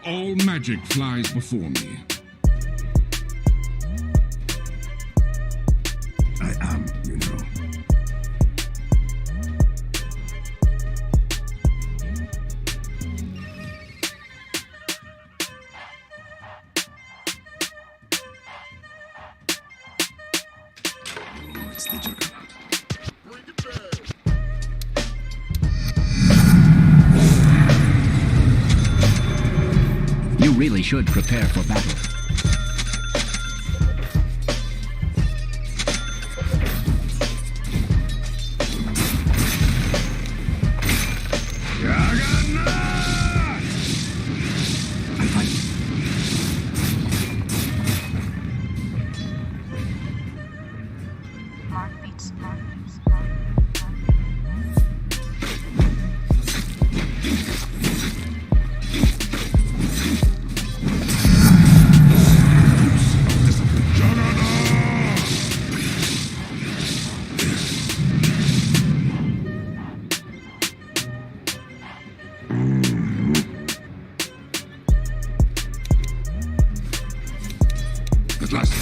All magic flies before me. I am, you know. Oh, it's the Juggernaut. You really should prepare for battle. At last.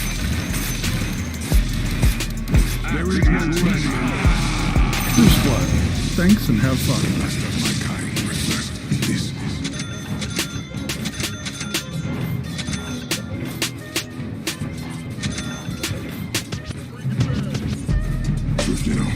There is no remedy. This one. Thanks and have fun. Last of my kind refers this. Truth, you know.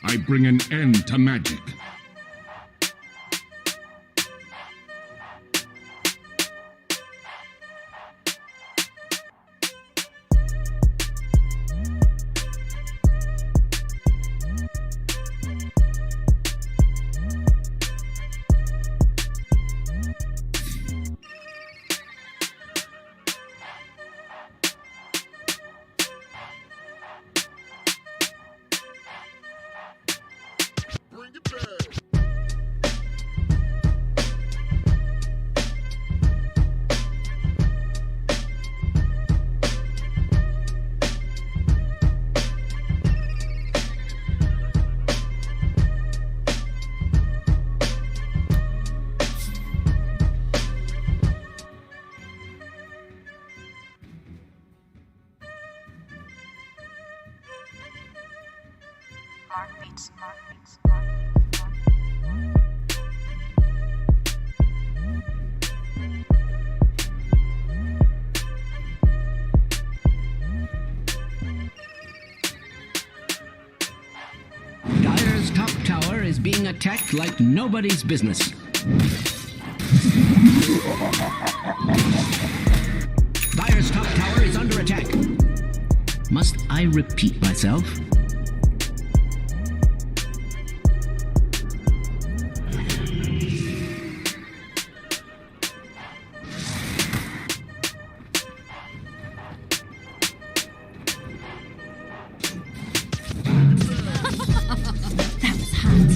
I bring an end to magic. Dire's top tower is being attacked like nobody's business. Dire's top tower is under attack. Must I repeat myself? That was hot.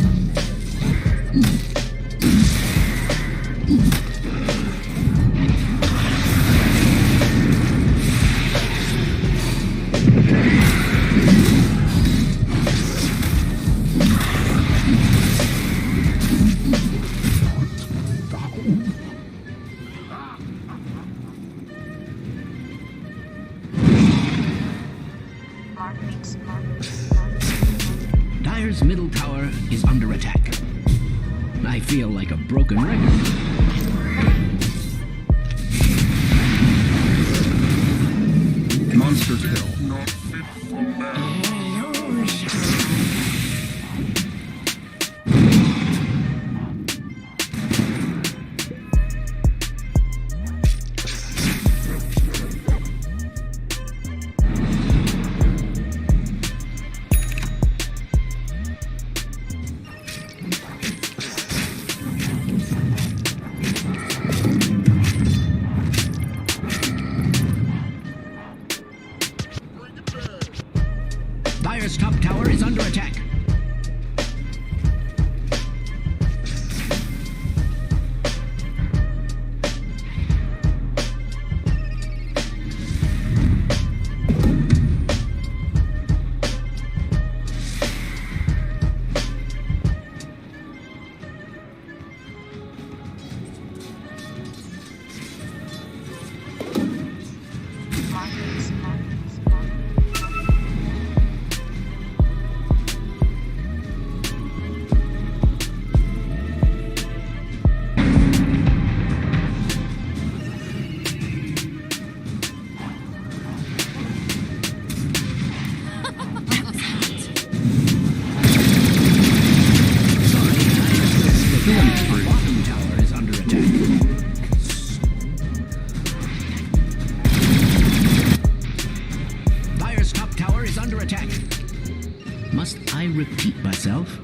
Dire's middle tower is under attack. I feel like a broken record. Monster kill. Dire's top tower is under attack. Bottom tower is under attack. Dire's top tower is under attack. Must I repeat myself?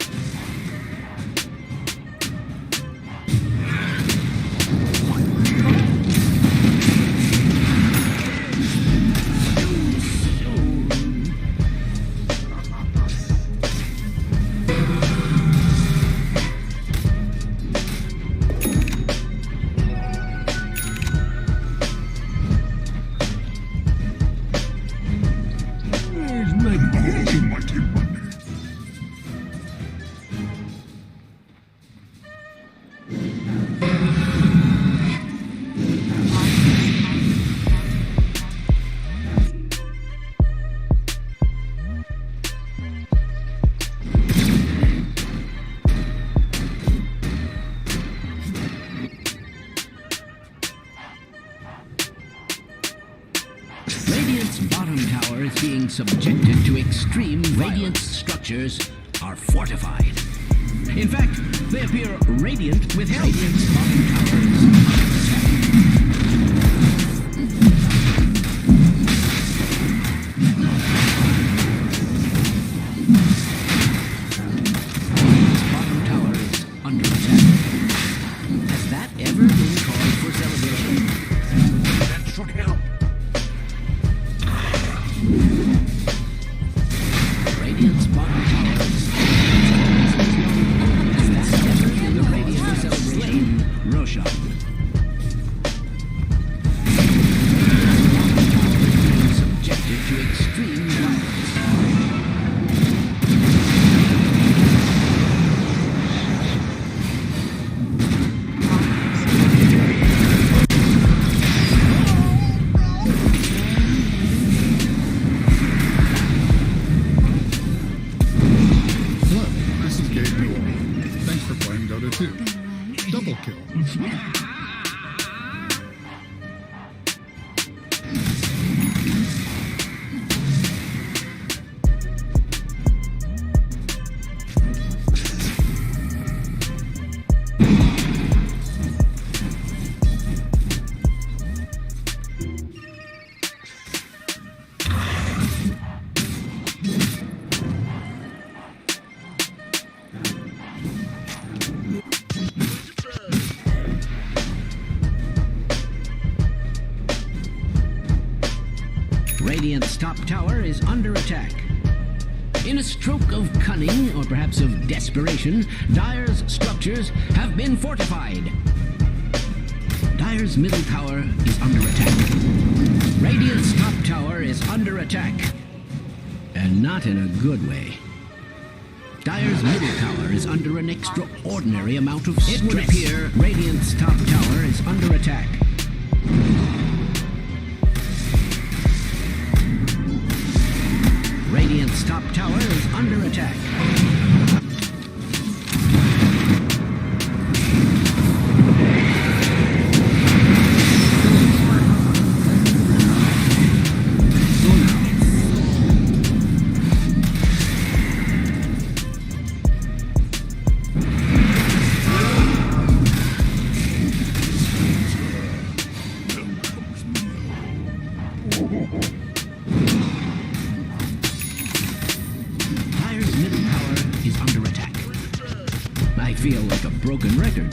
Radiant's bottom tower is being subjected to extreme Radiant's structures are fortified. In fact, they appear radiant with health. Radiant's bottom tower is under attack. Bottom tower is under attack. Has that ever been called for celebration? That should help. Radiant's bottom tower is the Radiant celebration. Roshan. Subjected to extreme violence. Hello, this is Gabe Newell. Thanks for playing Dota 2. Double kill. Radiant's top tower is under attack. In a stroke of cunning, or perhaps of desperation, Dire's structures have been fortified. Dire's middle tower is under attack. Radiant's top tower is under attack. And not in a good way. Dire's middle tower is under an extraordinary amount of stress. It would appear Radiant's top tower is under attack. Radiant's top tower is under attack. feel like a broken record.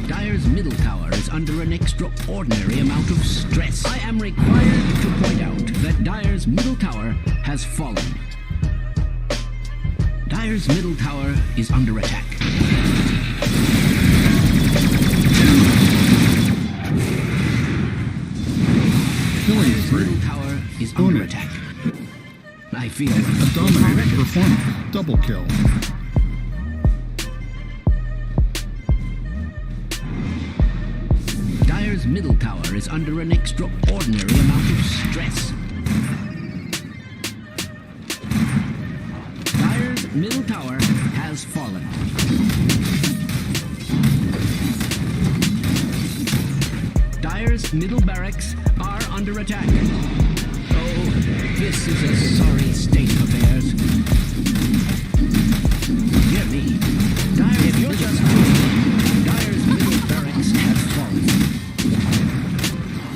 Dire's middle tower is under an extraordinary amount of stress. I am required to point out that Dire's middle tower has fallen. Dire's middle tower is under attack. Dire's middle tower is under attack. I feel A dominating performance. Double kill. Dire's middle tower is under an extraordinary amount of stress. Dire's middle tower has fallen. Dire's middle barracks are under attack. Oh, this is a sorry state of affairs. Dear me, Dire, if you're just Dire's middle barracks has fallen.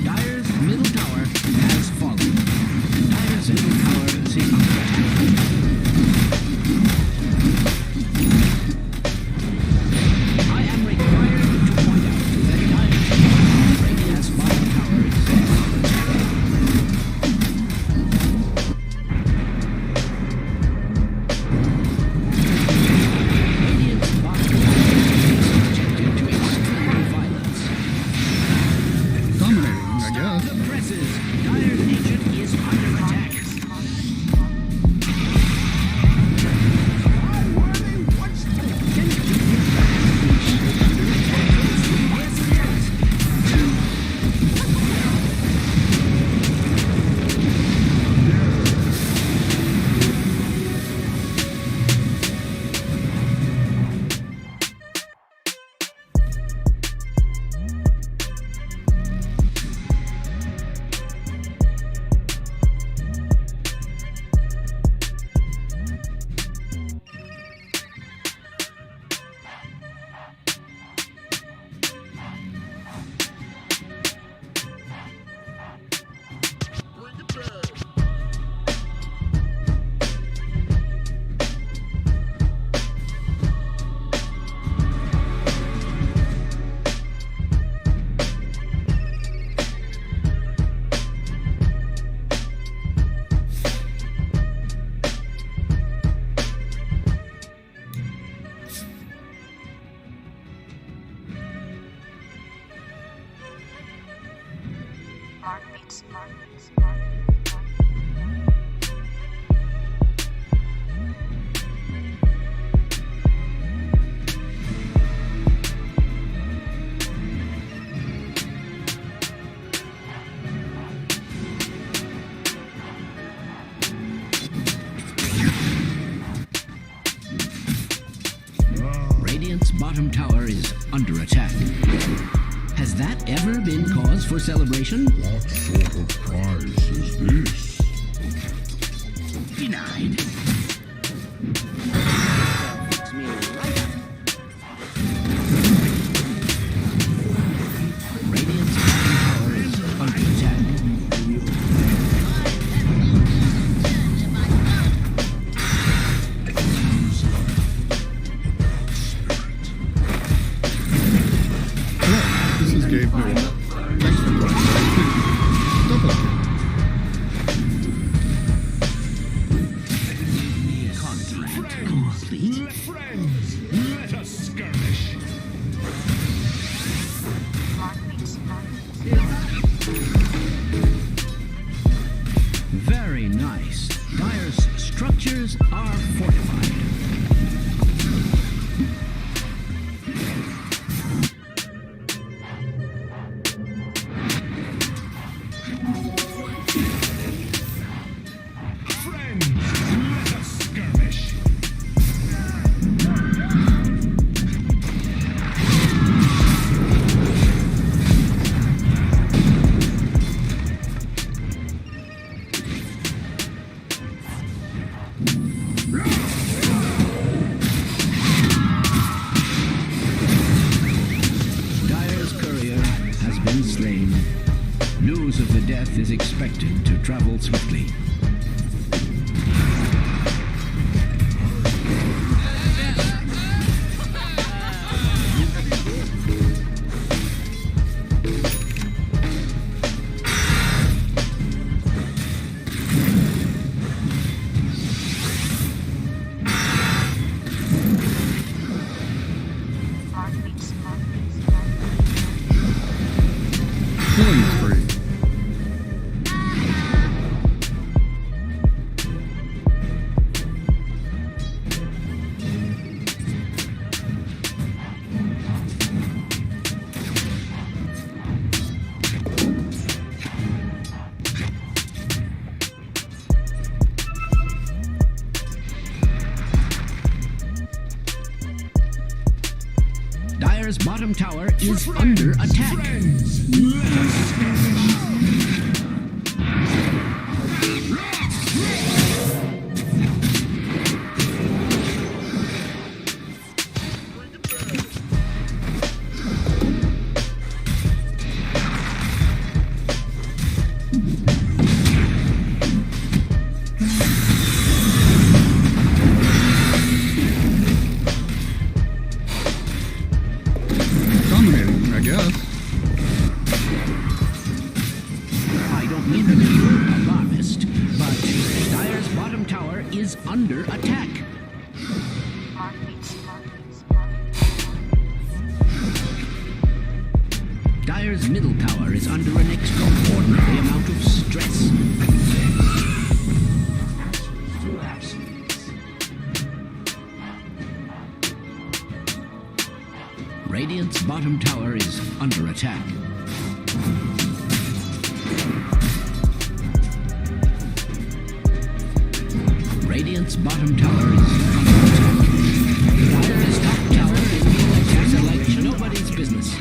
Dire's middle tower has fallen. Dire's middle tower is under attack. I am required to point out that Dire's has fallen tower is under attack. Radiant's bottom is subjected to extreme violence. Dominating, I guess. The presses. Dire's agent is under attack. Radiant's bottom tower is under attack. Has that ever been cause for celebration? What sort of prize is this? Denied. Fix me right up. Radiant's bottom tower is under attack. This is Gabe Newell. Thanks for playing. Double kill. Contract complete. Friends, let us skirmish. Very nice. Dire's structures are fortified. Friends, let us skirmish. Dire's courier has been slain. News of the death is expected to travel swiftly. Dire's bottom tower is under attack. Friends, let us skirmish. Dominating, I guess. I don't mean to be alarmist, but Dire's bottom tower is under attack. Dire's middle tower is under an extraordinary amount of stress. Radiant's bottom tower is under attack. Radiant's bottom tower is under attack. Dire's top tower is being attacked like nobody's business.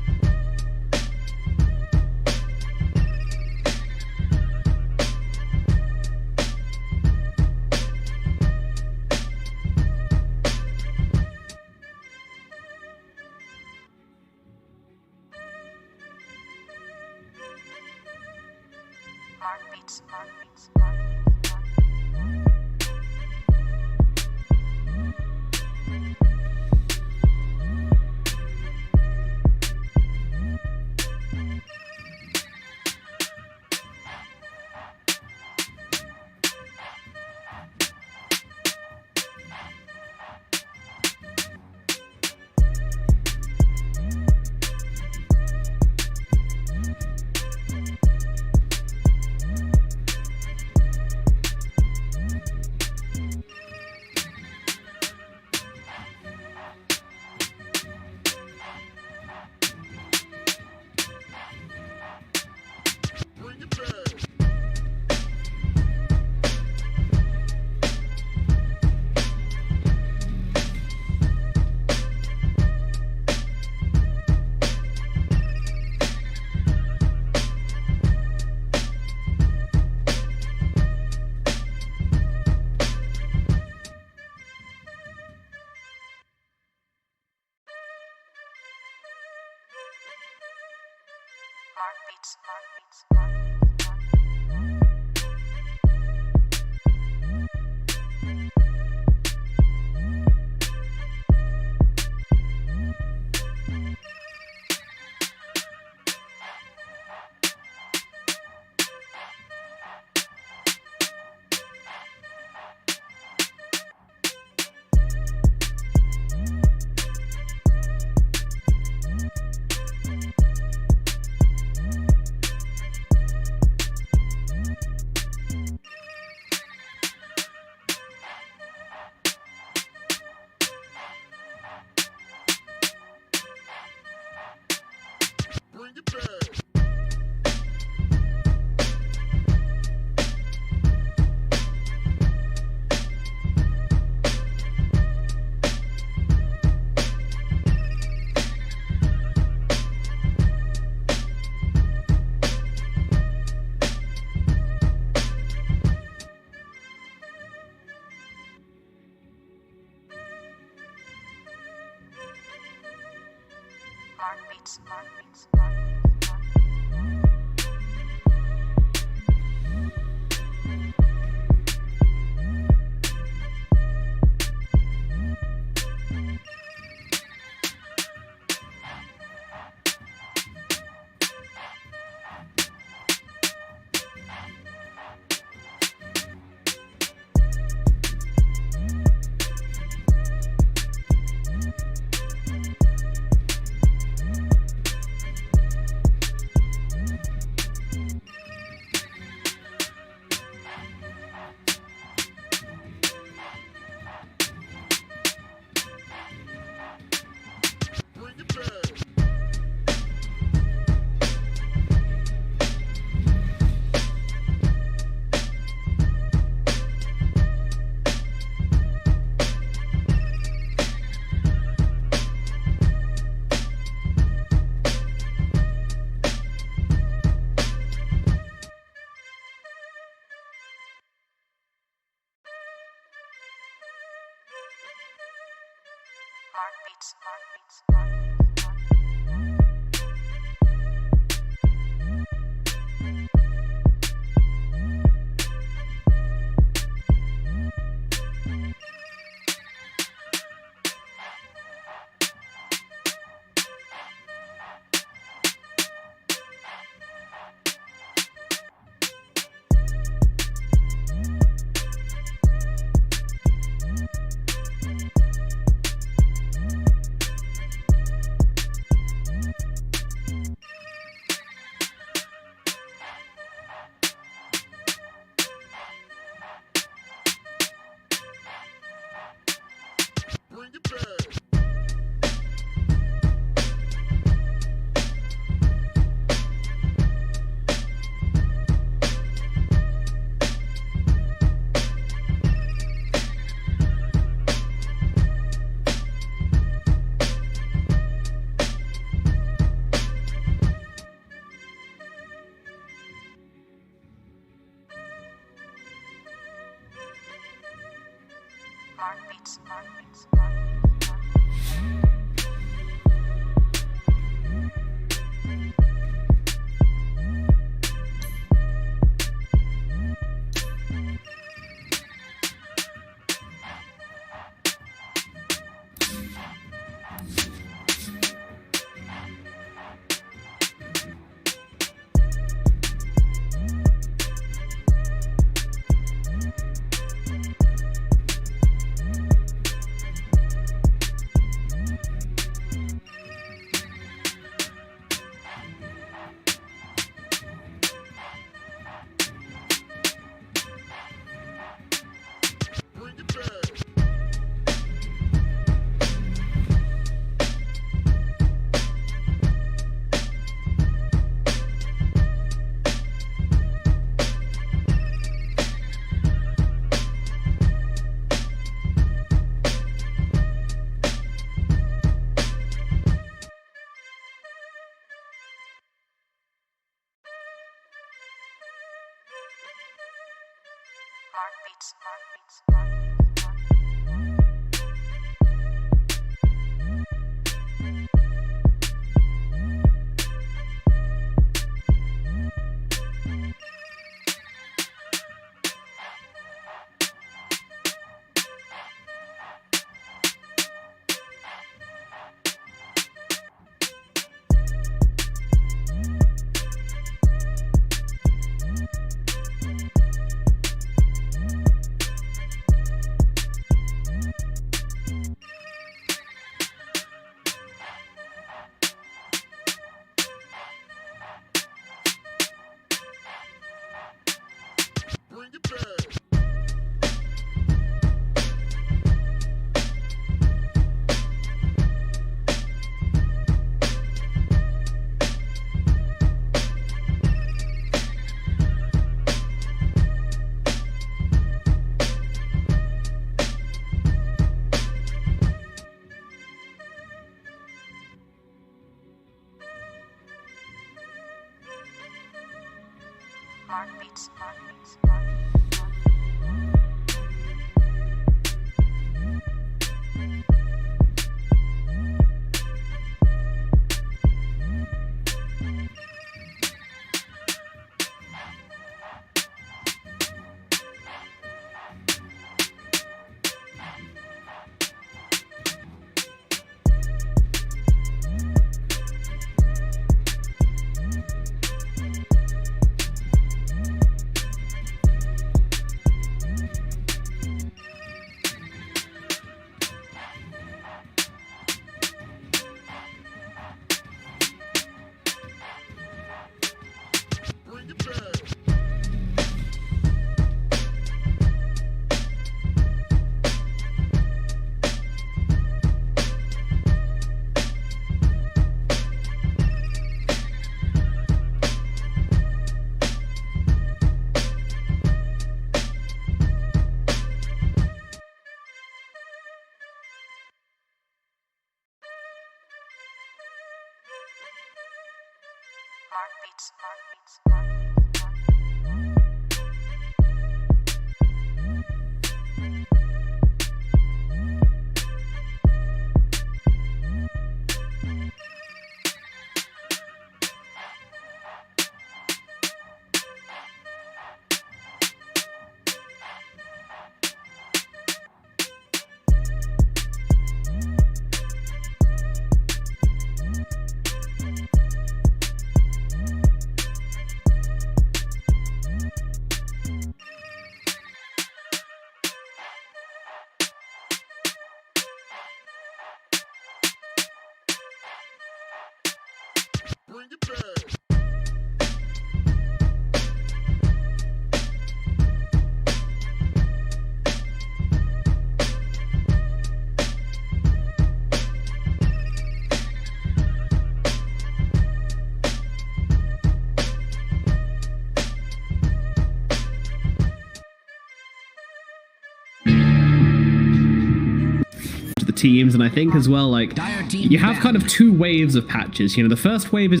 The teams, and I think as well, like, you have kind of two waves of patches. You know, the first wave is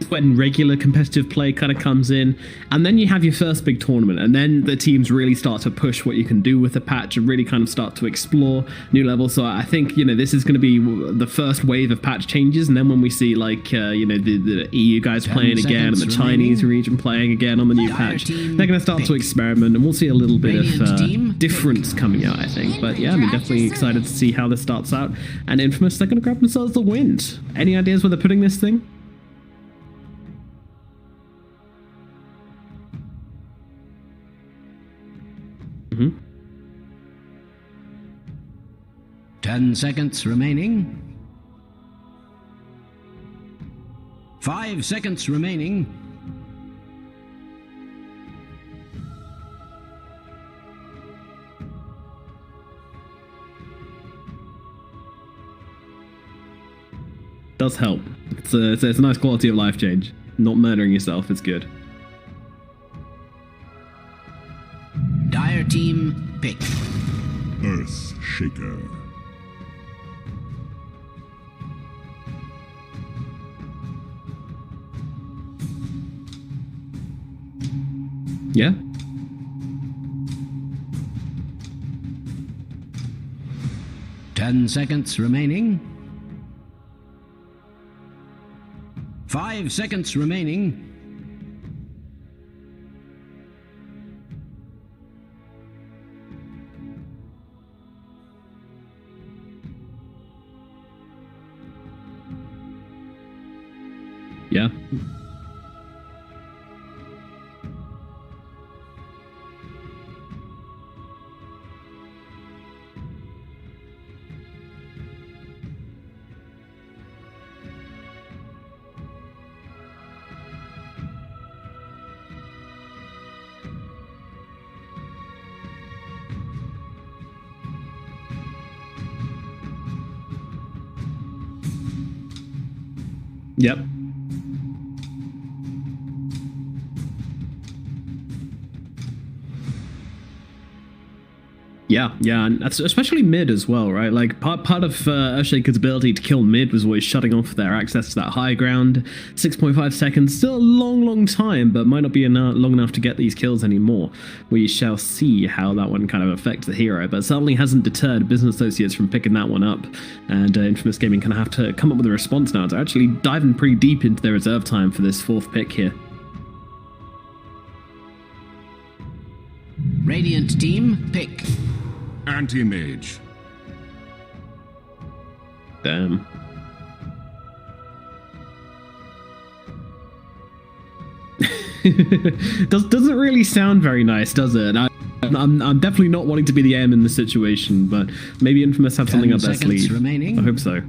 when regular competitive play kind of comes in, and then you have your first big tournament, and then the teams really start to push what you can do with the patch and really kind of start to explore new levels. So I think, you know, this is going to be the first wave of patch changes, and then when we see, like, you know, the EU guys playing again and the Chinese region playing again on the new patch, they're going to start to experiment, and we'll see a little bit of difference coming out, I think. But yeah, I'm definitely excited to see how this starts out. And Infamous, they're going to grab themselves the win. Any ideas where they're putting this thing? Mm-hmm. 10 seconds remaining. 5 seconds remaining. Does help. It's a nice quality of life change. Not murdering yourself is good. Dire team pick. Earth Shaker. Yeah. Ten seconds remaining. 5 seconds remaining. Yeah. Yep. Yeah, and that's especially mid as well, right? Like part of Earthshaker's ability to kill mid was always shutting off their access to that high ground. 6.5 seconds, still a long time, but might not be long enough to get these kills anymore. We shall see how that one kind of affects the hero, but certainly hasn't deterred business associates from picking that one up. And Infamous Gaming kind of have to come up with a response now. They're actually diving pretty deep into their reserve time for this fourth pick here. Radiant team pick. Anti-Mage. Damn. Doesn't really sound very nice, does it? I'm definitely not wanting to be the AM in this situation, but maybe Infamous have something up their sleeve. Remaining. I hope so.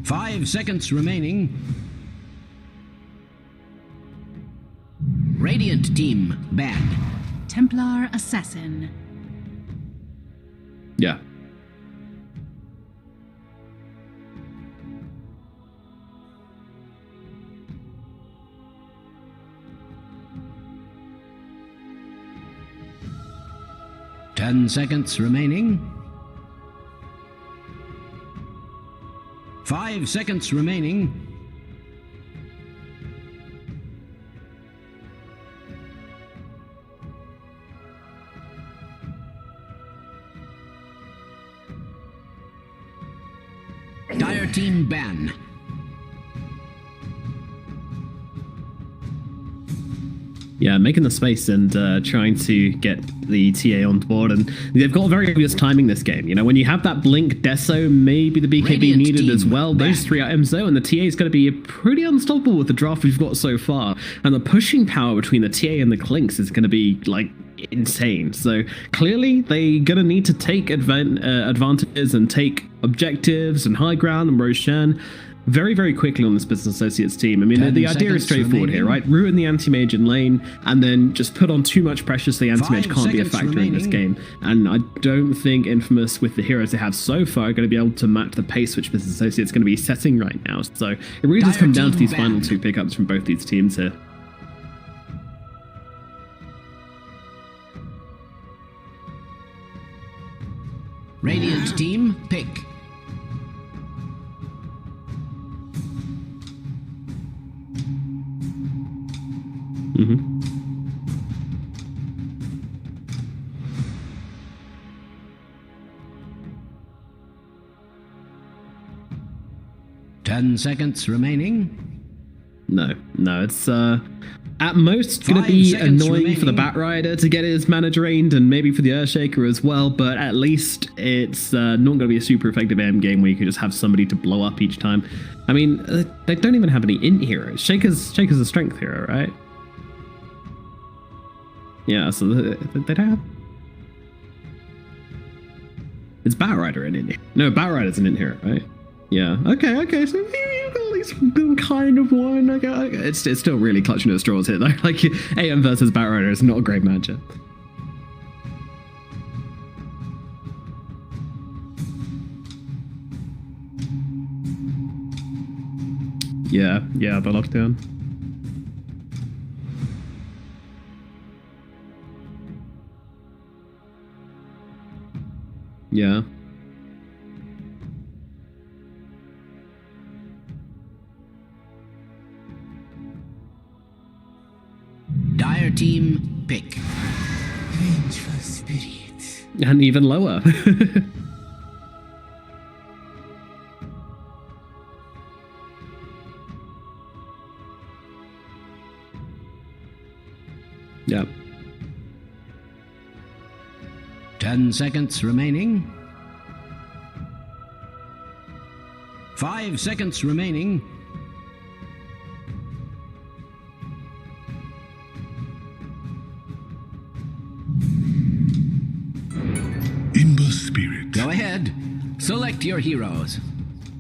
5 seconds remaining. Radiant team banned. Templar Assassin. Yeah. Ten seconds remaining. 5 seconds remaining. Dire team ban. Yeah, making the space and trying to get the TA on board, and they've got very obvious timing this game. You know, when you have that Blink, Deso, maybe the BKB Radiant needed as team well. Those back. 3 items though, and the TA is going to be pretty unstoppable with the draft we've got so far. And the pushing power between the TA and the Clinks is going to be like insane. So clearly they're going to need to take advantages and take objectives and high ground and Roshan very, very quickly on this Business Associates team. I mean, 10 the idea is seconds straightforward here, remaining. right? Ruin the anti-mage in lane, and then just put on too much pressure so the anti-mage 5 can't be a seconds factor in this remaining. game. And I don't think Infamous, with the heroes they have so far, are going to be able to match the pace which Business Associates is going to be setting right now. So it really does Dire come down to team these final banned. 2 pickups from both these teams here. Radiant team pick. Mm-hmm. Ten seconds remaining. No, it's at most going to 5 be seconds annoying for the remaining. Batrider to get his mana drained, and maybe for the Earthshaker as well, but at least it's not going to be a super effective AM game where you can just have somebody to blow up each time. I mean, they don't even have any int heroes. Shaker's a strength hero, right? Yeah, so they don't have... It's Batrider an int hero? No, Batrider's an int hero, right? Yeah. Okay. So you've got at least kind of one. Okay. It's still really clutching at straws here, though. Like AM versus Batrider is not a great matchup. Yeah, the lockdown. Yeah. Dire team pick. Vengeful spirit. And even lower. Yeah. 10 seconds remaining. 5 seconds remaining. Ember Spirit. Go ahead. Select your heroes.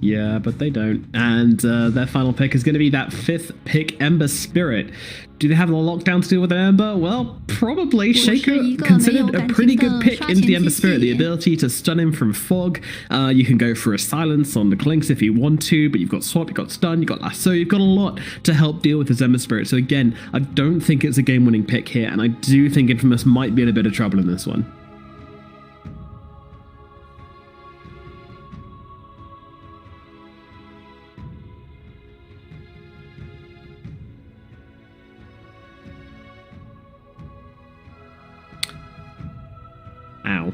Yeah, but they don't. And their final pick is going to be that 5th pick, Ember Spirit. Do they have a lockdown to do with Ember? Well, probably. Shaker considered a pretty good pick into the Ember Spirit. The ability to stun him from fog. You can go for a silence on the Clinks if you want to, but you've got swap, you've got stun, you've got lasso, you've got a lot to help deal with his Ember Spirit. So again, I don't think it's a game-winning pick here, and I do think Infamous might be in a bit of trouble in this one. Ow.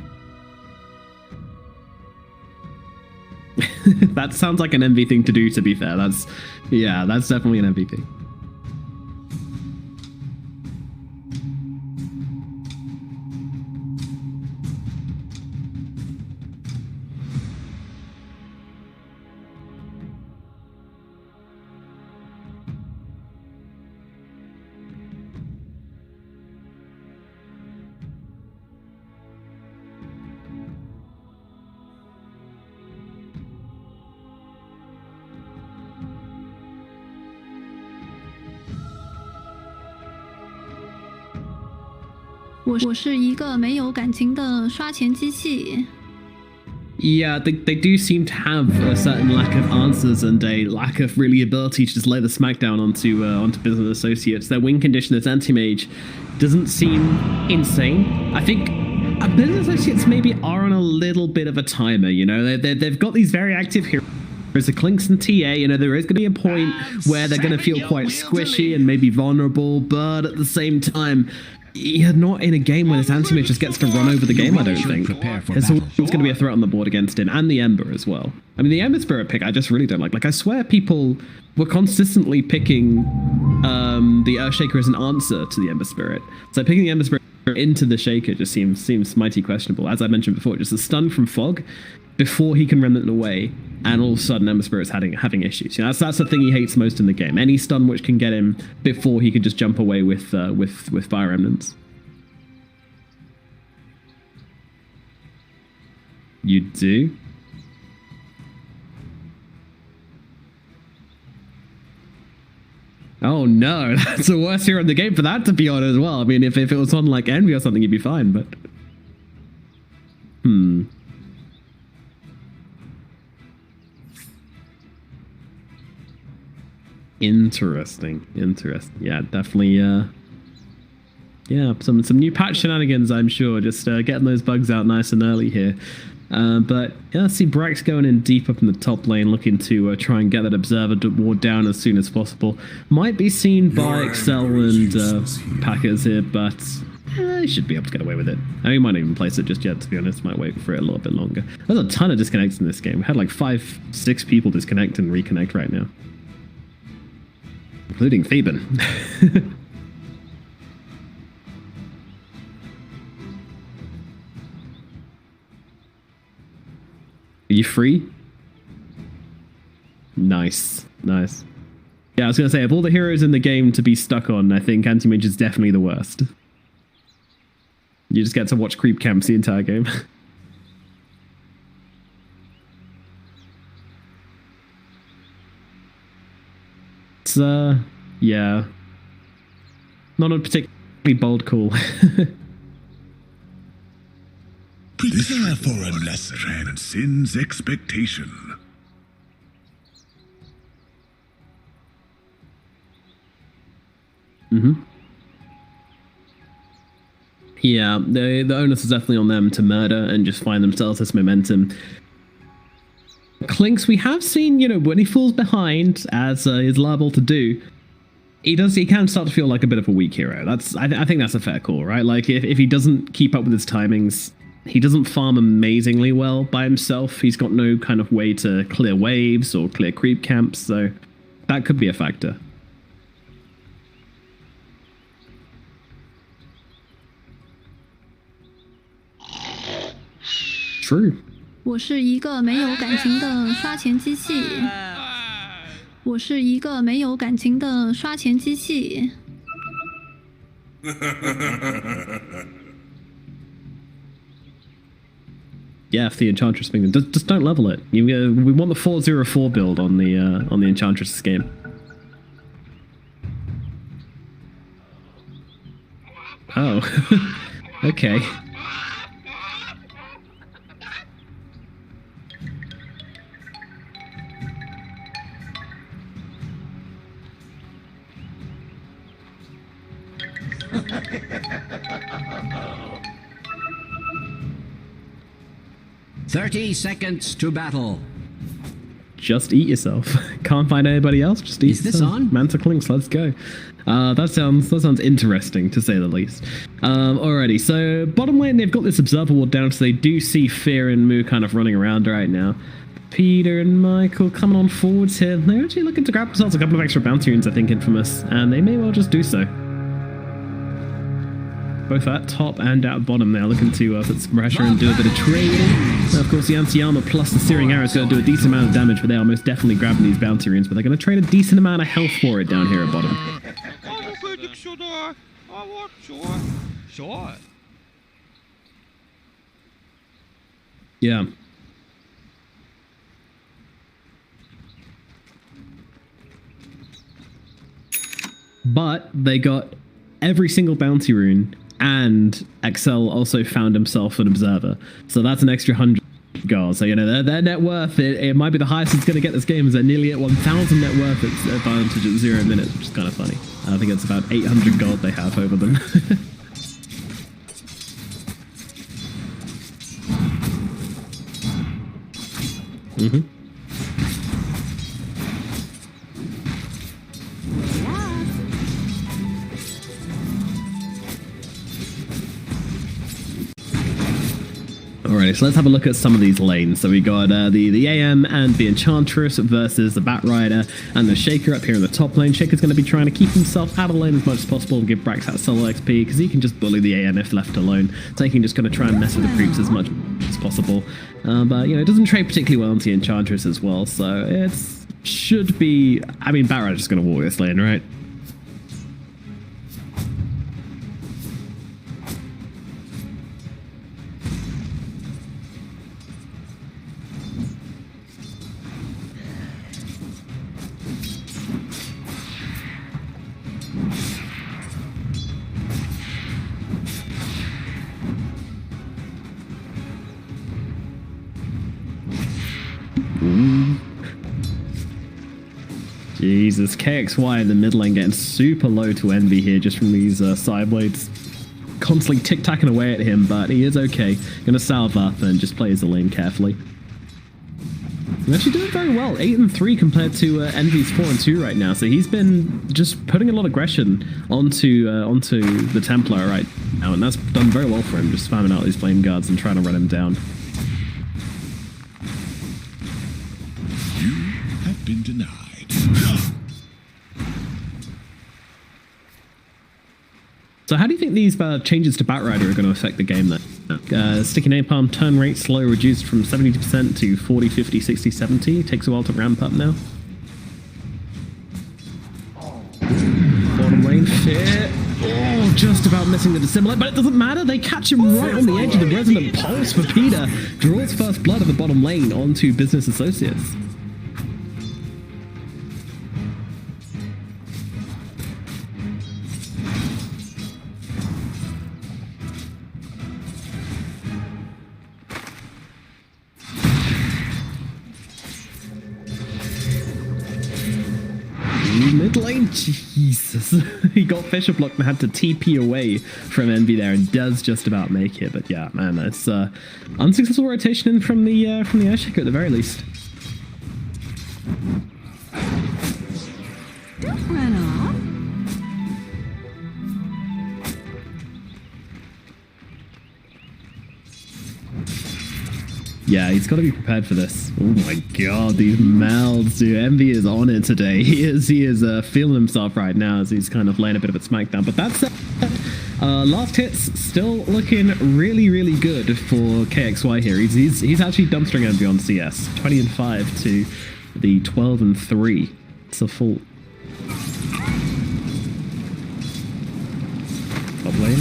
That sounds like an MV thing to do, to be fair. That's definitely an MVP.我是一个没有感情的刷钱机器。 Yeah, they do seem to have a certain lack of answers and a lack of really ability to just lay the smackdown onto Business Associates. Their win condition as anti-mage doesn't seem insane. I think Business Associates maybe are on a little bit of a timer, you know? They've got these very active heroes. Whereas the Clinks and TA, you know, there is going to be a point where they're going to feel quite squishy and maybe vulnerable, but at the same time, you're not in a game where this anti-mage just gets to run over the game, I don't think. There's always going to be a threat on the board against him, and the Ember as well. I mean, the Ember Spirit pick, I just really don't like. Like, I swear people were consistently picking the Earthshaker as an answer to the Ember Spirit. So picking the Ember Spirit into the Shaker just seems mighty questionable. As I mentioned before, just a stun from Fog before he can Remnant away, and all of a sudden Ember Spirit's having issues. You know, that's the thing he hates most in the game. Any stun which can get him before he can just jump away with Fire Remnants. You do? Oh no, that's the worst hero in the game for that to be on as well. I mean, if it was on like Envy or something, you'd be fine, but... Interesting. Yeah, definitely, yeah, some new patch shenanigans, I'm sure. Just getting those bugs out nice and early here. But yeah, I see Brax going in deep up in the top lane, looking to try and get that Observer ward down as soon as possible. Might be seen by Excel and Packers here, but he should be able to get away with it. I mean, he might not even place it just yet, to be honest. Might wait for it a little bit longer. There's a ton of disconnects in this game. We had like 5-6 people disconnect and reconnect right now. Including Theban. Are you free? Nice. Yeah, I was going to say, of all the heroes in the game to be stuck on, I think Anti-Mage is definitely the worst. You just get to watch creep camps the entire game. It's, yeah. Not a particularly bold call. Prepare for a lesson. Transcends expectation. Yeah, the onus is definitely on them to murder and just find themselves this momentum. Clinks, we have seen, you know, when he falls behind, as is liable to do, he can start to feel like a bit of a weak hero. I think that's a fair call, right? Like, if he doesn't keep up with his timings, he doesn't farm amazingly well by himself. He's got no kind of way to clear waves or clear creep camps, so that could be a factor. True. 我是一个没有感情的刷钱机器。我是一个没有感情的刷钱机器。Yeah, if the Enchantress thing, just don't level it. We want the 404 build on the Enchantress game. Oh, okay. "30 seconds to battle." Just eat yourself. Can't find anybody else. Just eat yourself. Is this on? Manta Clinks, let's go. That sounds interesting, to say the least. Alrighty, so bottom lane, they've got this Observer ward down, so they do see Fear and Moo kind of running around right now. Peter and Michael coming on forwards here. They're actually looking to grab themselves a couple of extra bounty runes, I think, Infamous, and they may well just do so. Both at top and at bottom now, looking to put some pressure and do a bit of trading. Now, of course, the anti-armor plus the searing arrow is going to do a decent amount of damage, but they are most definitely grabbing these bounty runes, but they're going to trade a decent amount of health for it down here at bottom. Sure. Yeah. But they got every single bounty rune, and Excel also found himself an Observer. So that's an extra 100 gold. So, you know, their net worth, it might be the highest it's going to get this game, is they're nearly at 1,000 net worth advantage at 0 minutes, which is kind of funny. I think it's about 800 gold they have over them. Alright, so let's have a look at some of these lanes. So we got the AM and the Enchantress versus the Batrider and the Shaker up here in the top lane. Shaker's going to be trying to keep himself out of lane as much as possible and give Brax that solo XP because he can just bully the AM if left alone. Taking just going to try and mess with the creeps as much as possible. But, you know, it doesn't trade particularly well into the Enchantress as well, so it should be... I mean, Batrider's just going to walk this lane, right? Jesus, KXY in the mid lane getting super low to Envy here just from these side blades constantly tic-tacking away at him, but he is okay. Gonna salve up and just plays the lane carefully. He's actually doing very well, 8-3 compared to Envy's 4-2 right now, so he's been just putting a lot of aggression onto the Templar right now, and that's done very well for him, just spamming out these flame guards and trying to run him down. You have been denied. So how do you think these changes to Batrider are going to affect the game then? Sticky Napalm turn rate slow reduced from 70% to 40, 50, 60, 70. Takes a while to ramp up now. Bottom lane fit. Oh, just about missing the dissimilate, but it doesn't matter. They catch him right on the edge of the resonant pulse for Peter. Draws first blood of the bottom lane onto Business Associates. Mid lane, Jesus. He got Fisher blocked and had to TP away from Envy there and does just about make it. But yeah, man, that's unsuccessful rotation in from the Airshaker at the very least. Don't run off. Yeah, he's got to be prepared for this. Oh my god, these mouths, dude. Envy is on it today. He is feeling himself right now as he's kind of laying a bit of a smackdown. But that's last hits still looking really, really good for KXY here. He's actually dumpstering Envy on CS. 20-5 to the 12-3. It's a full top lane.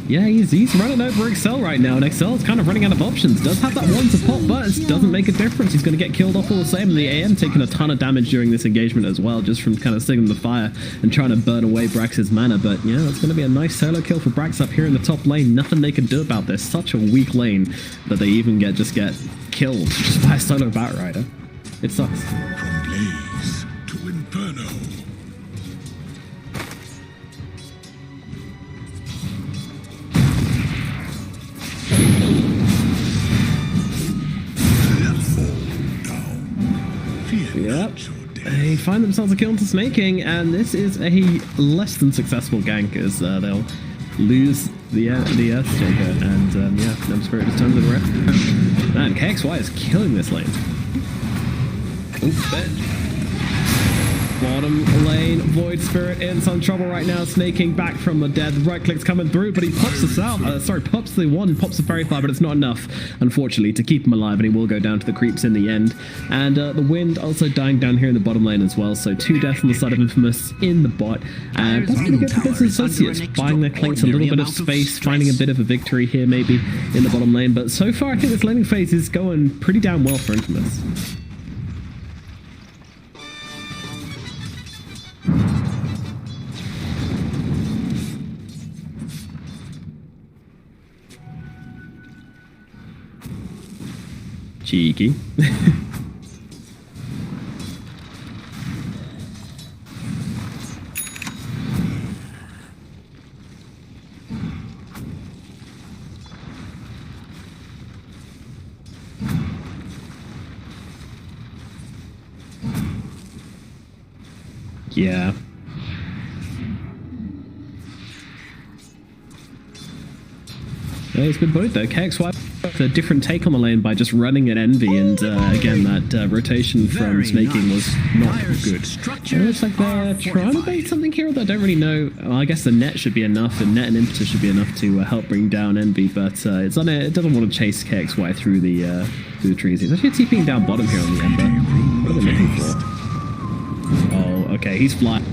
Yeah, he's running over Excel right now, and Excel's kind of running out of options. Does have that one to pop, but it doesn't make a difference. He's going to get killed off all the same, and the AM taking a ton of damage during this engagement as well, just from kind of singing the fire and trying to burn away Brax's mana. But yeah, it's going to be a nice solo kill for Brax up here in the top lane. Nothing they can do about this. Such a weak lane that they even get killed just by a solo Batrider. It sucks. From blaze to inferno. Yep. They find themselves a kill into Snaking, and this is a less than successful gank as they'll lose the Earthshaker, and yeah, Numb Spirit just turns it around. Man, KXY is killing this lane. Oops, bet. Bottom lane, Void Spirit in some trouble right now, Snaking back from the dead. Right click's coming through, but he pops the pops the Fairy Fire, but it's not enough, unfortunately, to keep him alive, and he will go down to the creeps in the end. And the Wind also dying down here in the bottom lane as well, so 2 deaths on the side of Infamous in the bot. And that's going to get the Business Associates buying their clanks a little bit of space, finding a bit of a victory here maybe in the bottom lane. But so far, I think this laning phase is going pretty damn well for Infamous. Cheeky. Yeah. Yeah, it's been both though. KXY a different take on the lane by just running at Envy, and again that rotation from Snaking was not good. It looks like they're trying to bait something here, although I don't really know. Well, I guess the net should be enough, and net and impetus should be enough to help bring down Envy, but it doesn't want to chase KXY through the trees. He's actually TPing down bottom here on the Ember. What are they looking for? Oh, okay, he's flying.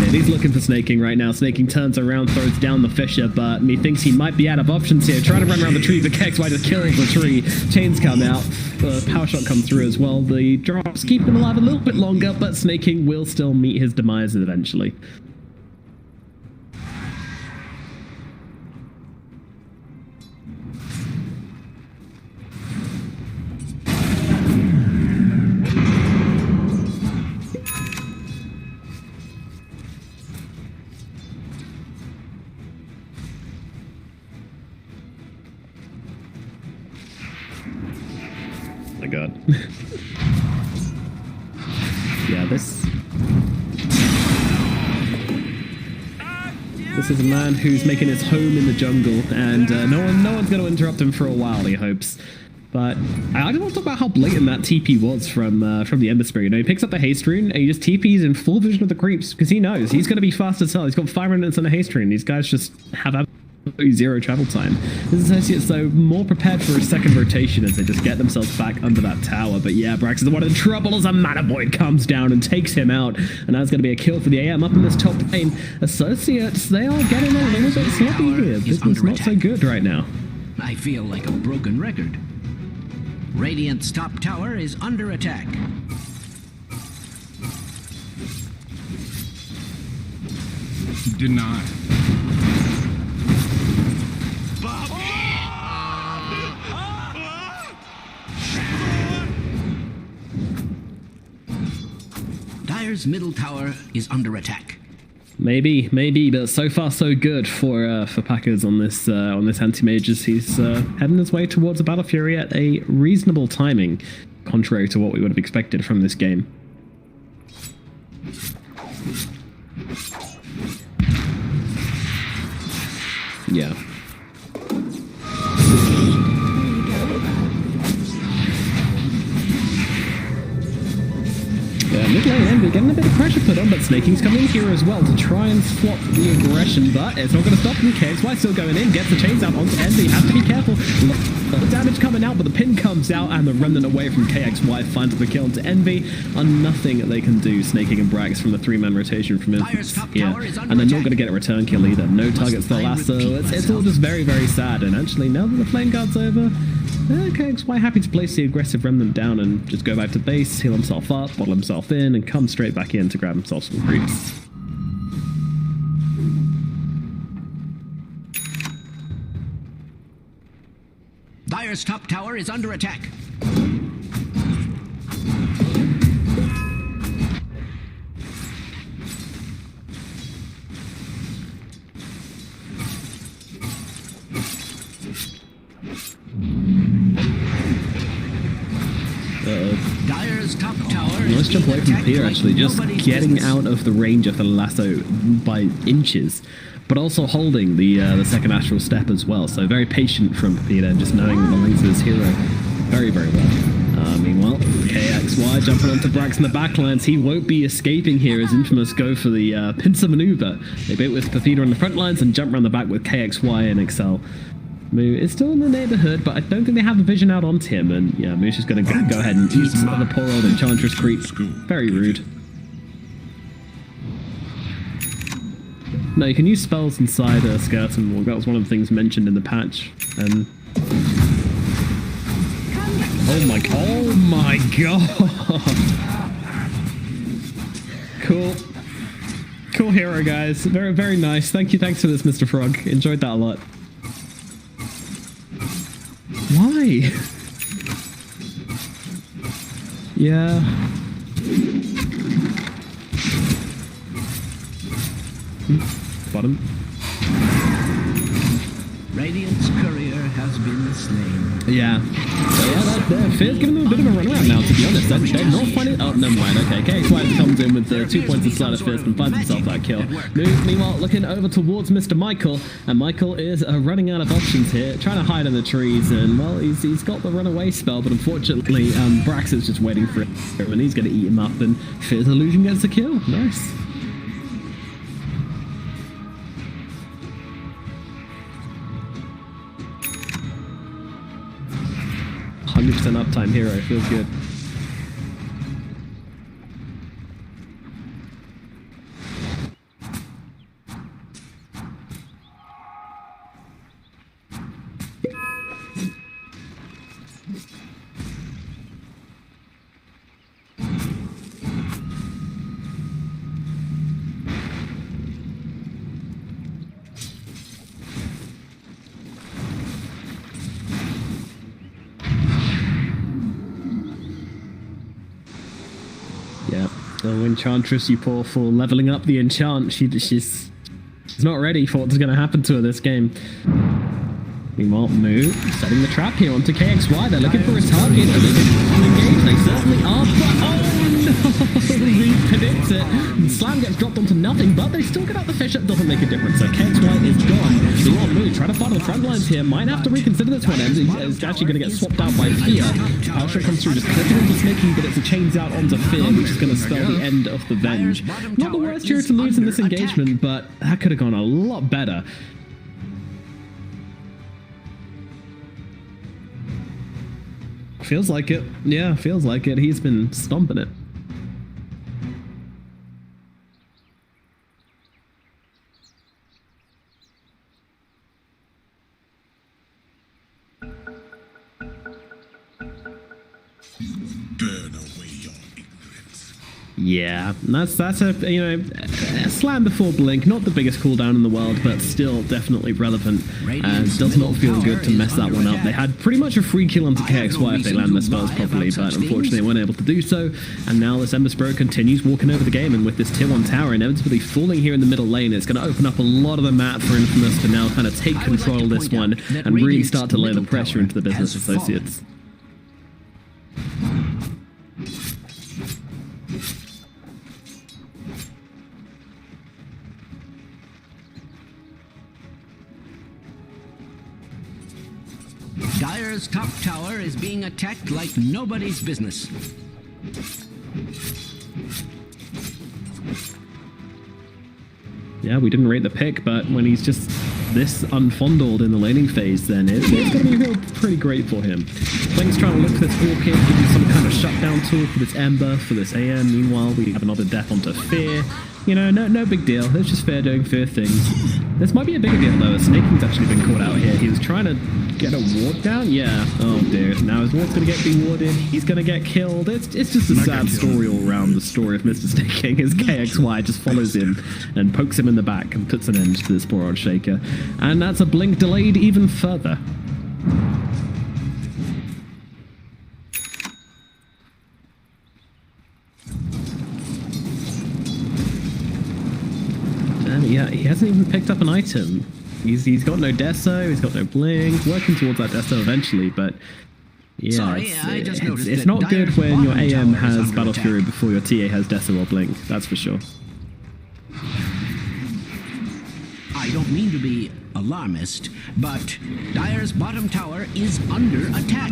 He's looking for Snaking right now. Snaking turns around, throws down the Fisher, but he thinks he might be out of options here. Trying to run around the tree, but KXY just kills the tree. Chains come out. The power shot comes through as well. The drops keep him alive a little bit longer, but Snaking will still meet his demise eventually. My god. Yeah, this is a man who's making his home in the jungle, and no one's going to interrupt him for a while, he hopes. But I don't want to talk about how blatant that TP was from the Ember Spirit. You know, he picks up the haste rune and he just TPs in full vision of the creeps because he knows he's going to be fast as hell. He's got 5 minutes and a haste rune. These guys just have zero travel time. His associates though more prepared for a second rotation as they just get themselves back under that tower. But yeah, Brax is the one in trouble as a Mana Void comes down and takes him out, and that's going to be a kill for the AM up in this top lane. Associates, they are getting a little bit sloppy here. Business not so good right now. I feel like a broken record. Radiant's top tower is under attack. Denied. Dire's middle tower is under attack. Maybe, but so far so good for Packers on this anti-mages. He's heading his way towards a Battle Fury at a reasonable timing, contrary to what we would have expected from this game. Yeah. Mid lane Envy getting a bit of pressure put on, but Snaking's coming in here as well to try and swap the aggression, but it's not going to stop him. KXY still going in, gets the chains out onto Envy, has to be careful. The damage coming out, but the pin comes out, and the remnant away from KXY finds the kill into Envy. On nothing they can do, Snaking and Brax from the 3-man rotation from Infants here, and they're not going to get a return kill either. No targets the last, so it's all just very, very sad. And actually, now that the flame guard's over, KXY happy to place the aggressive remnant down and just go back to base, heal himself up, bottle himself in, and come straight back in to grab himself some creeps. Dire's top tower is under attack. Dire's top tower. Let's jump away from Peter, actually, just getting out of the range of the lasso by inches, but also holding the second astral step as well. So very patient from Peter, just knowing the links of his hero very, very well. Meanwhile, KXY jumping onto Brax in the backlines. He won't be escaping here as Infamous go for the pincer maneuver. They bait with Peter on the front lines and jump around the back with KXY and Excel. Moo is still in the neighborhood, but I don't think they have the vision out onto him, and yeah, Moo's just going to go ahead and eat the poor old Enchantress creep. Very rude. No, you can use spells inside Skeleton Wall. That was one of the things mentioned in the patch, and oh my god. Cool hero, guys. Very, very nice. Thanks for this, Mr. Frog. Enjoyed that a lot. Why? Yeah. Bottom. Radiant's courier has been slain. Yeah. So yeah, Fear's giving them a bit of a runaround now, to be honest. They're not finding... Oh, never mind. Okay, KXY comes in with 2 points of Slider Fist and finds himself that kill. Meanwhile, looking over towards Mr. Michael, and Michael is running out of options here, trying to hide in the trees, and, well, he's got the runaway spell, but unfortunately, Brax is just waiting for him, and he's going to eat him up, and Fear's illusion gets the kill. Nice. 100% uptime hero, feels good. Yeah, the Enchantress you pour for leveling up the enchant, she's not ready for what's going to happen to her this game. Meanwhile, Moo setting the trap here onto KXY. They're looking for a target. Are they going to engage? They certainly are. But oh no! He predicts it. And Slam gets dropped onto nothing, but they still get out the fish. It doesn't make a difference. So KXY is gone. Meanwhile, Moo trying to fight on the front lines here. Might have to reconsider this one. He's actually going to get swapped out by Fear. Alshra comes through, just clicking into Snaking, but it's a chains out onto Fear, which is going to spell the end of the Venge. Not the worst hero to lose in this engagement, but that could have gone a lot better. Feels like it. Yeah, feels like it. He's been stomping it. Burn away your ignorance. Yeah, that's a, you know, a slam before blink, not the biggest cooldown in the world, but still definitely relevant, and does not feel good to mess that one up. They had pretty much a free kill onto KXY if they land their spells properly, but unfortunately they weren't able to do so, and now this Ember Spirit continues walking over the game, and with this tier 1 tower inevitably falling here in the middle lane, it's going to open up a lot of the map for Infamous to now kind of take control of this one and really start to lay the pressure into the business associates. Dire's top tower is being attacked like nobody's business. Yeah, we didn't rate the pick, but when he's just this unfondled in the laning phase, then it's going to be pretty great for him. Blink's trying to look for this Orchid, give him some kind of shutdown tool for this Ember, for this AM. Meanwhile, we have another death onto Fear. You know, no big deal. It's just Fear doing Fear things. This might be a bigger deal, though. Snaking's actually been caught out here. He was trying to get a ward down? Yeah. Oh, dear. Now his ward's going to get dewarded. He's going to get killed. It's just a sad story all around, the story of Mr. Snaking, as KXY just follows him and pokes him in the back and puts an end to this poor old Shaker. And that's a blink delayed even further. Yeah, he hasn't even picked up an item. He's got no Deso, he's got no blink, working towards that Deso eventually, but yeah, it's not good when your AM has Battle Fury before your TA has Deso or blink, that's for sure. I don't mean to be alarmist, but Dire's bottom tower is under attack.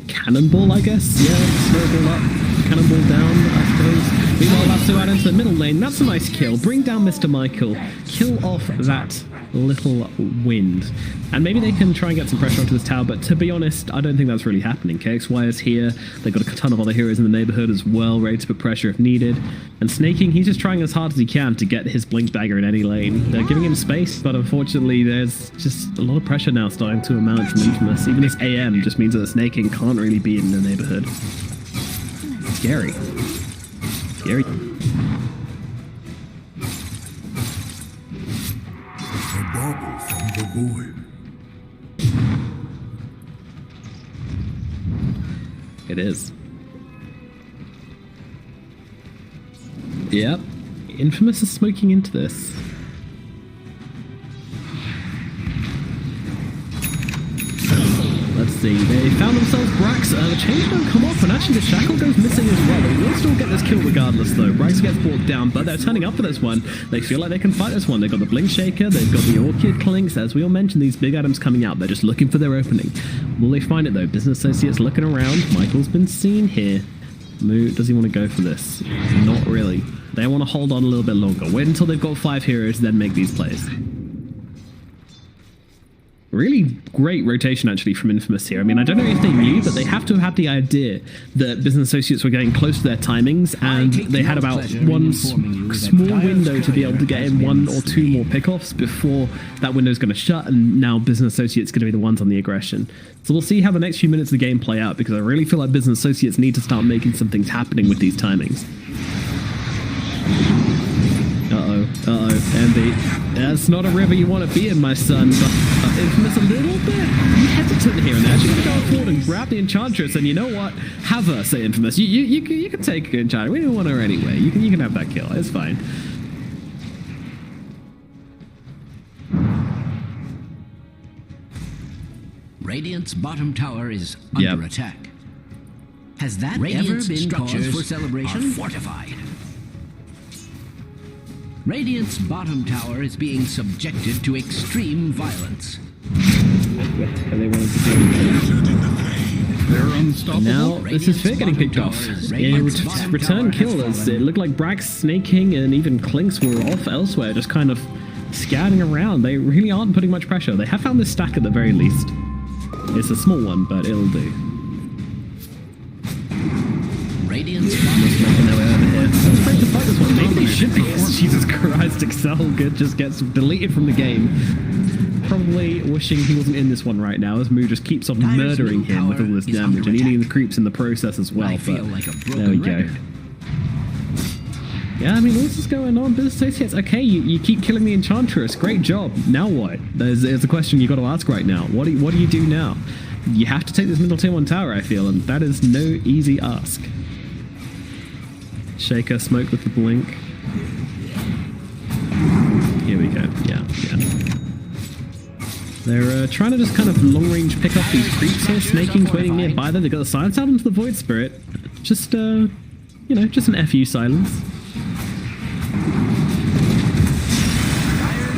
Cannonball, I guess? Yeah, snowball up, cannonball down, I suppose. Meanwhile, Lasso out into the middle lane. That's a nice kill. Bring down Mr. Michael. Kill off that little wind. And maybe they can try and get some pressure onto this tower, but to be honest, I don't think that's really happening. KXY is here. They've got a ton of other heroes in the neighborhood as well, ready to put pressure if needed. And Snaking, he's just trying as hard as he can to get his blink dagger in any lane. They're giving him space, but unfortunately there's just a lot of pressure now starting to amount from Infamous. Even this AM just means that the Snaking can't really be in the neighborhood. Scary. Scary. A bauble from the void. It is. Yep. Infamous is smoking into this. Let's see, they found themselves Brax. The change don't come off, and actually the shackle goes missing as well. They will still get this kill regardless, though. Brax gets brought down, but they're turning up for this one. They feel like they can fight this one. They've got the Blink Shaker, they've got the Orchid Clinks. As we all mentioned, these big items coming out. They're just looking for their opening. Will they find it, though? Business Associates looking around. Michael's been seen here. Moo, does he want to go for this? Not really. They want to hold on a little bit longer. Wait until they've got 5 heroes, then make these plays. Really great rotation, actually, from Infamous here. I mean, I don't know if they knew, but they have to have had the idea that Business Associates were getting close to their timings, and they had about one small window to be able to get in 1 or 2 more pickoffs before that window's going to shut, and now Business Associates going to be the ones on the aggression. So we'll see how the next few minutes of the game play out, because I really feel like Business Associates need to start making some things happening with these timings. Envy. That's not a river you want to be in, my son, but Infamous a little bit hesitant here, and they're actually going to go forward and grab the Enchantress, and you know what? Have her, say Infamous. You can take Enchantress. We don't want her anyway. You can have that kill. It's fine. Radiant's bottom tower is under attack. Has that ever been cause for celebration? Fortified. Radiant's bottom tower is being subjected to extreme violence. They're unstoppable. Now, this is Fear getting picked off. Return killers. It looked like Brax, Snake King, and even Clinks were off elsewhere, just kind of scouting around. They really aren't putting much pressure. They have found this stack at the very least. It's a small one, but it'll do. Radiant's making their way over here. I was afraid to fight this one. Maybe they should be. Jesus Christ, Excel good just gets deleted from the game. Probably wishing he wasn't in this one right now, as Moo just keeps on murdering him with all this damage and eating the creeps in the process as well. But there we go. Yeah, I mean, what's this going on? Business Associates, okay, you keep killing the Enchantress. Great job. Now what? There's a question you got to ask right now. What do you do now? You have to take this middle tier 1 tower, I feel, and that is no easy ask. Shaker, smoke with the blink. Here we go. Yeah. They're trying to just kind of long-range pick off these creeps here. Snaking's waiting nearby them. They've got the silence out into the Void Spirit. Just, you know, just an FU silence.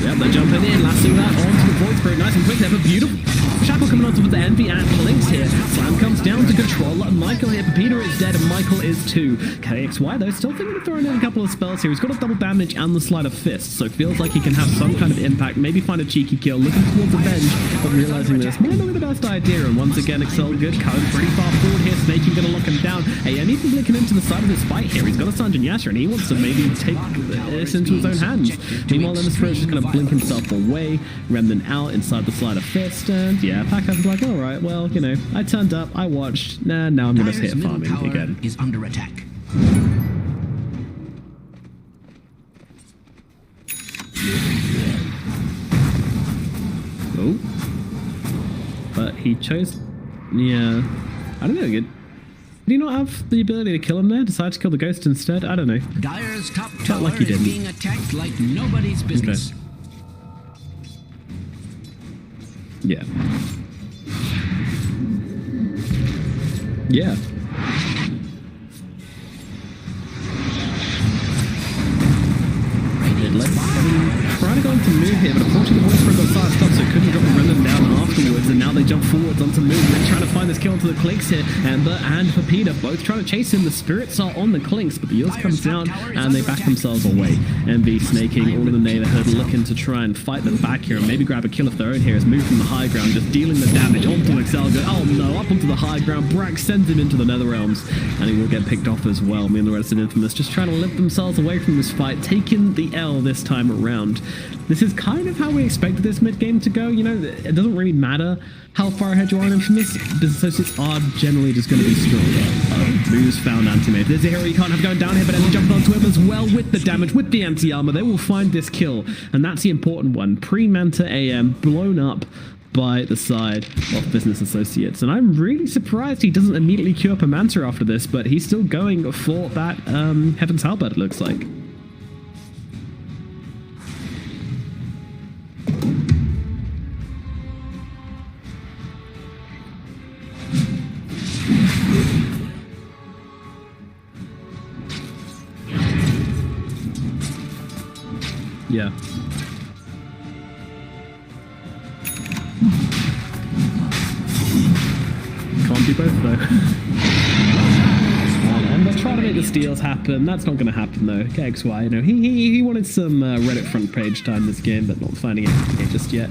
Yep, they're jumping in, lasting that onto the Void Spirit. Nice and quick. They have a beautiful shackle coming onto with the Envy and Links here. Slam comes down to control Michael here. Pepita is dead and Michael is too. KXY though, still thinking of throwing in a couple of spells here. He's got a double damage and the Sleight of Fist, so feels like he can have some kind of impact. Maybe find a cheeky kill, looking towards Avenge, but realizing this might not be the best idea. And once again, Excel good, coming pretty far forward here. Snaking gonna lock him down. Hey, and even blinking into the side of his fight here. He's got a Sanjin Yasha and he wants to maybe take this into his own hands. Meanwhile, then the Spirit's just gonna blink himself away. Remnant out inside the Sleight of Fist, and yeah, Packhouse is like, alright, well, you know, I turned up, I watched, now I'm gonna hit farming again. Is under attack. Oh. But he chose, yeah, I don't know, did he not have the ability to kill him there? Decide to kill the ghost instead? I don't know. Dire's top tower like he is didn't. being attacked like nobody's business. Okay. Yeah. Yeah. Trying to go into Moon here, but unfortunately the Voice Pro got silenced up, so it couldn't drop the Remnant down afterwards, and now they jump forwards onto Moon. They're trying to find this kill onto the Clinks here. Amber and Pepita both trying to chase him. The Spirits are on the Clinks, but the Eels comes down and they back themselves away. MV Snaking, all in the neighborhood, looking to try and fight them back here and maybe grab a kill of their own here. As Move from the high ground, just dealing the damage onto Excel. Oh no, up onto the high ground. Brax sends him into the Nether Realms, and he will get picked off as well. Me and the rest of Infamous just trying to limp themselves away from this fight, taking the L this time around. This is kind of how we expected this mid-game to go. You know, it doesn't really matter how far ahead you are in Infamous. Business Associates are generally just going to be stronger. Moose found anti-mate. There's a hero you can't have going down here, but Ellie jumped onto him as well with the damage, with the anti-armor. They will find this kill, and that's the important one. Pre-Manta AM, blown up by the side of Business Associates. And I'm really surprised he doesn't immediately queue up a Manta after this, but he's still going for that Heaven's Halberd, it looks like. Yeah. Can't do both though. And they're trying to make the steals happen. That's not going to happen though. KXY, you know, he wanted some Reddit front page time this game, but not finding it just yet.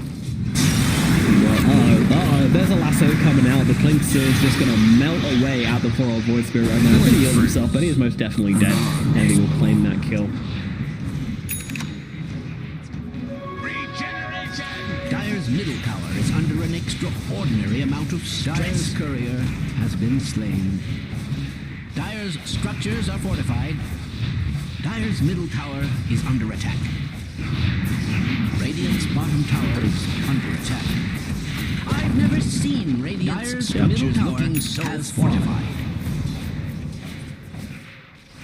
Uh-oh, there's a lasso coming out. The Clinks is just going to melt away at the poor old Void Spirit right now. He's going to heal himself, but he is most definitely dead, and he will claim that kill. Dire's middle tower is under an extraordinary amount of stress. Dire's courier has been slain. Dire's structures are fortified. Dire's middle tower is under attack. Radiant's bottom tower is under attack. I've never seen Radiant's middle tower so fortified.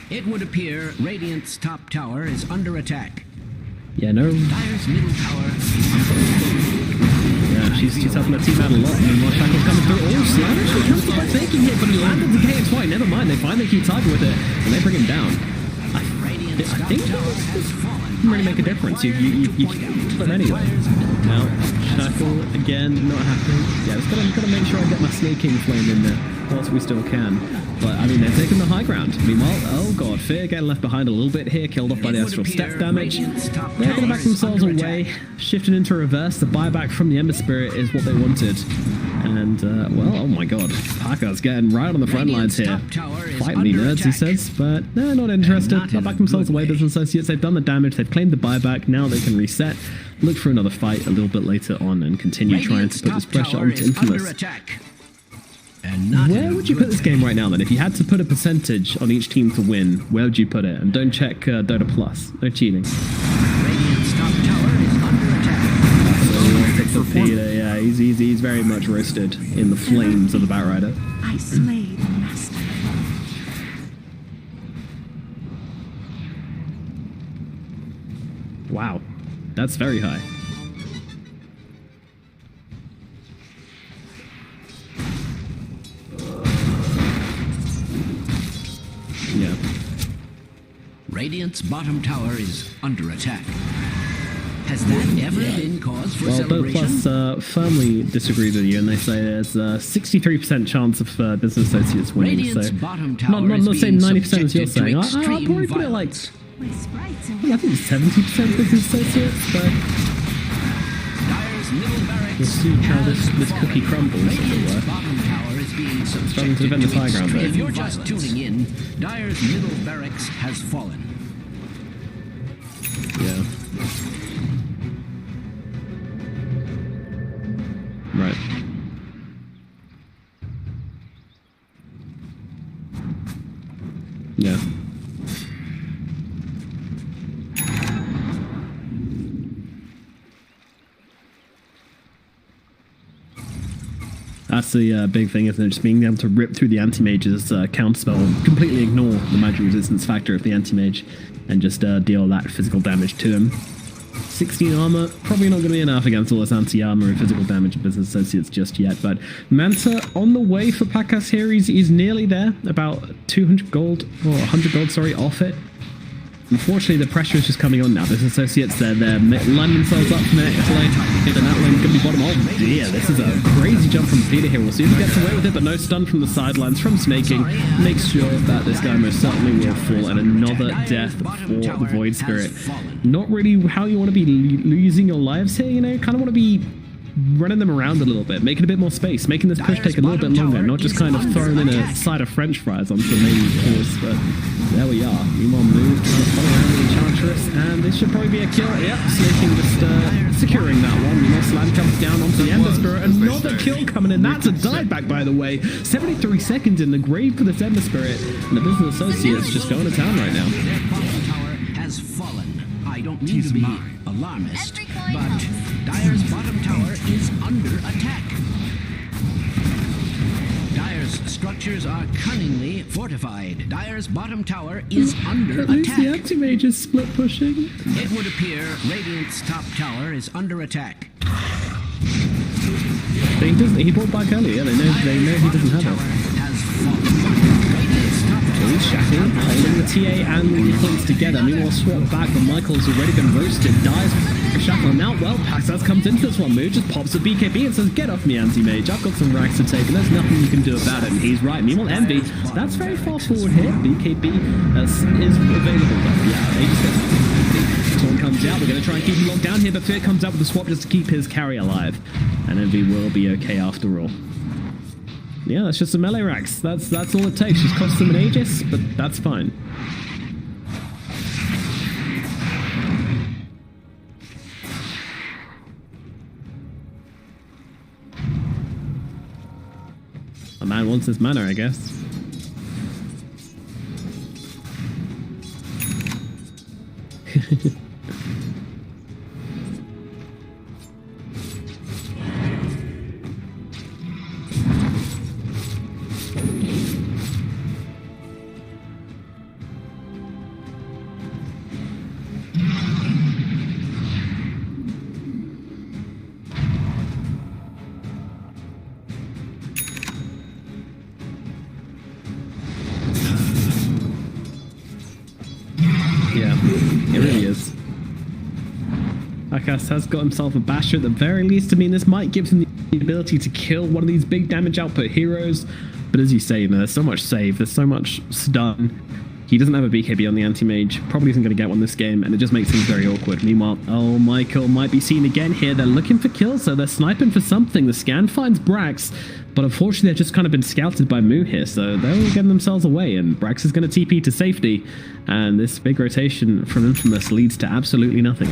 It would appear Radiant's top tower is under attack. Yeah, no. Dire's middle tower is under attack. Yeah, she's helping her team out a lot. Meanwhile, Shackle's coming through. Oh, Slam actually comes to by faking hit, but he landed the KXY. Never mind, they finally keep targeting with it, and they bring him down. I think this can really make a difference. You put him anyway. Now, Shackle again, not happening. Yeah, just gotta make sure I get my Snaking Flame in there whilst we still can. But I mean, they're taking the high ground. Meanwhile, oh god, Fear getting left behind a little bit here, killed off by the Astral Step damage. They're gonna back themselves away, shifting into reverse. The buyback from the Ember Spirit is what they wanted. And, well, oh my god, Parker's getting right on the front lines here. Fight me, nerds, he says, but they're not interested. They'll back themselves away, Business Associates. They've done the damage, they've claimed the buyback, now they can reset, look for another fight a little bit later on, and continue trying to put this pressure onto Infamous. Where would you put this game right now, then? If you had to put a percentage on each team to win, where would you put it? And don't check Dota Plus. No cheating. Radiant's top tower is under attack. Yeah, he's very much roasted in the flames of the Batrider. I slay the master. Wow, that's very high. Yeah. Radiant's bottom tower is under attack. Has that ever been cause for Well, celebration? Plus firmly disagree with you, and they say there's a 63% chance of Business Associates winning. Radiant's So bottom tower not saying 90% as you're is being saying. I'll subjected to probably put it extreme like, violence. My sprites are I think 70% Business Associates, but Dire's middle barracks we'll see how this cookie crumbles, as it Radiant's were. bottom tower is being Starting to defend subjected this high ground, extreme though. If you're just tuning in, Dire's middle barracks has fallen. Yeah. Right. Yeah. That's the big thing, isn't it? Just being able to rip through the anti-mage's counterspell, completely ignore the magic resistance factor of the anti-mage, and just deal that physical damage to him. 16 armor, probably not going to be enough against all this anti-armor and physical damage of Business Associates just yet, but Manta on the way for Pakas here. He's nearly there, about 200 gold, or 100 gold, sorry, off it. Unfortunately, the pressure is just coming on now. Business Associates, they're lining themselves up for the next lane, and that lane's going to be bottom. Oh dear, this is a crazy jump from Vita here. We'll see if he gets away with it, but no stun from the sidelines from Snaking. Makes sure that this guy most certainly will fall, and another death for the Void Spirit. Not really how you want to be losing your lives here, you know? Kind of want to be running them around a little bit, making a bit more space, making this push take a little bit longer, not just kind of throwing in a side of french fries onto the main course, but there we are. Meanwhile, move, trying to follow around the Enchantress, and this should probably be a kill. Yep, Snaking just securing that one. Meanwhile, Slam comes down onto the Ember Spirit, another kill coming in. That's a dieback, by the way. 73 seconds in the grave for this Ember Spirit, and the Business Associates just going to town right now. Their bottom tower has fallen. I don't mean to be alarmist, but Dire's bottom tower is under attack. Dire's structures are cunningly fortified. Dire's bottom tower is under At least the attack. anti-mage is split pushing. It would appear Radiant's top tower is under attack. He brought back earlier. Yeah, they know he doesn't have Tower it. has fallen. Radiant's top tower He's Shackle, holding the TA and the points together. Meanwhile, swap back, but Michael's already been roasted. Dies Shackle. Now, well, Paxas comes into this one. Move just pops a BKB and says, "Get off me, anti-mage. I've got some racks to take, and there's nothing you can do about it." And he's right. Meanwhile, Envy, that's very far forward here. BKB is available, but yeah, Aegis gets Torn comes out. We're going to try and keep him locked down here, but Fear comes out with the swap just to keep his carry alive. And Envy will be okay after all. Yeah, that's just some melee racks. That's all it takes. Just costs them an Aegis, but that's fine. A man wants his mana, I guess. Arcas has got himself a Basher at the very least. I mean, this might give him the ability to kill one of these big damage output heroes. But as you say, there's so much save, there's so much stun. He doesn't have a BKB on the anti-mage, probably isn't going to get one this game, and it just makes things very awkward. Meanwhile, oh, Michael might be seen again here. They're looking for kills, so they're sniping for something. The scan finds Brax, but unfortunately they've just kind of been scouted by Moo here, so they're all getting themselves away, and Brax is going to TP to safety, and this big rotation from Infamous leads to absolutely nothing.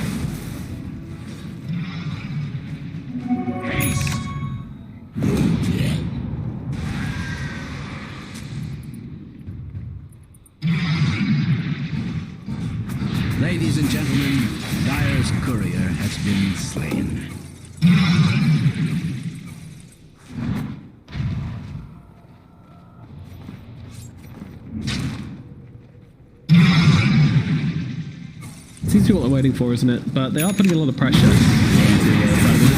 Ladies and gentlemen, Dire's courier has been slain. Seems to be what they're waiting for, isn't it? But they are putting a lot of pressure.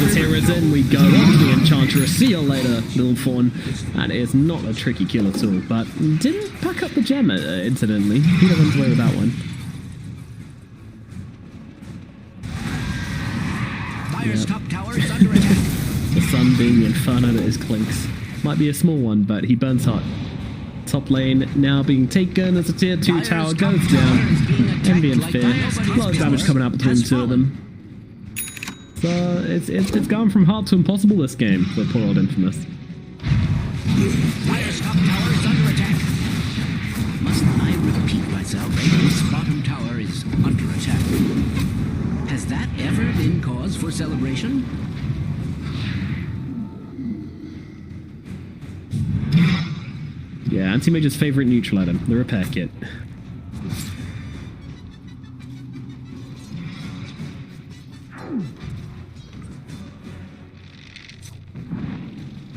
This hero's in, we go on the Enchantress. See you later, little fawn. And it's not a tricky kill at all, but didn't pack up the gem, incidentally. He runs away with that one. Dire's top tower is under attack. The sun being the inferno that is Clinks. Might be a small one, but he burns hot. Top lane now being taken as a tier 2 tower goes down. Envy and Fear. A lot of damage coming out between the two of them. So it's gone from hard to impossible this game for poor old Infamous. Dire's top tower is under attack. Must I repeat myself? Radiant's bottom tower is under attack. Has that ever been cause for celebration? Yeah, Anti-Mage's favorite neutral item, the repair kit.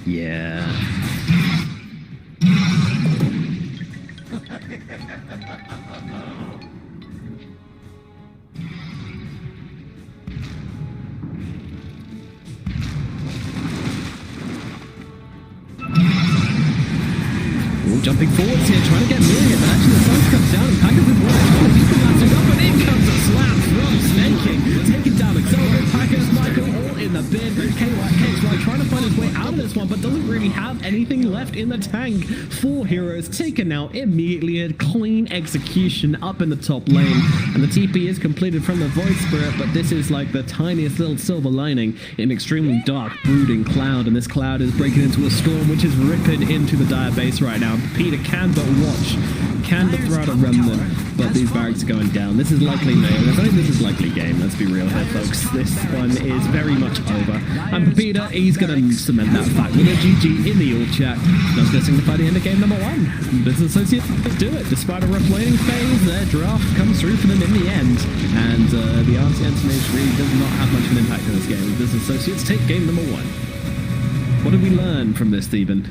Yeah. Jumping forwards here, trying to get near him, but actually the sun comes down and Packers is working. He's blasting up, and in comes a slap from Snake King. Taking down Accelerate, Packers, Michael all in the bin. KY trying to find his way out of this one, but doesn't really have anything left in the tank. 4 heroes taken out immediately. A clean execution up in the top lane, and the TP is completed from the Void Spirit, but this is like the tiniest little silver lining in an extremely dark, brooding cloud, and this cloud is breaking into a storm which is ripping into the dire base right now. Peter can but watch, can but throw out a remnant, but these barracks are going down. This is likely nail. I think this is likely game, let's be real here, folks. This one is very much over. And Peter, he's going to cement that fact with a GG in the alt chat. That's going to signify the end of game number 1. Business Associates do it. Despite a rough waiting phase, their draft comes through for them in the end. And the RCN Smith really does not have much of an impact on this game. Business Associates take game number 1. What did we learn from this, Theban?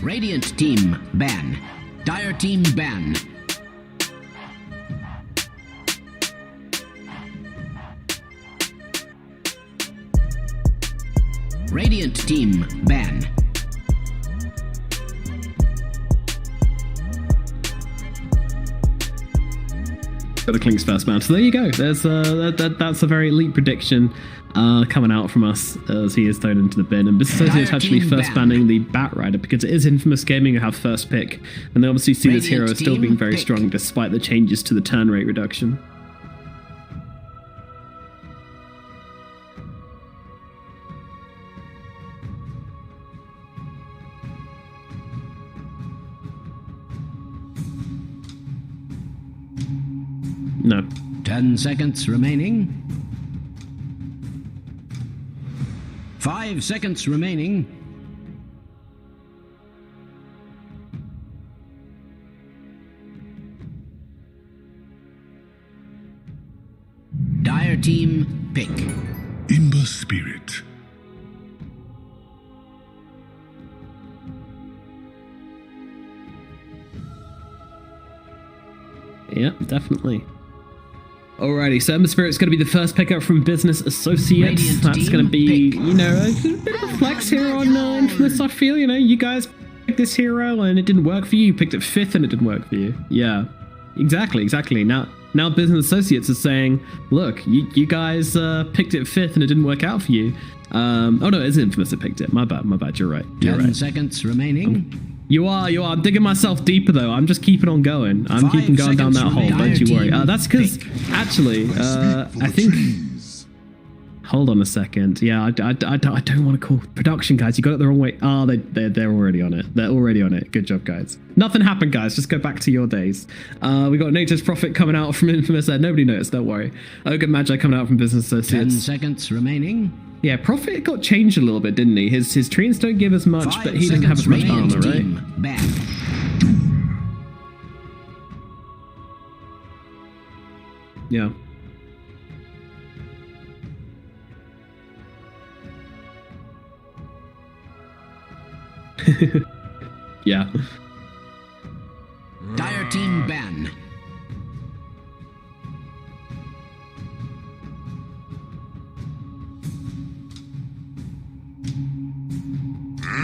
Radiant team ban. Dire team ban. Radiant team ban. Got the Klink's first mount. So there you go. There's that's a very elite prediction coming out from us as he is thrown into the bin. And Bissossi is actually first banning the Bat Rider because it is Infamous Gaming who have first pick, and they obviously see this hero as still being very strong despite the changes to the turn rate reduction. No. 10 seconds remaining. 5 seconds remaining. Dire team pick. Ember Spirit. Yeah, definitely. Alrighty, so Ember Spirit's going to be the first pickup from Business Associates. Radiant That's going to be, pick. you know, a bit of a flex here on Infamous, I feel. You know, you guys picked this hero and it didn't work for you. You picked it 5th and it didn't work for you. Yeah, exactly. Now Business Associates is saying, look, you guys picked it 5th and it didn't work out for you. Oh no, it's Infamous that picked it. My bad, you're right. You're 10 right. seconds remaining. You are. I'm digging myself deeper though. I'm just keeping on going. I'm 5 keeping going down seconds that hole. remaining. Don't you worry. Dire That's because team actually, I think. Hold on a second. Yeah, I don't want to call production guys. You got it the wrong way. Oh, they're already on it. They're already on it. Good job, guys. Nothing happened, guys. Just go back to your days. We got Nature's Prophet coming out from Infamous there. Nobody noticed. Don't worry. Ogre Magi coming out from Business 10 Associates. seconds remaining. Yeah, Prophet got changed a little bit, didn't he? His treants don't give as much, 5 but he doesn't have as much seconds armor, remaining. right? Team back. Yeah. Yeah. Dire team ban.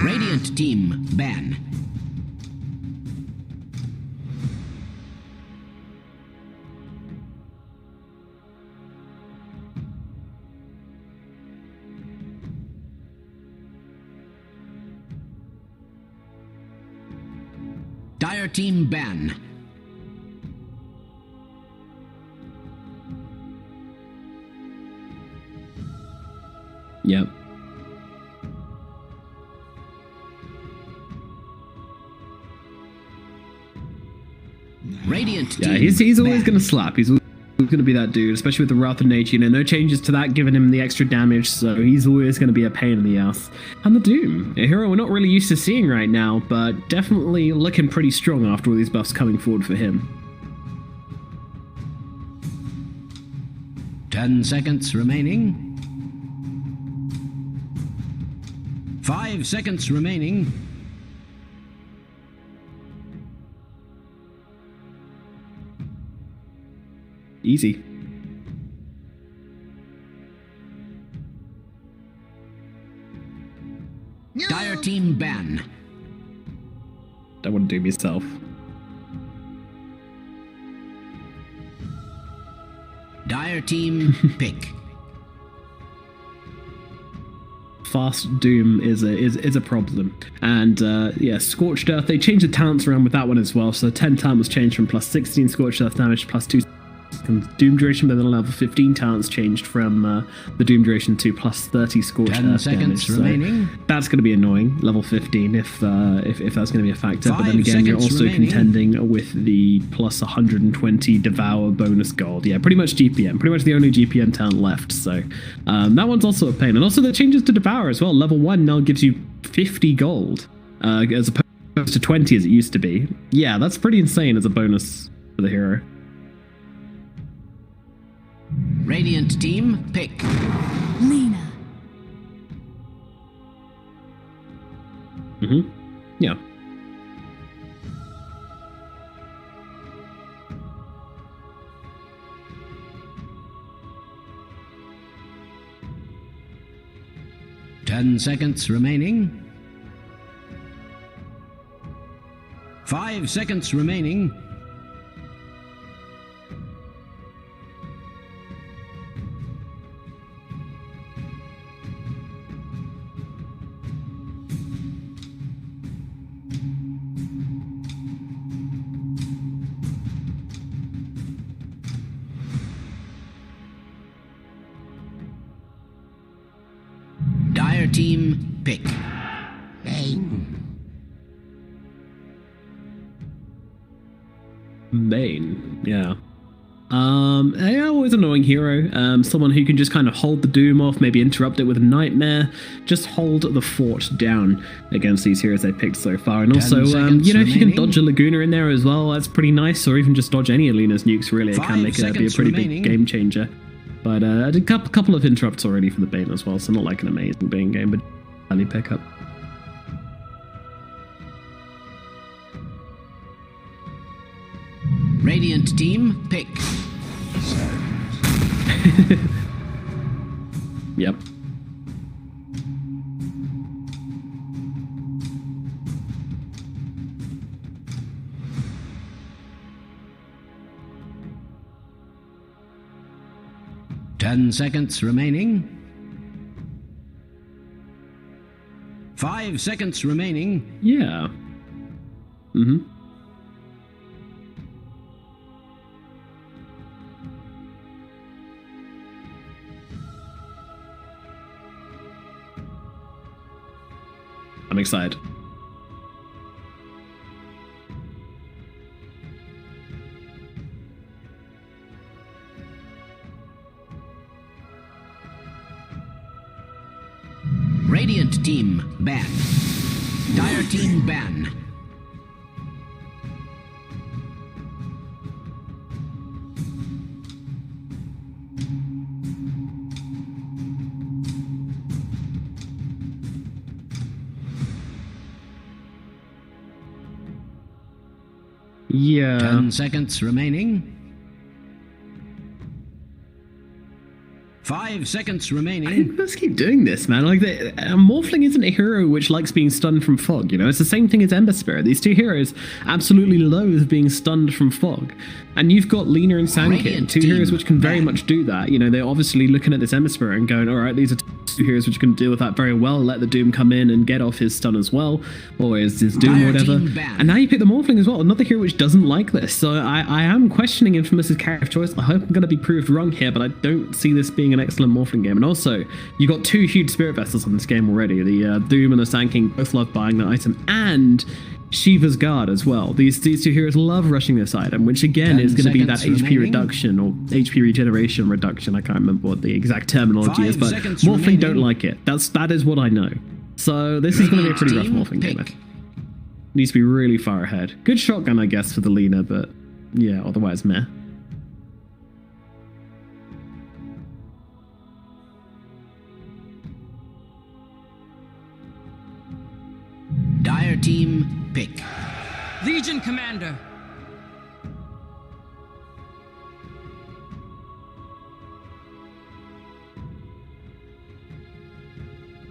Radiant team ban. Dire team ban. Yep. Radiant team. Yeah, he's always ban. going to slap. He's always going to be that dude, especially with the Wrath of Nature. You know, no changes to that, giving him the extra damage, so he's always going to be a pain in the ass. And the Doom, a hero we're not really used to seeing right now, but definitely looking pretty strong after all these buffs coming forward for him. 10 seconds remaining. 5 seconds remaining. Easy. Dire team ban. Don't want to Doom yourself. Dire team pick. Fast Doom is a problem, and yeah, Scorched Earth, they changed the talents around with that one as well. So 10 talent was changed from plus 16 Scorched Earth damage to plus 2 Doom duration, but then level 15 talents changed from the Doom duration to plus 30 Scorched 10 Earth seconds damage. remaining. So that's going to be annoying, level 15, if that's going to be a factor. But then 5 again, you're seconds also remaining. contending with the plus 120 Devour bonus gold. Yeah, pretty much GPM, pretty much the only GPM talent left. So that one's also a pain. And also the changes to Devour as well. Level 1 now gives you 50 gold as opposed to 20 as it used to be. Yeah, that's pretty insane as a bonus for the hero. Radiant team pick. Lena. Mm-hmm. Yeah. Ten seconds remaining. 5 seconds remaining. Dire team pick. Bane, yeah. Yeah, always annoying hero. Someone who can just kind of hold the Doom off, maybe interrupt it with a Nightmare, just hold the fort down against these heroes they picked so far. And 10 also, seconds you know, if you can remaining. dodge a Laguna in there as well, that's pretty nice, or even just dodge any of Luna's nukes, really. It 5 can make it be a seconds pretty remaining. big game changer. But I did a couple of interrupts already for the Bane as well, so not like an amazing Bane game, but only pickup. Radiant team, pick. Yep. Ten seconds remaining. 5 seconds remaining. Yeah. Mm-hmm. I'm excited. Radiant team, ban. Dire team, ban. Yeah. 10 seconds remaining. 5 seconds remaining. Let's keep doing this, man. Like, Morphling isn't a hero which likes being stunned from fog, you know? It's the same thing as Ember Spirit. These two heroes absolutely loathe being stunned from fog. And you've got Lina and Sandkin, two heroes which can very much do that. You know, they're obviously looking at this Ember Spirit and going, alright, these are two heroes which can deal with that very well. Let the Doom come in and get off his stun as well, or his Doom or whatever. And now you pick the Morphling as well, another hero which doesn't like this. So I am questioning Infamous's character of choice. I hope I'm going to be proved wrong here, but I don't see this being an excellent Morphling game. And also, you got two huge Spirit Vessels on this game already. The Doom and the Sand King both love buying that item, and Shiva's Guard as well. These two heroes love rushing this item, which again is going to be that HP reduction or HP regeneration reduction. I can't remember what the exact terminology is, but Morphling don't like it. That is what I know. So this is going to be a pretty rough Morphling game. Needs to be really far ahead. Good shotgun, I guess, for the Lina, but yeah, otherwise meh. Dire team, pick. Legion Commander.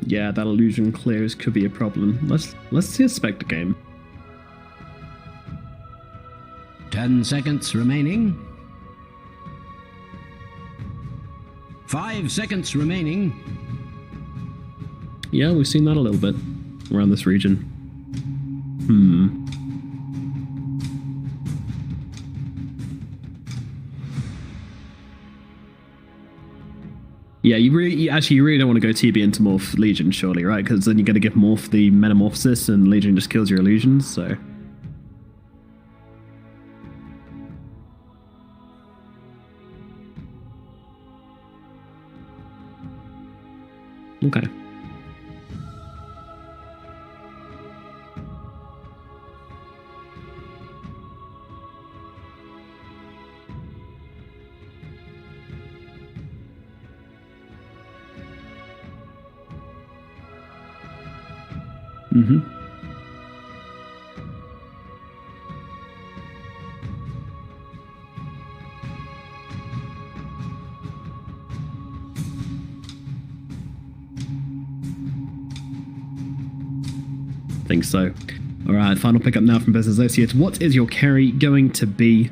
Yeah, that illusion clears could be a problem. Let's see a Spectre game. 10 seconds remaining. 5 seconds remaining. Yeah, we've seen that a little bit around this region. Yeah, you really don't want to go TB into Morph Legion, surely, right? Because then you're going to give Morph the Metamorphosis and Legion just kills your illusions, so... Okay. Mm-hmm. Think so. Alright, final pickup now from Business Associates. What is your carry going to be?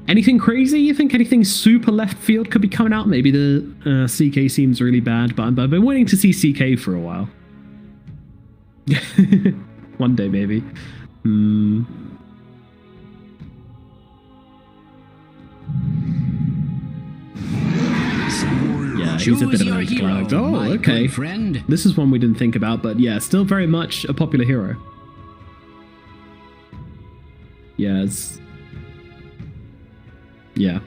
Anything crazy? You think anything super left field could be coming out? Maybe the CK seems really bad, but I've been waiting to see CK for a while. One day, maybe. Yeah, he's a bit of an anticlimax. Oh, okay. This is one we didn't think about, but yeah, still very much a popular hero. Yeah, it's... Yeah.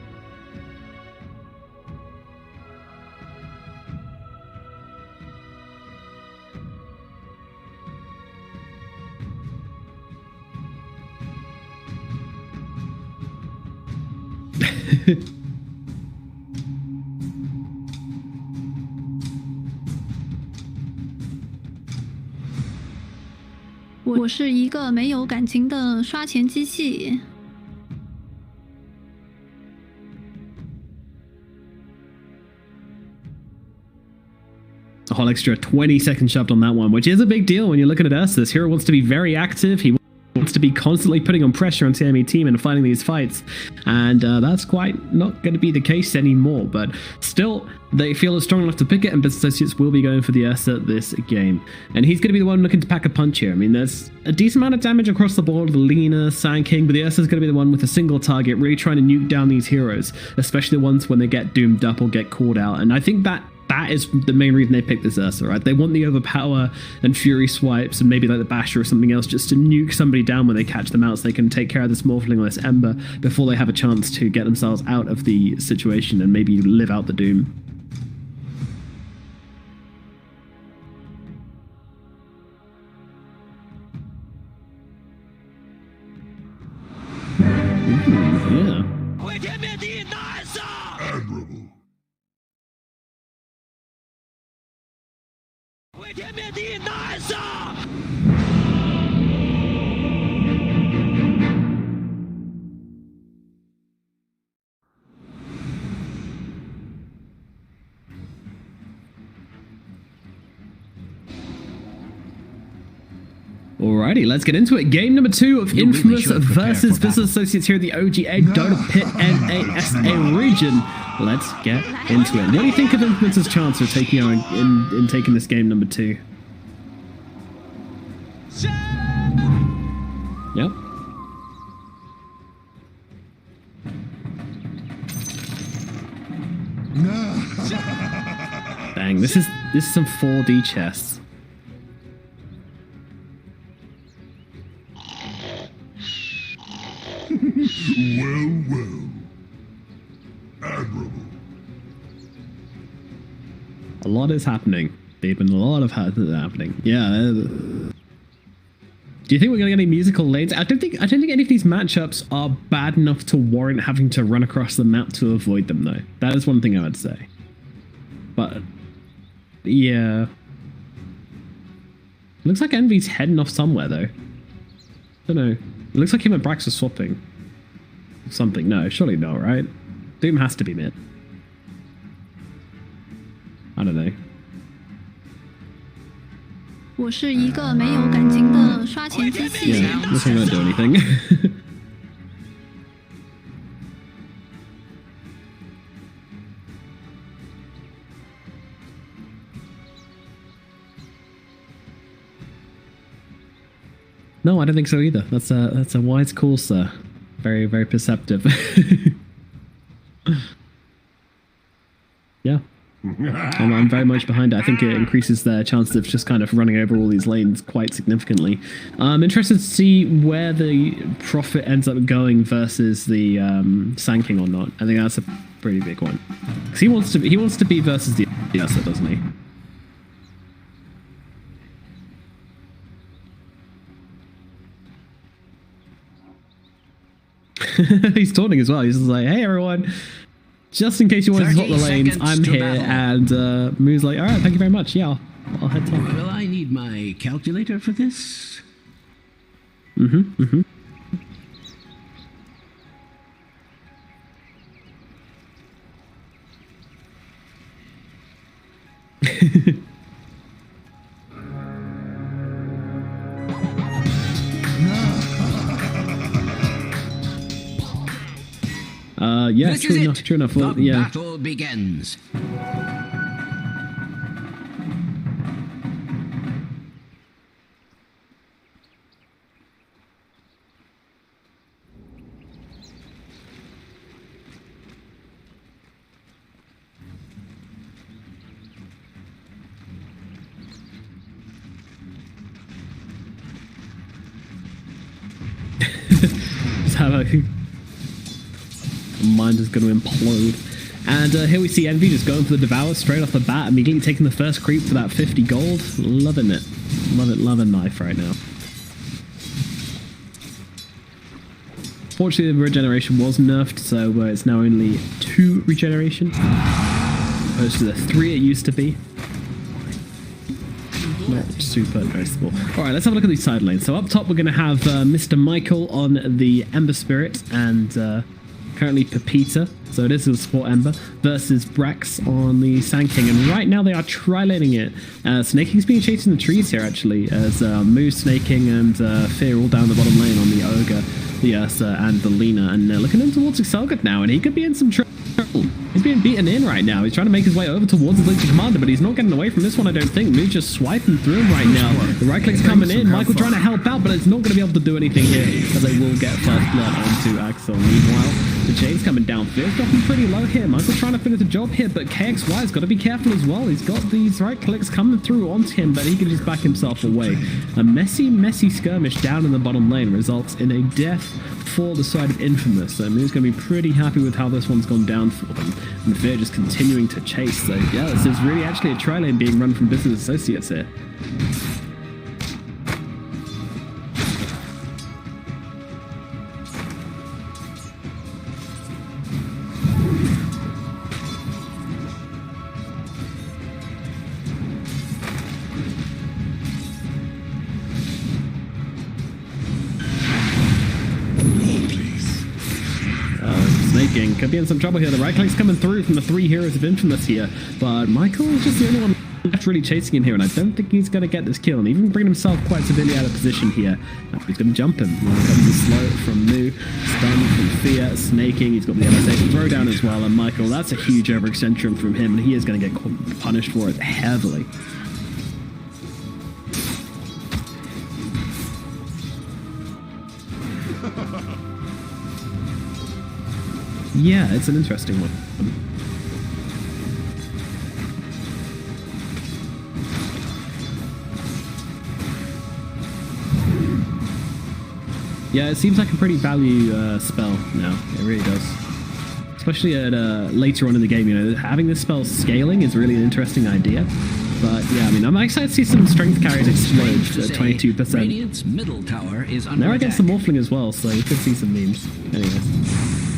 我是一个没有感情的刷钱机器。A whole extra 20 seconds shoved on that one, which is a big deal when you're looking at Ursa. This hero wants to be very active. He wants to be constantly putting on pressure on the enemy team and fighting these fights. And that's quite not going to be the case anymore. But still, they feel it's strong enough to pick it, and Business Associates will be going for the Ursa this game. And he's going to be the one looking to pack a punch here. I mean, there's a decent amount of damage across the board. The Lina, Sand King, but the Ursa's going to be the one with a single target, really trying to nuke down these heroes, especially the ones when they get doomed up or get called out. And I think that is the main reason they picked this Ursa, right? They want the overpower and fury swipes and maybe like the basher or something else just to nuke somebody down when they catch them out so they can take care of this Morphling or this Ember before they have a chance to get themselves out of the situation and maybe live out the doom. Yeah. Admirable. Alrighty, let's get into it. Game number 2 of Infamous versus Business Associates here at the OGA Dota Pit NASA region. Let's get into it. What do you think of Infamous's chance of taking in taking this game number 2? Yep. Dang, this is some 4D chess. Well. Admirable. A lot is happening. There's been a lot of happening. Yeah. Do you think we're gonna get any musical lanes? I don't think any of these matchups are bad enough to warrant having to run across the map to avoid them, though. That is one thing I would say. But yeah, looks like Envy's heading off somewhere though. Don't know. It looks like him and Brax are swapping something. No, surely not, right? Doom has to be mid. I don't know. 我是一个没有感情的刷钱机器。 Yeah, this ain't gonna do anything. No, I don't think so either. That's a wise call, sir. Very, very perceptive. Yeah. I'm very much behind it. I think it increases their chances of just kind of running over all these lanes quite significantly. I'm interested to see where the profit ends up going versus the Sand King or not. I think that's a pretty big one. Because he wants to be versus the Ursa, doesn't he? He's taunting as well. He's just like, hey everyone, just in case you want to swap the lanes, I'm here. And Moo's like, all right, thank you very much. Yeah, I'll head top. Will I need my calculator for this? Yeah, true enough. Well, the yeah. battle begins. Mind is going to implode. And here we see Envy just going for the Devour straight off the bat, immediately taking the first creep for that 50 gold. Loving it. Loving knife right now. Fortunately, the regeneration was nerfed, so it's now only 2 regeneration, opposed to the 3 it used to be. not super noticeable. All right, let's have a look at these side lanes. So up top, we're going to have Mr. Michael on the Ember Spirit and currently Pepita. So it is a support Ember versus Brax on the Sand King. And right now they are tri-laning it. Snaking's being chased in the trees here, actually, as Moose, Snaking, and Fear all down the bottom lane on the Ogre, the Ursa, and the Lina. And looking in towards Excelgut now, and he could be in some trouble. He's being beaten in right now. He's trying to make his way over towards the Legion Commander, but he's not getting away from this one, I don't think. Moose just swiping through him right now. The right click's coming in. Michael trying to help out, but it's not going to be able to do anything here, as they will get first blood onto Axel. Meanwhile, the chain's coming down. Fear's dropping pretty low here. Michael trying to finish the job here, but KXY's got to be careful as well. He's got these right clicks coming through onto him, but he can just back himself away. A messy skirmish down in the bottom lane results in a death for the side of Infamous. So Moon's going to be pretty happy with how this one's gone down for them. And Fear just continuing to chase. So yeah, this is really actually a tri-lane being run from Business Associates here. Could be in some trouble here. The right click's coming through from the 3 heroes of Infamous here, but Michael is just the only one left really chasing him here, and I don't think he's going to get this kill, and even bringing himself quite severely out of position here. He's going to jump him. Here comes the slow from Moo, stun from Fear, Snaking. He's got the LSA throwdown as well, and Michael, that's a huge overextension from him, and he is going to get punished for it heavily. Yeah, it's an interesting one. Yeah, it seems like a pretty value spell now. It really does. Especially at later on in the game, you know, having this spell scaling is really an interesting idea. But yeah, I mean, I'm excited to see some strength carries explode at 22%. Radiant's middle tower is under they're against the attack. Morphling as well, so you could see some memes. Anyways.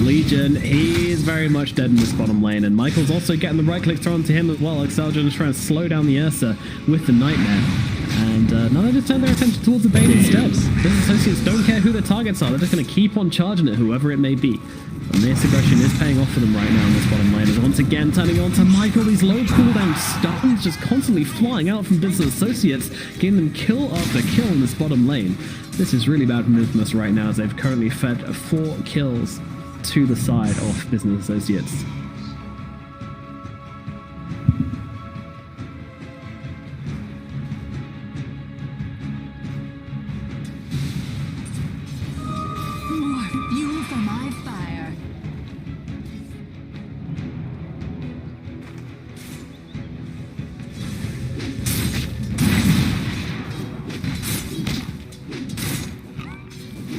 Legion, he is very much dead in this bottom lane, and Michael's also getting the right click thrown to him as well. Excelgen is trying to slow down the Ursa with the Nightmare, and none of them turn their attention towards the bait instead. Business Associates don't care who their targets are, they're just going to keep on charging it, whoever it may be. And this aggression is paying off for them right now in this bottom lane, as once again turning on to Michael. These low cooldown stuns just constantly flying out from Business Associates, getting them kill after kill in this bottom lane. This is really bad from Infamous right now, as they've currently fed 4 kills to the side of Business Associates. More fuel for my fire.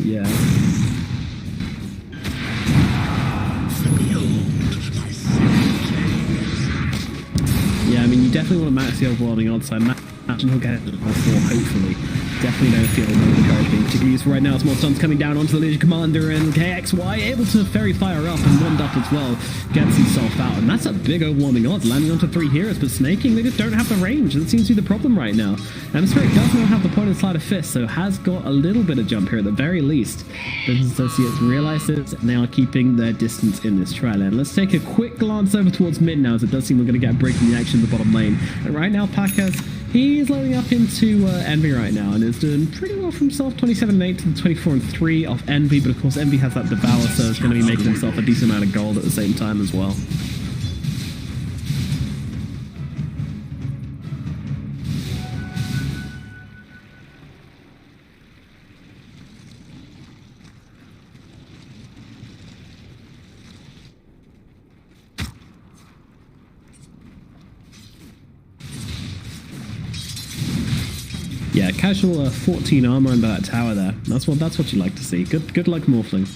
Yeah. Yeah, I mean, you definitely want to max the overwhelming odds, so I imagine he'll get it hopefully. Definitely don't feel the courage being particularly useful right now. It's more stuns coming down onto the Legion Commander, and KXY able to Fairy Fire up and one up as well. Gets himself out, and that's a big overwhelming odds, landing onto 3 heroes, but Snaking, they just don't have the range. That seems to be the problem right now. Atmospheric does not have the point of Sleight of Fist, so has got a little bit of jump here at the very least. Business Associates realize this, and they are keeping their distance in this trial. And let's take a quick glance over towards mid now, as it does seem we're going to get a break in the action in the bottom lane. And right now, Packers, he's loading up into Envy right now, and is doing pretty well for himself. 27-8 to the 24-3 off Envy, but of course Envy has that Devour, so it's going to be making himself a decent amount of gold at the same time as well. Yeah, casual 14 armor under that tower there. That's what you like to see. Good luck, Morphling.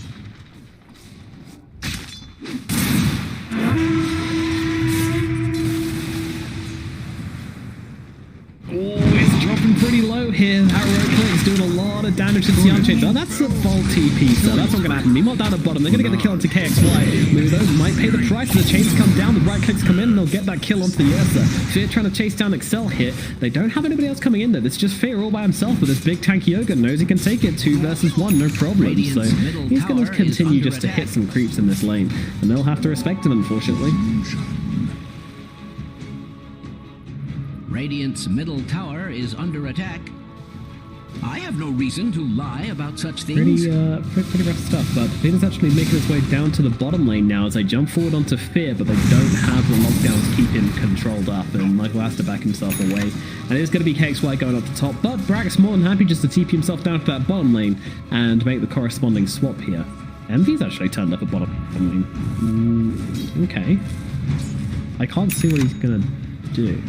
Oh, he's dropping pretty low here. That right click's doing a lot of damage into the Unchained. Oh, that's a faulty piece, so that's not going to happen. Meanwhile, down at bottom, they're going to get the kill onto KXY. Midas might pay the price. The chains come down, the right clicks come in, and they'll get that kill onto the Ursa. Fear trying to chase down Excel here. They don't have anybody else coming in there. It's just Fear all by himself with this big tanky Yoga. Knows he can take it 2 versus 1, no problem. So he's going to continue just to hit some creeps in this lane, and they'll have to respect him, unfortunately. Radiant's middle tower is under attack. I have no reason to lie about such things. Pretty rough stuff, but Fear's actually making his way down to the bottom lane now as they jump forward onto Fear, but they don't have the lockdowns to keep him controlled up, and Michael has to back himself away. And it's going to be KXY going up the top, but Brack's more than happy just to TP himself down to that bottom lane and make the corresponding swap here. Envy's actually turned up at bottom lane. Okay. I can't see what he's going to do.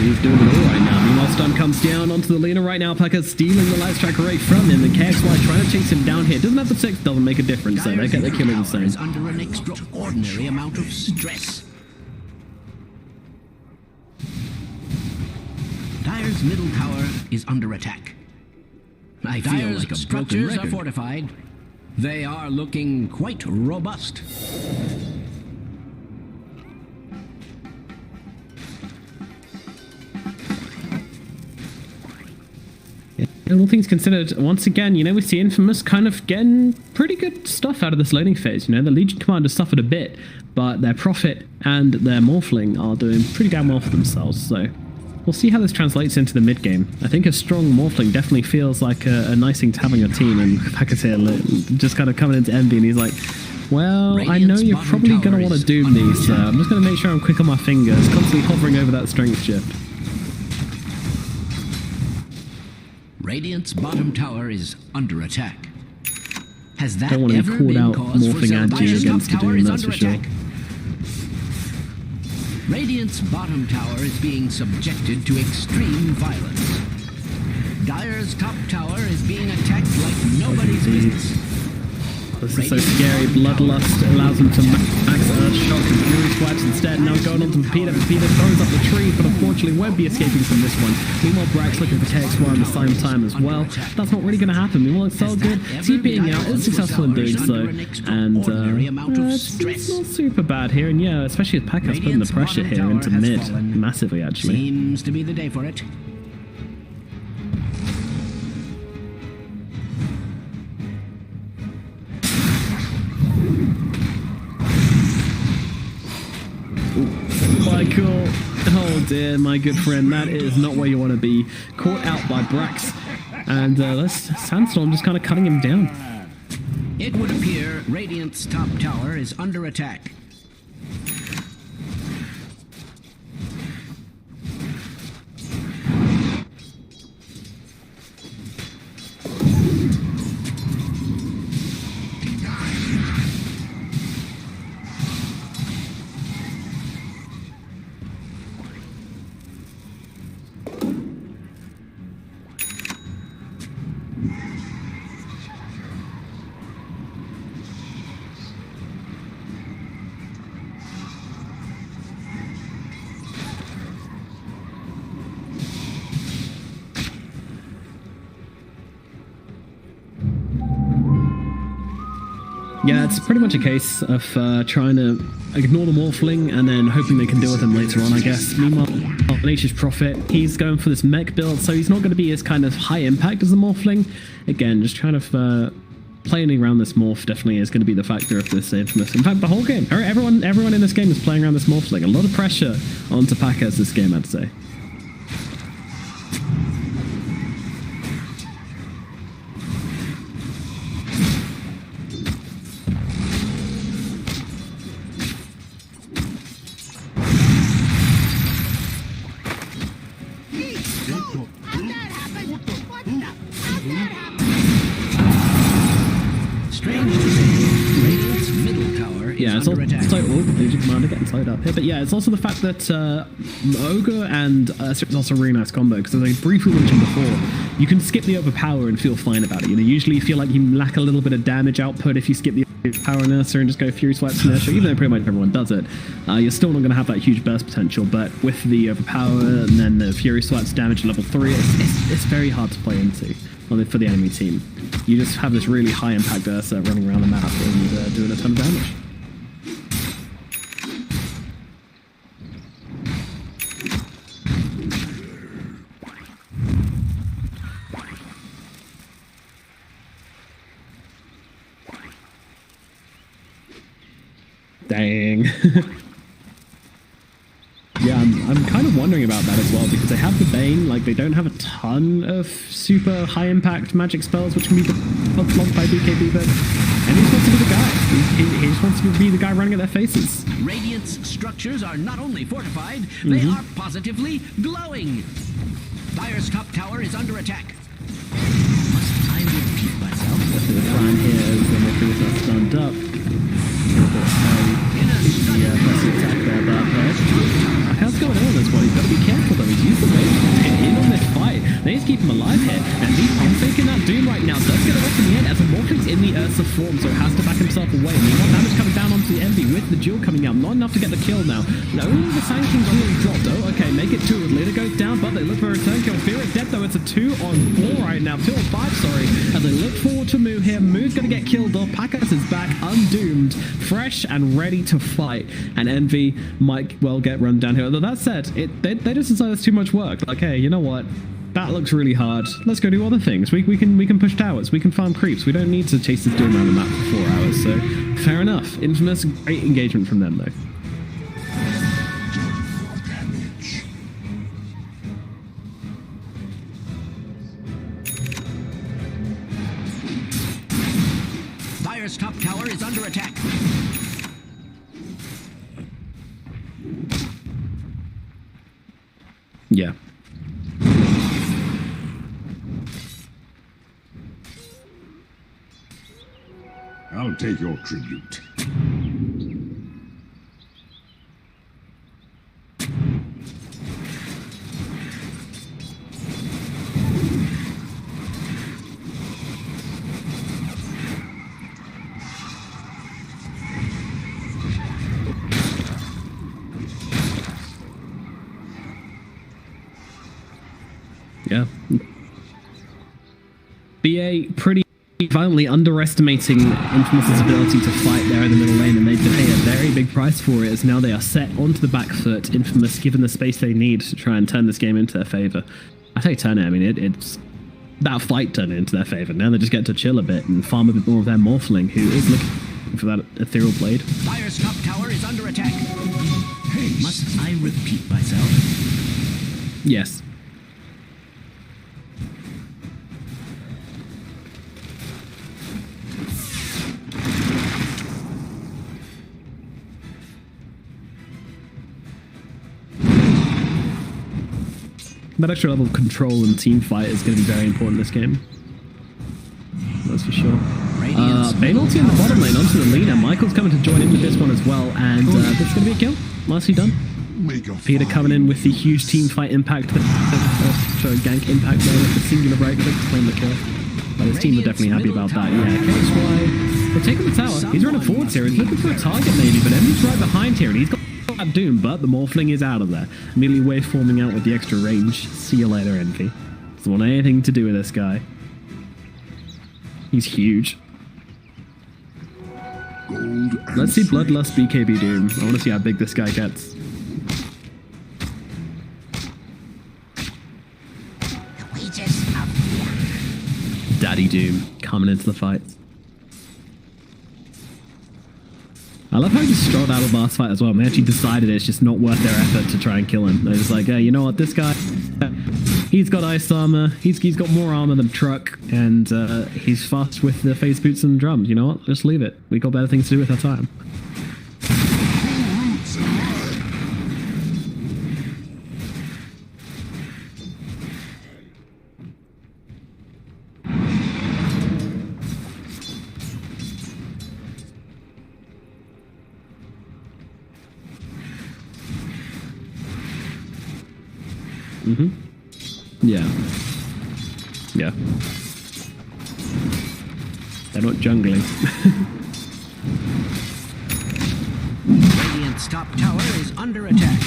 He's doing it all right now. Meanwhile, stun comes down onto the Lina right now. Pekka stealing the light strike array from him, and KXY trying to chase him down here. Doesn't have the 6, doesn't make a difference, so they get the kill all the same. Is under an extraordinary amount of stress. Dire's middle tower is under attack. I feel like a broken record. Are fortified. They are looking quite robust. And all things considered, once again, you know, we see Infamous kind of getting pretty good stuff out of this laning phase. You know, the Legion Commander suffered a bit, but their Prophet and their Morphling are doing pretty damn well for themselves, so we'll see how this translates into the mid-game. I think a strong Morphling definitely feels like a nice thing to have on your team, and Pekka's here just kind of coming into Envy, and he's like, well, I know you're probably going to want to doom me, so I'm just going to make sure I'm quick on my fingers, constantly hovering over that strength shift. Radiant's bottom tower is under attack. Has that don't want to ever be called been out cause for morphing at you against the doom, that's for sure. Radiant's bottom tower is being subjected to extreme violence. Dire's top tower is being attacked like nobody's business. This is so scary. Bloodlust allows him to max Earthshock and Fury Swipes instead. Now going on to Peter. Peter throws up the tree, but unfortunately won't be escaping from this one. Meanwhile, Brack's looking for KXY at the same time as well. That's not really going to happen. Meanwhile, it's so good. TPing out is successful in doing so. And it's not super bad here. And yeah, especially with Pekka's putting the pressure here into mid. Massively, actually. Seems to be the day for it. Michael, oh dear, my good friend, that is not where you want to be. Caught out by Brax, and Sandstorm just kind of cutting him down. It would appear Radiant's top tower is under attack. Yeah, it's pretty much a case of trying to ignore the Morphling and then hoping they can deal with him later on, I guess. Meanwhile, Nature's Prophet, he's going for this mech build, so he's not going to be as kind of high impact as the Morphling. Again, just trying to playing around this Morph definitely is going to be the factor of this Infamous. In fact, the whole game, everyone in this game is playing around this Morphling. A lot of pressure onto Pekka this game, I'd say. Yeah, it's also Legion Commander getting slowed up here, but yeah, it's also the fact that Ogre and it's also a really nice combo because as I briefly mentioned before, you can skip the overpower and feel fine about it. You know, usually you feel like you lack a little bit of damage output if you skip the power inertia and just go Fury Swipes inertia, even though pretty much everyone does it. You're still not going to have that huge burst potential, but with the overpower and then the Fury Swipes damage level 3, it's very hard to play into for the enemy team. You just have this really high impact Ursa running around the map and doing a ton of damage. Dang. Yeah, I'm kind of wondering about that as well, because they have the Bane, like they don't have a ton of super high impact magic spells which can be blocked by BKB, but and he just wants to be the guy. He just wants to be the guy running at their faces. Radiant's structures are not only fortified, they are positively glowing. Dire's top tower is under attack. Must I repeat myself? The plan here is the Mercury's not stunned up. Yeah, that's the attack there, but how's going on this one? He's got to be careful though. He's used the wave to hit in on this fight. They need to keep him alive here, and he's taking that Doom right now. Does get it off in the end as a Morphling's in the Ursa form, so has to back himself away. And he's got damage coming down onto the Envy with the duel coming out. Not enough to get the kill now. Only the Sand King's really dropped. Oh, okay, make it 2. Leader goes down, but they look for a return kill. Fear is dead though. It's a 2-on-4 right now. 2-on-5, sorry. As they look forward to Moo here. Moo's going to get killed off. Pakas is back, undoomed, fresh and ready to fight. And Envy might well get run down here. Although that said, they just decided it's too much work. Like, hey, you know what? That looks really hard. Let's go do other things. We can push towers. We can farm creeps. We don't need to chase this Doom around the map for 4 hours. So fair enough. Infamous, great engagement from them though. Dire's top tower is under attack. Yeah. I'll take your tribute. Yeah. BA pretty violently underestimating Infamous's ability to fight there in the middle lane, and they pay a very big price for it as now they are set onto the back foot. Infamous given the space they need to try and turn this game into their favor. I say turn it, I mean it's that fight turned it into their favor. Now they just get to chill a bit and farm a bit more of their Morphling, who is looking for that ethereal blade. Dire's top tower is under attack. Must I repeat myself? Yes. That extra level of control and team fight is going to be very important in this game. That's for sure. Bane ulti in the bottom lane onto the leader. Michael's coming to join in with this one as well, and this is going to be a kill. Nicely done. Peter coming in with the huge team fight impact, gank impact there with the singular break to claim the kill. But his team are definitely happy about that. Yeah, KSY, they're taking the tower. He's running forwards here. He's looking for a target maybe, but Envy's right behind here, and he's got that Doom, but the Morphling is out of there. Immediately wave forming out with the extra range. See you later, Envy. Doesn't want anything to do with this guy. He's huge. Let's see Bloodlust BKB Doom. I want to see how big this guy gets. Daddy Doom coming into the fight. I love how he just strolled out of the last fight as well. They actually decided it's just not worth their effort to try and kill him. They're just like, hey, you know what, this guy, he's got ice armor, he's got more armor than Truck, and he's fast with the face boots and drums. You know what, just leave it. We got better things to do with our time. Yeah. Yeah. They're not jungling. Radiant's top tower is under attack.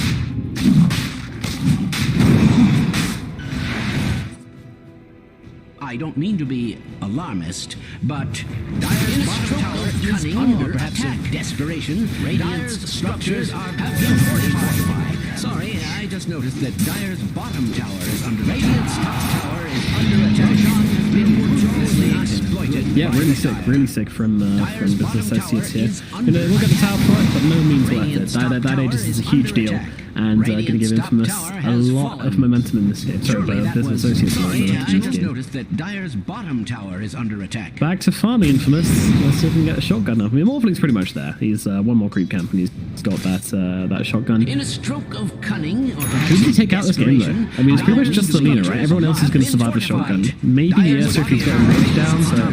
I don't mean to be alarmist, but Dire's bottom tower is under perhaps attack. Of desperation. Radiant's structures have been fortified. Sorry, I just noticed that Dire's bottom tower is under Radiant's top tower is under attack. Has been ruthlessly exploited. Yeah, really sick from Business Associates here. We'll get the tower point, but no means worth it. That Aegis is a huge deal, and going to give Infamous a lot of momentum in this game. Sorry, Business Associates. Sorry, I just noticed that Dire's bottom tower is under attack. Back to farming Infamous. Let's see if we can get a shotgun up. I mean, Morphling's pretty much there. He's one more creep camp, and he's got that shotgun. In a stroke of cunning, or who did he take out this game, though? I mean, it's pretty much just Selena, right? Everyone else is going to survive the shotgun. Maybe the airstrike he's got a rage down, so...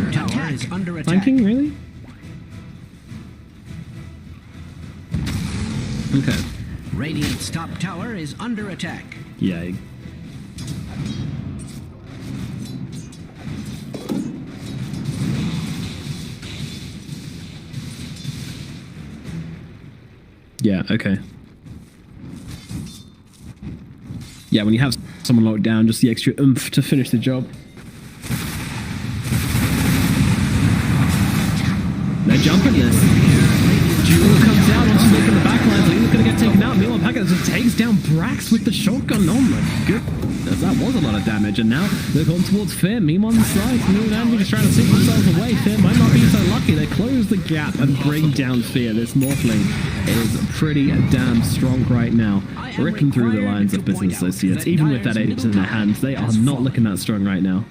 Flanking, really? Okay. Radiant's top tower is under attack. Yeah. Yeah, okay. Yeah, when you have someone locked down, just the extra oomph to finish the job. They're jumping this. Jewel comes out onto Slick in the backline. Lena's going to get taken out. Meanwhile, Packet just takes down Brax with the shotgun. Oh my goodness, that was a lot of damage. And now they're going towards Fear. Meme on the side. Meme and Andy just trying to sink themselves away. Fear might not be so lucky. They close the gap and bring down Fear. This Morphling is pretty damn strong right now. Ripping through the lines of Business Associates. Even with that 80% in their hands, they are not looking that strong right now.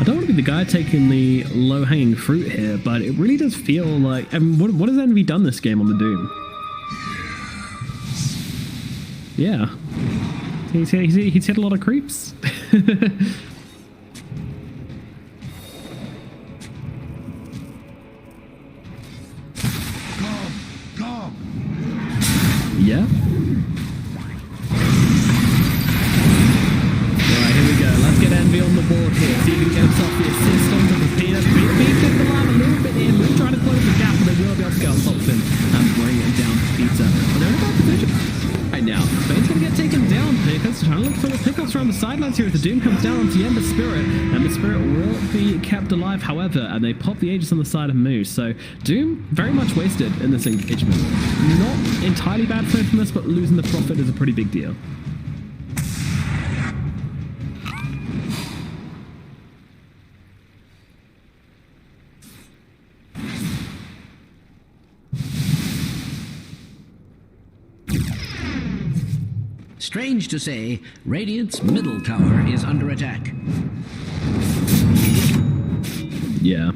I don't want to be the guy taking the low-hanging fruit here, but it really does feel like... I mean, what has Envy done this game on the Doom? Yeah. He's hit a lot of creeps. Yeah. Right, here we go. Let's get Envy on the board here. See if he can get himself the assist onto the Peter. Peter gets the line a little bit in. We're trying to close the gap, but they will be able to get ourselves in and bring it down to Peter. But they're in a bad position right now. Bane's going to get taken down. Pickers trying to look for the pickups around the sidelines here as the Doom comes down onto the Ember Spirit, and the Spirit will be kept alive, however, and they pop the Aegis on the side of Moose. So Doom very much wasted in this engagement. Not entirely bad for Infamous, but losing the profit is a pretty big deal. Strange to say, Radiant's middle tower is under attack. Yeah.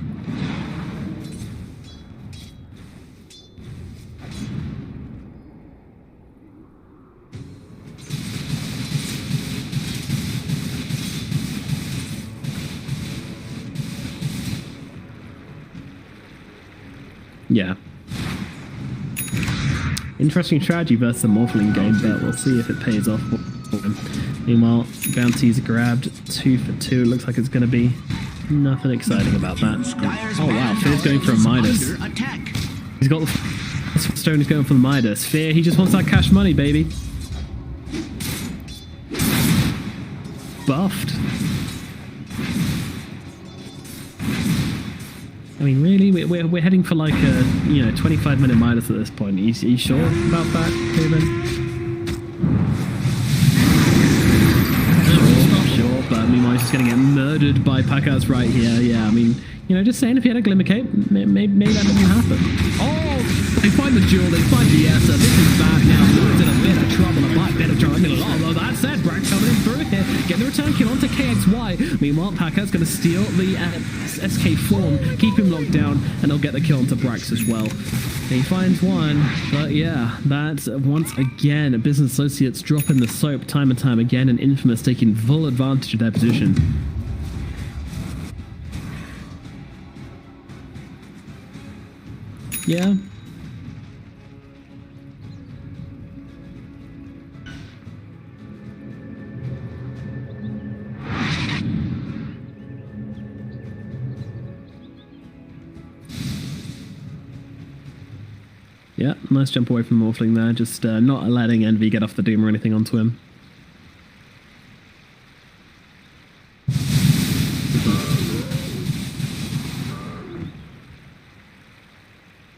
Yeah. Interesting strategy versus the Morphling game, but we'll see if it pays off for him. Meanwhile, Bounty's grabbed 2 for 2. It looks like it's going to be nothing exciting about that. Oh wow, Fear's going for a Midas. He's got the Stone is going for the Midas. Fear, he just wants that cash money, baby. Buffed. I mean, really, we're heading for like a 25-minute Midas at this point. Are you sure about that, Kevin? Sure, but meanwhile, he's just going to get murdered by Packers right here. Yeah, I mean, just saying, if he had a Glimmer Cape, maybe that doesn't happen. Oh, they find the Jewel, they find the Essa. This is bad now. Moon's in a bit of trouble, a bit of trouble. I mean, although that said, Brax coming in through here, getting the return kill onto KXY. Meanwhile, Paka's going to steal the SK form, keep him locked down, and he'll get the kill onto Brax as well. He finds one, but yeah, that's once again Business Associates dropping the soap time and time again, and Infamous taking full advantage of their position. Yeah. Yeah, nice jump away from Morphling there, just not letting Envy get off the Doom or anything onto him.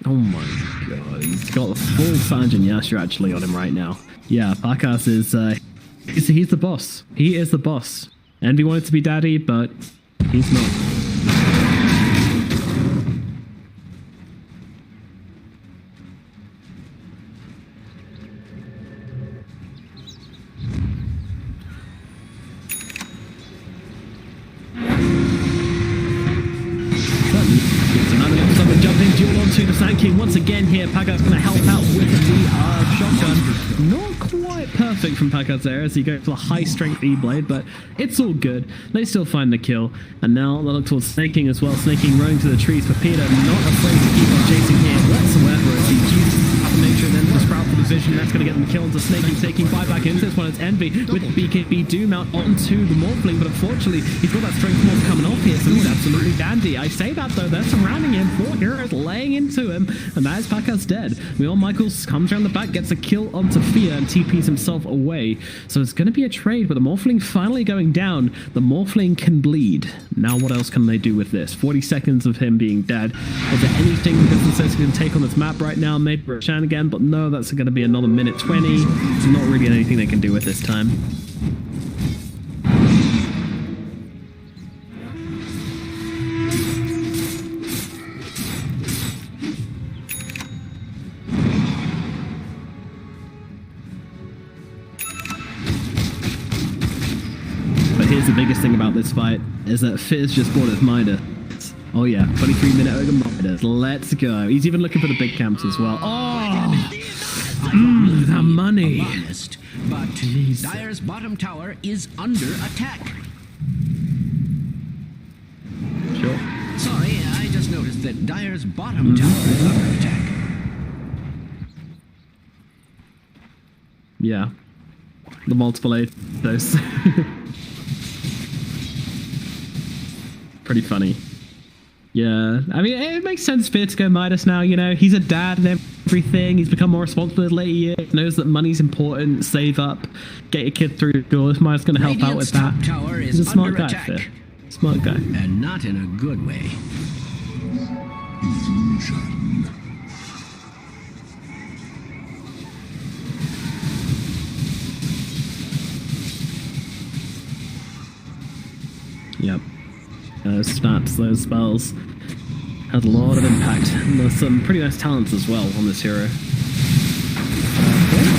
Oh my god, he's got the full Sanjin Yasha actually on him right now. Yeah, Bakas is, he's the boss. He is the boss. Envy wanted to be daddy, but he's not. To the Sand King once again here. Paka's going to help out with the shotgun. Not quite perfect from Paka's there as he goes for a high strength E-Blade, but it's all good. They still find the kill. And now they look towards Snake King as well. Snake King running to the trees for Peter, not afraid to keep on chasing here whatsoever as he uses the nature and then the Sprout for the vision. That's going to get them killed. Snake King taking 5 back into this one. It's Envy with BKB Doom out onto the Morphling, but unfortunately he's got that strength morph coming off here, so he's absolutely dandy. I say that though, they're surrounding him, 4 heroes laying into him, and that is Paka's dead. Meanwhile, Michaels comes around the back, gets a kill onto Fear, and TPs himself away. So it's going to be a trade, but the Morphling finally going down. The Morphling can bleed. Now what else can they do with this? 40 seconds of him being dead. Is there anything the Business Associates can take on this map right now? Maybe Roshan again, but no, that's going to be another minute 20. There's not really anything they can do with this time. Here's the biggest thing about this fight, is that Fizz just bought his Midas. Oh yeah, 23-minute Ogre Midas. Let's go. He's even looking for the big camps as well. Oh! The money. Honest, but Dire's bottom tower is under attack. Sure. Sorry, I just noticed that Dire's bottom tower is under attack. Yeah. The multiple aid, those. Pretty funny. Yeah, I mean, it makes sense for it to go Midas now, you know. He's a dad and everything. He's become more responsible in later years. Knows that money's important. Save up. Get your kid through school. This Midas going to help out with that. He's a smart guy, Phil. Smart guy. And not in a good way. Yep. Those stats, those spells had a lot of impact. And there's some pretty nice talents as well on this hero. Okay,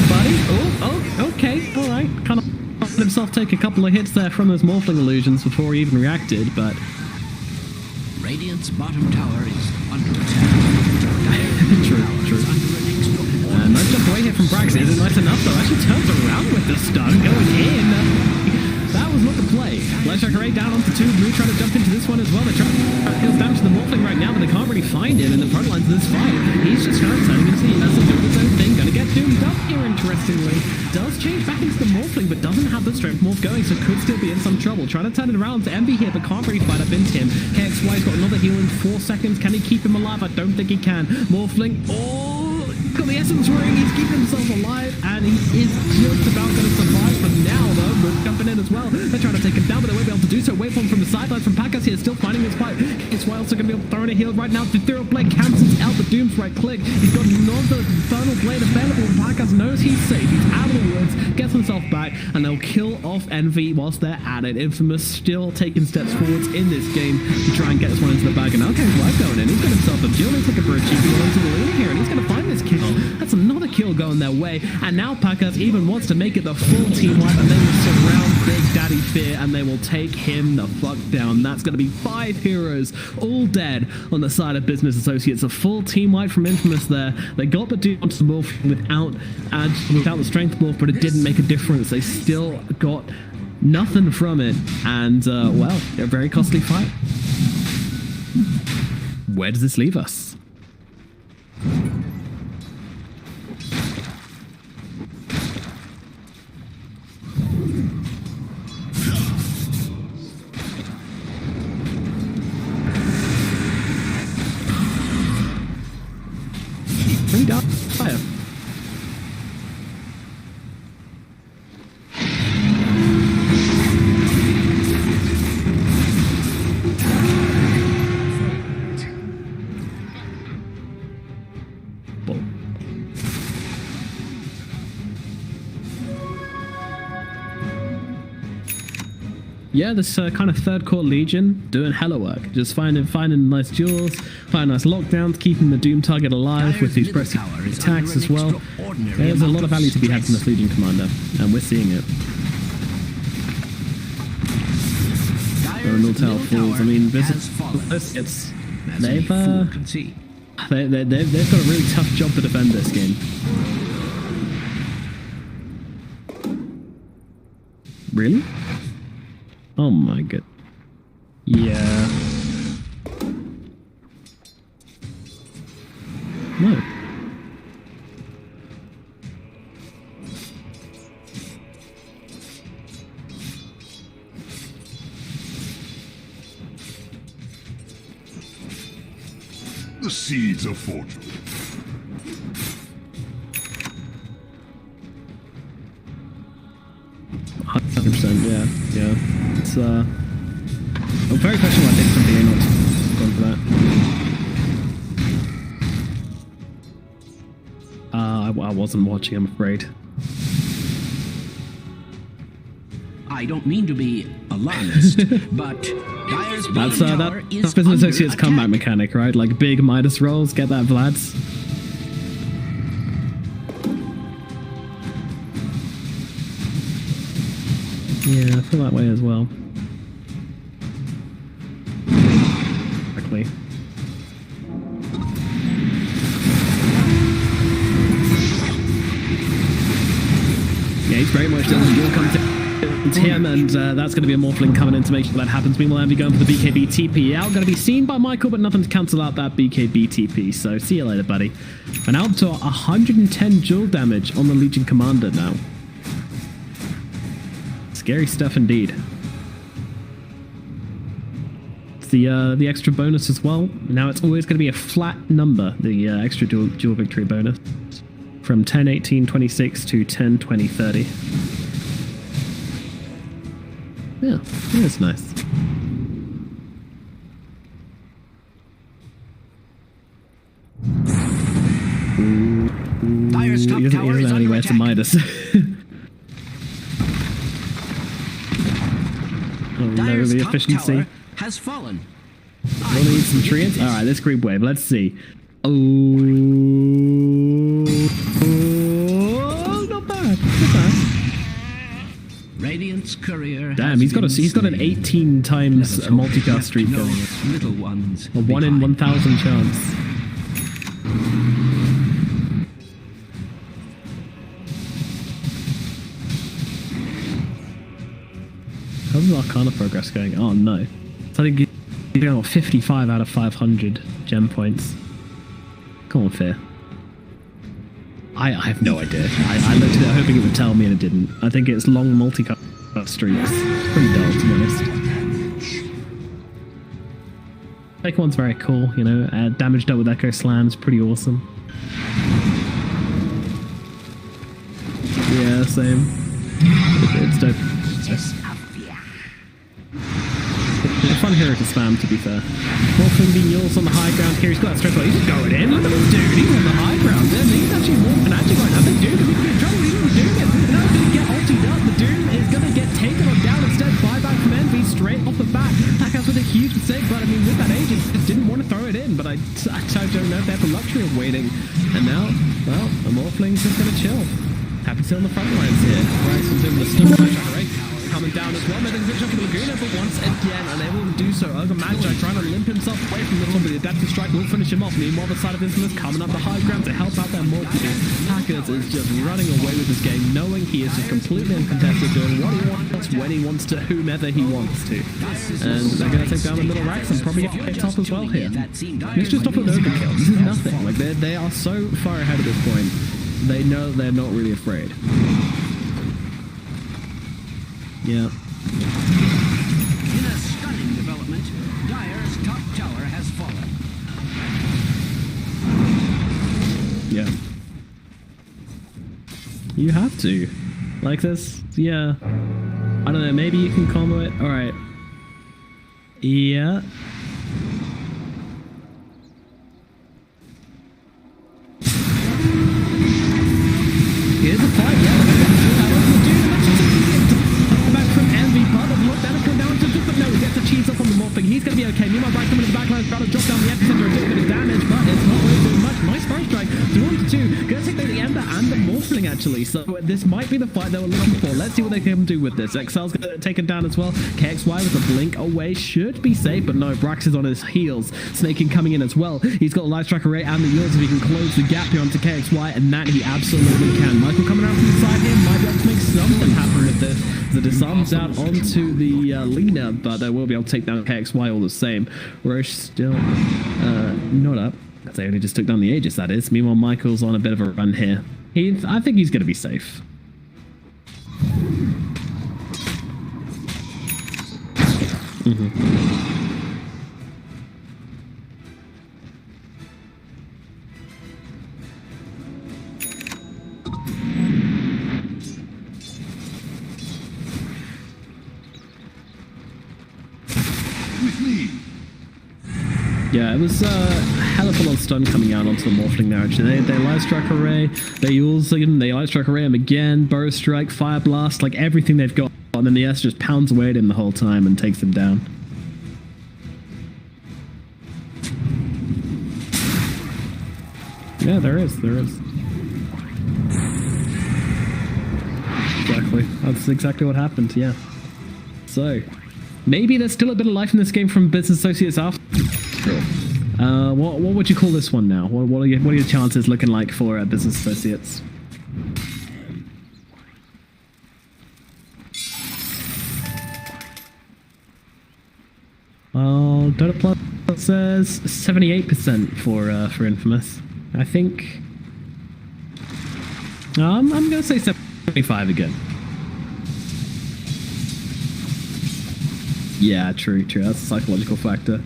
buddy. Oh, okay. Alright. Kind of let himself take a couple of hits there from those Morphling illusions before he even reacted, but... Radiant's bottom tower is under attack. True. Nice jump away here from Brax. Is it nice enough though? Actually turns around with the stun, going in. That was not the play. Let's check Ray down onto 2. Blue trying to jump into this one as well. They're trying to kill damage to the Morphling right now, but they can't really find him in the front lines of this fight. He's just kind of turning into the Midas, doing his own thing. Gonna get doomed up here, interestingly. Does change back into the Morphling, but doesn't have the strength morph going, so could still be in some trouble. Trying to turn it around to Envy here, but can't really fight up into him. KXY's got another heal in 4 seconds. Can he keep him alive? I don't think he can. Morphling, got the essence ring. He's keeping himself alive, and he is just about going to survive for now, though. But jumping in as well. They're trying to take him down, but they won't be able to do so. Waveform from the sidelines from Pakas here, still finding his fight. It's also going to be throwing a heal right now. The Ethereal Blade cancels out the Doom's right click. He's got another Infernal Blade available. Pakas knows he's safe. He's out of the woods, gets himself back, and they'll kill off Envy whilst they're at it. Infamous still taking steps forwards in this game to try and get this one into the bag. And now KXY going in. He's got himself a duel. He's looking for a cheeky one onto the lead here, and he's going to find this kill. That's another kill going their way. And now Packers even wants to make it the full team wipe, and they will surround Big Daddy Fear, and they will take him the fuck down. That's going to be 5 heroes, all dead on the side of Business Associates. A full team wipe from Infamous there. They got the dude onto the morph without the strength morph, but it didn't make a difference. They still got nothing from it, and well, a very costly fight. Where does this leave us? Bring down fire. Yeah, this kind of third core Legion doing hella work. Just finding nice duels, finding nice lockdowns, keeping the Doom target alive with these pressing attacks as well. There's a lot of value to be had from this Legion commander, and we're seeing it. Miltel falls. I mean, they've got a really tough job to defend this game. Really? Oh my god. Yeah. No. The seeds of fortune. Yeah. It's I'm very questionable, I think, from BO3 gone for that. I wasn't watching, I'm afraid. I don't mean to be alarmist, but Dire's that's Business Associates comeback mechanic, right? Like big Midas rolls, get that, Vlads? Yeah, I feel that way as well. Exactly. Yeah, he's very much doesn't duel come to him, and that's going to be a Morphling coming in to make sure that happens. Meanwhile, Envy going for the BKB TP out. Going to be seen by Michael, but nothing to cancel out that BKB TP. So see you later, buddy. And out to 110 duel damage on the Legion Commander now. Scary stuff indeed. It's the extra bonus as well. Now it's always going to be a flat number, the extra dual victory bonus. From 10, 18, 26 to 10, 20, 30. Yeah, that's nice. Dire's top tower is under anywhere to attack. Midas. Dire's the top efficiency. tower has fallen. We'll need some treants. All right, this creep wave. Let's see. Oh, not bad. Not bad. Radiant's courier. Damn, he's got an 18 times multicast streak going. Little ones. A 1 in 1,000 chance. How's the Arcana progress going? Oh no. So I think he's going 55 out of 500 gem points. Come on, Fear. I have no idea. I looked at it hoping it would tell me and it didn't. I think it's long multi-cut streaks. Pretty dull, to be honest. Second one's very cool, you know. Damage dealt with Echo Slams, pretty awesome. Yeah, same. It's dope. A fun hero to spam, to be fair. Morphling being yours on the high ground here. He's got that strength. He's just going in. Look at this dude. He's on the high ground. Then he's actually morphing. Actually got nothing. Dude, he's in trouble. He's not doing it. Now he's going to get ultied up. The dude is going to get taken on down instead. Buyback from Envy straight off the bat. Packhouse with a huge mistake. But I mean, with that age, he just didn't want to throw it in. But I don't know if they have the luxury of waiting. And now, well, a morph Morphling's just gonna chill. Happy to on the front lines here. Braxton's doing the stuff right. Coming down as well, making a good shot for the Laguna, but once again unable to do so. Ogre Magi trying to limp himself away from the top, but the adaptive strike will finish him off. Meanwhile, the side of Infamous coming up the high ground to help out that Morphle. Packers is just running away with this game, knowing he is just completely uncontested, doing what he wants, when he wants to, whomever he wants to. And they're going to take down the middle racks and probably get top as well here. Let's just off an Ogre kill. This is nothing. Like they are so far ahead at this point. They know they're not really afraid. Yeah. In a stunning development, Dire's top tower has fallen. Yeah. You have to. Like this? Yeah. I don't know, maybe you can combo it. Alright. Yeah. Here's a fight, yeah. Back from Envy, but look, that'll come down to but no, he gets the cheese up on the Morphing. He's going to be okay. Meanwhile, Bright coming in the backline, trying to drop down the epicenter, a little bit of damage, but it's not really doing much. Nice first strike, 2-on-2. Going to take down the Ember and the Morphling, actually. So this might be the fight they were looking for. Let's see what they can do with this. Excel's going to take him down as well. KXY with a blink away should be safe, but no, Brax is on his heels. Snaking coming in as well. He's got the life strike array and the yours if he can close the gap here onto KXY, and that he absolutely can. Michael coming around from the side here might be able to make something happen with this. The disarms out onto the Lina, but they will be able to take down KXY all the same. Roche still not up. They only just took down the Aegis, that is. Meanwhile, Michael's on a bit of a run here. I think he's going to be safe. With me. Yeah, it was a hell of a lot of stun coming out onto the Morphling there, actually. They light strike array, they use him, they light strike array him again, bow strike, fire blast, like everything they've got. And then the S just pounds away at him the whole time and takes him down. Yeah, there is. Exactly. That's exactly what happened, yeah. So, maybe there's still a bit of life in this game from Business Associates after. What would you call this one now? What are your chances looking like for Business Associates? Well, Dota Plus says 78% for Infamous. I think I'm gonna say 75 again. Yeah, true. That's a psychological factor.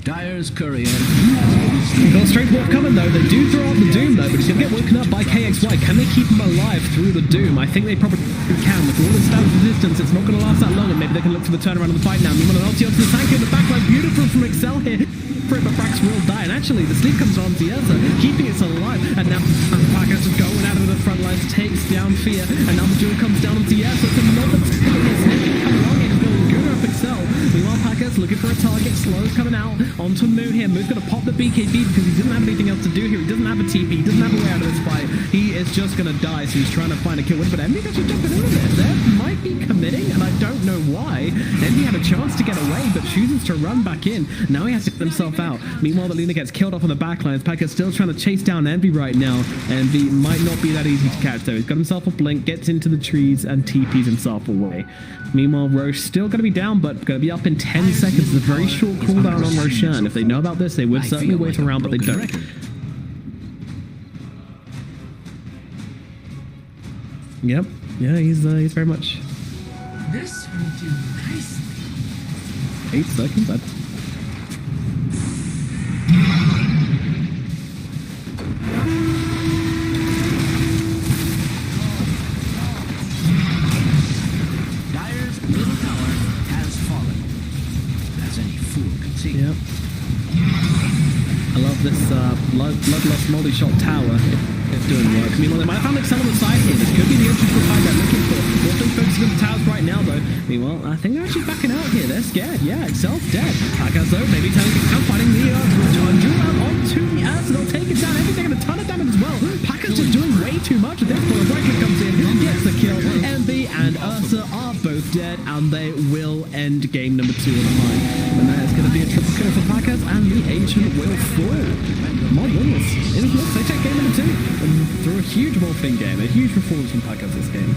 Dire's courier. Got a straight wolf coming though. They do throw out the Doom though, but he's gonna get woken up by KXY. Can they keep him alive through the Doom? I think they probably can. With all the stab resistance, it's not gonna last that long, and maybe they can look for the turnaround of the fight now. Meanwhile, an ulti onto the tank in the backline. Beautiful from Excel here. But Brax will die, and actually the sleep comes on Tiesa, keeping it alive, and now Packers is going out of the front lines, takes down Fear, and now the duel comes down on Tiesa. It's another come along, it's going to go up Excel. Meanwhile, Packers looking for a target, Slow's coming out onto Moon here. Moon's going to pop the BKB because he doesn't have anything else to do here. He doesn't have a TP, he doesn't have a way out of this fight. He is just going to die, so he's trying to find a kill win, but Envy actually jumping into this. They might be committing, and I don't know why. Envy had a chance to get away, but chooses to run back in. Now he has to get himself out. Meanwhile, the Luna gets killed off on the backlines. Packer's still trying to chase down Envy right now. Envy might not be that easy to catch though. He's got himself a blink, gets into the trees, and TPs himself away. Meanwhile, Roche still going to be down, but going to be up in 10 seconds. It's a very short cooldown on Roshan. If they know about this, they would certainly wait around, but they don't. Yep. Yeah, he's very much. This will do nicely. 8 seconds. Dire's middle tower has fallen. As any fool can see. Yep. I love this bloodlust multi-shot tower. Packers doing work. Meanwhile, they might have found like some on the side here. This could be the entrance for they're looking for. Also focusing on the towers right now, though. Meanwhile, I think they're actually backing out here. They're scared. Yeah, itself dead. Packers, though, maybe turning and fighting the duel onto the Earth. So they'll take it down. Everything and a ton of damage as well. Packers just doing way too much at this point. Breaker comes in, gets the kill. MB and Ursa are both dead, and they will end game number 2 on the line. And there's going to be a triple kill for Packers, and the Ancient will fall. My goodness. It looks they take game number 2 and through a huge Wolfing game. A huge performance from Packers this game.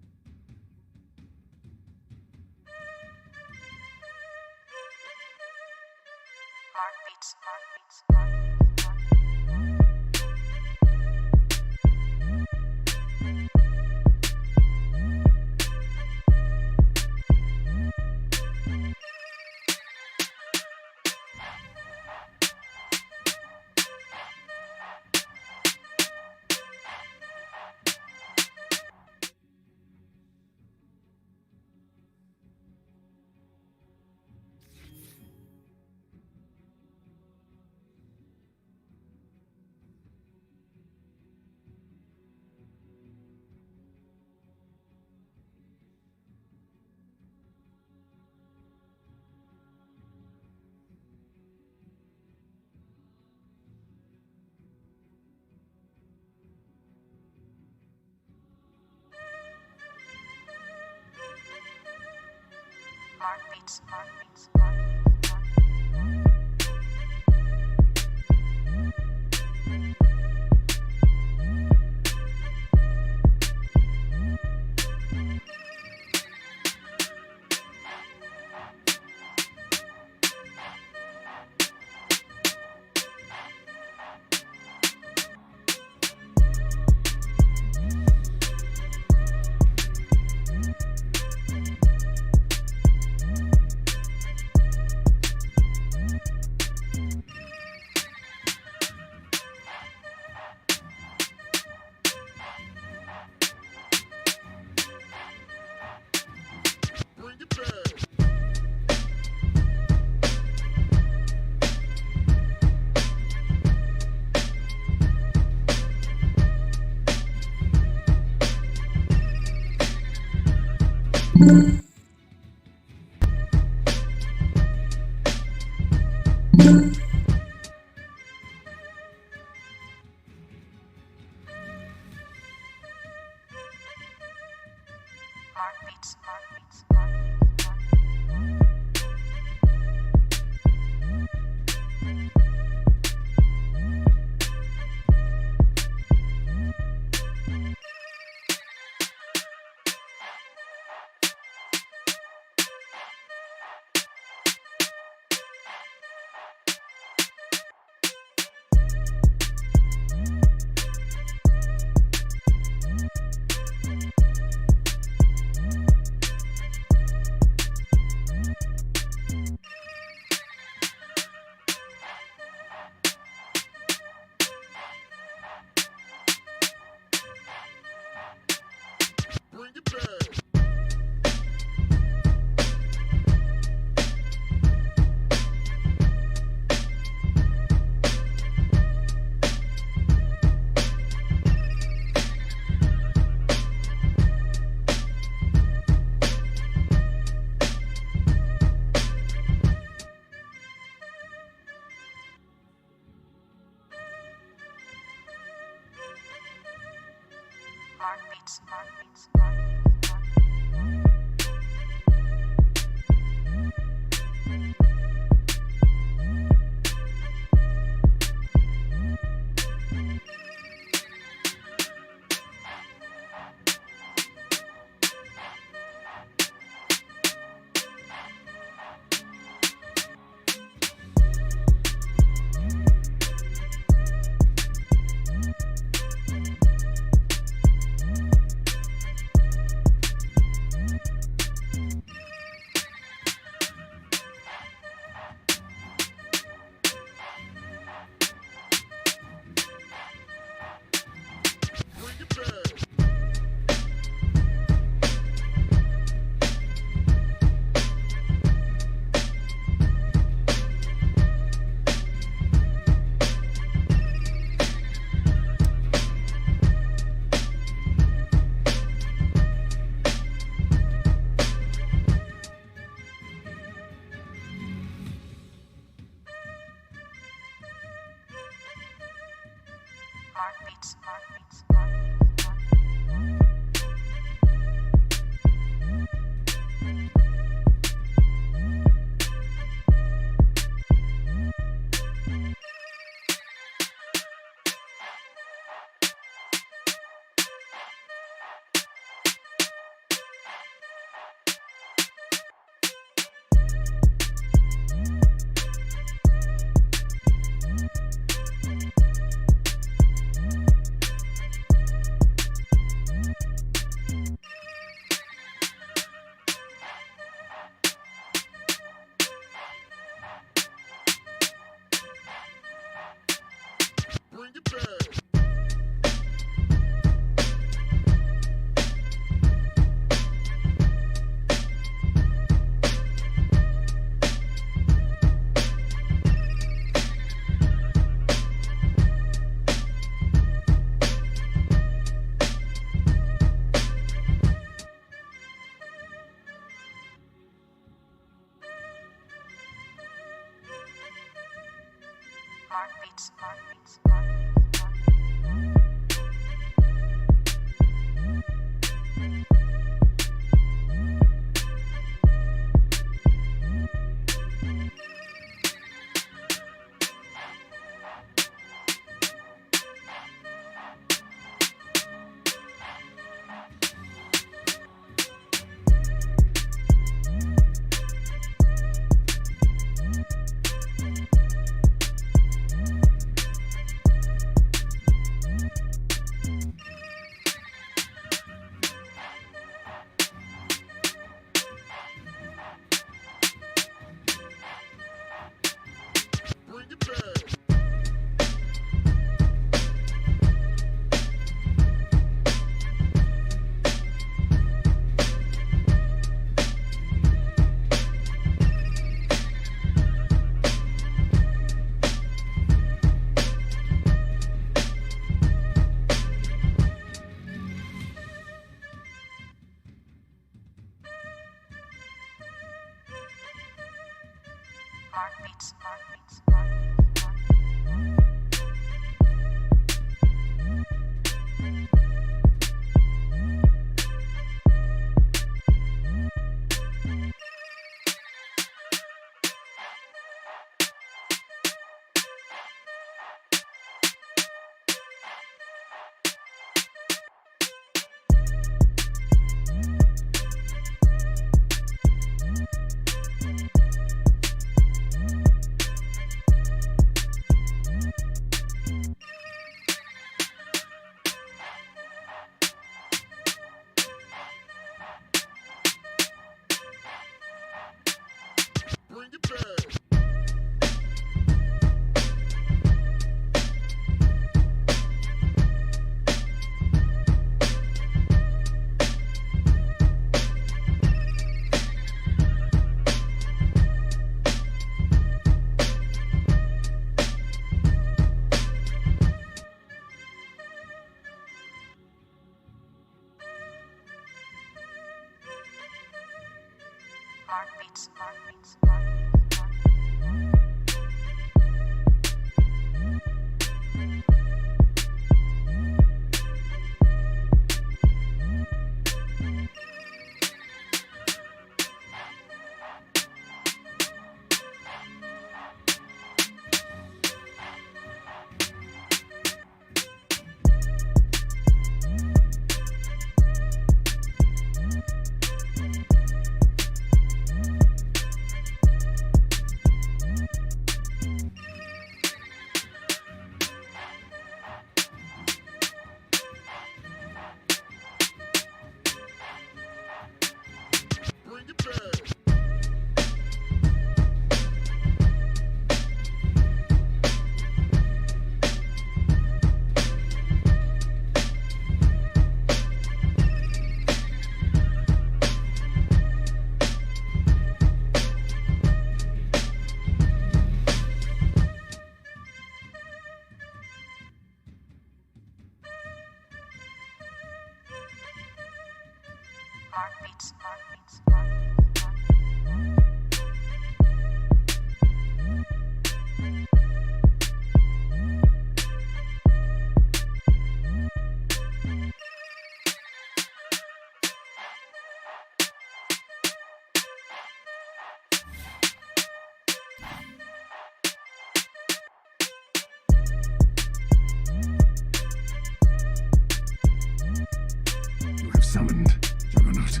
You have summoned Juggernaut.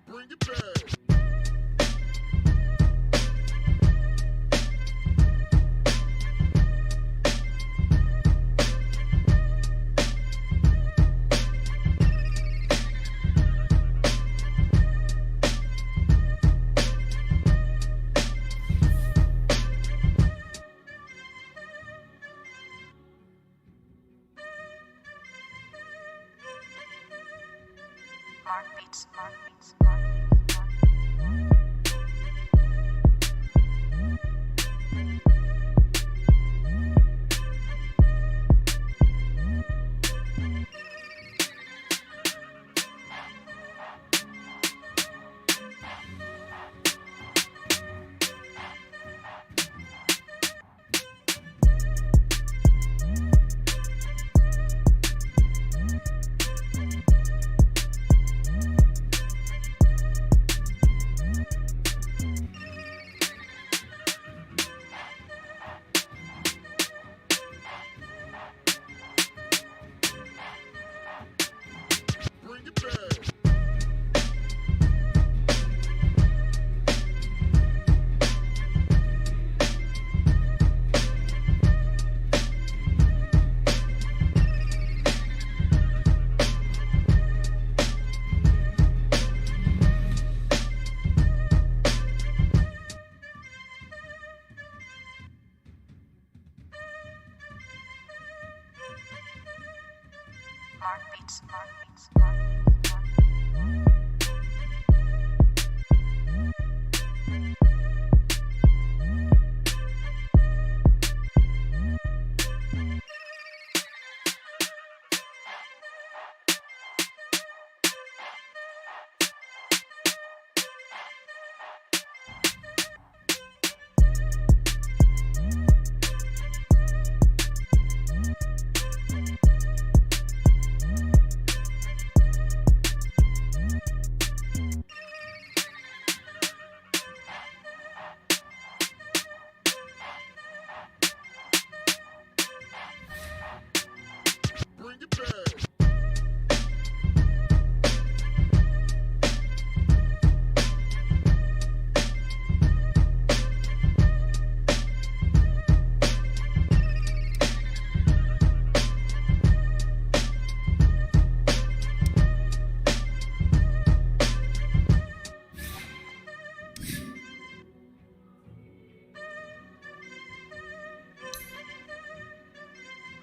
Bring it back.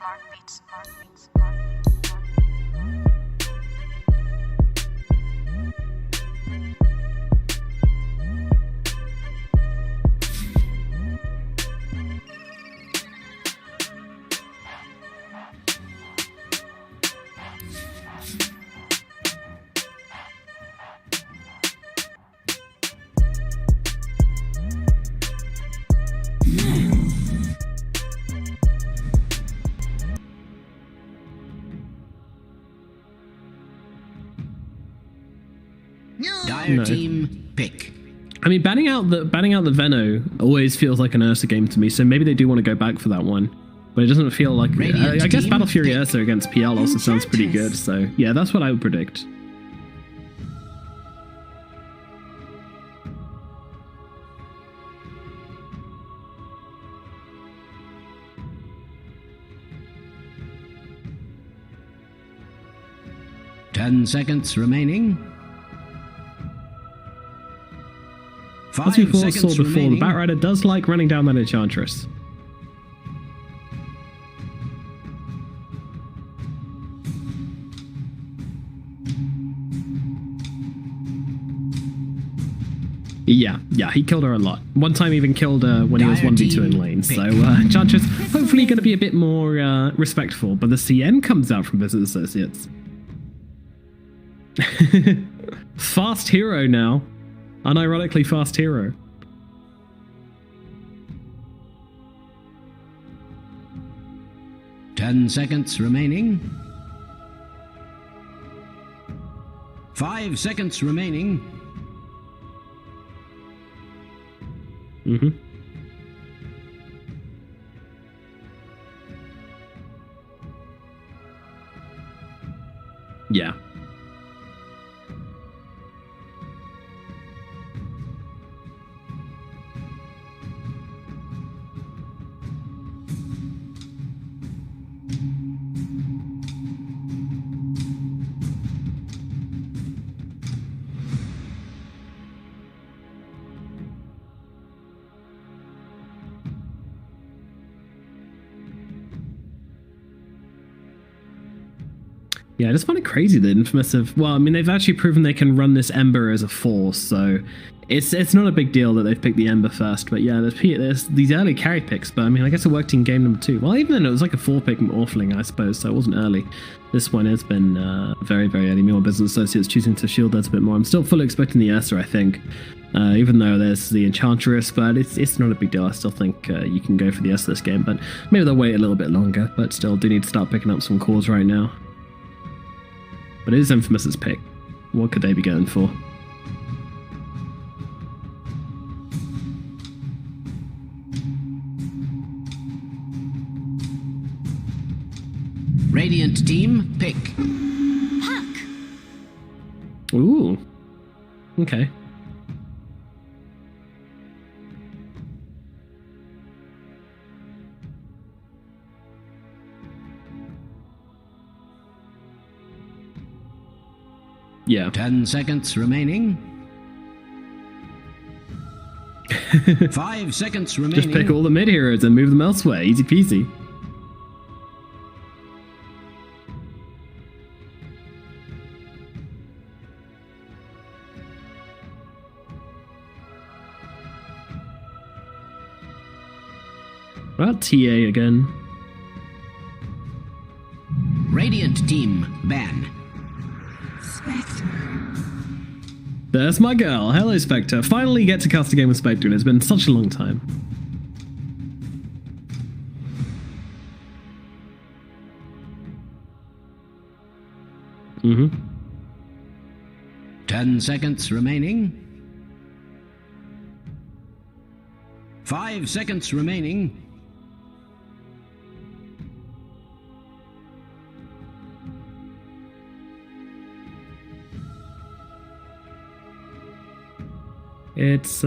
Dire No. team pick. I mean, banning out the Veno always feels like an Ursa game to me, so maybe they do want to go back for that one. But it doesn't feel like... Radiant I guess team Battle Fury pick. Ursa against PL also sounds pretty good, so yeah, that's what I would predict. Ten seconds remaining. As we 5 saw seconds before, the remaining. Batrider does like running down that Enchantress. Yeah, he killed her a lot. One time he even killed her when he was Dire 1v2 in team lane. So pick. Enchantress hopefully going to be a bit more respectful, but the CN comes out from Business Associates. Fast hero now. Unironically fast hero. 10 seconds remaining. 5 seconds remaining. Mm-hmm. Yeah. Yeah, I just find it crazy that Infamous have... Well, I mean, they've actually proven they can run this Ember as a force, so it's not a big deal that they've picked the Ember first. But yeah, there's these early carry picks, but I mean, I guess it worked in game number 2. Well, even then, it was like a 4-pick Orphaling, I suppose, so it wasn't early. This one has been very, very early. More Business Associates choosing to shield that a bit more. I'm still fully expecting the Ursa, I think, even though there's the Enchantress, but it's not a big deal. I still think you can go for the Ursa this game, but maybe they'll wait a little bit longer, but still do need to start picking up some cores right now. But it is Infamous's pick. What could they be going for? Radiant team pick. Puck. Ooh. Okay. Yeah. 10 seconds remaining. 5 seconds remaining. Just pick all the mid heroes and move them elsewhere. Easy peasy. What about TA again? Radiant team ban. There's my girl. Hello, Spectre. Finally get to cast a game with Spectre, and it's been such a long time. Mm-hmm. 10 seconds remaining. 5 seconds remaining. It's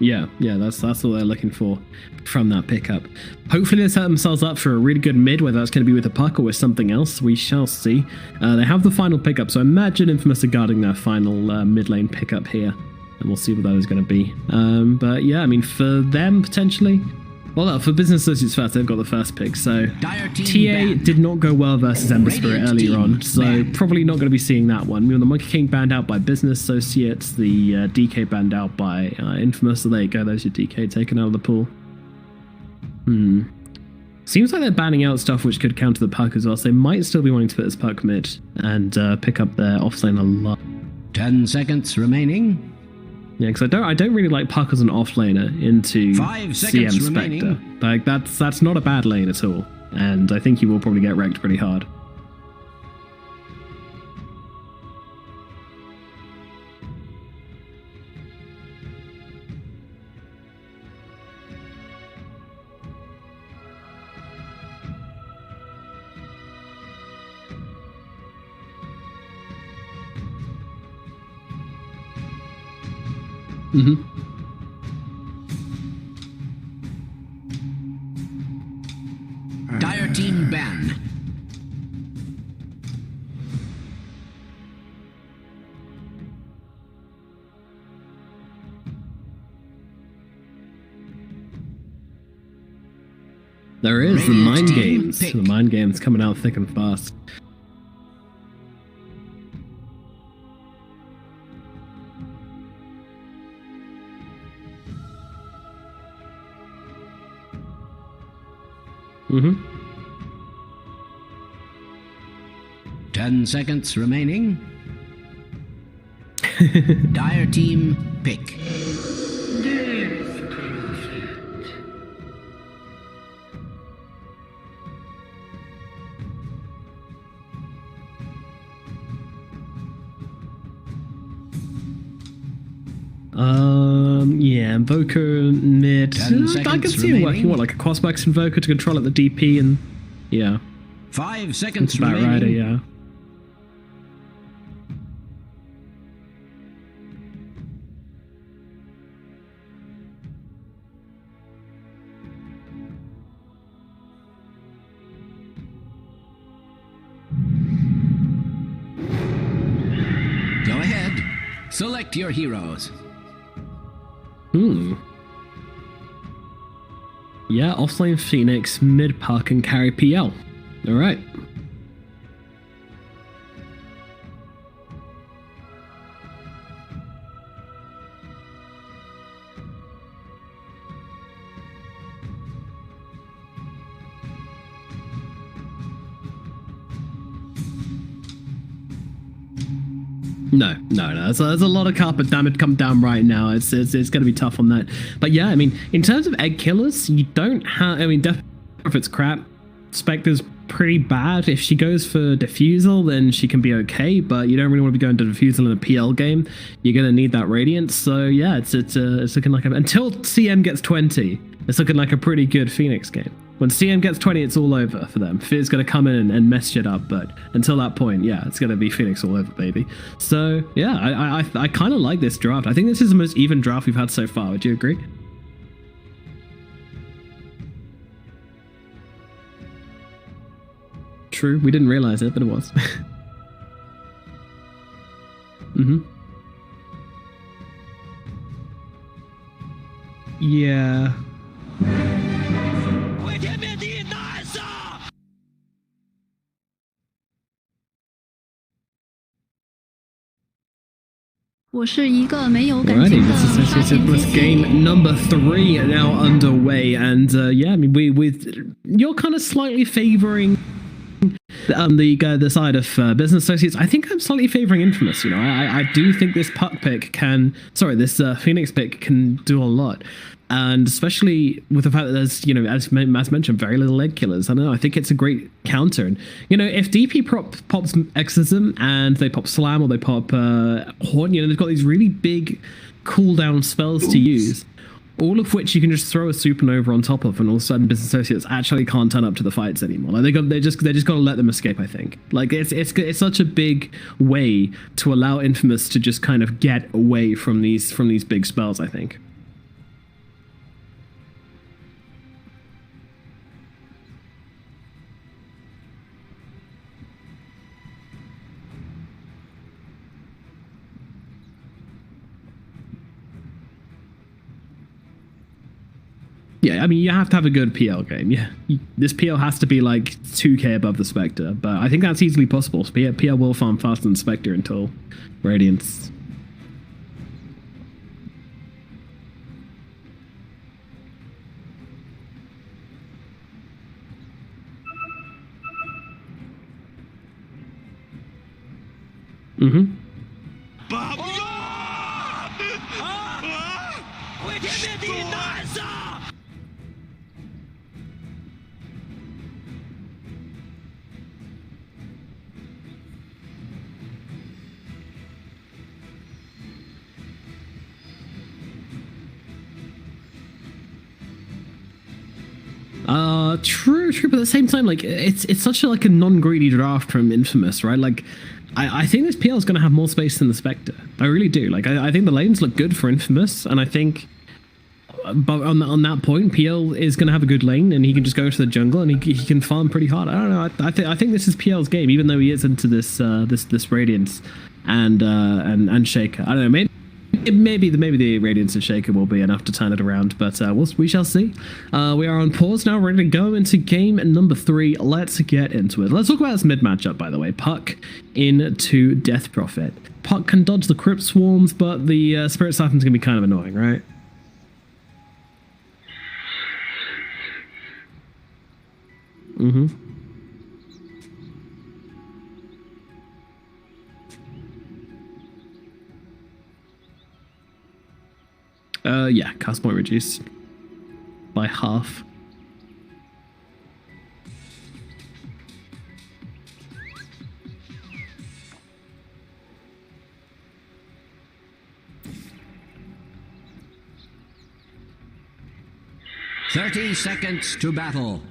yeah, that's what they're looking for from that pickup. Hopefully they set themselves up for a really good mid, whether that's going to be with a puck or with something else. We shall see. They have the final pickup, so I imagine Infamous are guarding their final mid lane pickup here, and we'll see what that is going to be. But yeah, I mean, for them potentially, Well, no, for Business Associates first, they've got the first pick. So Dire team TA banned. did not go well versus Ember Spirit Radiant earlier team on, so banned. probably not going to be seeing that one. The Monkey King banned out by Business Associates, the DK banned out by Infamous. So there you go. There's your DK taken out of the pool. Seems like they're banning out stuff which could counter the puck as well. So they might still be wanting to put this puck mid and pick up their offlane a lot. 10 seconds remaining. Yeah, because I don't really like puck as an offlaner into 5 seconds CM Spectre. remaining. Like that's not a bad lane at all, and I think you will probably get wrecked pretty hard. Dire team ban. There is the Radiant mind team games. pick. The mind games coming out thick and fast. Mm-hmm. 10 seconds remaining. Dire team pick. Yeah, Invoker mid. 10 I seconds can see it working. remaining. What, like a Crossbox Invoker to control at the DP and yeah, 5 seconds it's about remaining. right. Yeah. Go ahead. Select your heroes. Yeah, offlane Phoenix, mid puck, and carry PL. Alright. No. There's a lot of carpet damage coming down right now. It's going to be tough on that. But yeah, I mean, in terms of egg killers, you don't have. I mean, definitely if it's crap, Spectre's pretty bad. If she goes for Diffusal, then she can be okay. But you don't really want to be going to Diffusal in a PL game. You're going to need that Radiance. So yeah, it's looking like until CM gets 20, it's looking like a pretty good Phoenix game. When CM gets 20, it's all over for them. Fizz going to come in and mess shit up, but until that point, yeah, it's going to be Phoenix all over, baby. So, yeah, I kind of like this draft. I think this is the most even draft we've had so far. Would you agree? True, we didn't realize it, but it was. Yeah. Alrighty, this is Associated Plus game number 3 now underway, and yeah, I mean, you're kind of slightly favoring the side of Business Associates. I think I'm slightly favoring Infamous. You know, I do think this puck pick this Phoenix pick can do a lot. And especially with the fact that there's, you know, as mentioned, very little egg killers. I don't know, I think it's a great counter. And, you know, if DP pops Exorcism and they pop Slam or they pop Horn, you know, they've got these really big cooldown spells to use, all of which you can just throw a supernova on top of, and all of a sudden Business Associates actually can't turn up to the fights anymore. Like they just got to let them escape, I think. Like it's such a big way to allow Infamous to just kind of get away from these big spells, I think. Yeah, I mean, you have to have a good PL game. Yeah, this PL has to be like 2k above the Spectre, but I think that's easily possible. So PL will farm faster than Spectre until Radiance. Mm-hmm. True, but at the same time, like it's such a like a non-greedy draft from Infamous, right? Like I think this PL is going to have more space than the Spectre. I really do. Like I think the lanes look good for Infamous, and I think, but on that point, PL is going to have a good lane, and he can just go to the jungle, and he can farm pretty hard. I don't know. I think this is PL's game, even though he is into this this Radiance and Shaker. I don't know. Maybe the Radiance and Shaker will be enough to turn it around, but we shall see. We are on pause now, ready to go into game number 3. Let's get into it. Let's talk about this mid matchup, by the way. Puck into Death Prophet. Puck can dodge the Crypt Swarms, but the Spirit Siphon's going to be kind of annoying, right? Mm-hmm. Yeah, cast point reduced by half. "30 seconds to battle.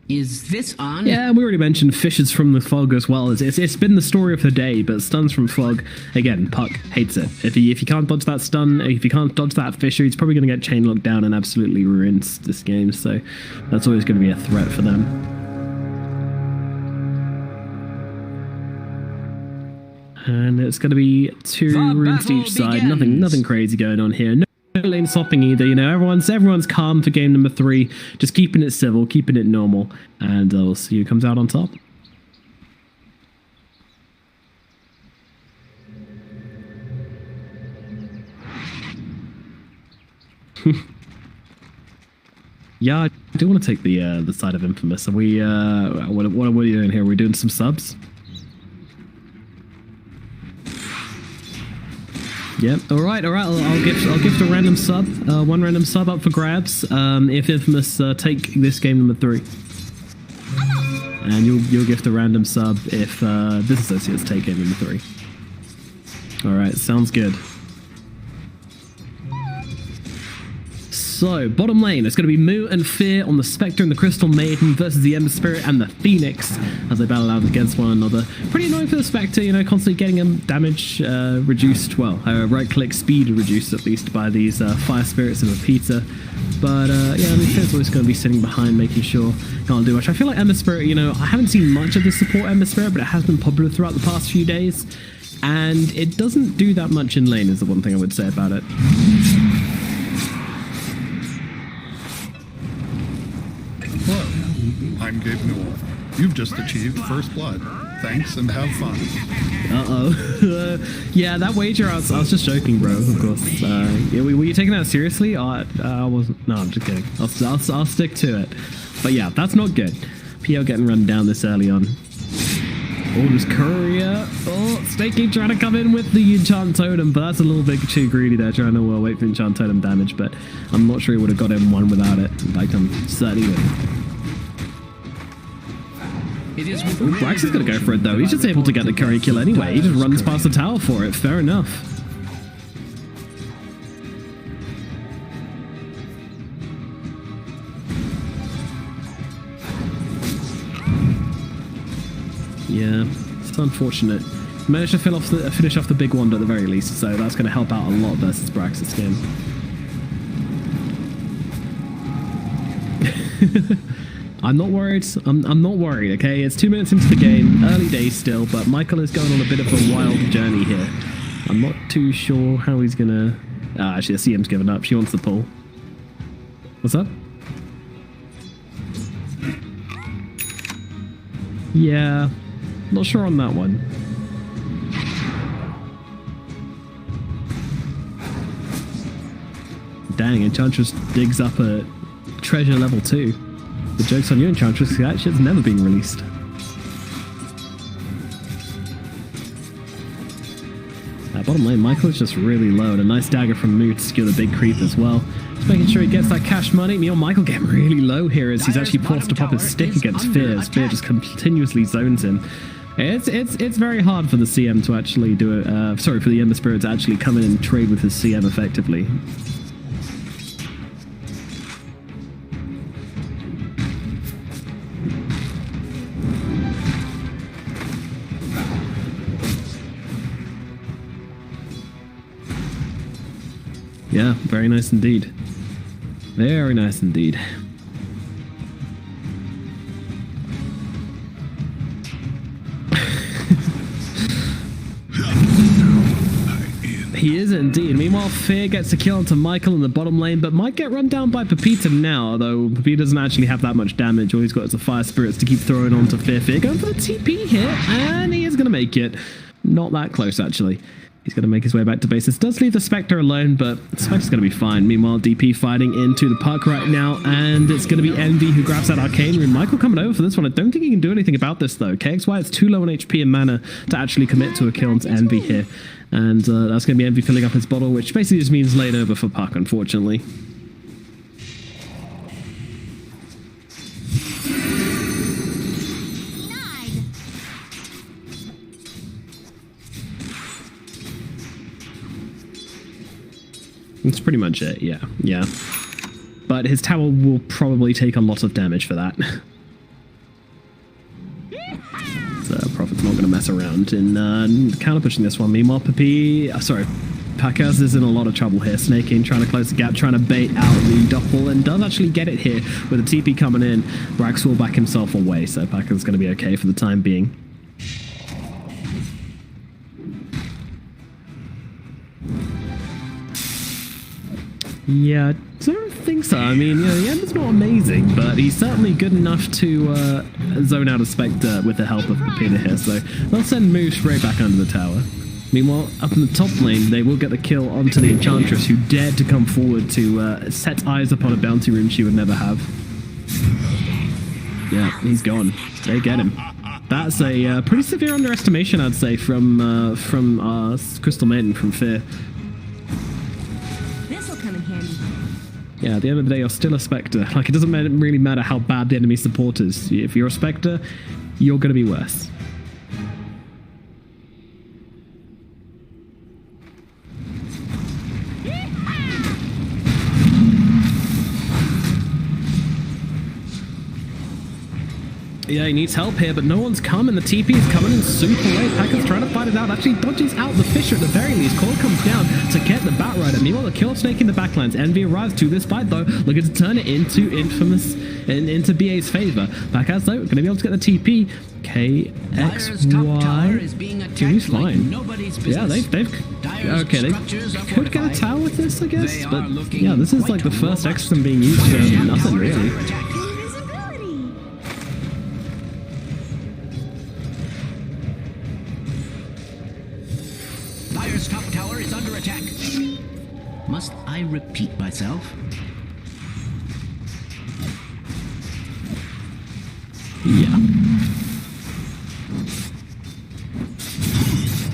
Is this on?" Yeah, we already mentioned Fishes from the Fog as well. It's been the story of the day, but stuns from Fog, again, Puck hates it. If you can't dodge that stun, if you can't dodge that Fisher, he's probably going to get chain locked down and absolutely ruins this game, so that's always going to be a threat for them. And it's going to be 2 runes to each side. Nothing crazy going on here. No lane swapping either, you know. Everyone's calm for game number 3, just keeping it civil, keeping it normal, and we'll see who comes out on top. Yeah, I do want to take the side of Infamous. Are we what are we doing here? Are we doing some subs? Yep. All right. I'll gift a random sub, one random sub up for grabs. If Infamous take this game number 3, and you'll gift a random sub if Business Associates take game number 3. All right. Sounds good. So, bottom lane, it's going to be Moo and Fear on the Spectre and the Crystal Maiden versus the Ember Spirit and the Phoenix as they battle out against one another. Pretty annoying for the Spectre, you know, constantly getting him damage reduced, well, right-click speed reduced at least by these Fire Spirits and Repeater. But, yeah, I mean, Fear's always going to be sitting behind, making sure can't do much. I feel like Ember Spirit, you know, I haven't seen much of the support Ember Spirit, but it has been popular throughout the past few days. And it doesn't do that much in lane is the one thing I would say about it. I'm Gabe Newell. You've just achieved first blood. Thanks and have fun. Uh-oh. Yeah, that wager, I was just joking, bro, of course. Yeah, were you taking that seriously? I wasn't. No, I'm just kidding. I'll stick to it. But yeah, that's not good. PO getting run down this early on. Oh, there's Courier. Oh, Snaky trying to come in with the Enchant Totem, but that's a little bit too greedy there, trying to wait for Enchant Totem damage, but I'm not sure he would have got him one without it. Like, I'm certainly would. Brax is going to go for it, though. He's just able to get the Courier kill anyway. He just runs past the tower for it. Fair enough. Yeah, it's unfortunate. Managed to finish off the big wand at the very least, so that's going to help out a lot versus Brax's game. I'm not worried. I'm not worried, okay? It's 2 minutes into the game, early days still, but Michael is going on a bit of a wild journey here. I'm not too sure how he's gonna... actually, the CM's given up. She wants the pull. What's up? Yeah, not sure on that one. Dang, Enchantress digs up a treasure level 2. The joke's on you, Enchantress. That shit's never been released. Bottom lane, Michael is just really low, and a nice dagger from Moo to secure the big creep as well. Just making sure he gets that cash money. Meanwhile, Michael getting really low here as he's actually forced to pop his stick against Fear. Fear just continuously zones him. It's very hard for the CM to actually do it. Sorry, for the Ember Spirit to actually come in and trade with his CM effectively. Yeah, very nice indeed. Very nice indeed. He is indeed. Meanwhile, Fear gets a kill onto Michael in the bottom lane, but might get run down by Pepita now, although Pepita doesn't actually have that much damage. All he's got is the Fire Spirits to keep throwing onto Fear. Fear going for the TP here, and he is going to make it. Not that close, actually. He's going to make his way back to base. This does leave the Spectre alone, but the Spectre's going to be fine. Meanwhile, DP fighting into the puck right now, and it's going to be Envy who grabs that Arcane Rune. Michael coming over for this one. I don't think he can do anything about this, though. KXY is too low on HP and mana to actually commit to a kill onto Envy here. And that's going to be Envy filling up his bottle, which basically just means laid over for puck, unfortunately. That's pretty much it, yeah. But his tower will probably take a lot of damage for that. So Prophet's not going to mess around in counter pushing this one. Meanwhile, Pakas is in a lot of trouble here. Snaking, trying to close the gap, trying to bait out the doppel, and does actually get it here with the TP coming in. Brax will back himself away, so Pakas going to be okay for the time being. Yeah, I don't think so. I mean, the Ember's not amazing, but he's certainly good enough to zone out a Spectre with the help of Pepita here, so they'll send Moo straight back under the tower. Meanwhile, up in the top lane, they will get the kill onto the Enchantress, who dared to come forward to set eyes upon a bounty rune she would never have. Yeah, he's gone. They get him. That's a pretty severe underestimation, I'd say, from Crystal Maiden, from Fear. Yeah, at the end of the day, you're still a Spectre. Like, it doesn't really matter how bad the enemy support is. If you're a Spectre, you're going to be worse. Yeah, he needs help here, but no one's coming. The TP is coming in super late. Packer's trying to fight it out. Actually dodges out the Fisher at the very least. Call comes down to get the Bat Rider. Meanwhile, the Kill Snake in the backlines. Envy arrives to this fight, though, looking to turn it into Infamous, into BA's favor. Packers, though, going to be able to get the TP. KXY. Dude, he's fine. Yeah, they've okay, they could get a tower with this, I guess. But yeah, this is like the first X-Stem being used for nothing, really. Dire's top tower is under attack. Must I repeat myself? Yeah.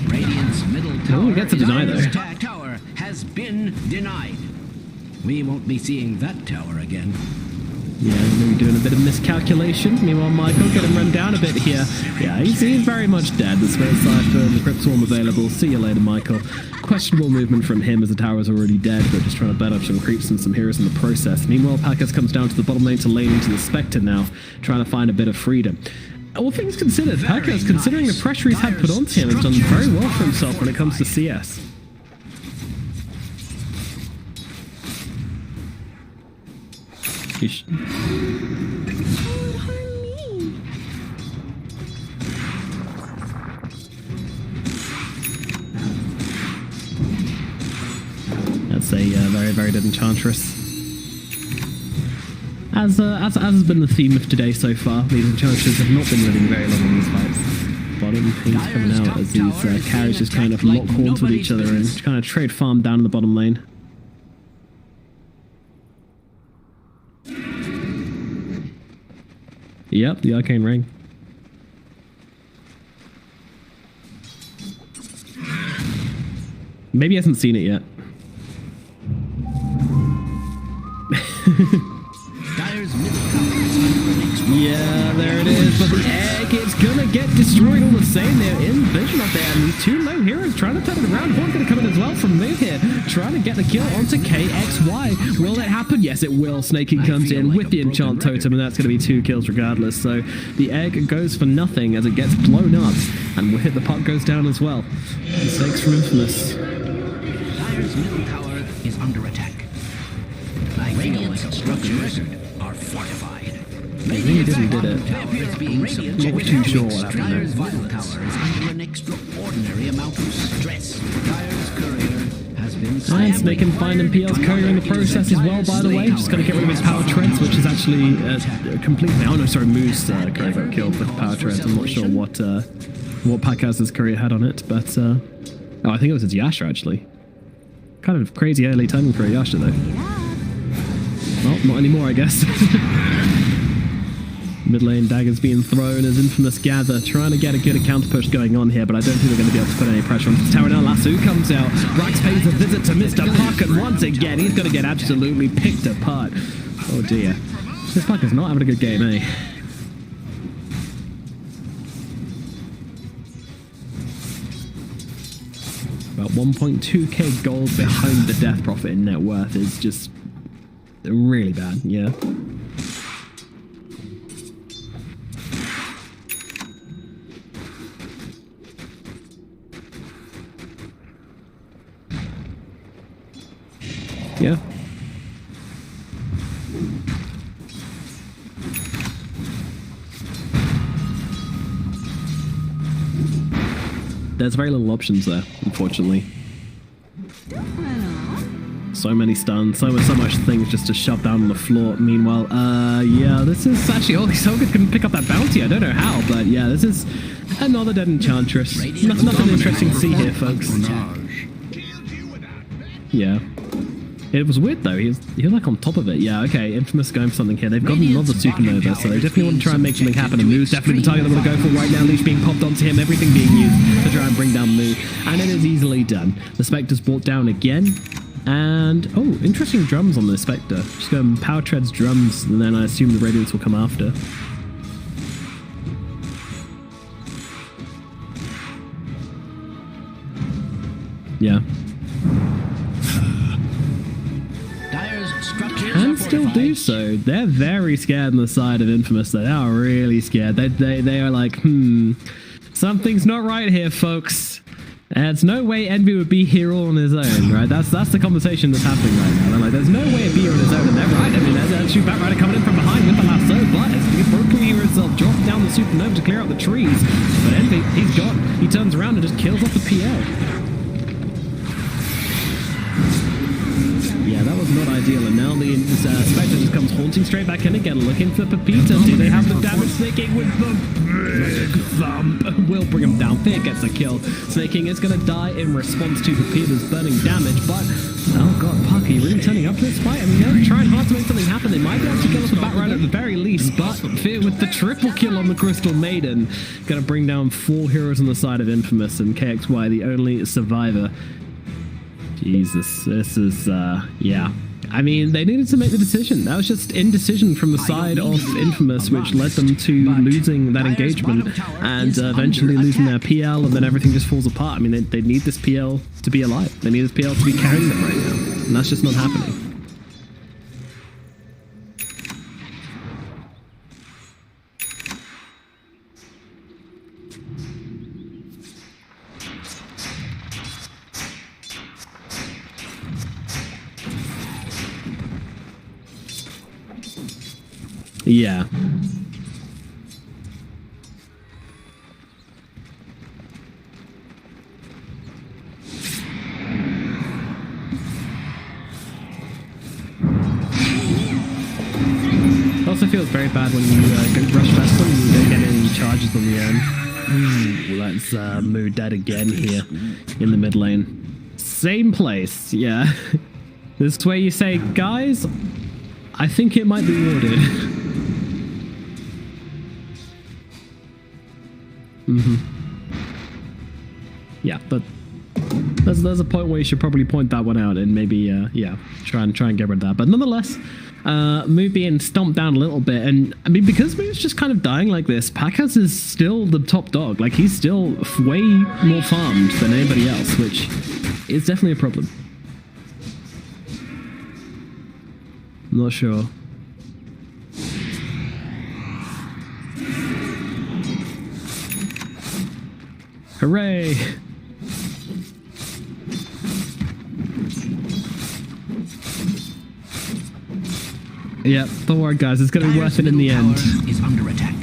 Radiant's middle tower, we get to deny though. Tower has been denied. We won't be seeing that tower again. Yeah, maybe doing a bit of miscalculation. Meanwhile, Michael getting run down a bit here. Yeah, he's very much dead. The Spirit Cypher and the Crypt Swarm available. See you later, Michael. Questionable movement from him as the tower's already dead, but just trying to bet up some creeps and some heroes in the process. Meanwhile, Packers comes down to the bottom lane to lane into the Spectre now, trying to find a bit of freedom. All things considered, Packers, considering the pressure he's had put onto him, has done very well for himself when it comes to CS. a very, very dead enchantress. As has been the theme of today so far, these enchantresses have not been living very long in these fights. Bottom things coming out as these carries just kind of lock horns with each other and kind of trade farm down in the bottom lane. Yep, the arcane ring. Maybe he hasn't seen it yet. Yeah, there it is, but the egg is gonna get destroyed all the same. They're in vision up there, and these two low heroes trying to turn it around. Horn's gonna come in as well from mid here, trying to get the kill onto KXY. Will it happen? Yes, it will. Snaking comes in with the enchant totem, and that's gonna be 2 kills regardless. So the egg goes for nothing as it gets blown up, and the puck goes down as well. Mistakes from Infamous. Dire's middle tower is under attack. Radiant structures are fortified. I really did it. Not too sure what happened there. Dire's middle tower is under an extraordinary amount of stress. Dire's courier has been And Snake can find PL's courier in the process as well, by the way. Just got to get rid of his power treads, which is actually completely... Oh no, sorry, Moose courier got killed with power treads. I'm not sure what Pakaz's courier had on it, but... oh, I think it was his Yasha, actually. Kind of crazy early timing for a Yasha, though. Well, not anymore, I guess. Mid lane daggers being thrown as Infamous gather, trying to get a good counter push going on here, but I don't think they're going to be able to put any pressure on this tower now. Lasso comes out. Brax pays a visit to Mr. Puck, and once again, he's going to get absolutely picked apart. Oh dear. This Puck is not having a good game, eh? About 1.2k gold behind the death profit in net worth is just really bad, yeah. Yeah. There's very little options there, unfortunately. So many stuns, so much things just to shove down on the floor. Meanwhile, yeah, this is actually... Oh, Soga can pick up that bounty. I don't know how, but yeah, this is another dead enchantress. Nothing interesting to see here, folks. Yeah. It was weird though, he was like on top of it. Yeah, okay, Infamous going for something here. They've got another supernova, so they definitely want to try and make something happen. And Moo's definitely the target they want to go for right now. Leash being popped onto him, everything being used to try and bring down Moo. And it is easily done. The Spectre's brought down again. And, oh, interesting drums on the Spectre. Just going power treads, drums, and then I assume the Radiance will come after. Yeah. Can still do so. They're very scared on the side of Infamous. They are really scared. They are like, something's not right here, folks. There's no way Envy would be here all on his own, right? That's the conversation that's happening right now. They're like, there's no way he'd be here on his own, and they're right. I mean, there's a shoot back rider coming in from behind with the lasso, but it's broken here himself, drops down the supernova to clear out the trees. But Envy, he's gone. He turns around and just kills off the PL. Yeah, that was not ideal, and now the Spectre just comes haunting straight back in again, looking for Pepita. Do they have the damage? Snaking with the big thump will bring him down. Fear gets the kill. Snaking is going to die in response to Pepita's burning damage, but oh god, Pucky really turning up to this fight. I mean, they're trying hard to make something happen. They might be able to kill off the Batrider at the very least, but Fear with the triple kill on the Crystal Maiden, going to bring down 4 heroes on the side of Infamous, and KXY the only survivor. Jesus, this is, yeah. I mean, they needed to make the decision. That was just indecision from the side of Infamous, which led them to losing that engagement and eventually losing their PL, and then everything just falls apart. I mean, they need this PL to be alive. They need this PL to be carrying them right now, and that's just not happening. Yeah. feels very bad when you go rush vessel and you don't get any charges on the end. Well, that's Mood dead again here in the mid lane. Same place, yeah. This is where you say, guys, I think it might be warded. Yeah, but there's a point where you should probably point that one out and maybe yeah, try and get rid of that. But nonetheless, Mood being stomped down a little bit, and I mean, because Mood's just kind of dying like this, Pacas is still the top dog. Like, he's still way more farmed than anybody else, which is definitely a problem. I'm not sure. Hooray! Yeah, don't worry guys, it's gonna be worth it in the end. Is under attack.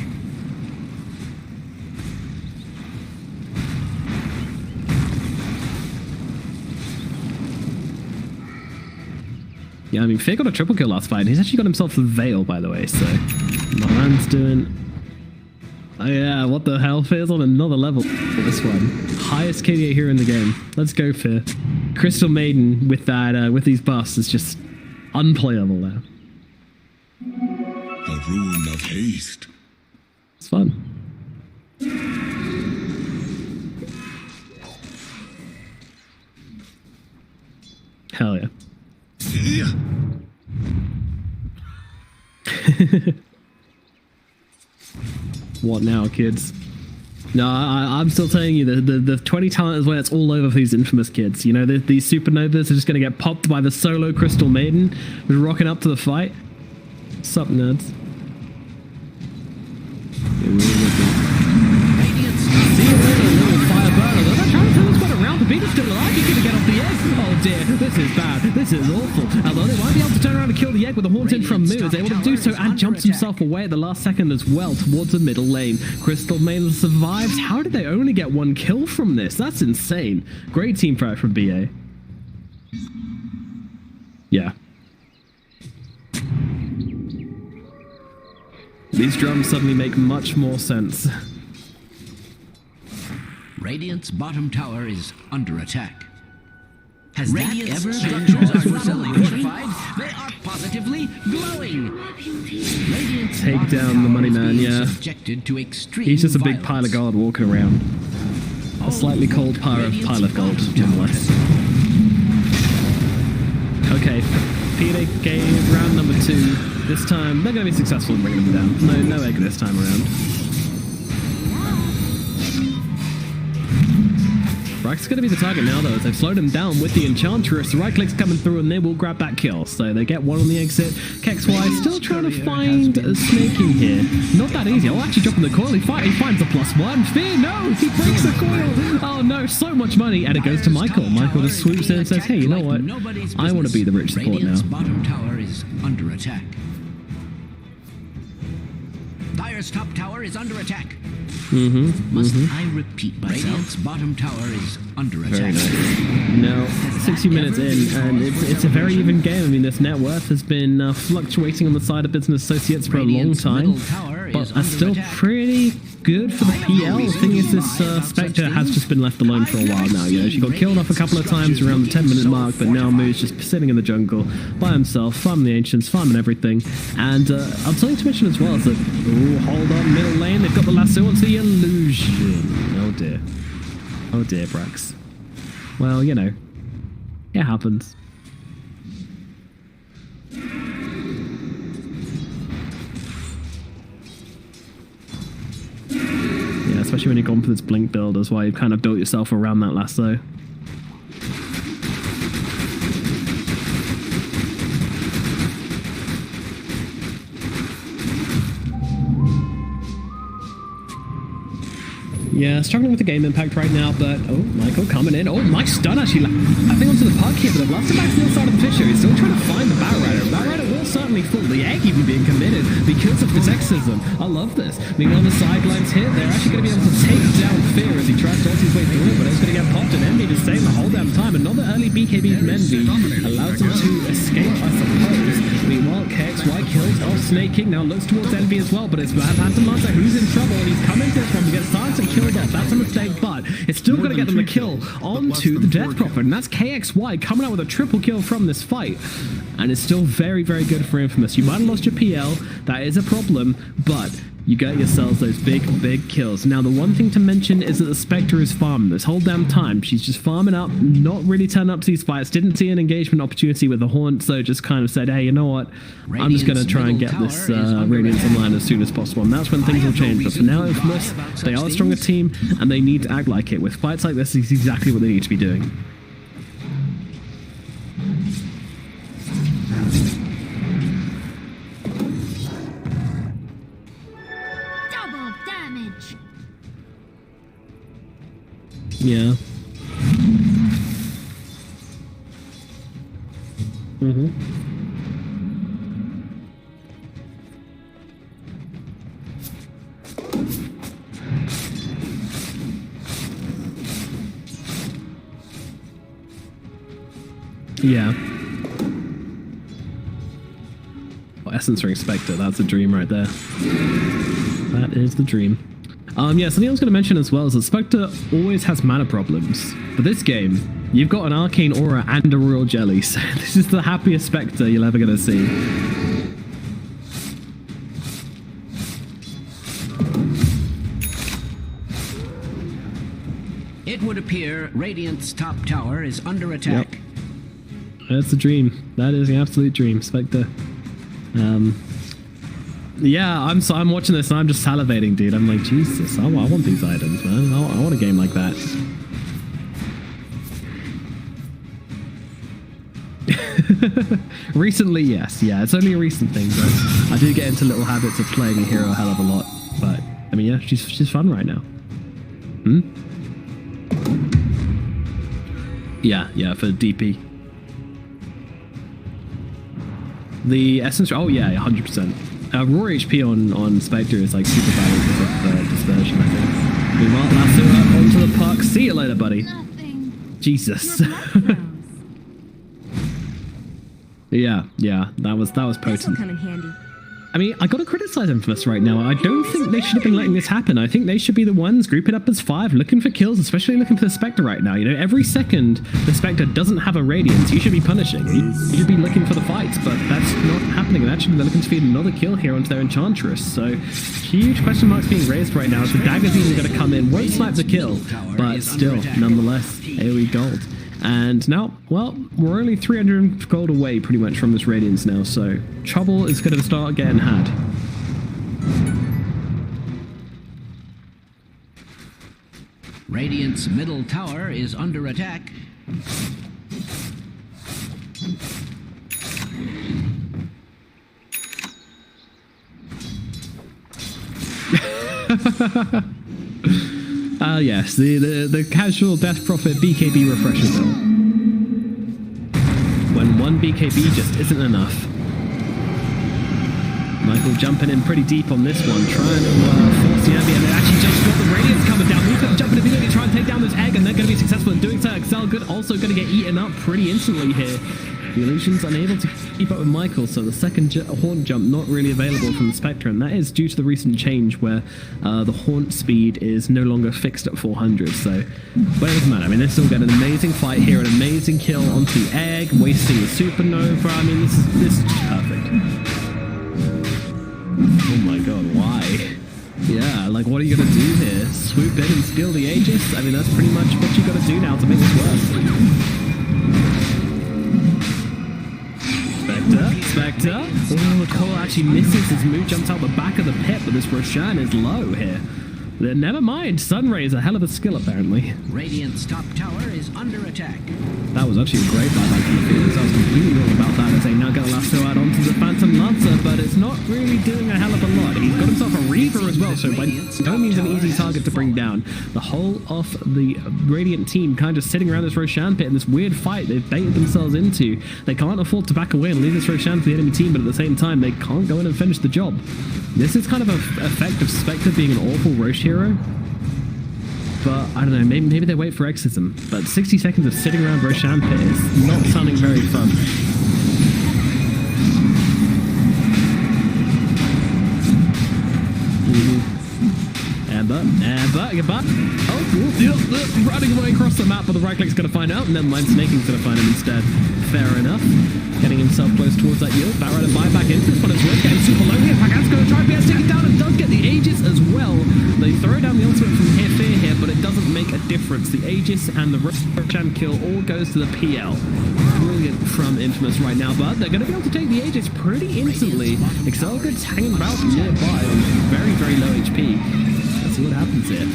Yeah, I mean, Fear got a triple kill last fight, and he's actually got himself the Veil, by the way, so... My man's doing... Oh yeah, what the hell? Fear's on another level for this one. Highest KDA here in the game. Let's go, Fear. Crystal Maiden with that, with these buffs is just unplayable now. The rune of haste. It's fun. Hell yeah. Yeah. What now, kids? No, I'm still telling you, the 20 talent is where it's all over for these infamous kids. You know, these supernovas are just going to get popped by the solo Crystal Maiden who's rocking up to the fight. Sup, nerds? See you later, little fire burner. They're not trying to tell us what around the beat is still alive. You're gonna get off the egg. Oh dear, this is bad. This is awful. Although they might be able to turn around and kill the egg with a haunted from Moo, is able to do so and jumps himself away at the last second as well towards the middle lane. Crystal Maiden survives. How did they only get one kill from this? That's insane. Great team fight from BA. Yeah. These drums suddenly make much more sense. Radiant's bottom tower is under attack. Has Radiant's that ever structures been are fully fortified. fortified? They are positively glowing. Radiant's Take bottom down the tower money is man, being yeah. subjected to extreme He's just a big violence. pile of gold walking around. A slightly cold pile of gold, nonetheless. Okay, Peter gave round number 2. This time, they're going to be successful in bringing them down. No egg this time around. Brack's going to be the target now, though, as they've slowed him down with the Enchantress. The right click's coming through, and they will grab that kill. So they get one on the exit. Kexy still trying to find a snake in here. Not that easy. Oh, actually dropping the coil. He finds the +1. Fear, no! He breaks the coil! Oh, no, so much money. And it goes to Michael. Michael just swoops in and says, hey, you know what? I want to be the rich support now. Radiant's bottom tower is under attack. Dire's top tower is under attack. Must I repeat myself? Radiant's bottom tower is under attack. Very nice. Now, 60 minutes in, and it's a very even game. I mean, this net worth has been fluctuating on the side of business associates for a long time, but are still pretty good for the PL. The thing is, this Spectre has just been left alone for a while now. You know, she got killed off a couple of times around the 10-minute mark, but now Moo's just sitting in the jungle by himself, farming the Ancients, farming everything. And I'm something to mention as well is that, ooh, hold on, middle lane, they've got the lasso onto the illusion. Oh dear. Oh dear, Brax. Well, you know, it happens. Yeah, especially when you're going for this blink build, that's why you've kind of built yourself around that lasso. Yeah, struggling with the game impact right now, but oh, Michael coming in. Oh, nice stun actually. I think onto the puck here, but I've blasted back to the other side of the picture. He's still trying to find the Bat Rider. Bat Rider will certainly fall. The egg even being committed because of this exorcism. I love this. Being on the sidelines here, they're actually going to be able to take down Fear as he tries to force his way through it, but it's going to get popped, and Envy just staying the whole damn time. Another early BKB from Envy allows him to escape, I suppose. I mean, Meanwhile, KXY kills off Snake King. Now looks towards Envy as well, but it's Phantom Lancer who's in trouble. And he's coming to this one. We get silenced and killed off. That's a mistake, but it's still going to get them the kill onto the Death Prophet. And that's KXY coming out with a triple kill from this fight. And it's still very, very good for Infamous. You might have lost your PL. That is a problem, but you get yourselves those big, big kills. Now, the one thing to mention is that the Spectre is farming this whole damn time. She's just farming up, not really turning up to these fights. Didn't see an engagement opportunity with the Haunt, so just kind of said, hey, you know what? I'm just going to try and get this Radiance online as soon as possible. And that's when things will change. But for now, Infamous, they are a stronger team, and they need to act like it. With fights like this, it's exactly what they need to be doing. Yeah. Yeah. Oh, Essence Ring Spectre, that's a dream right there. That is the dream. Yeah, something I was going to mention as well is that Spectre always has mana problems. But this game, you've got an Arcane Aura and a Royal Jelly, so this is the happiest Spectre you're ever going to see. It would appear Radiant's top tower is under attack. Yep. That's the dream. That is the absolute dream, Spectre. Yeah, I'm watching this and I'm just salivating, dude. I'm like, Jesus, I want these items, man. I want a game like that. Recently, yes. Yeah, it's only a recent thing, but I do get into little habits of playing a hero a hell of a lot. But, I mean, yeah, she's fun right now. Yeah, for DP. The Essence... Oh, yeah, 100%. Raw HP on Spectre is like super bad because of dispersion, I think. Meanwhile, Lasso onto the puck. See you later, buddy. Nothing. Jesus. yeah, that was potent. This'll come in handy. I mean, I gotta criticize Infamous right now. I don't think they should have been letting this happen. I think they should be the ones grouping up as 5, looking for kills, especially looking for the Spectre right now. You know, every second the Spectre doesn't have a Radiance, you should be punishing. You should be looking for the fights, but that's not happening. And actually, they're looking to feed another kill here onto their Enchantress. So, huge question marks being raised right now. If the Dagger's even going to come in, won't snipe the kill, but still, nonetheless, AoE gold. And now, well, we're only 300 gold away pretty much from this Radiance now, so trouble is going to start getting had. Radiant's middle tower is under attack. Yes, the casual Death Prophet BKB refresher bill. When one BKB just isn't enough. Michael jumping in pretty deep on this one, trying to force the ambient, and they actually just got the Radiance coming down. He's going to jump in immediately, try and take down this egg, and they're going to be successful in doing so. Excel also going to get eaten up pretty instantly here. The Illusion's unable to keep up with Michael, so the second Haunt jump not really available from the Spectre, and that is due to the recent change where the Haunt speed is no longer fixed at 400, so... But it doesn't matter, I mean, they still get an amazing fight here, an amazing kill onto the egg, wasting the Supernova. I mean, this is just perfect. Oh my god, why? Yeah, like, what are you gonna do here? Swoop in and steal the Aegis? I mean, that's pretty much what you gotta do now to make this work. Spectre. Oh, Cole actually misses. His move jumps out the back of the pit, but this Roshan is low here. Never mind. Sunray is a hell of a skill, apparently. Radiant's top tower is under attack. That was actually a great buyback from the Phoenix. I was completely wrong about that as they now get a lasso out onto the Phantom Lancer, but it's not really doing a hell of a lot. He's got himself a Reaver as well, so by no means an easy target to bring down. The whole of the Radiant team kind of sitting around this Roshan pit in this weird fight they've baited themselves into. They can't afford to back away and leave this Roshan to the enemy team, but at the same time, they can't go in and finish the job. This is kind of an effect of Spectre being an awful Roche hero. But, I don't know, maybe they wait for Exorcism. But 60 seconds of sitting around Roshan pit is not sounding very fun. it back. Oh, running away across the map, but the right click's going to find out, and then Mind Snaking's going to find him instead. Fair enough. Getting himself close towards that yield. Batrider buy back into this one as well. Getting super low here. Pagan's going to try and be able to take it down and does get the Aegis as well. They throw down the ultimate from here, Fear here, but it doesn't make a difference. The Aegis and the Roshan kill all goes to the PL. Brilliant from Infamous right now, but they're going to be able to take the Aegis pretty instantly. Excelgood's hanging about nearby on very, very low HP. Let's see what happens here.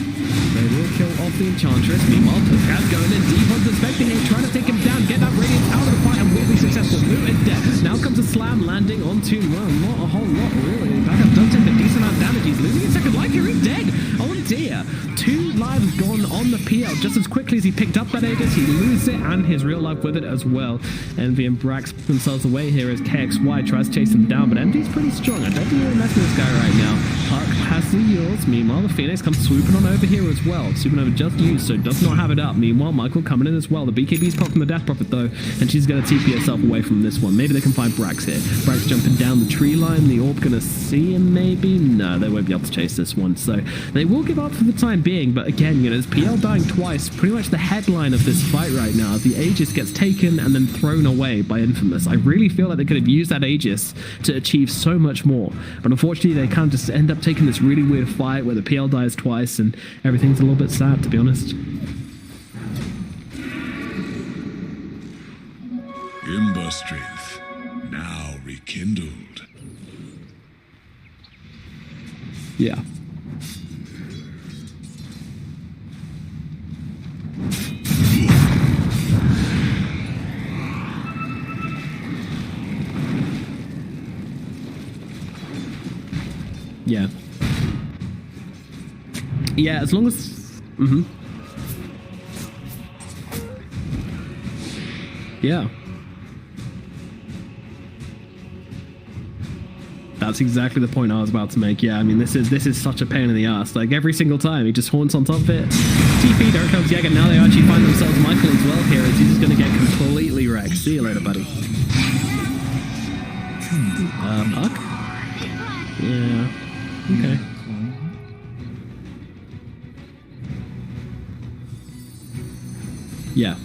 They will kill off the Enchantress. Meanwhile, Pagan's going in deep on suspecting him, trying to take him down, get that Radiance out of the fight, and will be successful. Blue is dead. Now comes a slam landing onto, well, not a whole lot, really. Pagan does take a decent amount of damage. He's losing a second life here. He's dead. Oh dear. 2 lives gone on the PL. Just as quickly as he picked up that Aegis, he loses it and his real life with it as well. Envy and Brax put themselves away here as KXY tries to chase him down, but Envy's pretty strong. I don't think you're messing with this guy right now. Huck has the yields. Meanwhile, the Phoenix comes swooping on over here as well. Supernova just used, so does not have it up. Meanwhile, Michael coming in as well. The BKB's popped from the Death Prophet though, and she's going to TP herself away from this one. Maybe they can find Brax here. Brax jumping down the tree line. The Orb going to see him maybe? No, they won't be able to chase this one, so they will give up for the time being. But again, you know, there's PL dying twice. Pretty much the headline of this fight right now. The Aegis gets taken and then thrown away by Infamous. I really feel like they could have used that Aegis to achieve so much more. But unfortunately, they kind of just end up taking this really weird fight where the PL dies twice and everything's a little bit sad, to be honest. Ember strength, now rekindled. Yeah. Yeah. Yeah, as long as... Yeah. That's exactly the point I was about to make. Yeah, I mean, this is such a pain in the ass. Like, every single time, he just haunts on top of it. TP, there comes Jäger. Now they actually find themselves Michael as well here, as he's just going to get completely wrecked. See you later, buddy. Huck? Yeah. Okay. Yeah.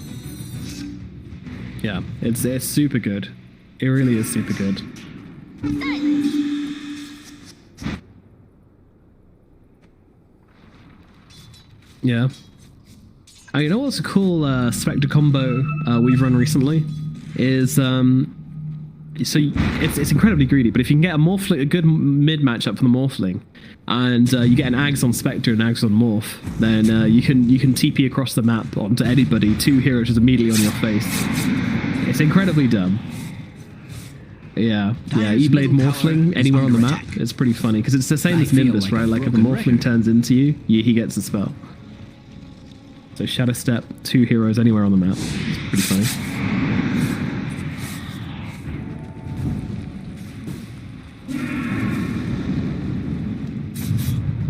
Yeah, it's super good. It really is super good. Yeah. You know what's a cool Spectre combo we've run recently? Is so it's incredibly greedy, but if you can get a good mid matchup for the Morphling, and you get an Ags on Spectre and Ags on Morph, then you can TP across the map onto anybody, 2 heroes just immediately on your face. It's incredibly dumb. Yeah, E-Blade Morphling anywhere on the map. It's pretty funny because it's the same as Nimbus, right? Like if the Morphling turns into you, he gets a spell. So Shadow Step, 2 heroes anywhere on the map. It's pretty funny.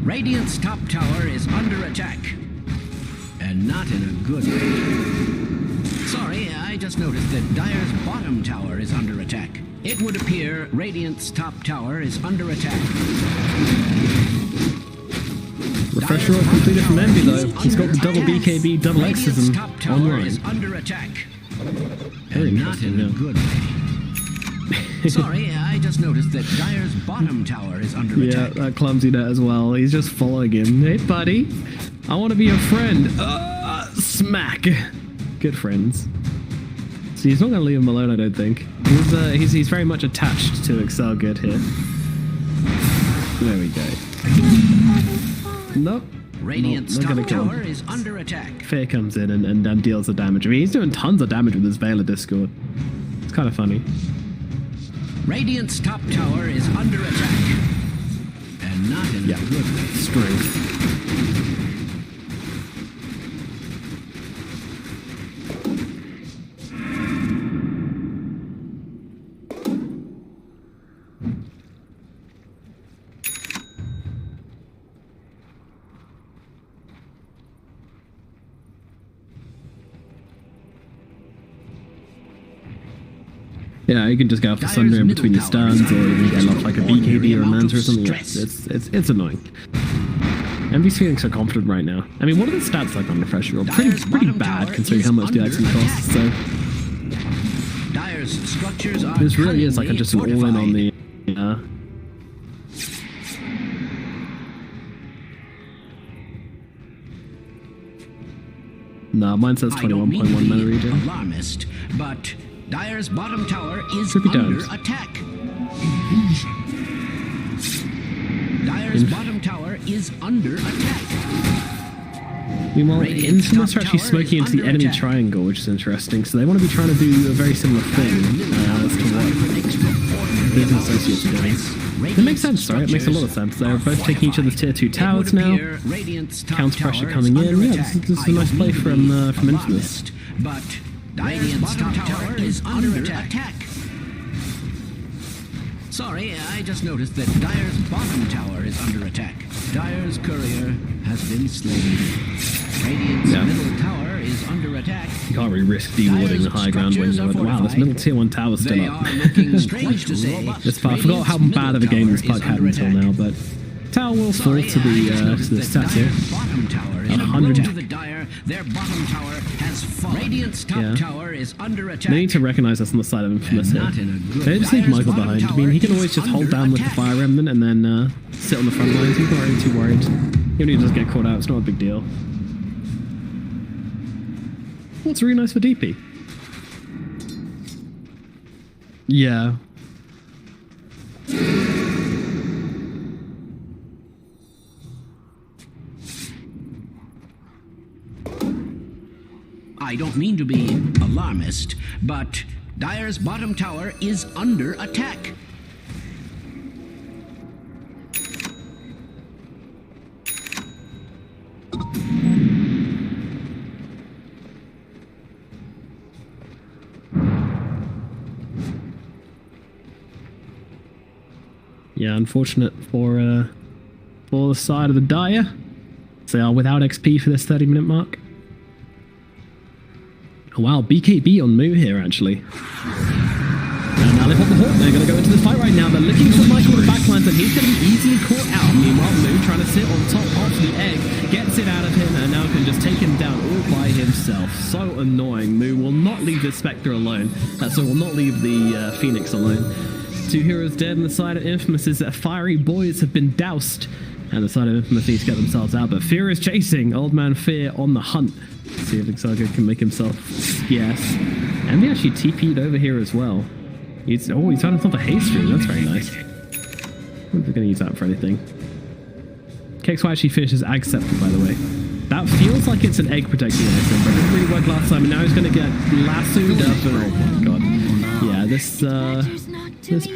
Radiant's top tower is under attack. And not in a good way. Sorry, I just noticed that Dire's bottom tower is under attack. It would appear Radiant's top tower is under attack. Refresher all completed from Envy though. He's got the double BKB, double Exorcism online. Is under attack. Very and not in a good way. Sorry, I just noticed that Dire's bottom tower is under attack. Yeah, that clumsy net as well. He's just following him. Hey, buddy. I want to be your friend. Smack. Good friends. See, he's not going to leave him alone, I don't think. He's very much attached to Excelgood here. There we go. Nope. Radiant's top tower is under attack. Fear comes in and deals the damage. I mean, he's doing tons of damage with his Veil of Discord. It's kind of funny. Radiant's top tower is under attack. And not in a good way. Strength. Yeah, you can just get off the Sunder in between your stuns, or you can get off like a BKB or a Manta or something. It's annoying. Envy's feeling so confident right now. I mean, what are the stats like on Refresher Roll? Pretty bad considering how much the item costs, so... Dire's structures are This really is like just an all-in on the... No, mine says 21.1 mana regen. Alarmist, but Dire's bottom tower is Trippy under domes. attack. Dire's bottom tower is under attack. Meanwhile, Radiant's Infamous top are actually tower smoking is into the under enemy attack. triangle, which is interesting. So they want to be trying to do a very similar thing as to what Business Associates are doing. It makes sense, right? It makes a lot of sense. They're both taking each other's tier 2 towers now. Counter pressure coming in. Yeah, this is a nice play from Infamous. But Dire's bottom tower is under attack. Sorry, I just noticed that Dire's bottom tower is under attack. Dire's courier has been slain. Radiant's middle tower is under attack. You can't really risk de-warding the high ground when you're like, wow, this middle tier 1 tower's still They up. are looking strange to say. This part, I forgot how bad of a game this puck had until now, but tower will fall to the statue. Bottom tower is 100. to the Dire. Their bottom tower has fallen. Radiant's top tower is under attack. They need to recognize us on the side of Infamous here. Not in a good They just leave Dire's Michael bottom behind. I mean, he can tower always is just hold under down with the attack. Fire Remnant and then sit on the front lines. He's not really too worried. Even if he does get caught out, it's not a big deal. Well, it's really nice for DP. Yeah. I don't mean to be alarmist, but Dire's bottom tower is under attack. Yeah, unfortunate for the side of the Dire. They are without XP for this 30-minute mark. Oh, wow, BKB on Moo here, actually. And now they've got the Hawk. They're going to go into this fight right now. They're looking for Michael in the backlines, and he's going to be easily caught out. Meanwhile, Moo trying to sit on top of the egg, gets it out of him, and now can just take him down all by himself. So annoying. Moo will not leave the Spectre alone. So will not leave the Phoenix alone. 2 heroes dead, and the side of Infamous is that Fiery Boys have been doused. And the side of Infamous needs to get themselves out, but Fear is chasing. Old Man Fear on the hunt. Let's see if Exargo can make himself scarce. And he actually TP'd over here as well. He's found himself a haste room. That's very nice. I wonder if we're going to use that for anything. KXY actually finishes Ag Scepter, by the way. That feels like it's an egg protecting item, but it didn't really work last time, and now he's going to get lassoed up. And, oh my god. Yeah, this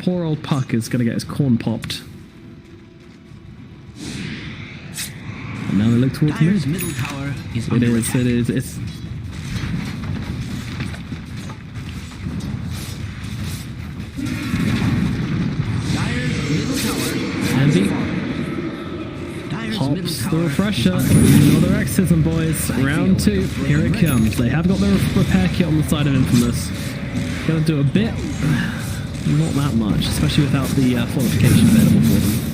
poor old Puck is going to get his corn popped. And now they look towards Dire's mid. middle tower is It under is, attack. it is, it's... Dire's middle tower Andy Dire's pops middle the tower refresher. is under Another exorcism, boys. Round 2. Here it comes. They have got their repair kit on the side of Infamous. Gonna do a bit. Not that much, especially without the fortification available for them.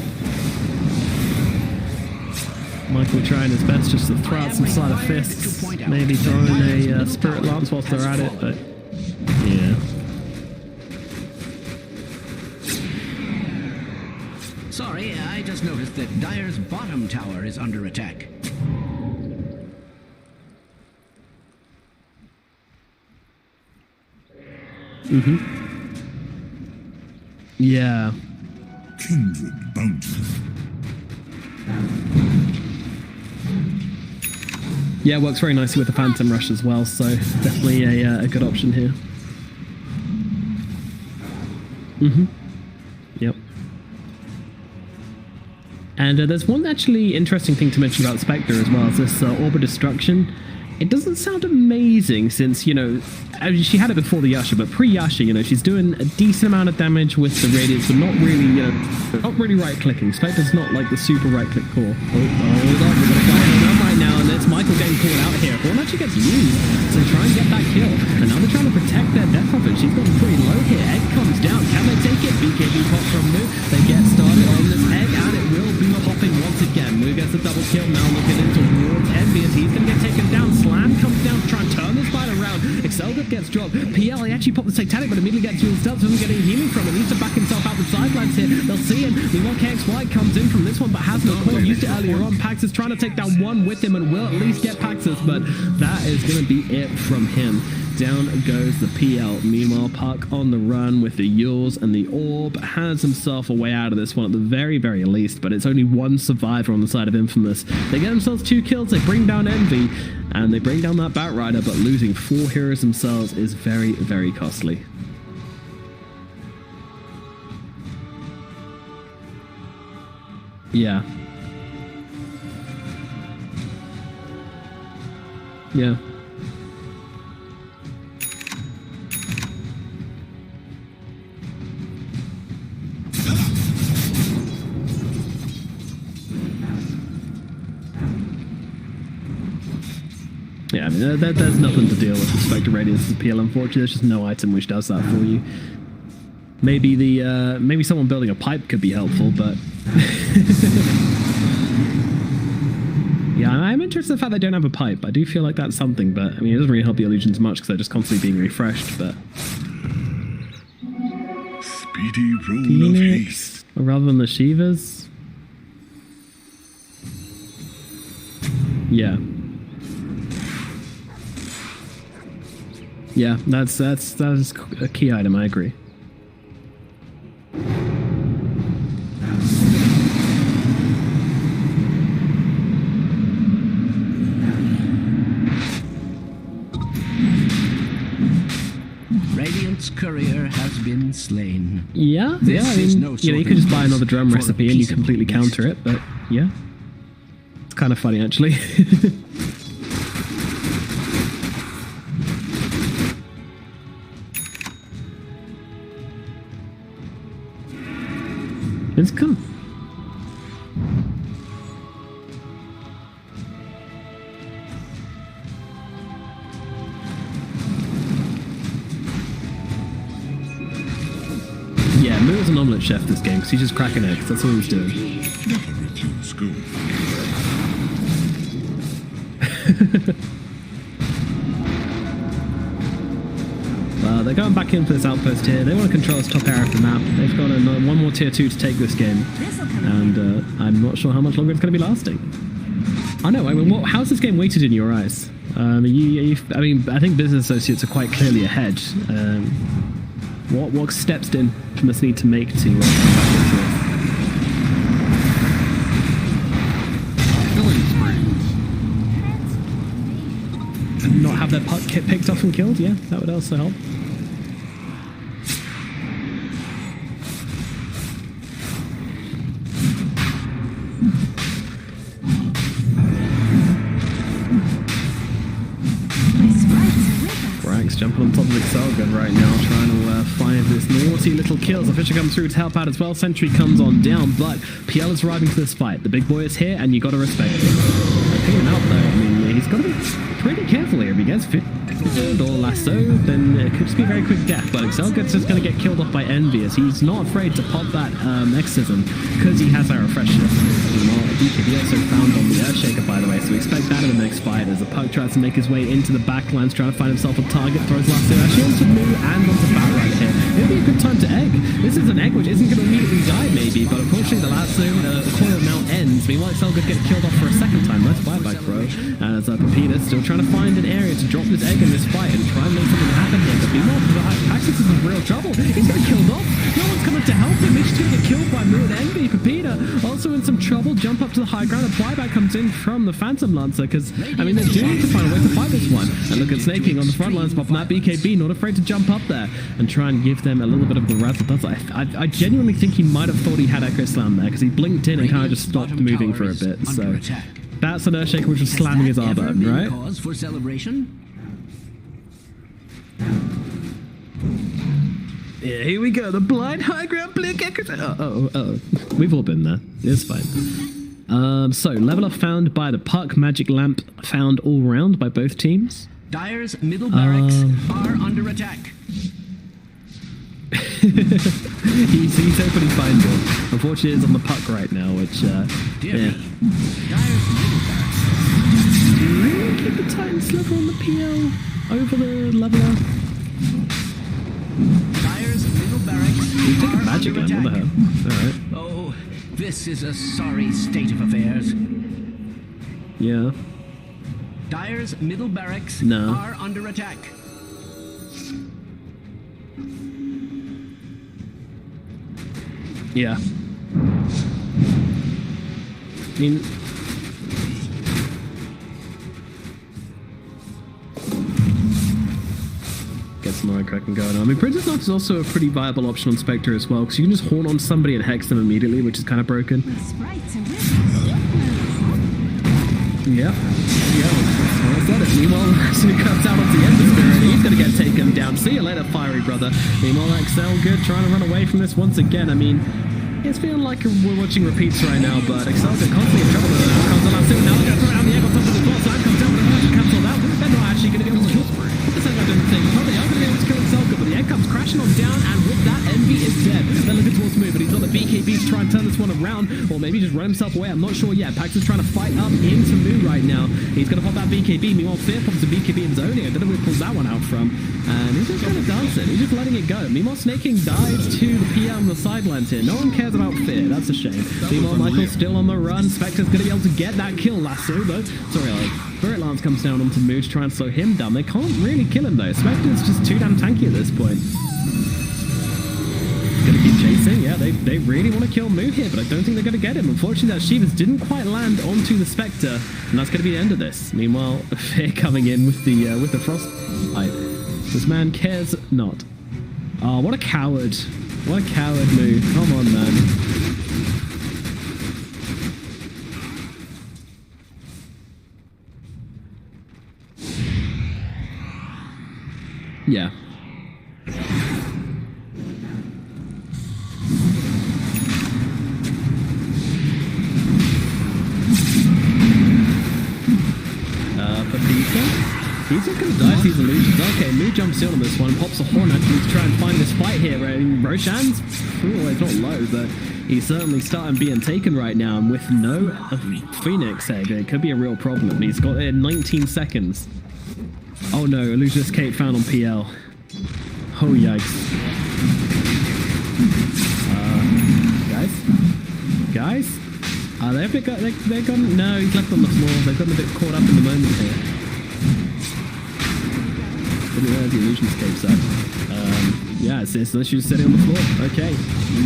Michael trying his best just to throw out some sleight of fists. Maybe throwing a Spirit Lance whilst they're at it, but yeah. Sorry, I just noticed that Dire's bottom tower is under attack. Yeah. Kindred bounty. Yeah, works very nicely with the Phantom Rush as well, so definitely a good option here. Yep. And there's one actually interesting thing to mention about Spectre as well, is this Orb of Destruction. It doesn't sound amazing since, you know, she had it before the Yasha, but pre-Yasha, you know, she's doing a decent amount of damage with the Radiance, but not really, you know, not really right-clicking. Spectre's not like the super right-click core. Oh, hold on, we're going to find it right now, and it's Michael getting called out here. Horn actually gets used to try and get that kill. And now they're trying to protect their death of it. She's gotten pretty low here. Egg comes down. Can they take it? BKB pop from Moo. They get started on this egg, and it will be popping once again. Moo gets a double kill. Now looking into towards Envious. He's going to get taken down. Slam comes down to try and turn this fight around. Excelgood gets dropped. PL, he actually popped the Satanic, but immediately gets dual stealth. Doesn't get any healing from it. Needs to back himself out the sidelines here. They'll see him. Meanwhile, KXY comes in from this one, but has no core. Used it earlier on. Pax is trying to take down one with him and will at least get Paxus, but that is going to be it from him. Down goes the PL. Meanwhile, Puck on the run with the Yules and the Orb has himself a way out of this one at the very, very least, but it's only one survivor on the side of Infamous. They get themselves 2 kills, they bring down Envy, and they bring down that Batrider, but losing 4 heroes themselves is very, very costly. Yeah. Yeah. Yeah, I mean, there's nothing to deal with respect to Radiant's appeal, unfortunately. There's just no item which does that for you. Maybe maybe someone building a pipe could be helpful, but... Yeah, I'm interested in the fact they don't have a pipe. I do feel like that's something, but I mean, it doesn't really help the illusions much because they're just constantly being refreshed, but... Speedy rule Phoenix, of haste. rather than the Shivas? Yeah. Yeah, that's a key item, I agree. Radiant's courier has been slain. Yeah, This I is mean, no you know, you sort could of just buy another drum for a recipe and you piece of completely meat. counter it, but yeah. It's kind of funny, actually. It's cool. Yeah, Moo was an omelette chef this game because he's just cracking eggs. That's all he's doing. Never refuse school. Well, they're going back in for this outpost here. They want to control this top area of the map. They've got one more tier 2 to take this game. And I'm not sure how much longer it's going to be lasting. I know, I mean, how's this game weighted in your eyes? I mean, I think business associates are quite clearly ahead. What steps did Infamous need to make to come back into it? Killing springs. Not have their puck get picked off and killed? Yeah, that would also help. Frank's jumping on top of Excelgood right now, trying to find this naughty little kills. The Fisher comes through to help out as well. Sentry comes on down, but PL is arriving to this fight. The big boy is here, and you got to respect it. Picking him out though, I mean, he's got to be pretty careful here. If he gets fit or lasso, then it could just be a very quick death. But Excelgood's just going to get killed off by Envious. He's not afraid to pop that exorcism because he has that refresher. BKB also found on the Earthshaker, by the way, so we expect that in the next fight as the Puck tries to make his way into the backlines, trying to find himself a target, throws lasso actually onto Moo and onto Batrider here. It'd be a good time to egg. This is an egg which isn't going to immediately die, maybe, but unfortunately the lasso, the coil now ends. Meanwhile, Excelgood get killed off for a second time. Nice buyback throw. As Pepita still trying to find an area to drop this egg in this fight and try and make something happen here. But meanwhile, Paxus is in real trouble. He's getting killed off. No one's coming to help him. He's just going to get killed by Moo and Envy. Pepita also in some trouble. Jump up to the high ground. A flyback comes in from the Phantom Lancer because, I mean, they do need to find a way to fight this one. And look at Snaking on the front lines, popping that BKB, not afraid to jump up there and try and give them a little bit of the razzle dazzle. I genuinely think he might have thought he had Echo Slam there because he blinked in and kind of just stopped moving for a bit. So that's an Earthshaker which was slamming his R button, right? Cause for celebration? Yeah, here we go. The blind high ground blink Echo. Oh. We've all been there. It's fine. So, level up found by the puck, magic lamp found all round by both teams. Dire's middle barracks are under attack. he's opening fine goal. Unfortunately, it's on the puck right now, which, yeah. Dire's middle barracks. Really keep the Titan sliver on the PL over the leveler. Dire's middle barracks He's taking are magic under gun, what the attack. hell? Alright. Oh, this is a sorry state of affairs. Yeah. Dire's middle barracks No. are under attack. Yeah. I mean... Get some more cracking going on. I mean, Princess Knock is also a pretty viable option on Spectre as well, because you can just horn on somebody and hex them immediately, which is kind of broken. Yep. Meanwhile, Sue comes out onto the end of Spirit. He's going to get taken down. See you later, fiery brother. Meanwhile, Excel good, trying to run away from this once again. I mean, it's feeling like we're watching repeats right now, but Excel good, constantly in trouble. Comes on out soon. Now they're going to throw down the egg on top of the floor. Side comes down with a magic cancel that. They're not actually going to be able to kill Spirit. The same I don't think. Probably are going to be able to kill Excel good, but the egg comes crashing on down, and with that, Envy is dead. They're looking towards move, but he's got the BKB to try and turn this one around, or maybe just run himself away. I'm not sure yet. Pax is trying to fight up into Moo right now. He's going to pop that BKB. Meanwhile, Fear pops a BKB in his own ear. I don't know where he pulls that one out from. And he's just kind of dancing. He's just letting it go. Meanwhile, Snaking dives to the PL on the sidelines here. No one cares about Fear. That's a shame. Meanwhile, Michael's still on the run. Spectre's going to be able to get that kill. Lasso, though. Sorry, Spirit Lance comes down onto Moo to try and slow him down. They can't really kill him, though. Spectre's just too damn tanky at this point. Gonna keep chasing. Yeah, they really want to kill Moo here, but I don't think they're gonna get him. Unfortunately, that Shivas didn't quite land onto the Spectre, and that's gonna be the end of this. Meanwhile, Fear coming in with the frostbite. This man cares not. Oh, what a coward! What a coward, Moo. Come on, man. Yeah. He's not going to die if these illusions. Okay, Moo jumps in on this one, pops a horn actually to try and find this fight here. Roshan's, well, it's not low, but he's certainly starting being taken right now. And with no Phoenix egg, it could be a real problem. He's got it in 19 seconds. Oh no, Illusion Escape found on PL. Oh yikes. Guys? They've gone, no, he's left on the floor. They've gotten a bit caught up in the moment here. Look at where the illusion escapes at. Yeah, it's literally sitting on the floor. Okay.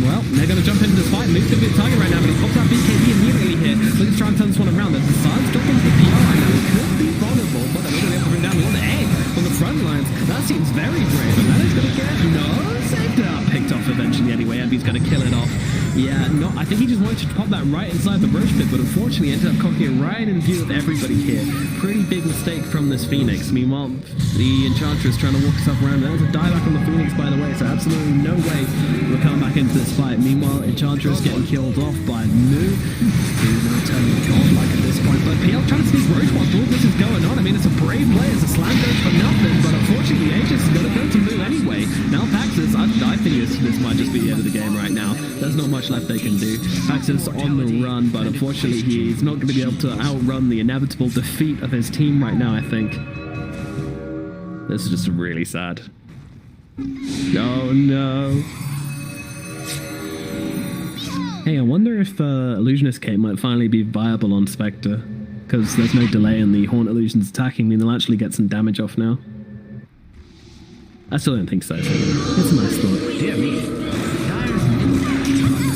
Well, they're going to jump into this fight. Move's going to be a target right now, but he pops out BKB immediately here. Looking to try and turn this one around. There's a silence drop into the PR right now. It could be vulnerable, but they're not going to be able to bring down the other egg on the front lines. That seems very brave, and that is going to get saved up. Picked off eventually anyway. Envy's going to kill it off. Yeah, no, I think he just wanted to pop that right inside the roach pit, but unfortunately ended up cocking it right in view of everybody here. Pretty big mistake from this Phoenix. Meanwhile, the Enchantress trying to walk herself around. That was a dieback on the Phoenix, by the way, so absolutely no way we're coming back into this fight. Meanwhile, Enchantress getting killed off by Moo, who's now turning godlike at this point. But PL trying to sneak roach while all this is going on. I mean, it's a brave play. It's a slam goes for nothing, but unfortunately, Aegis is going to go to Moo anyway. Now, Paxis, I think this might just be the end of the game right now. There's not much left they can do. Paxis on the run, but unfortunately, he's not going to be able to outrun the inevitable defeat of his team right now, I think. This is just really sad. Oh no. Hey, I wonder if Illusionist Cape might finally be viable on Spectre, because there's no delay in the Haunt Illusions attacking me, and they'll actually get some damage off now. I still don't think so. It's a nice thought. Dear me.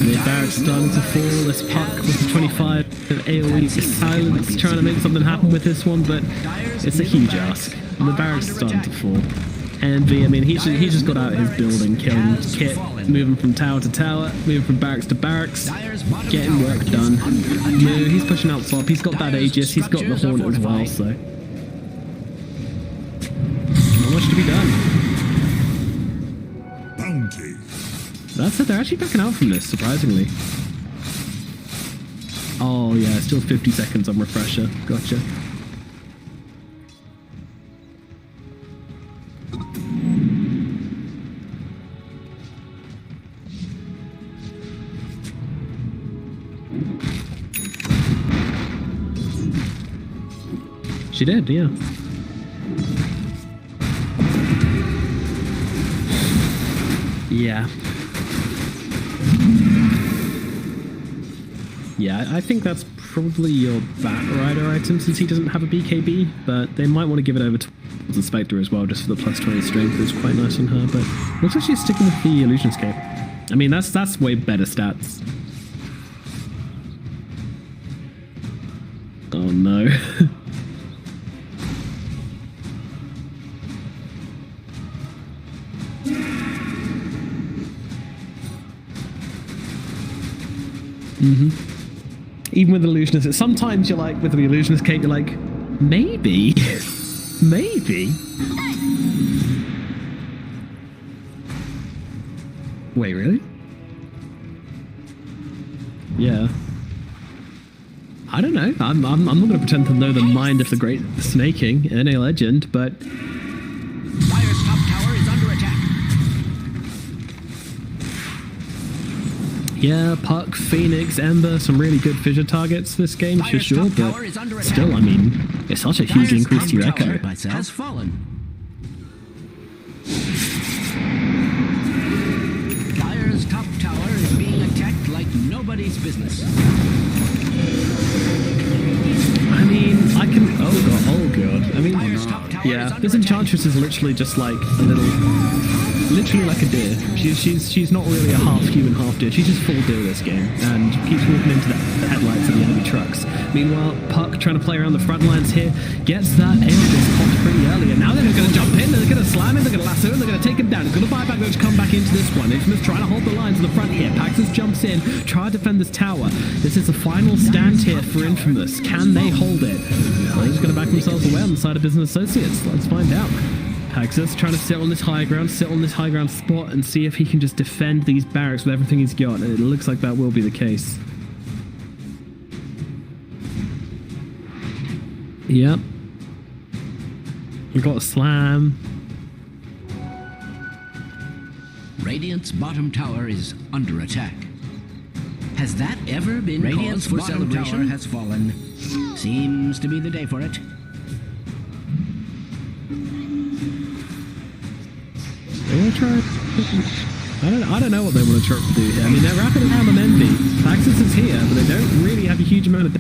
The barracks starting to fall. This puck with the 25 AoE silence, trying to make something happen with this one, but it's a huge ask. And the barracks is starting to fall. Envy, I mean, he just got out of his building, killing Kit, moving from tower to tower, moving from barracks to barracks, getting work done. Moo, he's pushing out top. He's got that Aegis. He's got the Hornet as well, so not much to be done. That's it, they're actually backing out from this, surprisingly. Oh yeah, still 50 seconds on refresher. Gotcha. She did, yeah. Yeah. Yeah, I think that's probably your Bat Rider item since he doesn't have a BKB, but they might want to give it over to the Spectre as well, just for the plus 20 strength. It's quite nice on her, but looks like she's sticking with the Illusionist Cape. I mean, that's way better stats. Oh no. Even with Illusionist, sometimes you're like, with the Illusionist Cape, you're like, maybe. Maybe. Wait, really? Yeah. I don't know. I'm not going to pretend to know the mind of the great snaking, NA legend, but... Dire's top tower is under attack. Yeah, Puck, Phoenix, Ember, some really good fissure targets this game for sure, but still, I mean, it's such a huge increase to your Echo. Has fallen. Dire's top tower is being attacked like nobody's business. I mean, I can... Oh god. I mean, yeah, this Enchantress is literally just like a little... Literally like a deer. She's not really a half human, half deer. She's just full deer this game, and keeps walking into the headlights of the enemy trucks. Meanwhile, Puck, trying to play around the front lines here, gets that Aeolus popped pretty early, and now they're going to jump in, they're going to slam him, they're going to lasso him, they're going to take him down. He's going to buy back, they're going to come back into this one. Infamous trying to hold the line to the front here. Paxus jumps in, try to defend this tower. This is the final stand here for Infamous. Can they hold it? They're just going to back themselves away on the side of Business Associates. Let's find out. Paxus trying to sit on this high ground spot and see if he can just defend these barracks with everything he's got, and it looks like that will be the case. Yep. We got a slam. Radiant's bottom tower is under attack. Has that ever been Radiant's cause for celebration? Tower has fallen. Seems to be the day for it. I don't know what they want to try to do here. I mean, they're wrapping around on Envy. Paxus is here, but they don't really have a huge amount of...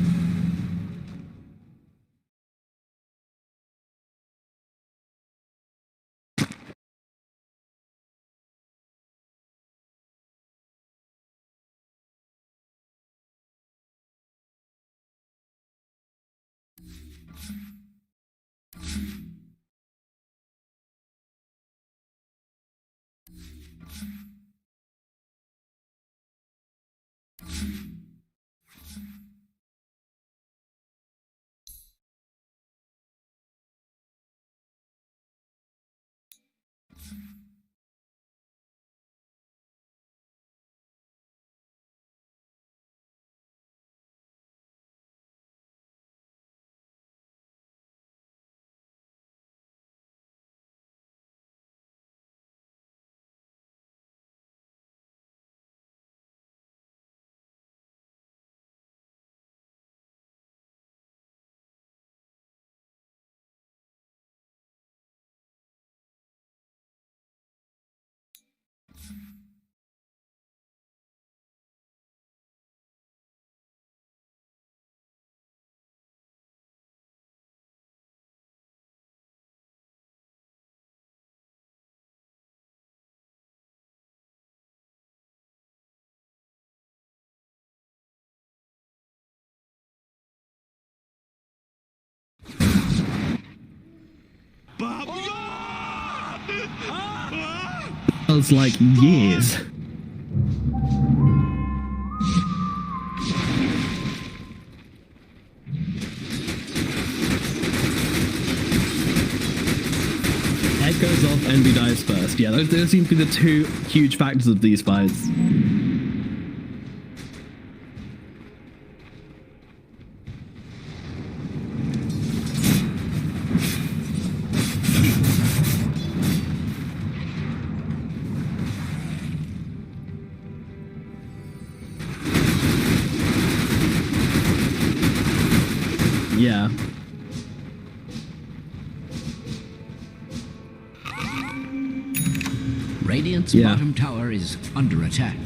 Feels like years. Head goes off, Envy dies first. Yeah, those seem to be the two huge factors of these fights. Yeah. Radiant's Yeah. bottom tower is under attack.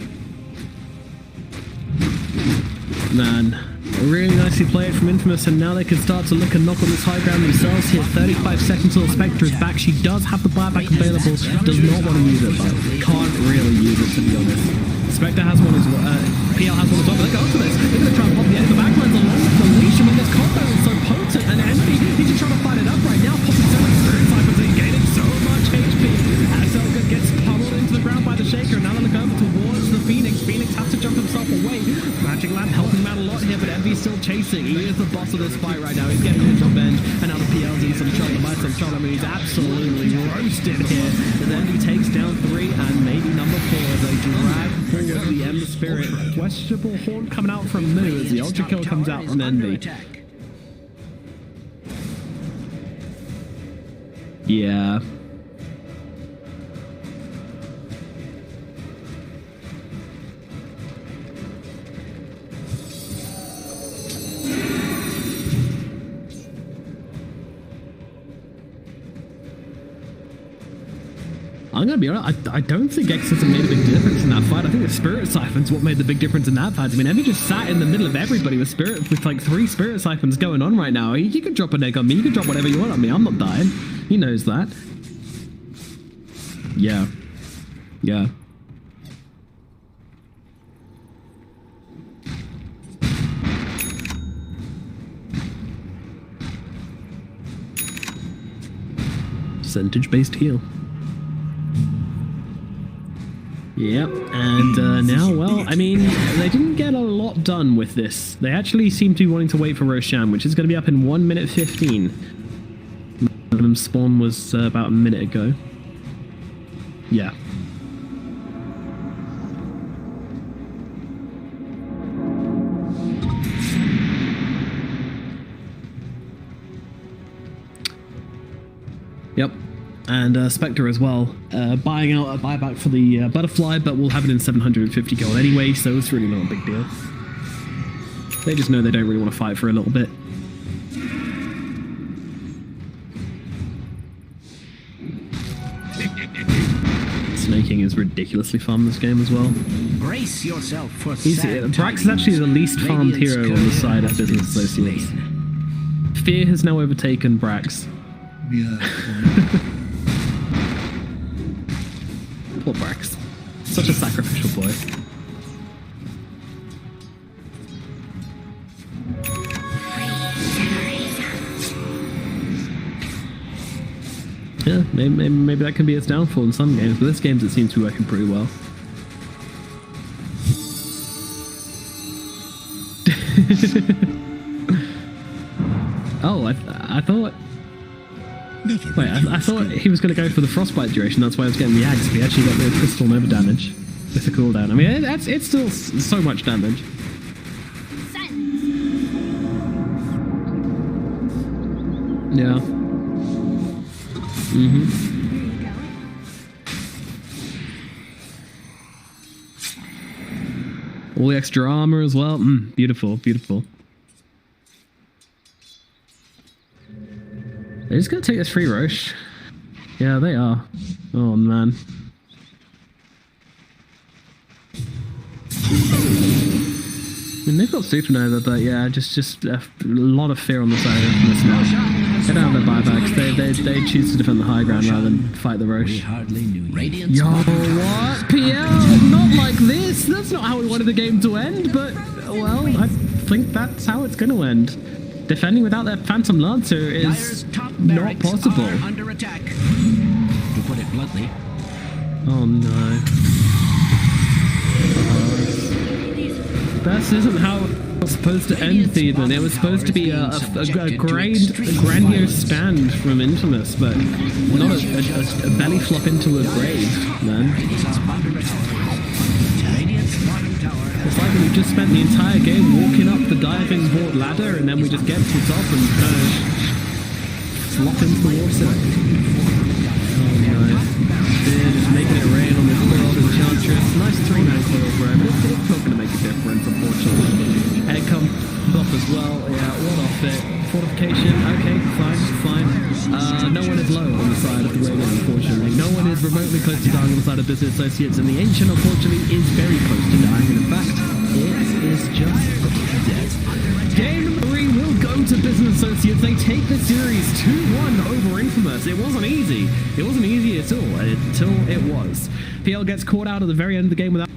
Man, really nicely played from Infamous, and now they can start to look and knock on this high ground themselves here. 35 seconds till the Spectre is back. She does have the buyback available, does not want to use it, but can't really use it, to be honest. Spectre has one as well, PL has one as well, but they go for this. They're going to try and pop the end of the backlines along with the leash. I mean, this combo is so potent, and Envy, he's just trying to fight it up right now, popping so much spirit cycles and gaining so much HP. As Elga gets pummeled into the ground by the Shaker, now they look over towards the Phoenix. Phoenix has to jump himself away. Magic Lamp helping him out a lot here, but Envy's still chasing. He is the boss of this fight right now. He's getting his revenge, and now the PL's in some trouble. I mean, he's absolutely roasted here. And Envy takes down 3 and maybe number 4 as they drag forward the Ember Spirit. Questionable horn coming out from Moo as the Ultra Kill comes out from Envy. Yeah. I'm gonna be honest, I don't think Exorcism made a big difference in that fight. I think the Spirit Siphon's what made the big difference in that fight. I mean, Envy just sat in the middle of everybody with like 3 Spirit Siphons going on right now. You can drop an egg on me, you can drop whatever you want on me, I'm not dying. He knows that. Yeah. Yeah. Percentage-based heal. Yep, and now, well, I mean, they didn't get a lot done with this. They actually seem to be wanting to wait for Roshan, which is going to be up in 1 minute 15. Minimum spawn was about a minute ago. Yeah. Yep. And Spectre as well, buying out a buyback for the Butterfly, but we'll have it in 750 gold anyway, so it's really not a big deal. They just know they don't really want to fight for a little bit. Snaking is ridiculously fun this game as well. Brace yourself for Brax is actually the least farmed hero on the side of Business Associates. Fear has now overtaken Brax. Poor Brax. Such a sacrificial boy. Yeah, maybe that can be its downfall in some games, but this game it seems to be working pretty well. Oh, I thought... Wait, I thought he was going to go for the frostbite duration. That's why I was getting the axe. But he actually got the crystal nova damage with the cooldown. I mean, it's still so much damage. Yeah. All the extra armor as well. Beautiful, beautiful. They're just gonna take this free Roche. Yeah, they are. Oh man. I mean, they've got Supernova, but yeah, just a lot of fear on the side of this now. They don't have their buybacks. They choose to defend the high ground rather than fight the Roche. Yo, what? PL? Not like this. That's not how we wanted the game to end, but well, I think that's how it's gonna end. Defending without their Phantom Lancer is not possible. Under attack, to put it bluntly. Oh no. This isn't how it was supposed to end, Thiedman. It was supposed to be a grandiose stand from Infamous, but not a belly flop into a grave, man. It's like we just spent the entire game walking up the diving board ladder, and then we just get to the top and flop into the water. Oh no. They're just making it rain on the Coil Enchantress. Nice 3-man Coil Bro, but it's not going to make a difference, unfortunately. Head come up as well. Yeah, what off it. remotely close to dying on the side of Business Associates, and the Ancient, unfortunately, is very close to dying, and in fact, it is just dead. Game number 3 will go to Business Associates. They take the series 2-1 over Infamous. It wasn't easy. It wasn't easy at all, until it was. PL gets caught out at the very end of the game without...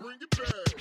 Bring it back.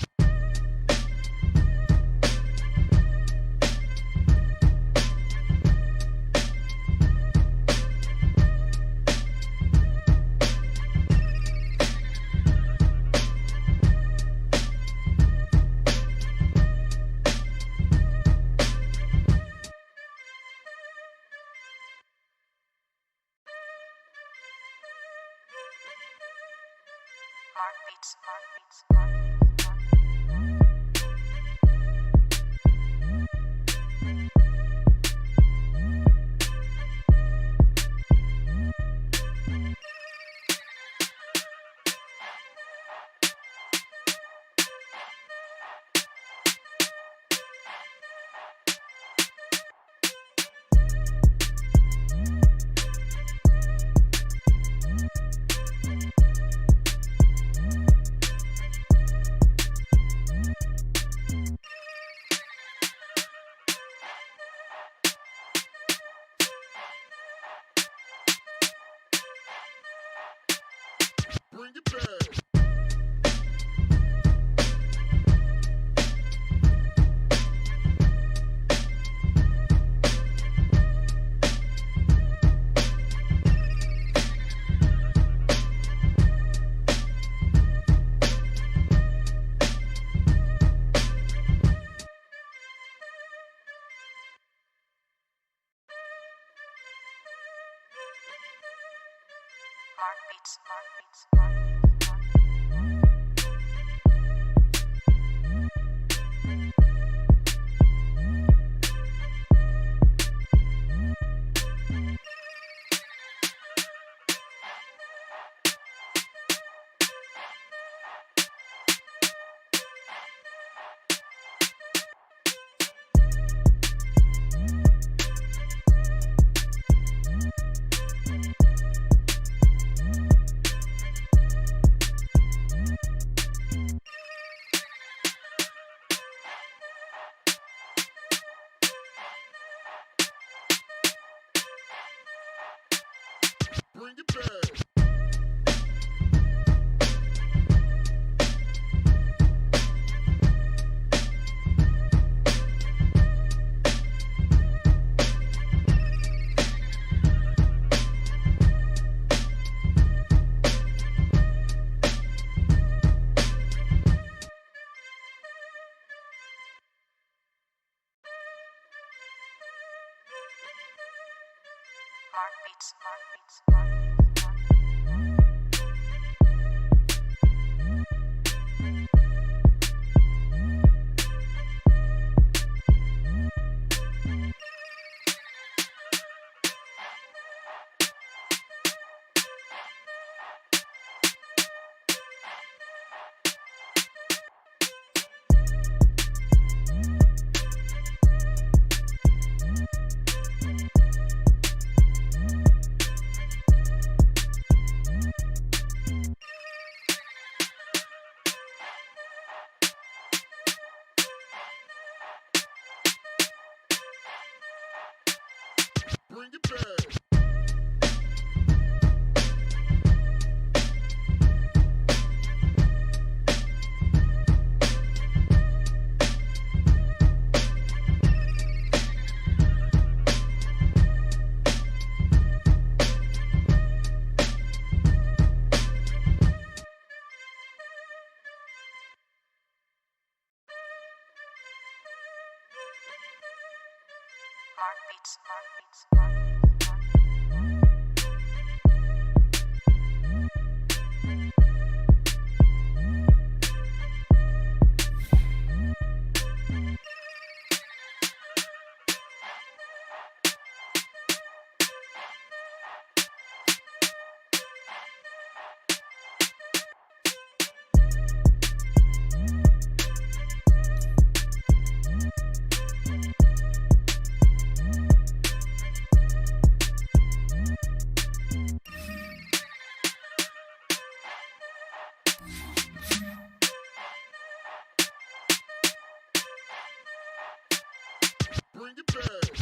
Bring it back. Bring it back. Bring it back. Bring it back.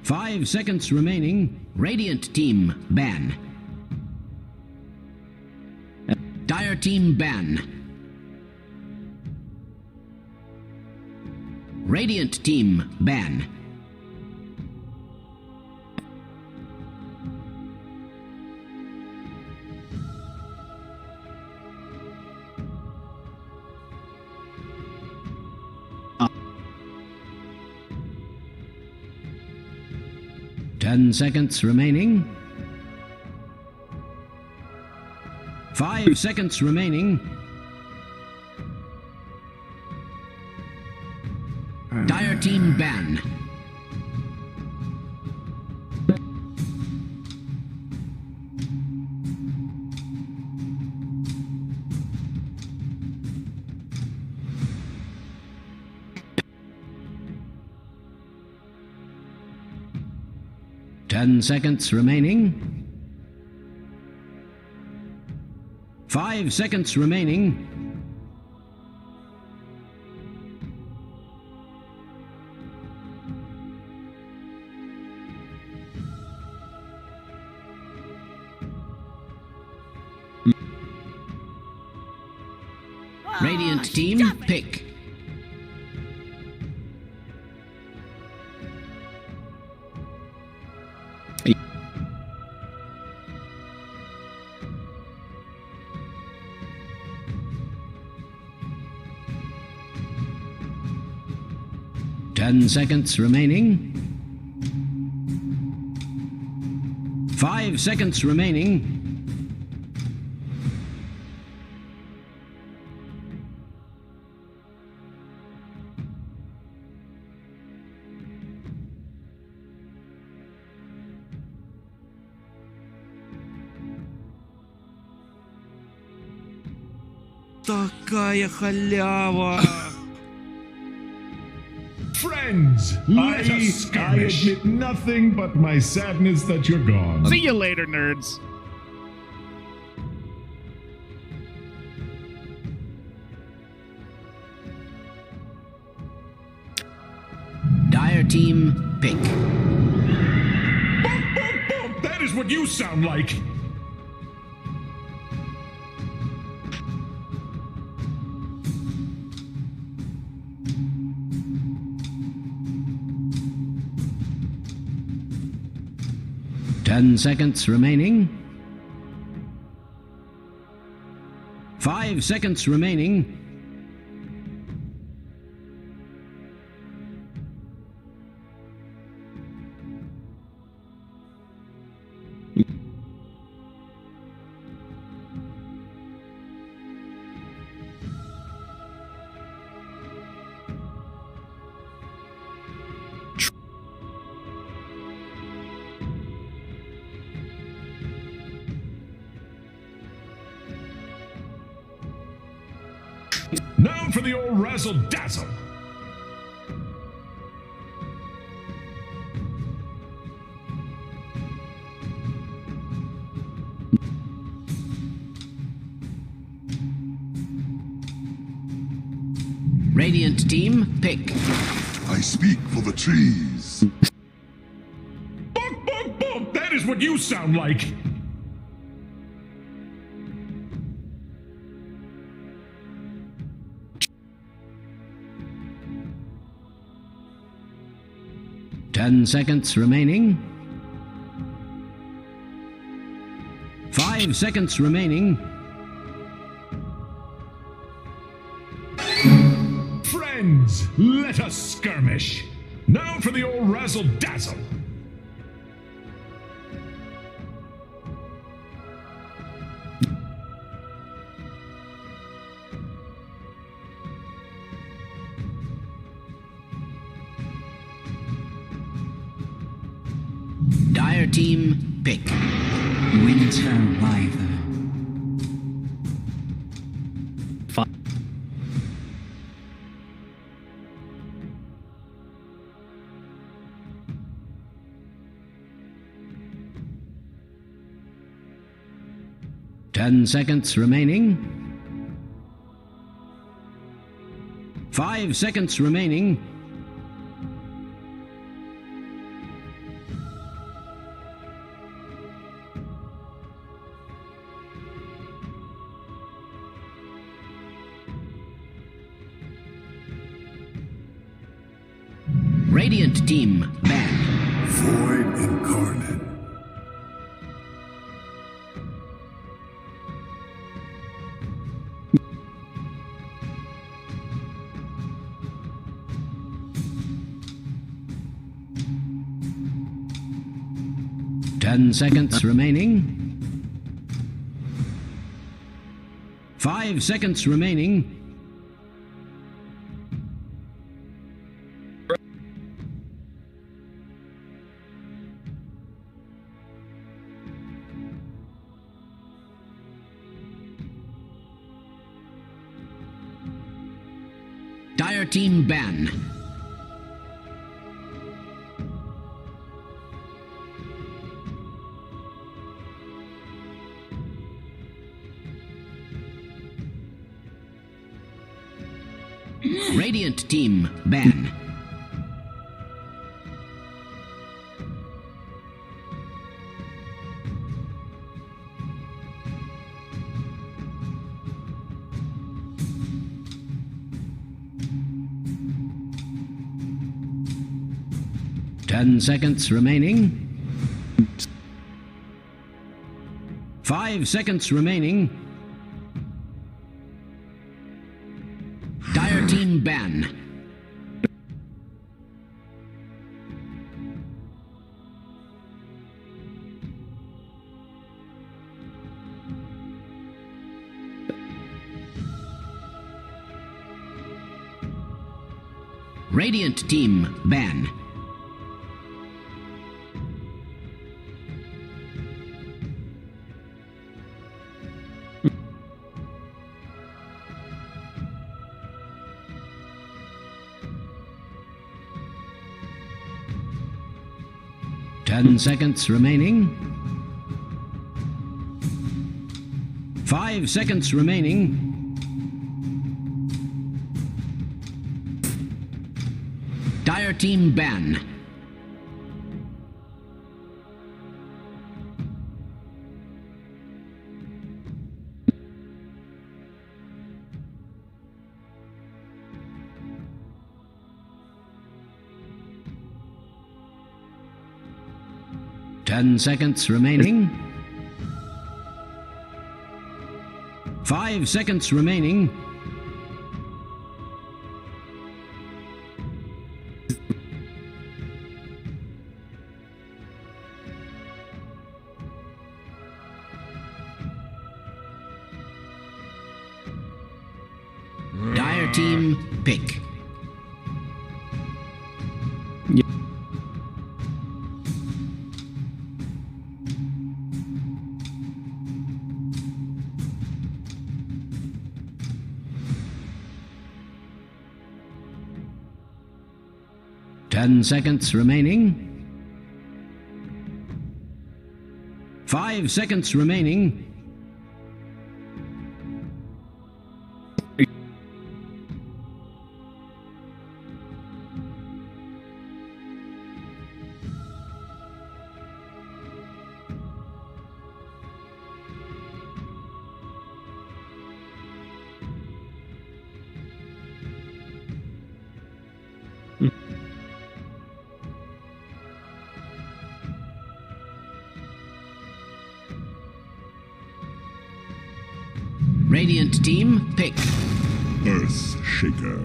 5 seconds remaining. Radiant team ban. Dire team ban. Radiant team ban. 10 seconds remaining. 5 seconds remaining. Dire team ban. Ten seconds remaining. 5 seconds remaining. Radiant team, pick. Ten seconds remaining. 5 seconds remaining. Такая халява! Friends, I admit nothing but my sadness that you're gone. See you later, nerds. Dire team, pick. Bump, bump, bump! That is what you sound like! Ten seconds remaining. 5 seconds remaining. Now for the old razzle-dazzle! Radiant team, pick. I speak for the trees. Bump, bump, bump! That is what you sound like! Ten seconds remaining. 5 seconds remaining. Friends, let us skirmish! Now for the old razzle-dazzle! Dire team, pick. Winter Wyvern. 10 seconds remaining. 5 seconds remaining. Radiant team, banned. Void incarnate. 10 seconds remaining. 5 seconds remaining. Dire team ban. Radiant team ban. Ten seconds remaining. 5 seconds remaining. Dire team ban. Radiant team ban. Ten seconds remaining. 5 seconds remaining. Dire team ban. Ten seconds remaining. 5 seconds remaining. Dire team pick. 10 seconds remaining. 5 seconds remaining. Radiant team pick. Earth Shaker.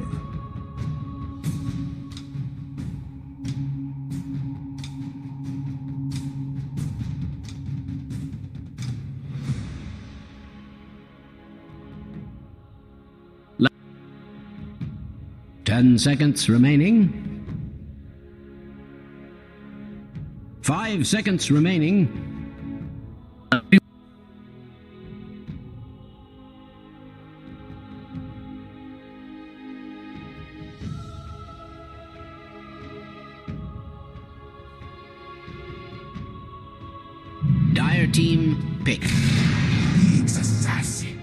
Ten seconds remaining. 5 seconds remaining. Dire team pick. Needs assassin.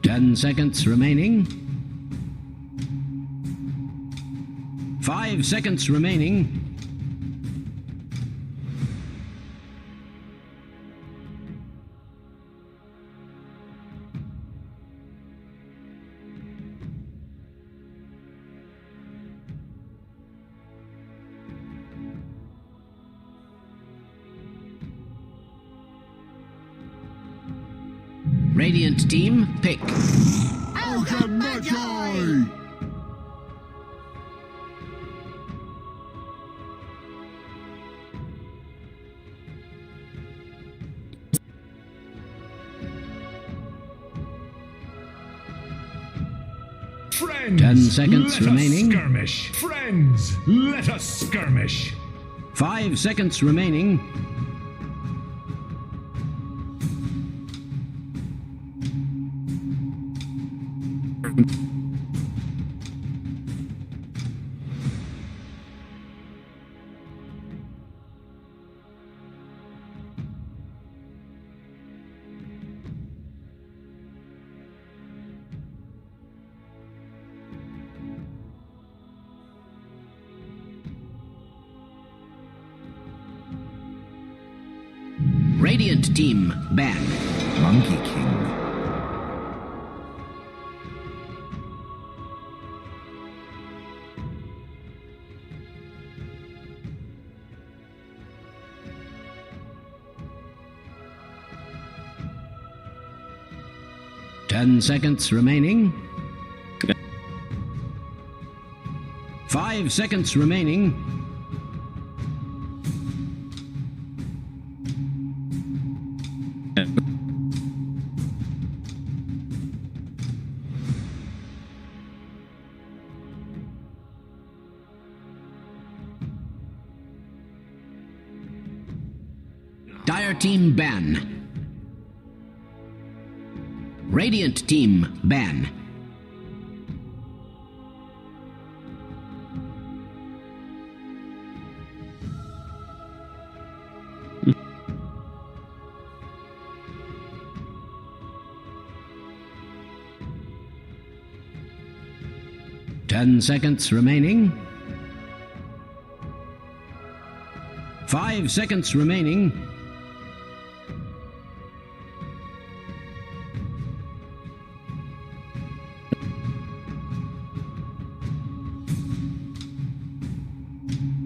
Ten seconds remaining. 5 seconds remaining. Radiant team, pick. Friends, 10 seconds let remaining. Us skirmish. Friends, let us skirmish. 5 seconds remaining. Radiant team, ban. Monkey King. Ten seconds remaining. 5 seconds remaining. Dire team ban. Radiant team ban. Ten seconds remaining. 5 seconds remaining.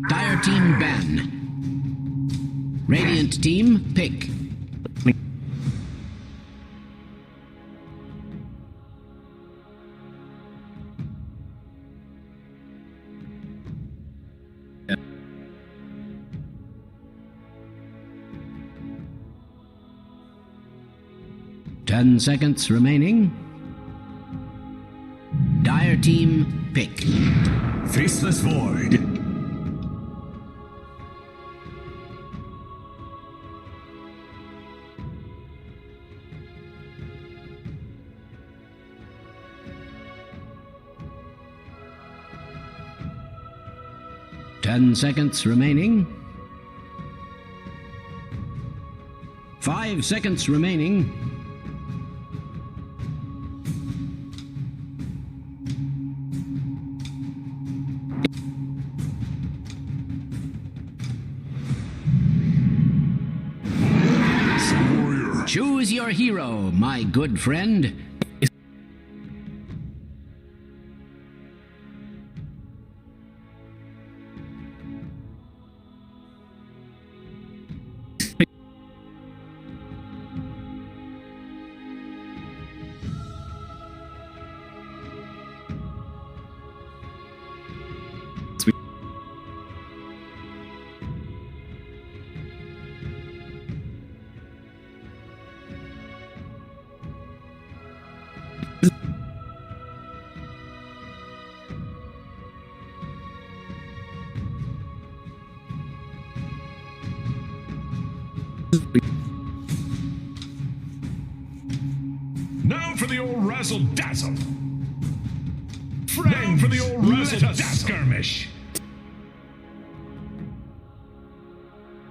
Dire team ban. Radiant team pick. Ten seconds remaining. Dire team pick. Faceless Void. Ten seconds remaining. 5 seconds remaining. Choose your hero, my good friend. Now for the old razzle dazzle. Friends, for the old razzle dazzle. Skirmish.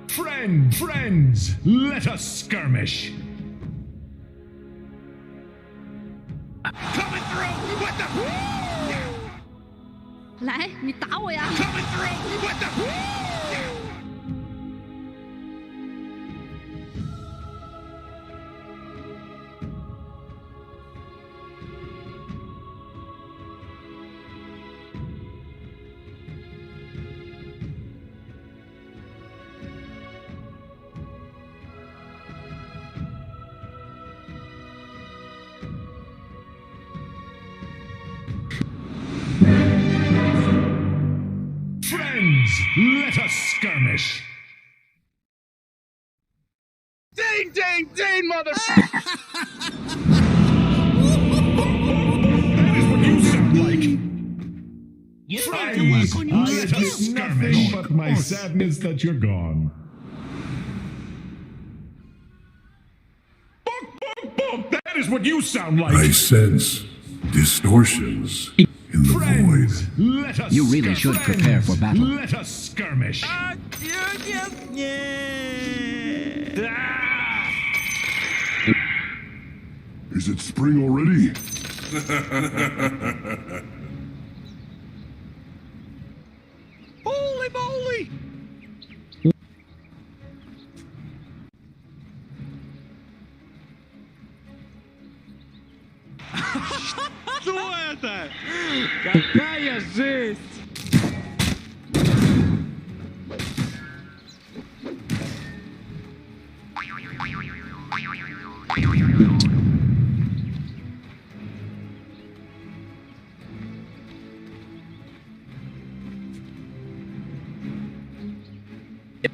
Friends, let us skirmish. Coming through. What the? 来，你打我呀！ Coming through. What the? let us skirmish. Ding, ding, ding, mother. That is what you sound like. Try to work on your I admit nothing but my sadness that you're gone. That is what you sound like. I sense distortions in the Friends, void. let us You really should prepare for battle. Let us skirmish. Is it spring already? Holy moly! Что это? Какая жесть!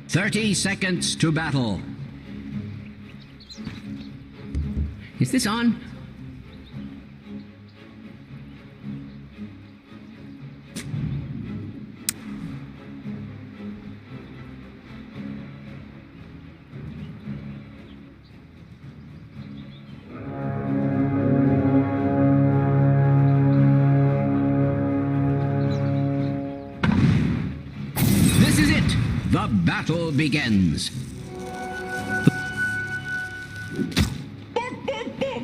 Thirty seconds to battle. Is this on? This is it. The battle begins.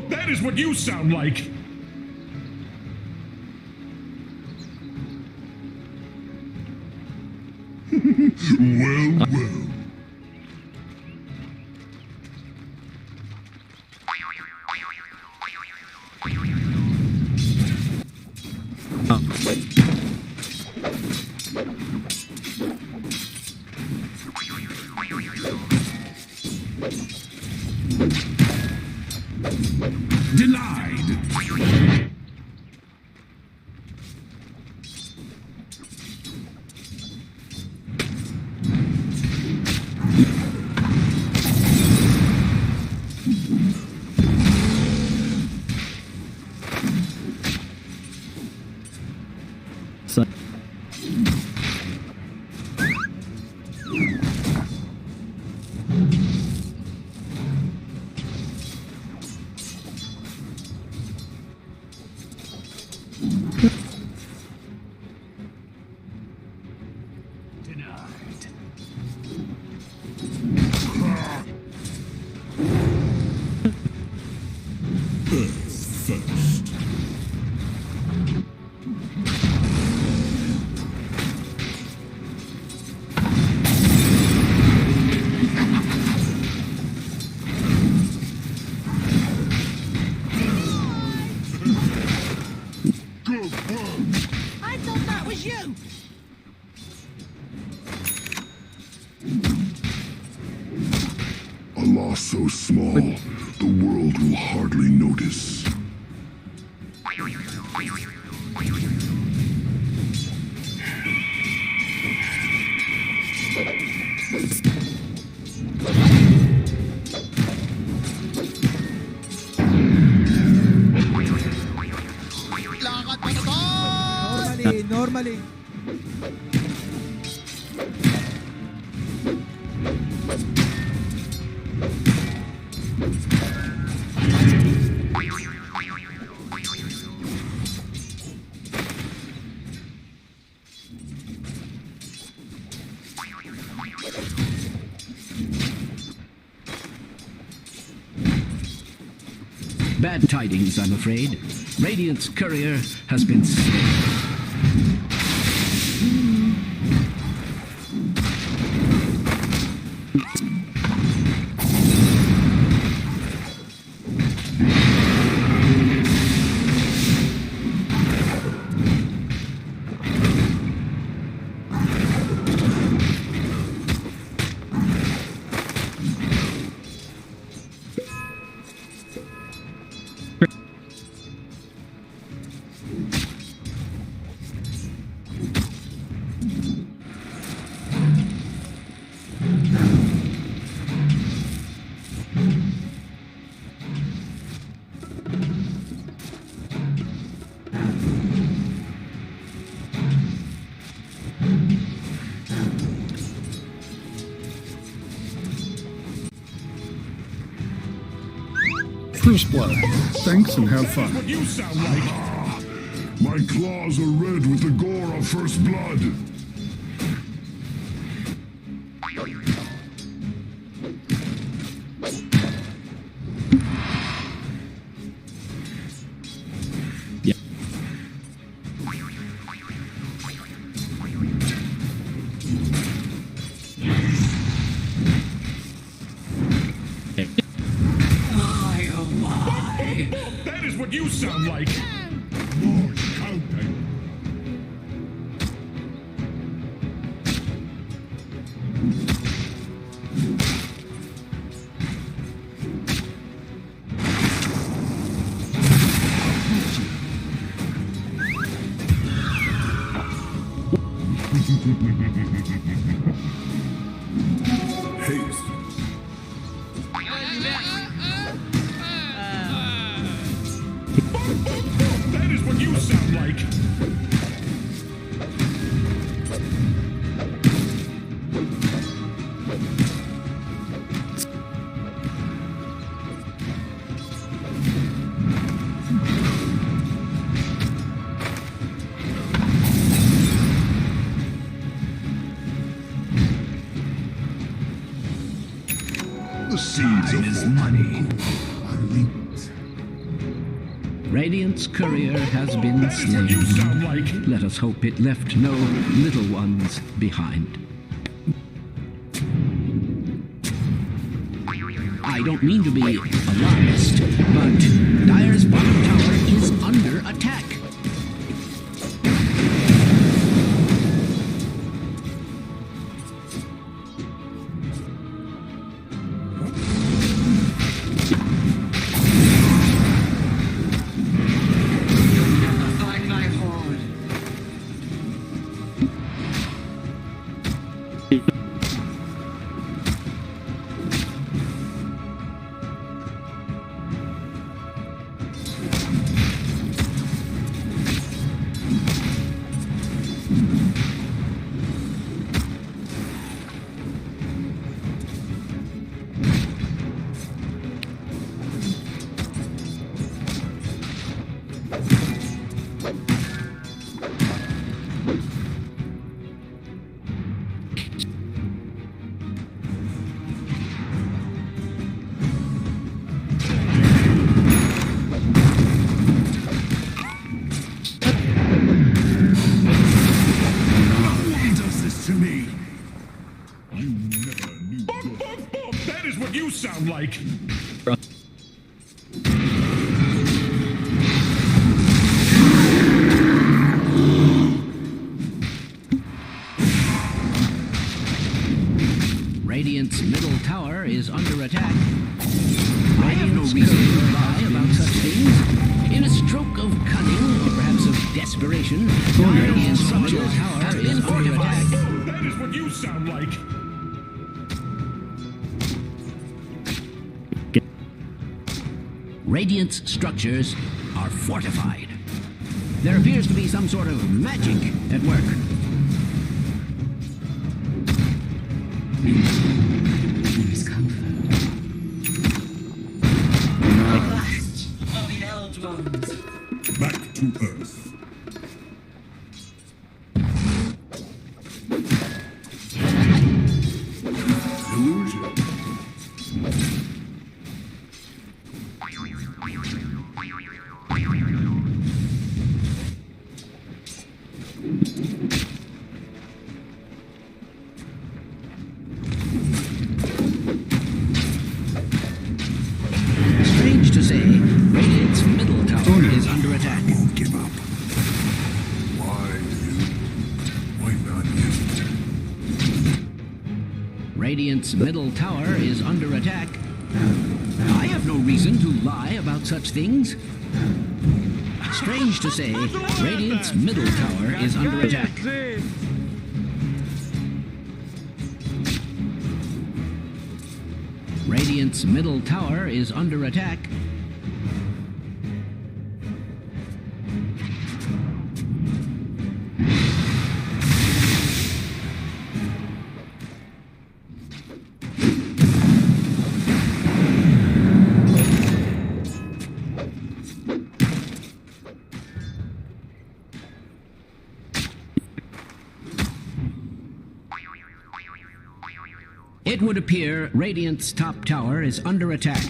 That is what you sound like. Well, well. Denied. So I thought that was you! A loss so small, the world will hardly notice. Normally. Bad tidings, I'm afraid. Radiant's courier has been slain. First blood. Thanks and have fun. What you sound like? My claws are red with the gore of first blood. That is what you sound like. More shouting. Haste. That is what you sound like. The seeds of money are linked. Radiant's courier has been slain. You sound like. Let us hope it left no little ones behind. I don't mean to be alarmist, but Dire's bottom tower is under attack. That is what you sound like. Radiant's middle tower is under attack. I have no reason to lie about such things. In a stroke of cunning, or perhaps of desperation, Radiant's middle tower is under attack. That is what you sound like. Radiant's structures are fortified. There appears to be some sort of magic at work. There's comfort. Last of the held ones. Back to Earth. Illusion. Strange to say, Radiant's middle tower is under attack. Won't give up. Why you? Why not you? Radiant's middle tower is under attack. I have no reason to lie about such things. Strange to say, Radiant's middle tower is under attack. Radiant's middle tower is under attack. It would appear Radiant's top tower is under attack.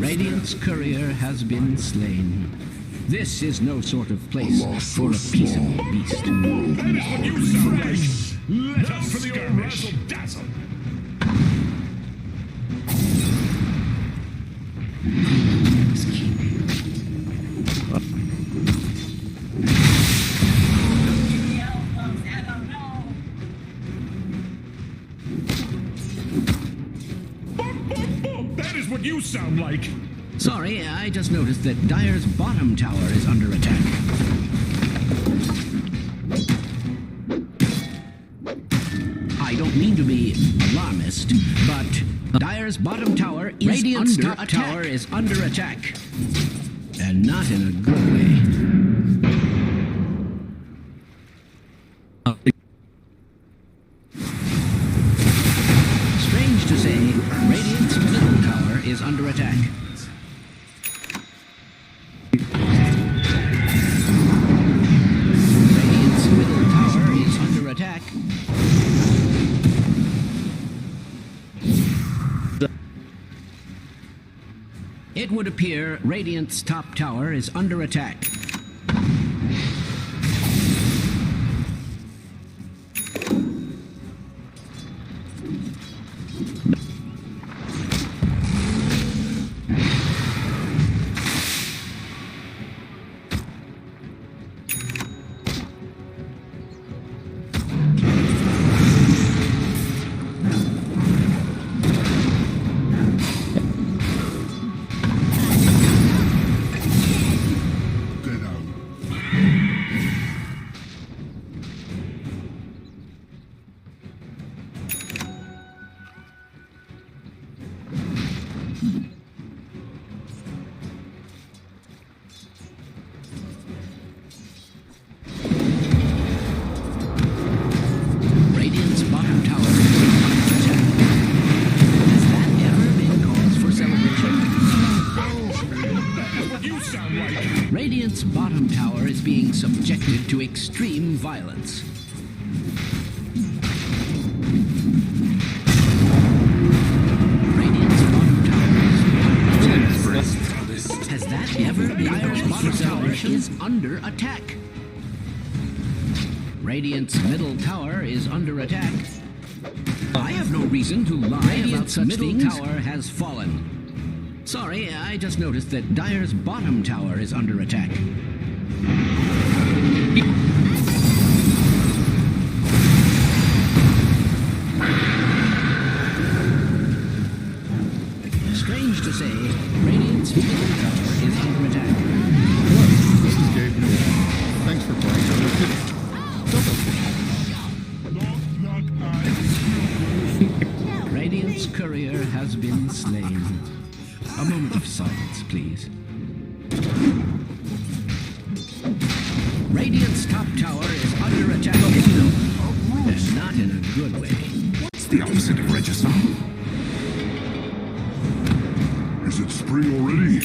Radiant's courier has been slain. This is no sort of place for a peaceable beast. That is what you sound like. Let us for the old razzle dazzle. That is what you sound like. Sorry, I just noticed that Dire's bottom tower is under attack. I don't mean to be alarmist, but Dire's bottom tower is Radiant's under top attack. Tower is under attack. And not in a good way. Strange to say, Radiant's middle tower is under attack. Radiant's middle tower is under attack. It would appear Radiant's top tower is under attack. Radiant's bottom tower is being subjected to extreme violence. Radiant's bottom tower is... Has that ever been... Dire's bottom tower is under attack. Radiant's middle tower is under attack. I have no reason to lie about such things. Radiant's middle tower has fallen. Sorry, I just noticed that Dire's bottom tower is under attack. Strange to say, Radiant's middle tower is under attack. Hello, this is Gabriel. Thanks for playing Dota 2. Radiant's courier has been slain. A moment of silence, please. Radiant's top tower is under attack. And not in a good way. What's the opposite of regicide? Is it spring already?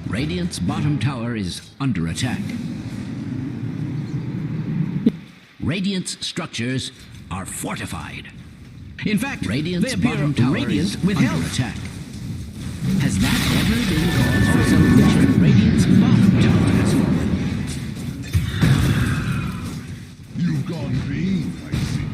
Radiant's bottom tower is under attack. Radiant's structures are fortified. In fact, Radiant's bottom tower is under attack. Has that ever been cause for celebration? Radiant's bottom tower has fallen. You've gone green, I see.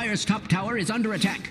Dire's top tower is under attack.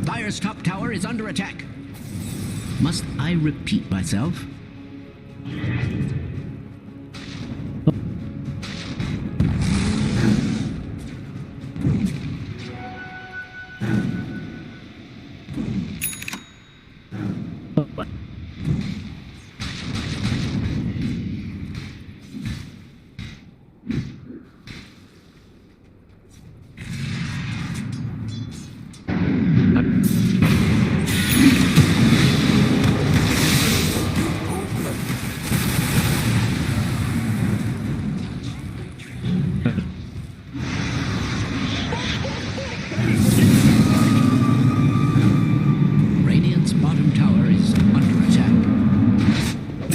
Dire's top tower is under attack. Must I repeat myself?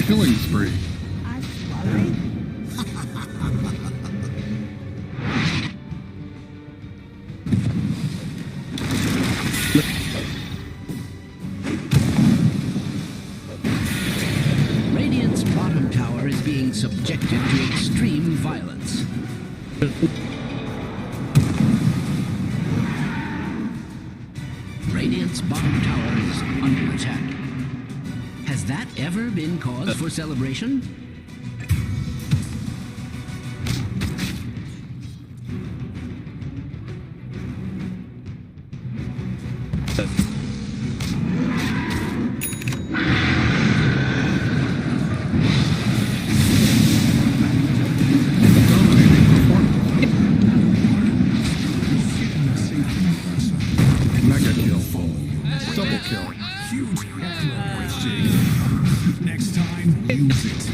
Killing spree. Radiant's bottom tower is being subjected to extreme violence. Radiant's bottom tower is under attack. Has that ever been cause for celebration? Mega kill. Double kill. Huge ammo wasting. Next time, use it.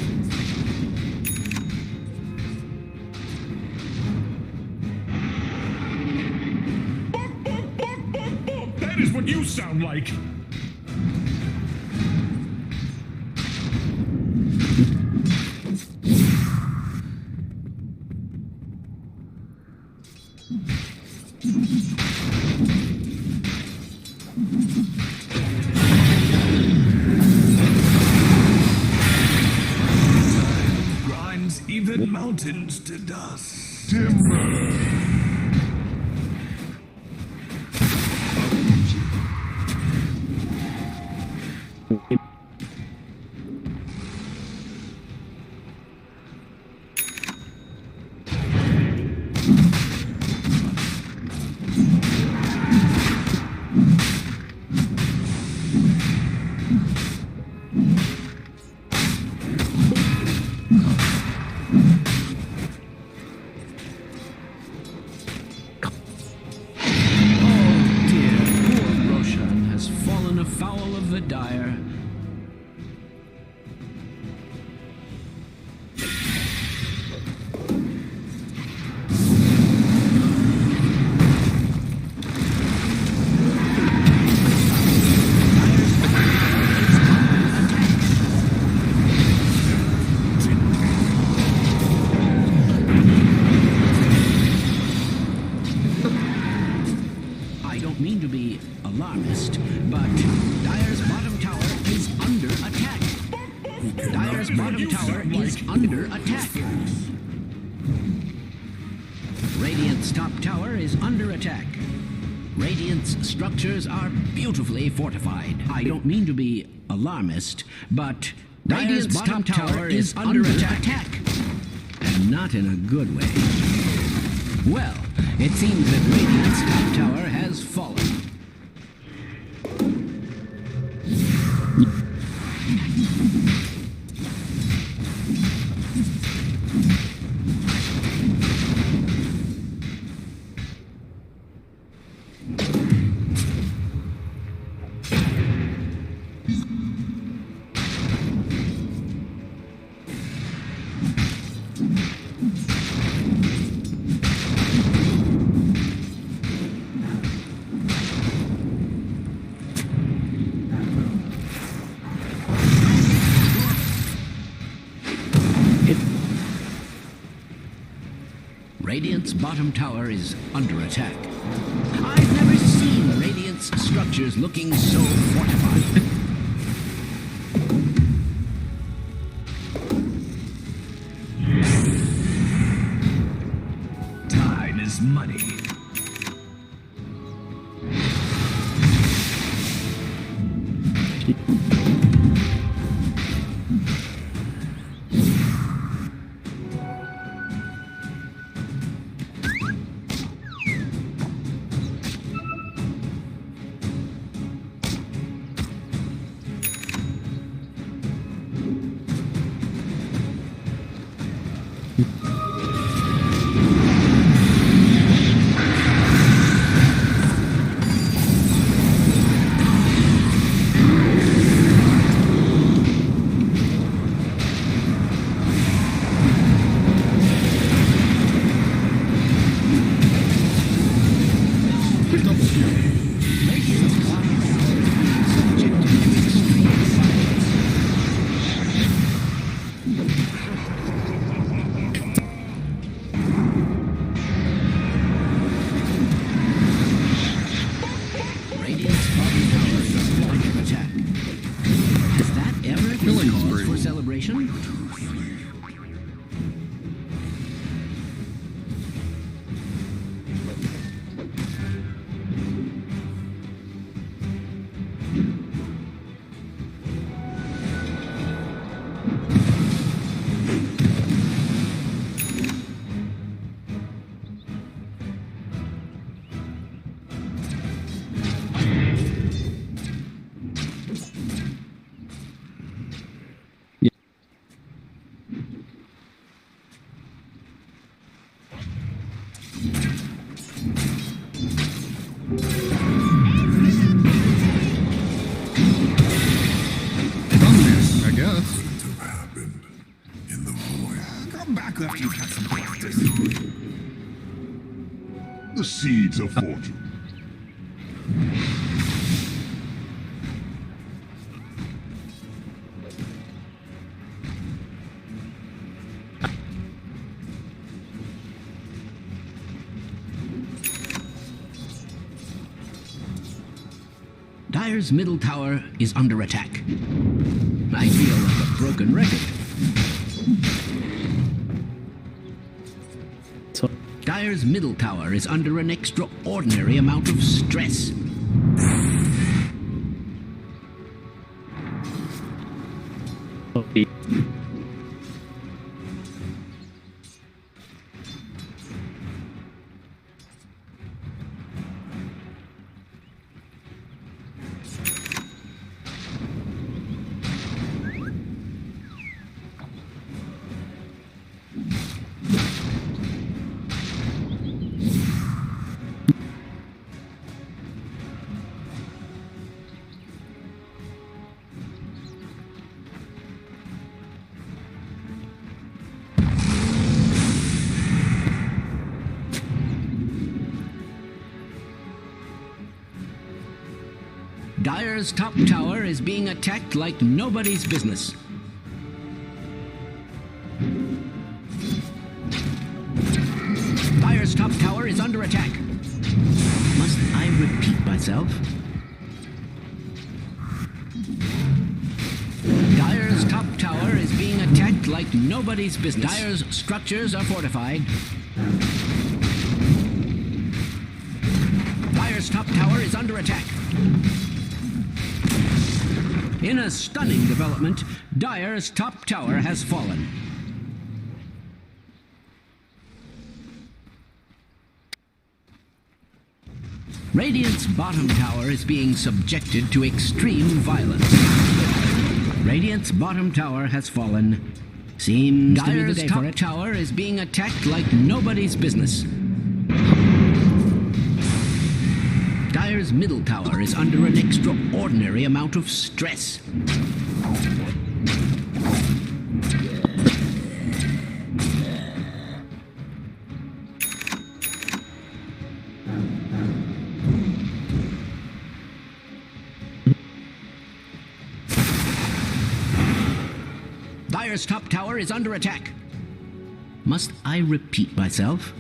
That is what you sound like. Grinds even mountains to dust. Timber. is under attack. Radiant's top tower is under attack. Radiant's structures are beautifully fortified. I don't mean to be alarmist, but Radiant's top tower is under attack. And not in a good way. Well, it seems that Radiant's top tower has fallen. Radiant's bottom tower is under attack. I've never seen Radiant's structures looking so fortified. Time is money. The seeds of fortune. Dire's middle tower is under attack. I feel like a broken record. Dire's middle tower is under an extraordinary amount of stress. Dire's top tower is being attacked like nobody's business. Dire's top tower is under attack. Must I repeat myself? Dire's top tower is being attacked like like nobody's business. Dire's structures are fortified. Dire's top tower is under attack. In a stunning development, Dire's top tower has fallen. Radiant's bottom tower is being subjected to extreme violence. Radiant's bottom tower has fallen. Seems Dire's top tower is being attacked like nobody's business. Dire's middle tower is under an extraordinary amount of stress. Dire's top tower is under attack. Must I repeat myself?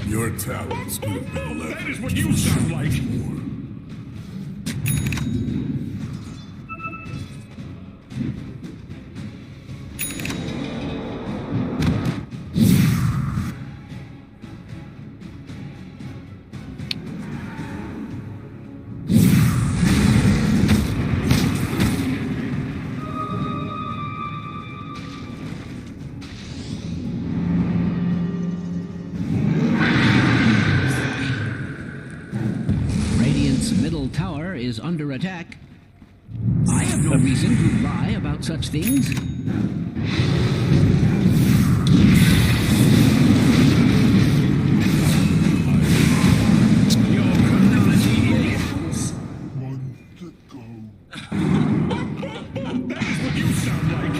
Your talents could have been left. That is what you sound like. Tower is under attack. I have no reason to lie about such things. Your criminality is one to go. That is what you sound like.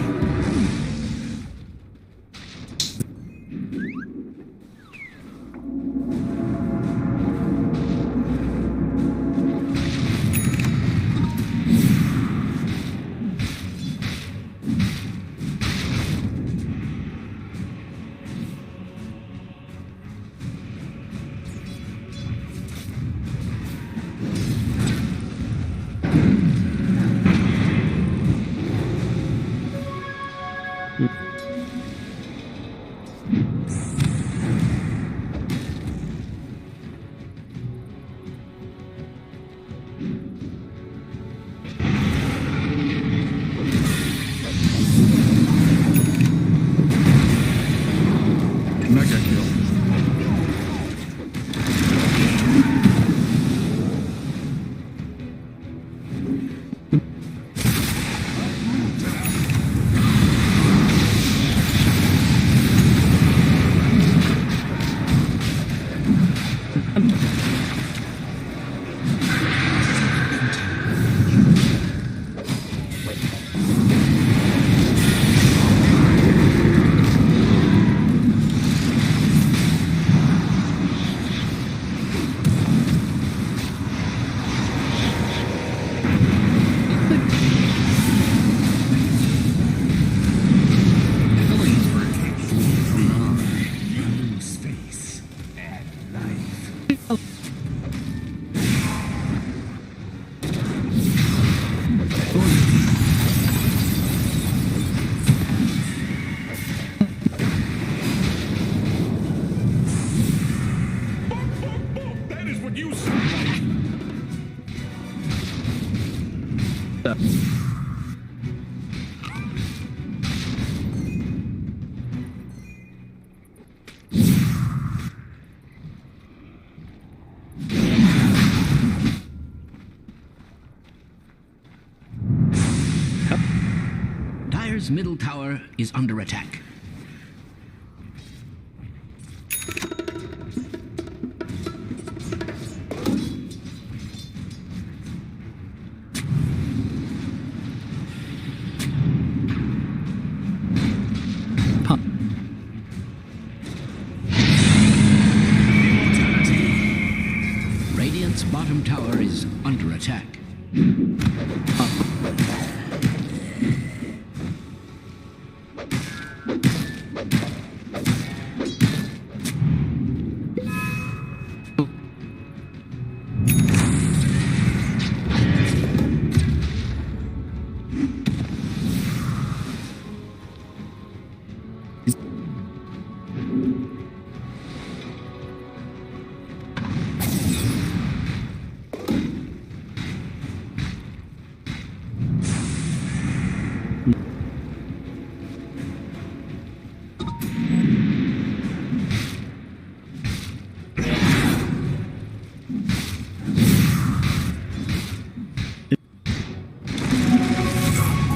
Mega kill. Dire's middle tower is under attack. bottom tower is under attack.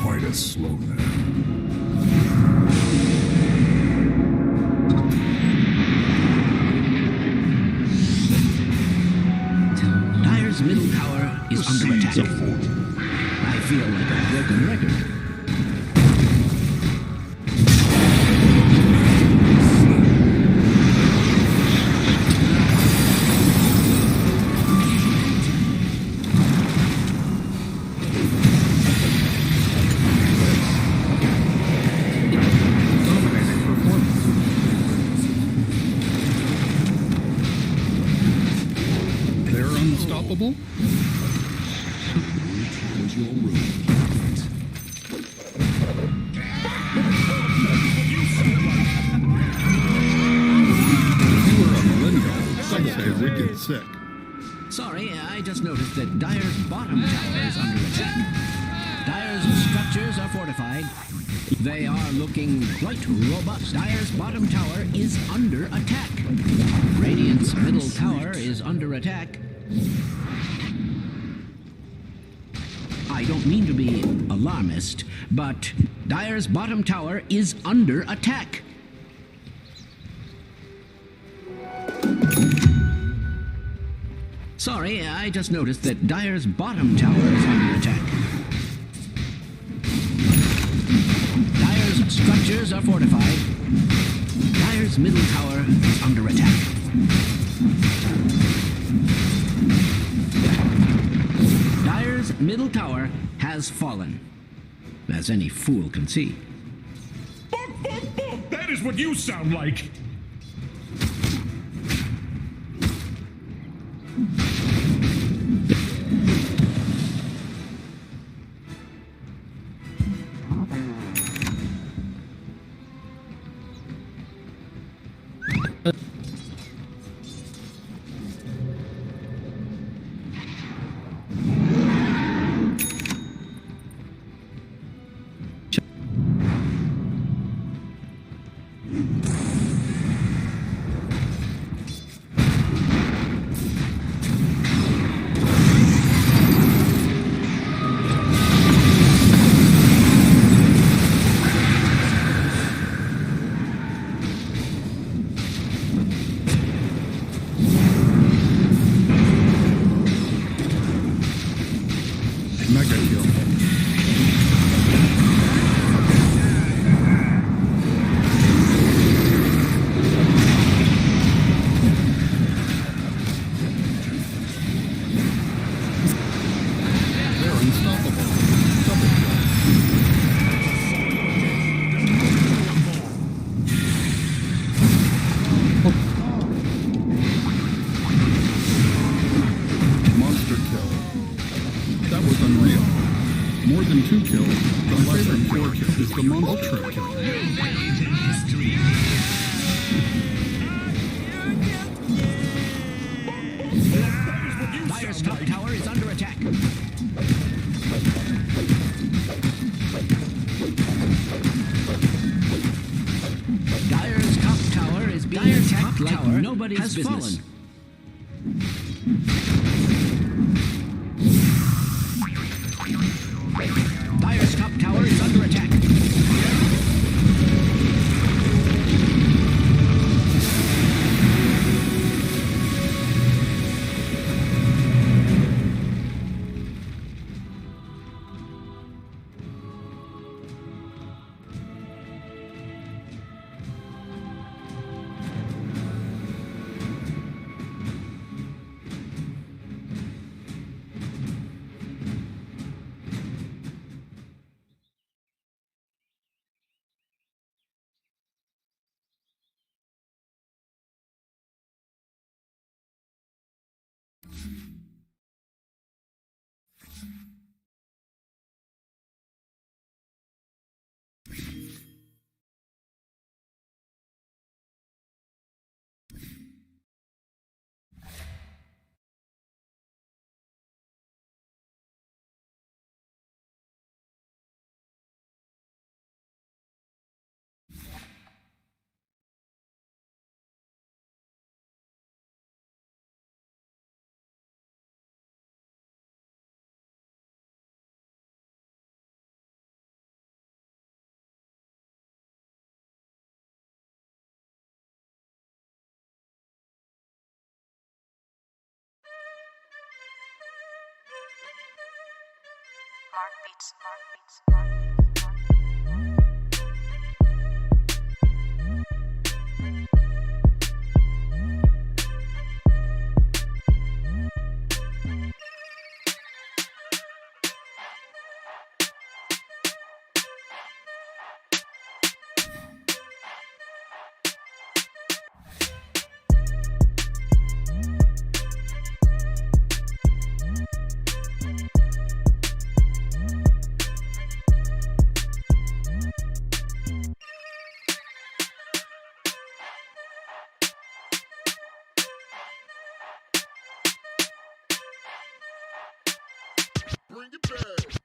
Quite a slow there. Dire's middle tower is under attack. I feel like a broken record. They're unstoppable. If you were a millennial, some say wicked sick. Sorry, I just noticed that Dire's bottom tower is under attack. Dire's structures are fortified. They are looking quite robust. Dire's bottom tower is under attack. Radiant's middle tower is under attack. I don't mean to be alarmist, but Dire's bottom tower is under attack. Sorry, I just noticed that Dire's bottom tower is under attack. Dire's structures are fortified. Dire's middle tower is under attack. Dire's middle tower has fallen, as any fool can see. Bonk, bonk, bonk! That is what you sound like! Mega kill. They're unstoppable. Double kill. Monster kill. That was unreal. More than 2 kills. The lesser 4 kills is the monster kill. Dire's top tower is under attack. Dire's top tower is being attacked like nobody's business. Dire's top tower is under attack. Mark beats, Mark beats, Mark beats. Bring it back.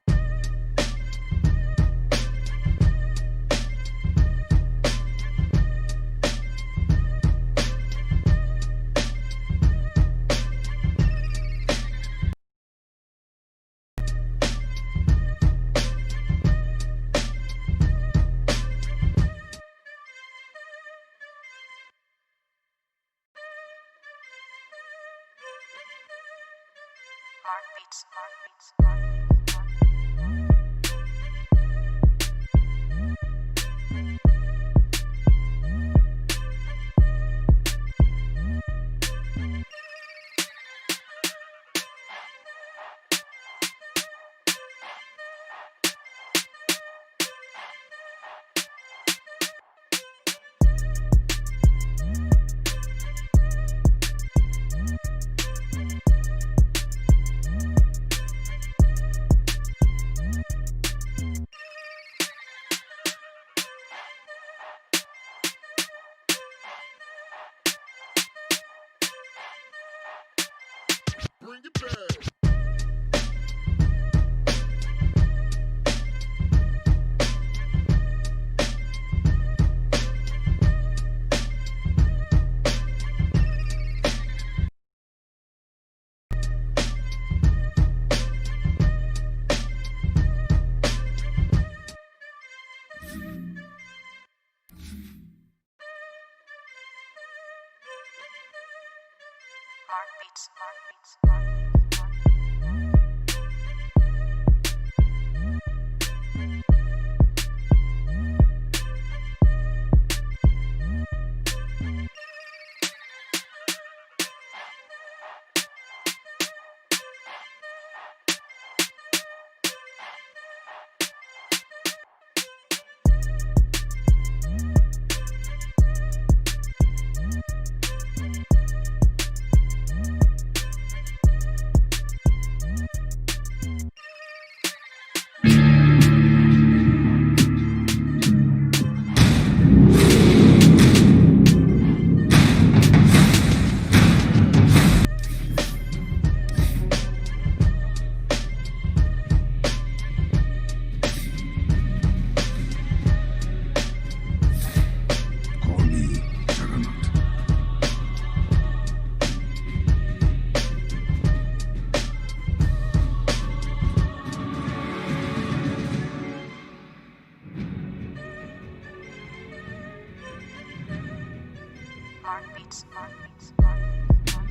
Mark beats, Mark beats, Mark beats. Bring it back. Mark beats, Mark beats, Mark beats. Call me Juggernaut. Mark beats, Mark beats, Mark beats, Mark beats.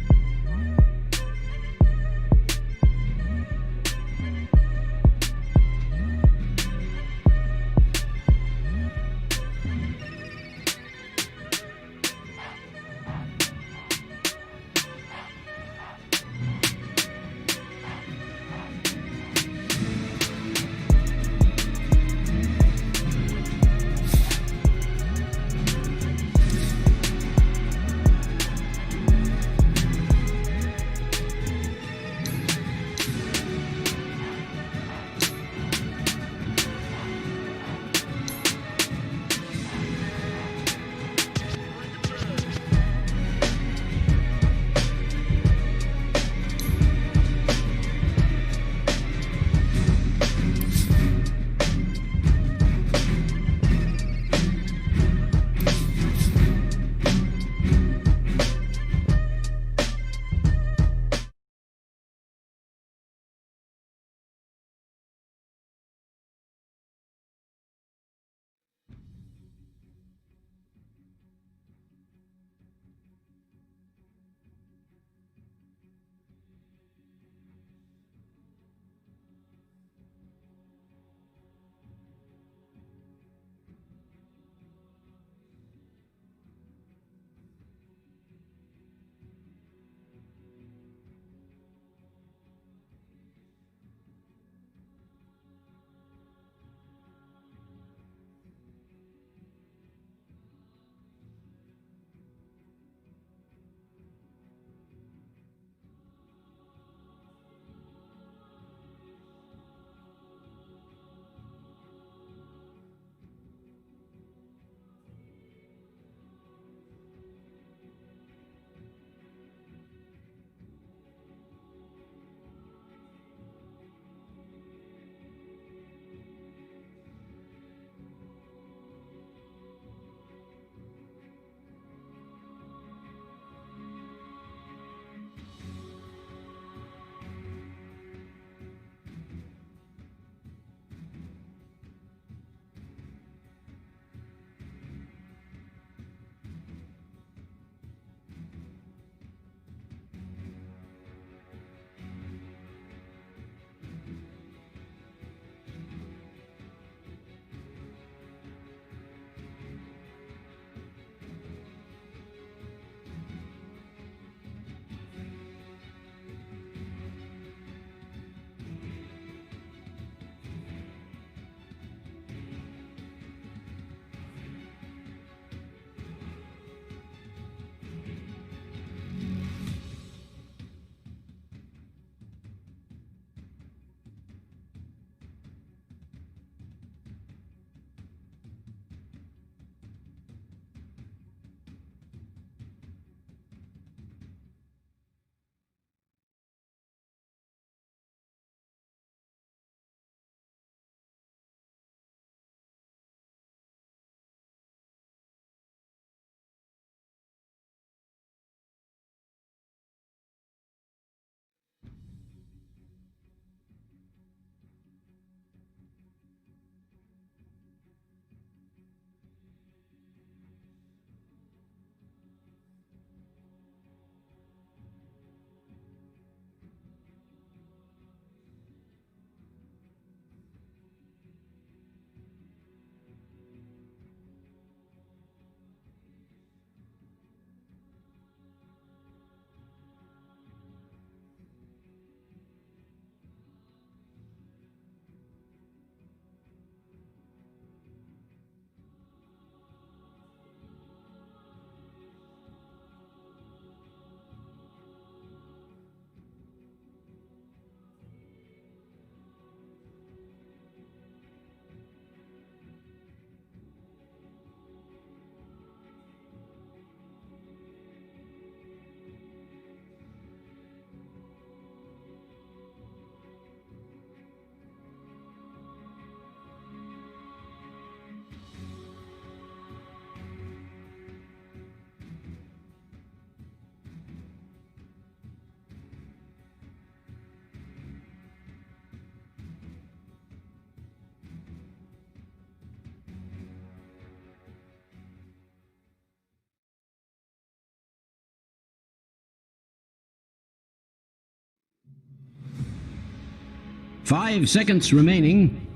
5 seconds remaining.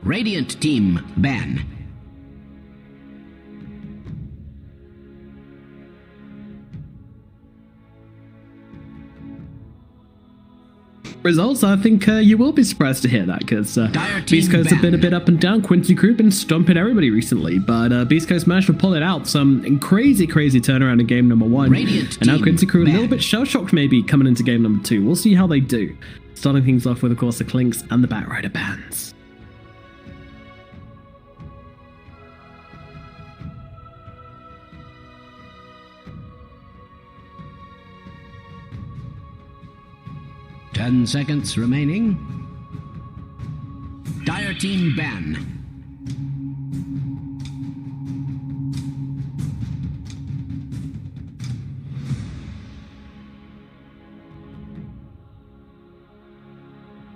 Radiant team ban. Results, I think you will be surprised to hear that, because Beast Coast have been a bit up and down. Quincy Crew been stomping everybody recently, but Beast Coast managed to pull it out. Some crazy turnaround in game number 1. And now Quincy Crew a little bit shell-shocked maybe coming into game number 2. We'll see how they do. Starting things off with, of course, the Clinks and the Batrider bans. Ten seconds remaining. Dire team ban.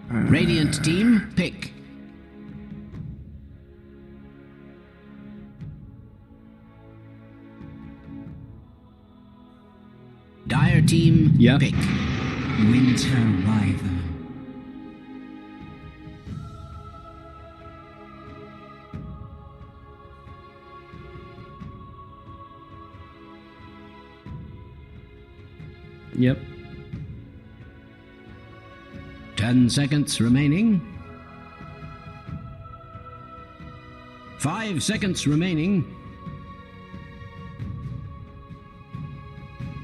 Radiant team pick. Dire team pick. Winter Wyvern. Yep. 10 seconds remaining. 5 seconds remaining.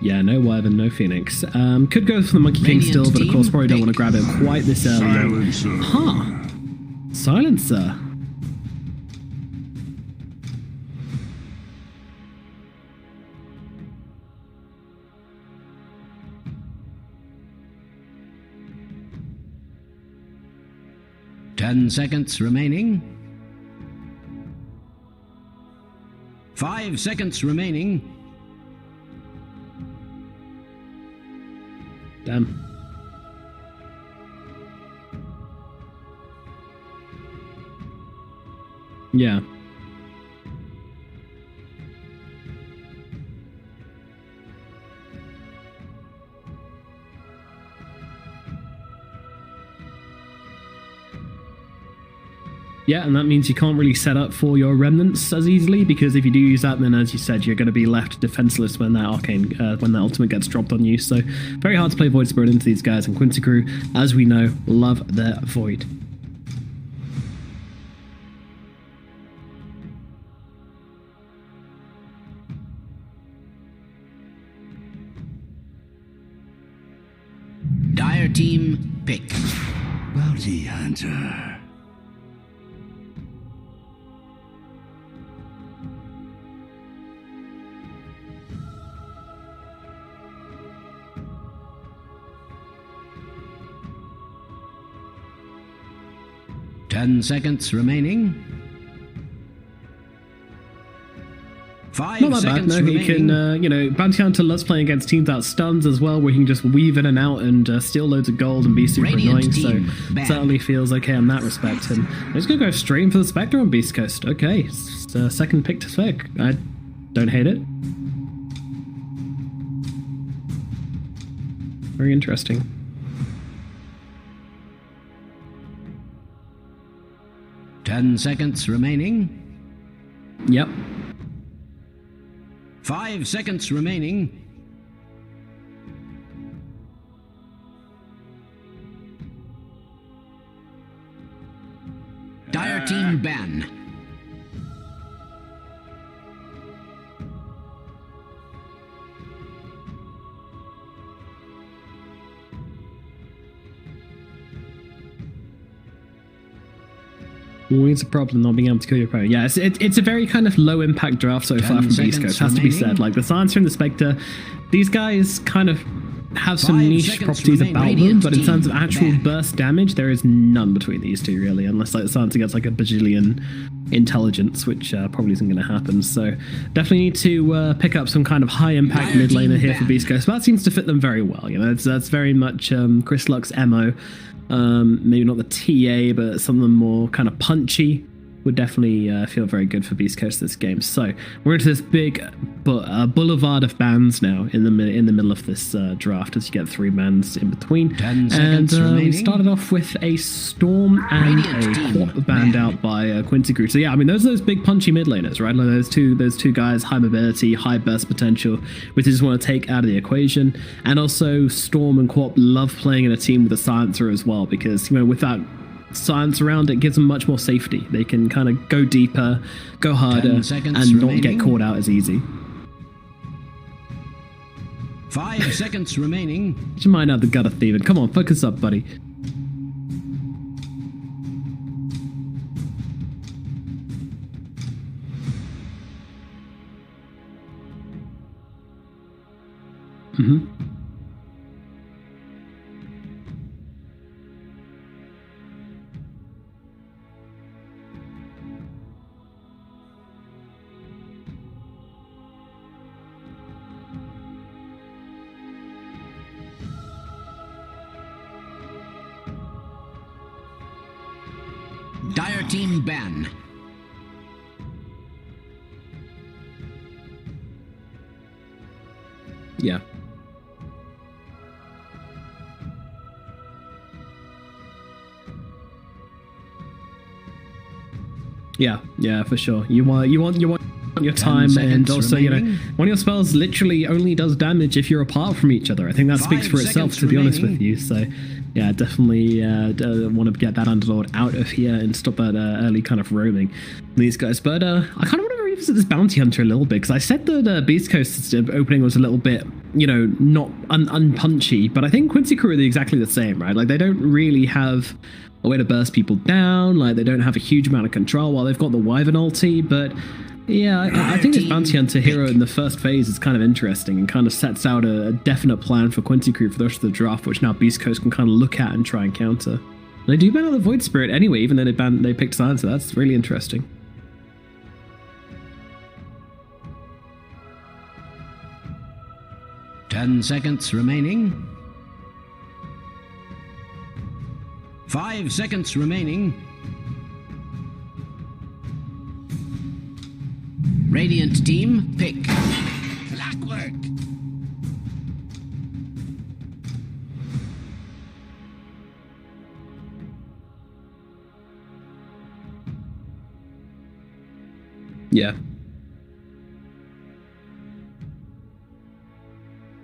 Yeah, no Wyvern, no Phoenix. Could go for the Monkey King still, but of course probably don't want to grab it quite this early. Silencer. Huh. Silencer. Ten seconds remaining. 5 seconds remaining. Damn. Yeah. Yeah, and that means you can't really set up for your remnants as easily, because if you do use that, then as you said, you're going to be left defenseless when that when that ultimate gets dropped on you. So very hard to play Void Spirit into these guys, and Quincy Crew, as we know, love their Void. Dire team pick. Bounty Hunter. 10 seconds remaining. 5 Not that bad, seconds no, he remaining. can, you know, Bounty Hunter loves playing against teams that stuns as well, where he can just weave in and out and steal loads of gold and be super Radiant annoying, so team certainly feels okay in that respect. And I'm just going to go straight in for the Spectre on Beast Coast. Okay, second pick to Spec. I don't hate it. Very interesting. Ten seconds remaining. Yep. 5 seconds remaining. Dire team ban. Always a problem not being able to kill your opponent. Yeah, it's a very kind of low impact draft so far from Beast Coast, has to be said. Like the Silencer and the Spectre, these guys kind of have some niche properties about them, but in terms of actual burst damage, there is none between these two really, unless like the Silencer gets like a bajillion intelligence, which probably isn't going to happen. So definitely need to pick up some kind of high impact mid laner here for Beast Coast. But that seems to fit them very well. You know, that's very much Chris Luck's MO. Maybe not the TA, but something more kind of punchy would definitely feel very good for Beast Coast this game. So we're into this big boulevard of bans now in the middle of this draft, as you get 3 bans in between. 10 seconds and we remaining. started off with a Storm and Radiant a team Quap banned out by Quincy Crew. So yeah, I mean, those are those big punchy mid laners, right? Like those two guys, high mobility, high burst potential, which you just want to take out of the equation. And also Storm and Quap love playing in a team with a Silencer as well, because, you know, with that science around it gives them much more safety. They can kind of go deeper, go harder, and not get caught out as easy. 5 seconds remaining. Get your mind out the gutter, Steven. Come on, focus up, buddy. Dire team ban. Yeah. Yeah, for sure. You want your time, and also, remaining. you know, one of your spells literally only does damage if you're apart from each other. I think that speaks 5 for itself, seconds to be honest with remaining. you. So yeah, definitely want to get that Underlord out of here and stop that early kind of roaming these guys. But I kind of want to revisit this Bounty Hunter a little bit, because I said that Beast Coast opening was a little bit, you know, not unpunchy, but I think Quincy Crew are exactly the same, right? Like, they don't really have a way to burst people down, like they don't have a huge amount of control while they've got the Wyvern ulti, but yeah, I think this Bounty Hunter hero in the first phase is kind of interesting and kind of sets out a definite plan for Quincy Crew for the rest of the draft, which now Beast Coast can kind of look at and try and counter. And they do ban out the Void Spirit anyway, even though they picked Silencer. That's really interesting. Ten seconds remaining. 5 seconds remaining. Radiant team, pick. Clockwork. Yeah.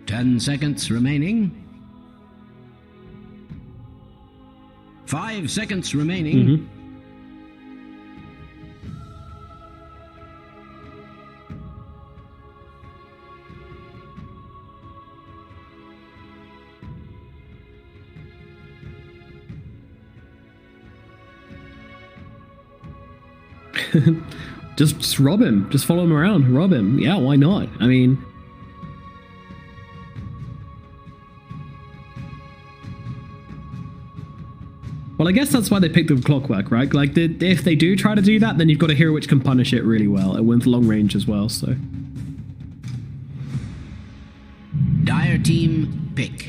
10 seconds remaining. 5 seconds remaining. Just rob him. Just follow him around. Rob him. Yeah, why not? I mean, well, I guess that's why they picked the Clockwork, right? Like, if they do try to do that, then you've got a hero which can punish it really well. It wins long range as well, so. Dire team, pick.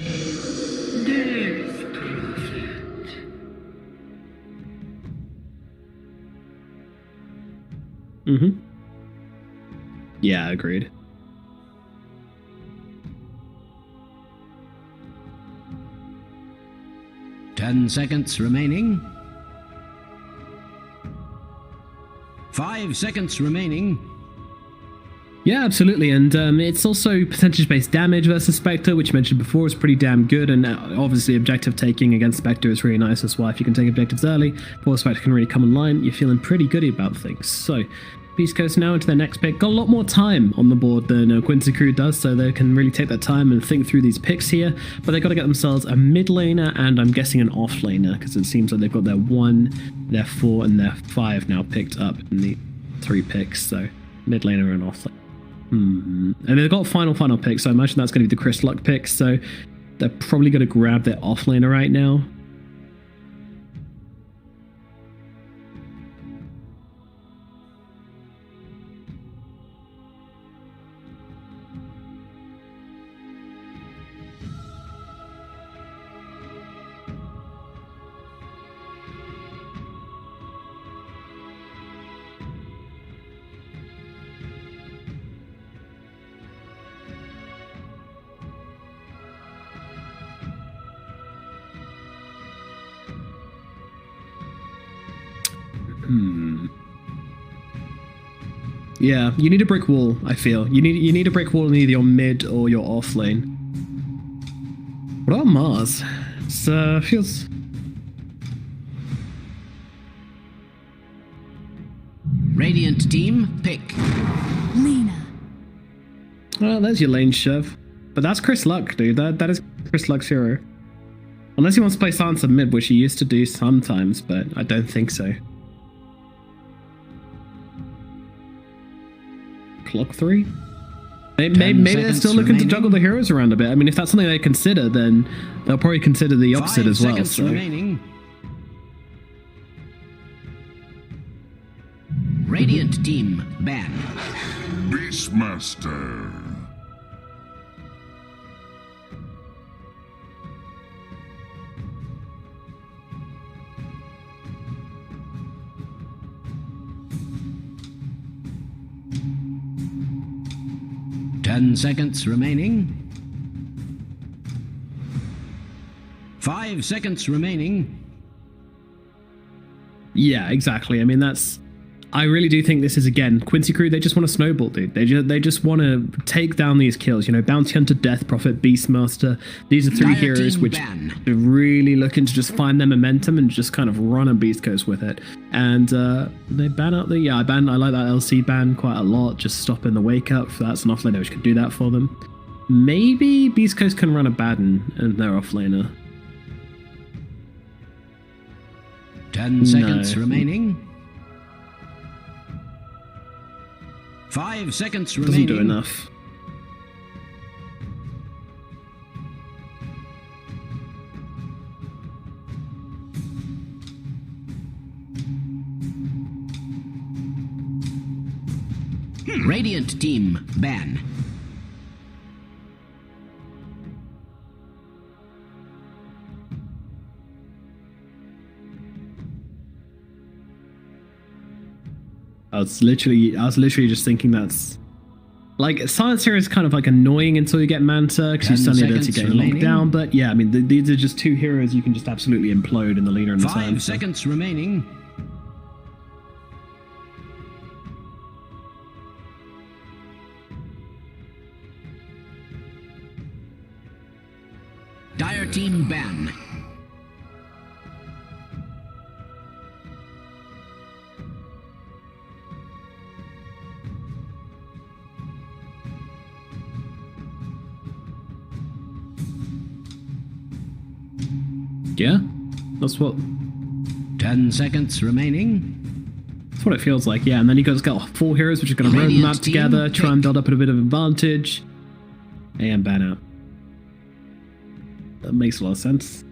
Yeah, agreed. 10 seconds remaining. 5 seconds remaining. Yeah, absolutely, and it's also percentage-based damage versus Spectre, which you mentioned before is pretty damn good, and obviously objective taking against Spectre is really nice as well. If you can take objectives early before Spectre can really come online, you're feeling pretty good about things. So, Beast Coast now into their next pick. Got a lot more time on the board than Quincy Crew does, so they can really take their time and think through these picks here, but they've got to get themselves a mid laner, and I'm guessing an off laner, because it seems like they've got their 1, their 4, and their 5 now picked up in the 3 picks, so mid laner and off laner. And they've got final pick, so I imagine that's going to be the Chris Luck pick, so they're probably going to grab their off laner right now. Yeah, you need a brick wall, I feel. You need a brick wall in either your mid or your off lane. What about Mars? It feels... Radiant team, pick. Lena. Well, there's your lane shove. But that's Chris Luck, dude. That is Chris Luck's hero. Unless he wants to play Sansa mid, which he used to do sometimes, but I don't think so. Clock 3? Maybe they're still looking to juggle the heroes around a bit. I mean, if that's something they consider, then they'll probably consider the opposite as well. 5 seconds remaining. Radiant team, ban. Beastmaster. Ten seconds remaining. 5 seconds remaining. Yeah, exactly. I mean, I really do think this is, again, Quincy Crew, they just want to snowball, dude. They just want to take down these kills. You know, Bounty Hunter, Death Prophet, Beastmaster. These are 3 heroes which are really looking to just find their momentum and just kind of run a Beast Coast with it. And they ban out the... Yeah, I like that LC ban quite a lot. Just stopping the wake up. That's an offlaner which could do that for them. Maybe Beast Coast can run a Baden and their offlaner. 10 seconds remaining. 5 seconds remaining. Doesn't do enough. Radiant team, ban. I was literally just thinking that's like Silencer is kind of like annoying until you get Manta because you suddenly ability getting locked down. But yeah, I mean these are just 2 heroes you can just absolutely implode in the leader and the Silencer. 5 seconds remaining. Dire team ban. Yeah, that's what... 10 seconds remaining. That's what it feels like, yeah. And then you guys got 4 heroes which are going to road the map together, try and build up a bit of advantage, and ban out. That makes a lot of sense.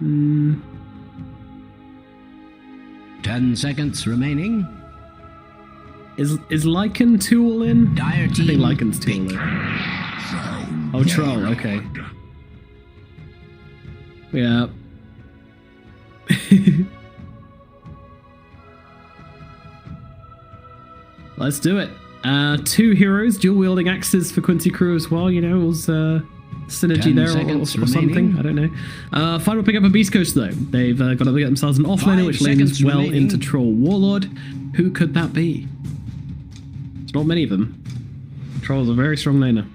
Hmm. 10 seconds remaining. Is Lycan 2 all in? Dire team, I think Lycan's 2 all in. Oh, Troll, okay. Yeah. Let's do it. 2 heroes, dual wielding axes for Quincy Crew as well, you know, it was synergy there or something, I don't know. Final pick up a Beast Coast though. They've got to get themselves an offlaner which lanes well into Troll Warlord. Who could that be? There's not many of them. Troll's a very strong laner.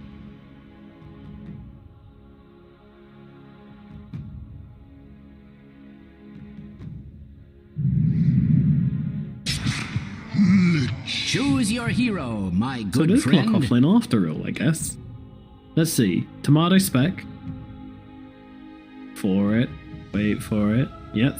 Choose your hero, my good friend. So it is friend. clock offlane after all, I guess. Let's see. Tomato spec. For it. Wait for it. Yep.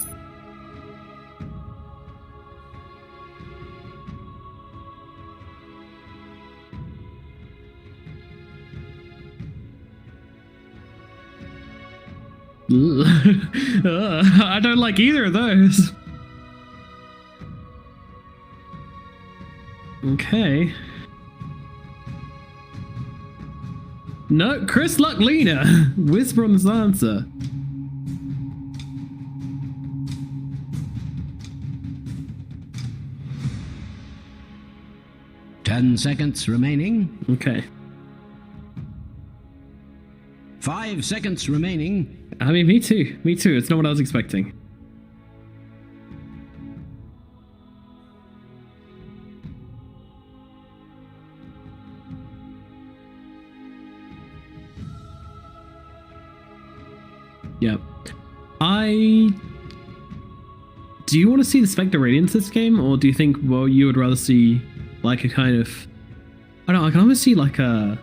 I don't like either of those. Okay. No, Chris Luck Lena. Whisper on the answer. Ten seconds remaining. Okay. 5 seconds remaining. I mean, me too. Me too. It's not what I was expecting. Yep. Do you want to see the Spectre Radiance this game, or do you think, well, you would rather see like a kind of, I don't know, I can almost see like a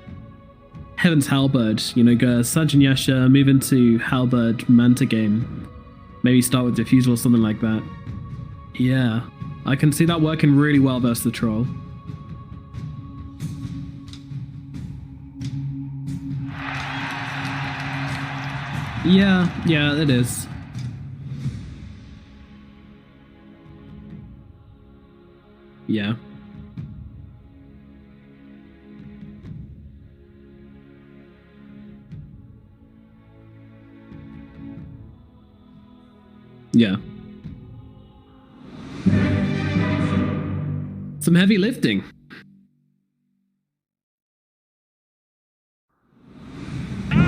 Heaven's Halberd, you know, go Sajin Yasha, move into Halberd Manta game, maybe start with Diffusal or something like that. Yeah, I can see that working really well versus the Troll. Yeah, it is. Yeah. Yeah. Some heavy lifting. You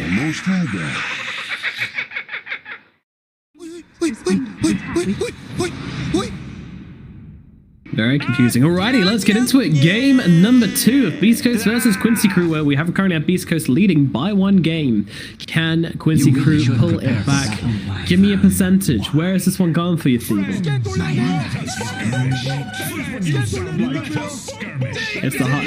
almost had that. Very confusing. Alrighty, let's get into it. Game number 2 of Beast Coast versus Quincy Crew, where we have currently have Beast Coast leading by 1 game. Can Quincy Crew pull it back? Give me a percentage. Where is this one going for you, Thieving? It's the hot.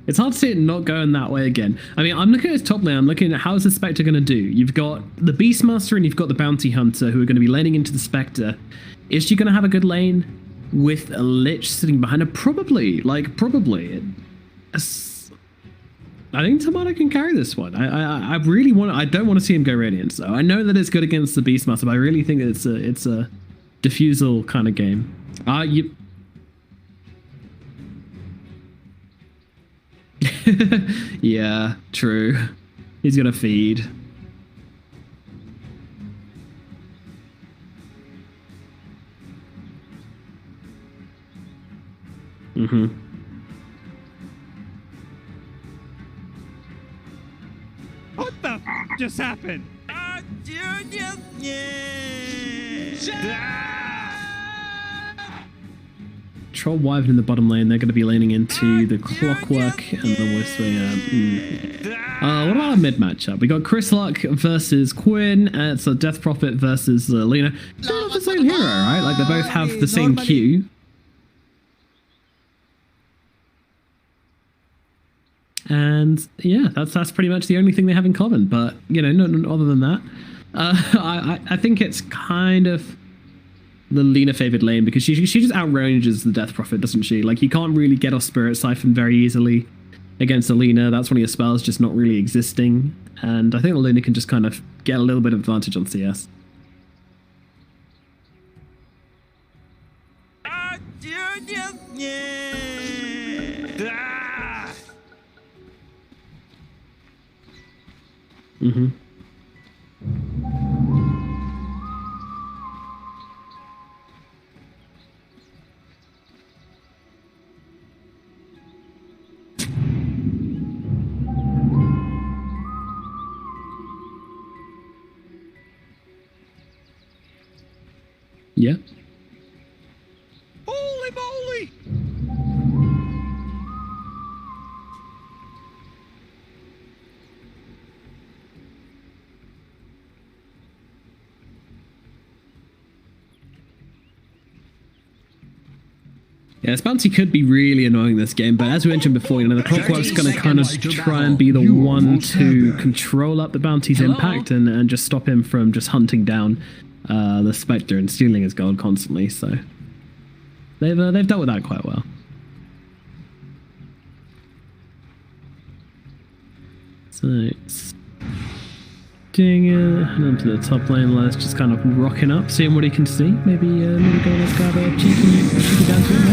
It's hard to see it not going that way again. I mean, I'm looking at his top lane. I'm looking at how's the Spectre going to do. You've got the Beastmaster and you've got the Bounty Hunter who are going to be laning into the Spectre. Is she going to have a good lane with a Lich sitting behind her? Probably. Like, probably. I think Tomato can carry this one. I really want. I don't want to see him go Radiant. So I know that it's good against the Beastmaster, but I really think that it's a diffusal kind of game. Yeah, true. He's gonna feed. Mm-hmm. What the just happened? Troll Wyvern in the bottom lane. They're going to be laning into the Clockwork and the Wisp. What about a mid matchup? We got Chris Luck versus Quinn. It's a Death Prophet versus Lena. They're not the same hero, right? Like they both have the same Q. And yeah, that's pretty much the only thing they have in common. But you know, no other than that, I think it's kind of the Lena favored lane because she just outranges the Death Prophet, doesn't she? Like you can't really get off Spirit Siphon very easily against Alina. That's one of your spells just not really existing, and I think Alina can just kind of get a little bit of advantage on CS. Mm-hmm. Yeah. Holy moly! Yeah, this bounty could be really annoying this game, but as we mentioned before, you know, the Clockwork's going to kind of try and be the one to control up the bounty's impact and just stop him from just hunting down the Spectre and stealing his gold constantly. So they've dealt with that quite well. So doing head onto the top lane, let's just kind of rocking up, seeing what he can see. Maybe go let's grab a cheeky down to him.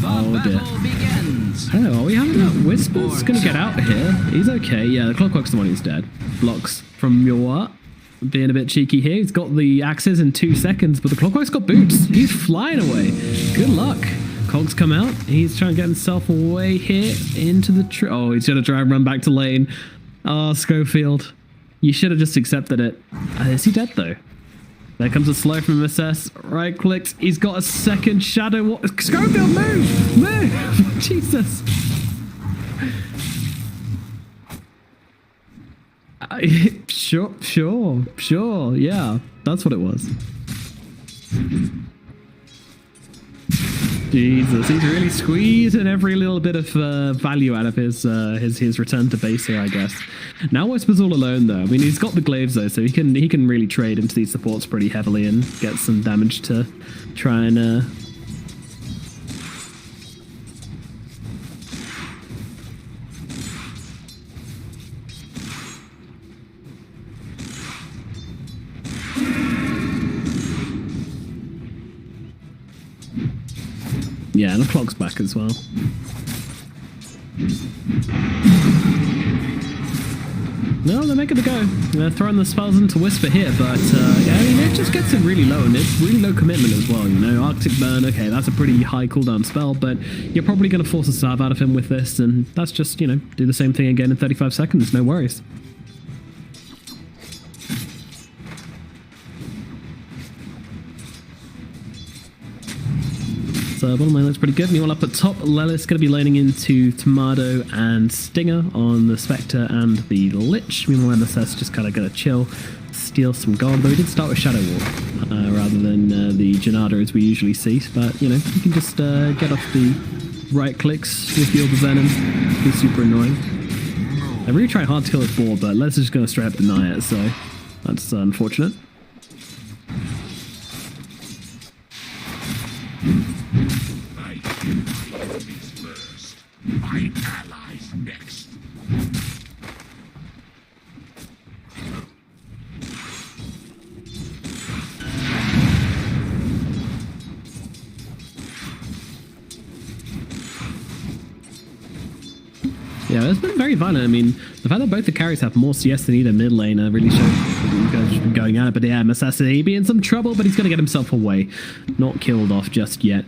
No. Oh dear. battle begins. Oh, are we having that? Whisper's gonna get out here. He's okay. Yeah, the Clockwork's the one who's dead. Blocks from your being a bit cheeky here. He's got the axes in 2 seconds, but the Clockwork's got boots. He's flying away. Good luck. Cog's come out. He's trying to get himself away here into the tree. Oh, he's gonna try and run back to lane. Oh, Schofield. You should have just accepted it. Is he dead though? There comes a slow from SS. Right clicks. He's got a second shadow. Schofield, move! Move! Jesus. Sure. Yeah, that's what it was. Jesus, he's really squeezing every little bit of value out of his return to base here, I guess. Now Whisper's all alone though. I mean, he's got the glaives though, so he can really trade into these supports pretty heavily and get some damage to try and yeah, and the clock's back as well. No, they're making a go. They're throwing the spells into Whisper here, but yeah, I mean, it just gets him really low, and it's really low commitment as well, you know. Arctic Burn, okay, that's a pretty high cooldown spell, but you're probably going to force a salve out of him with this, and that's just, you know, do the same thing again in 35 seconds, no worries. So bottom lane looks pretty good. Meanwhile up at top, Lelis going to be laning into Tomato and Stinger on the Spectre and the Lich. Meanwhile MSS just kind of going to chill, steal some gold. Though we did start with Shadow Walk rather than the Janada as we usually see. But, you know, you can just get off the right clicks with the Orb of Venom. It's super annoying. I really try hard to kill this board, but Lelis is just going to straight up deny it, so that's unfortunate. My allies next. Yeah, it's been very violent. I mean, the fact that both the carries have more CS than either mid lane really shows you guys have been going at it. But yeah, Masasa, he'd be in some trouble, but he's going to get himself away. Not killed off just yet.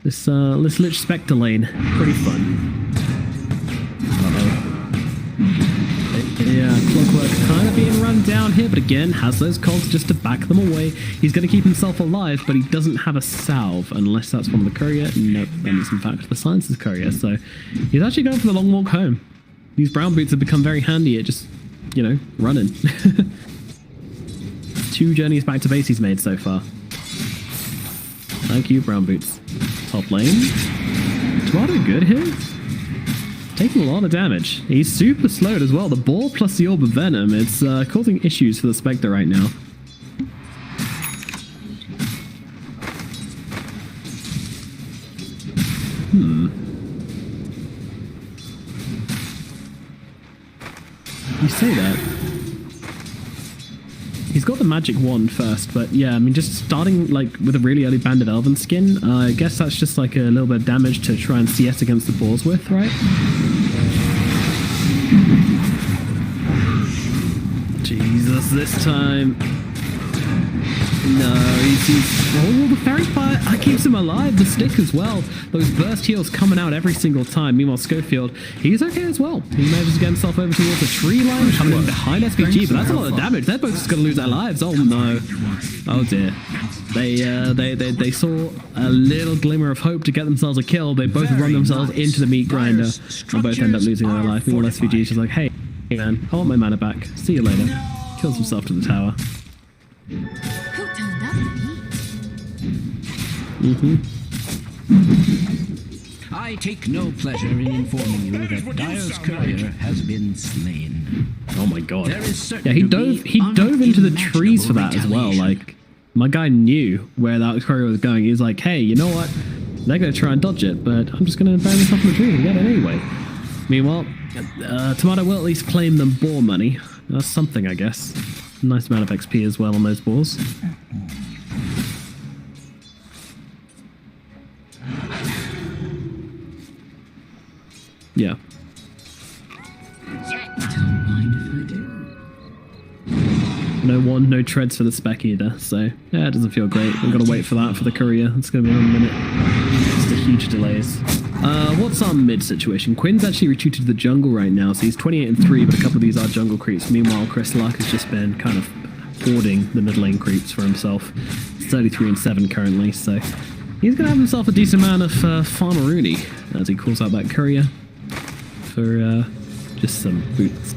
This Lich Spectre lane, pretty fun. Yeah, Clockwork kind of being run down here, but again, has those cogs just to back them away. He's going to keep himself alive, but he doesn't have a salve, unless that's one of the courier. Nope, and it's in fact the Silence's courier, so he's actually going for the long walk home. These brown boots have become very handy at just, you know, running. 2 journeys back to base he's made so far. Thank you, brown boots. Top lane. Tomato good here. Taking a lot of damage. He's super slowed as well. The ball plus the Orb of Venom, it's causing issues for the Spectre right now. You say that. He's got the magic wand first, but yeah, I mean, just starting like with a really early Band of Elven skin, I guess that's just like a little bit of damage to try and CS against the balls with, right? Jesus, this time. No, he's oh, the Fairy Fire keeps him alive. The stick as well. Those burst heals coming out every single time. Meanwhile, Schofield, he's okay as well. He manages to get himself over towards the tree line, coming in behind SPG, but that's a lot of damage. They're both just going to lose their lives. Oh no. Oh dear. They saw a little glimmer of hope to get themselves a kill. They both run themselves into the meat grinder and both end up losing their life. Meanwhile, SPG is just like, hey man, I want my mana back. See you later. Kills himself to the tower. I take no pleasure in informing you that Dire's courier has been slain. Oh my god. There is Yeah, he dove into the trees for that as well. Like, my guy knew where that courier was going. He was like, hey, you know what? They're going to try and dodge it, but I'm just going to bury myself in the tree and get it anyway. Meanwhile, Tomato will at least claim them boar money. That's something, I guess. Nice amount of XP as well on those boars. Yeah. No treads for the spec either, so yeah, it doesn't feel great. I've got to wait for that for the courier. It's going to be another minute. Just a huge delays. What's our mid situation? Quinn's actually retreated to the jungle right now, so he's 28 and 3, but a couple of these are jungle creeps. Meanwhile, Chris Luck has just been kind of hoarding the mid lane creeps for himself. He's 33 and 7 currently, so he's going to have himself a decent amount of farmeroony as he calls out that courier for just some boots.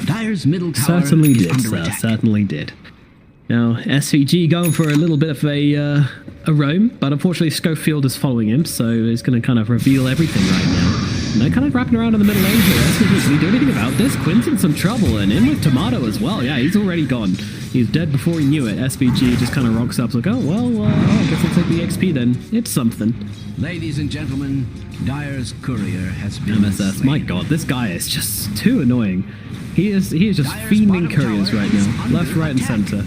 Dire's middle tower Certainly is did, under sir. attack. Certainly did. Now, SVG going for a little bit of a roam, but unfortunately Schofield is following him, so he's going to kind of reveal everything right now. And they're kind of wrapping around in the middle lane here. SVG, can he do anything about this? Quinn's in some trouble, and in with Tomato as well. Yeah, he's already gone. He's dead before he knew it. SVG just kind of rocks up, like, oh, well, I guess I'll take the XP then. It's something. Ladies and gentlemen, Dire's courier has been MSS, slain. my god, this guy is just too annoying. He is just Dire's fiending bottom couriers tower right is now. under Left, right, and attack. center.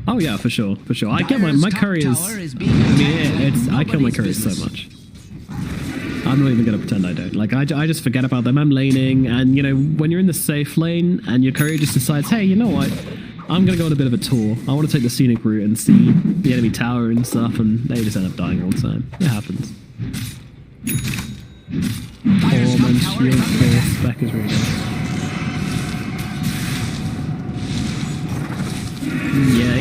Oh yeah, for sure, for sure. I get my Dire's top couriers. tower I is being mean, attacked it's like I kill my nobody's couriers so business. much. I'm not even gonna pretend I don't. Like I just forget about them. I'm laning, and you know when you're in the safe lane and your courier just decides, hey, you know what? I'm gonna go on a bit of a tour. I want to take the scenic route and see the enemy tower and stuff, and they just end up dying all the time. It happens. Dire's top Man, tower is shield under attack. for spec is really good. Yeah,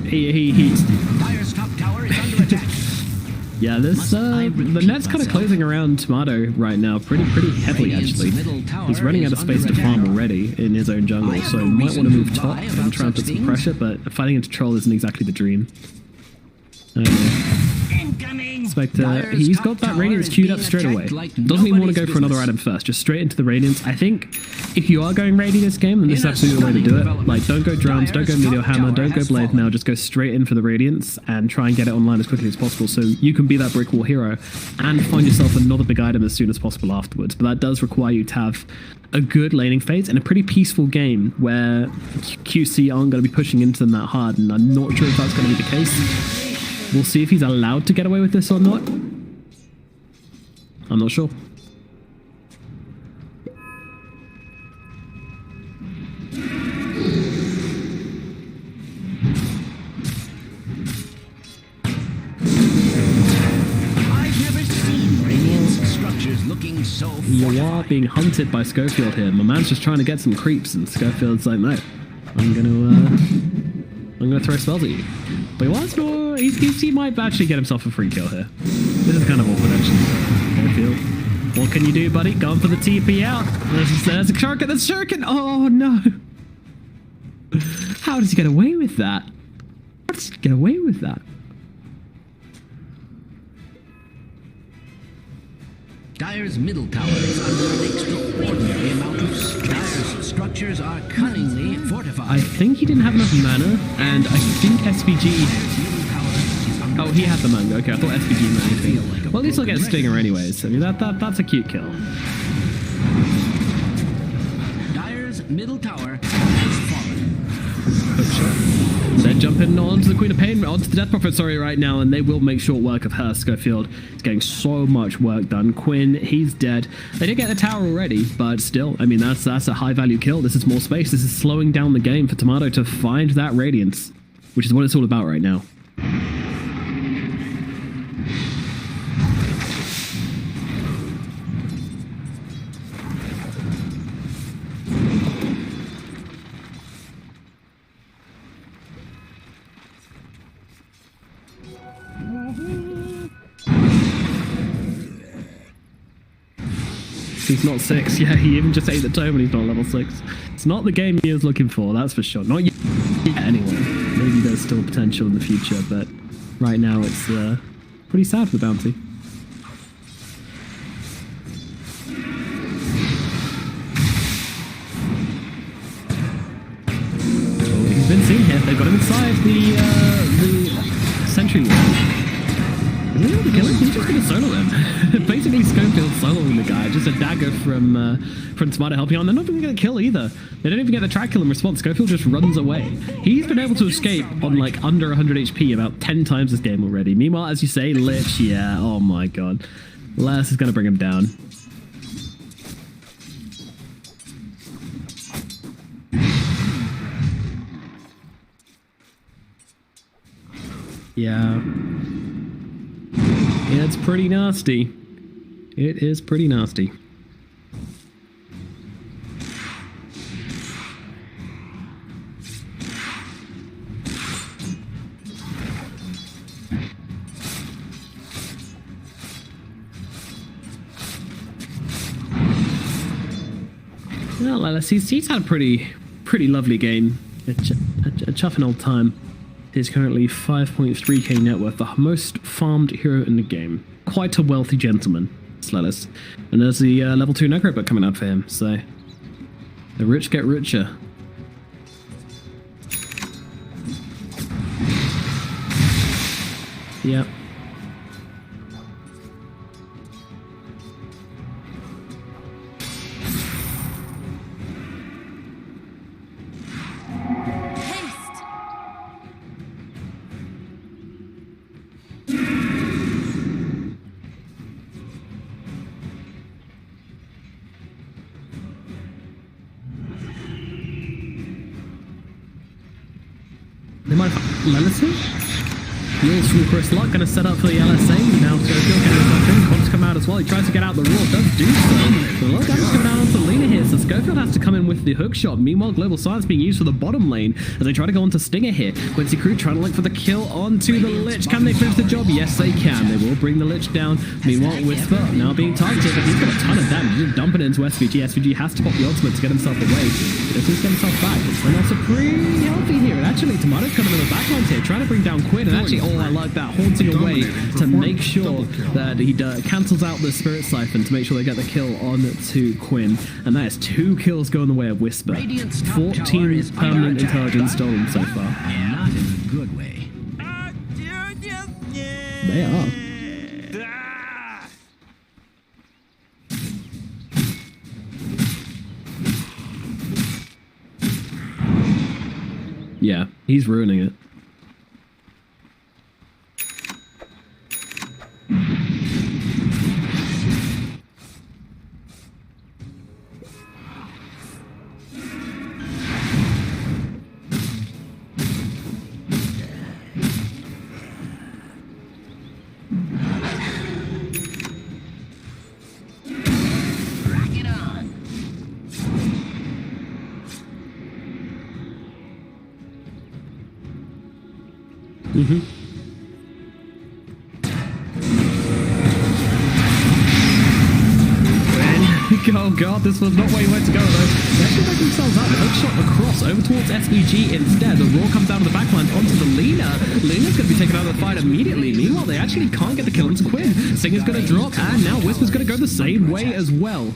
he Dire's top tower is under attack. yeah, this the net's kind of closing around Tomato right now, pretty heavily actually. He's running out of space to farm already in his own jungle, so he might want to move top and try and put some pressure, but fighting into troll isn't exactly the dream. Spectre, he's got that Radiance queued up straight away. Doesn't even want to go for another item first, just straight into the Radiance. I think if you are going Radiant this game, then this is absolutely the way to do it. Like, don't go Drums, don't go Meteor Hammer, don't go Blade now, just go straight in for the Radiance and try and get it online as quickly as possible so you can be that brick wall hero and find yourself another big item as soon as possible afterwards. But that does require you to have a good laning phase and a pretty peaceful game where QC aren't going to be pushing into them that hard, and I'm not sure if that's going to be the case. We'll see if he's allowed to get away with this or not. I'm not sure. I've never seen Radiance structures looking so You are fortified. being hunted by Schofield here. My man's just trying to get some creeps, and Schofield's like, no, I'm gonna throw spells at you. But he wants more. He might actually get himself a free kill here. This is kind of awkward, actually. Schofield, what can you do, buddy? Going for the TP out. There's a shuriken. There's a shuriken. Oh no! How does he get away with that? How does he get away with that? Dire's middle tower is under an extraordinary amount of stress. Dire's structures are cunningly fortified. I think he didn't have enough mana, and I think SVG... Oh, he had the manga. Okay, I thought SVG managed. Well, at least he'll get Stinger anyways. I mean, that's a cute kill. Dire's middle tower has fallen. Hookshot. They're jumping onto the Queen of Pain, onto the Death Prophet, sorry, right now, and they will make short work of her. Schofield is getting so much work done. Quinn, he's dead. They did get the tower already, but still, I mean, that's a high-value kill. This is more space. This is slowing down the game for Tomato to find that Radiance, which is what it's all about right now. He's not 6. Yeah, he even just ate the tome and he's not level 6. It's not the game he was looking for, that's for sure. Not yet, anyway. Maybe there's still potential in the future, but right now it's pretty sad for the bounty. Oh, he's been seen here. They've got him inside the sentry wall. Is he able to kill him? He's just going to solo him. Basically, Schofield soloing the guy. Just a dagger from Tomato helping on. They're not even going to kill either. They don't even get the track kill in response. Schofield just runs away. He's been able to escape on like under 100 HP about 10 times this game already. Meanwhile, as you say, Lich, yeah, oh my god. Les is going to bring him down. Yeah. It's pretty nasty. It is pretty nasty. Well, let's see. He's had a pretty lovely game. A chuffing old time. Is currently 5.3k net worth, the most farmed hero in the game. Quite a wealthy gentleman, Slelis. And there's the level 2 Necro book coming out for him, so the rich get richer. Yep. They might have Lelison? Rules from Chris Luck going to set up for the LSA. Now Schofield getting himself in. Cops come out as well. He tries to get out the raw. Does do so. The look out is coming out onto Lena here. So Schofield has to come in with the hook shot. Meanwhile, Global Science being used for the bottom lane as they try to go onto Stinger here. Quincy Crew trying to look for the kill onto the Lich. Can they finish the job? Yes, they can. They will bring the Lich down. Meanwhile, Whisper now being targeted, but he's got a ton of damage. He's dumping it into SVG. SVG has to pop the ultimate to get himself away. If he's getting himself back, it's also pretty healthy here. And actually, Tomato's coming in the backlines here, trying to bring down Quinn. And actually, I like that, haunting away to make sure that he cancels out the Spirit Siphon to make sure they get the kill on to Quinn. And that is 2 kills going the way of Whisper. 14 permanent intelligence stolen so far. Not in a good way. They are. Yeah, he's ruining it. Oh god, this was not where you went to go though. They actually make themselves up. Hook shot across over towards SVG instead. The Raw comes down to the backline onto the Lena. Luna's going to be taken out of the fight immediately. Meanwhile, they actually can't get the kill into Quinn. Singer's going to drop, and now Whisper's going to go the same way as well.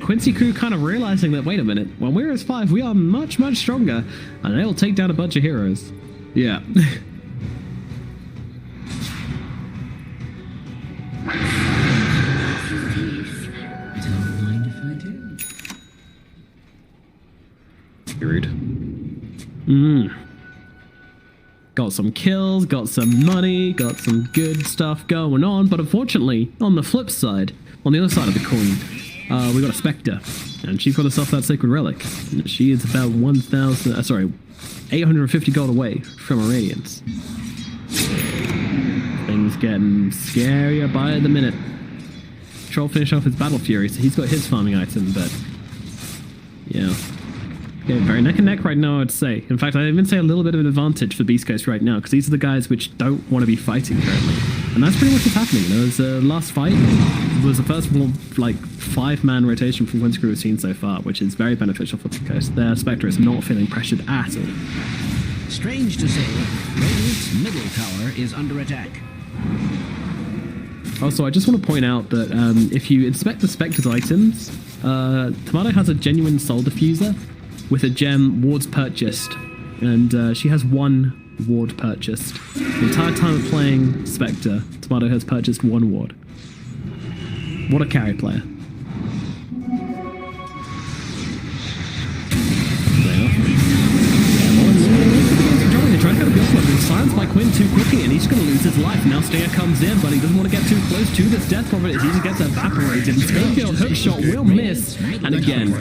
Quincy Crew kind of realizing that, wait a minute, when we're as 5, we are much, much stronger, and they'll take down a bunch of heroes. Yeah. Rude. Got some kills, got some money, got some good stuff going on, but unfortunately, on the flip side, on the other side of the coin, we got a Spectre, and she's got herself that Sacred Relic. She is about 850 gold away from her Radiance. Things getting scarier by the minute. Troll finished off his Battle Fury, so he's got his farming item, but yeah. Yeah, very neck and neck right now, I'd say. In fact, I'd even say a little bit of an advantage for Beast Coast right now, because these are the guys which don't want to be fighting currently. And that's pretty much what's happening. There was last fight was the first like 5-man rotation from Quincy Crew we've seen so far, which is very beneficial for Beast Coast. Their Spectre is not feeling pressured at all. Strange to say, Radiant's middle tower is under attack. Also, I just want to point out that if you inspect the Spectre's items, Tomato has a genuine Soul Diffuser with a gem wards purchased, and she has 1 ward purchased. The entire time of playing Spectre, Tomato has purchased 1 ward. What a carry player. They're trying to go to Ghost Mode, but silenced by Quinn too quickly, and he's going to lose his life. Now Stinger comes in, but he doesn't want to get too close to this Death Prophet as he just gets evaporated. And Schofield hookshot will miss. And again,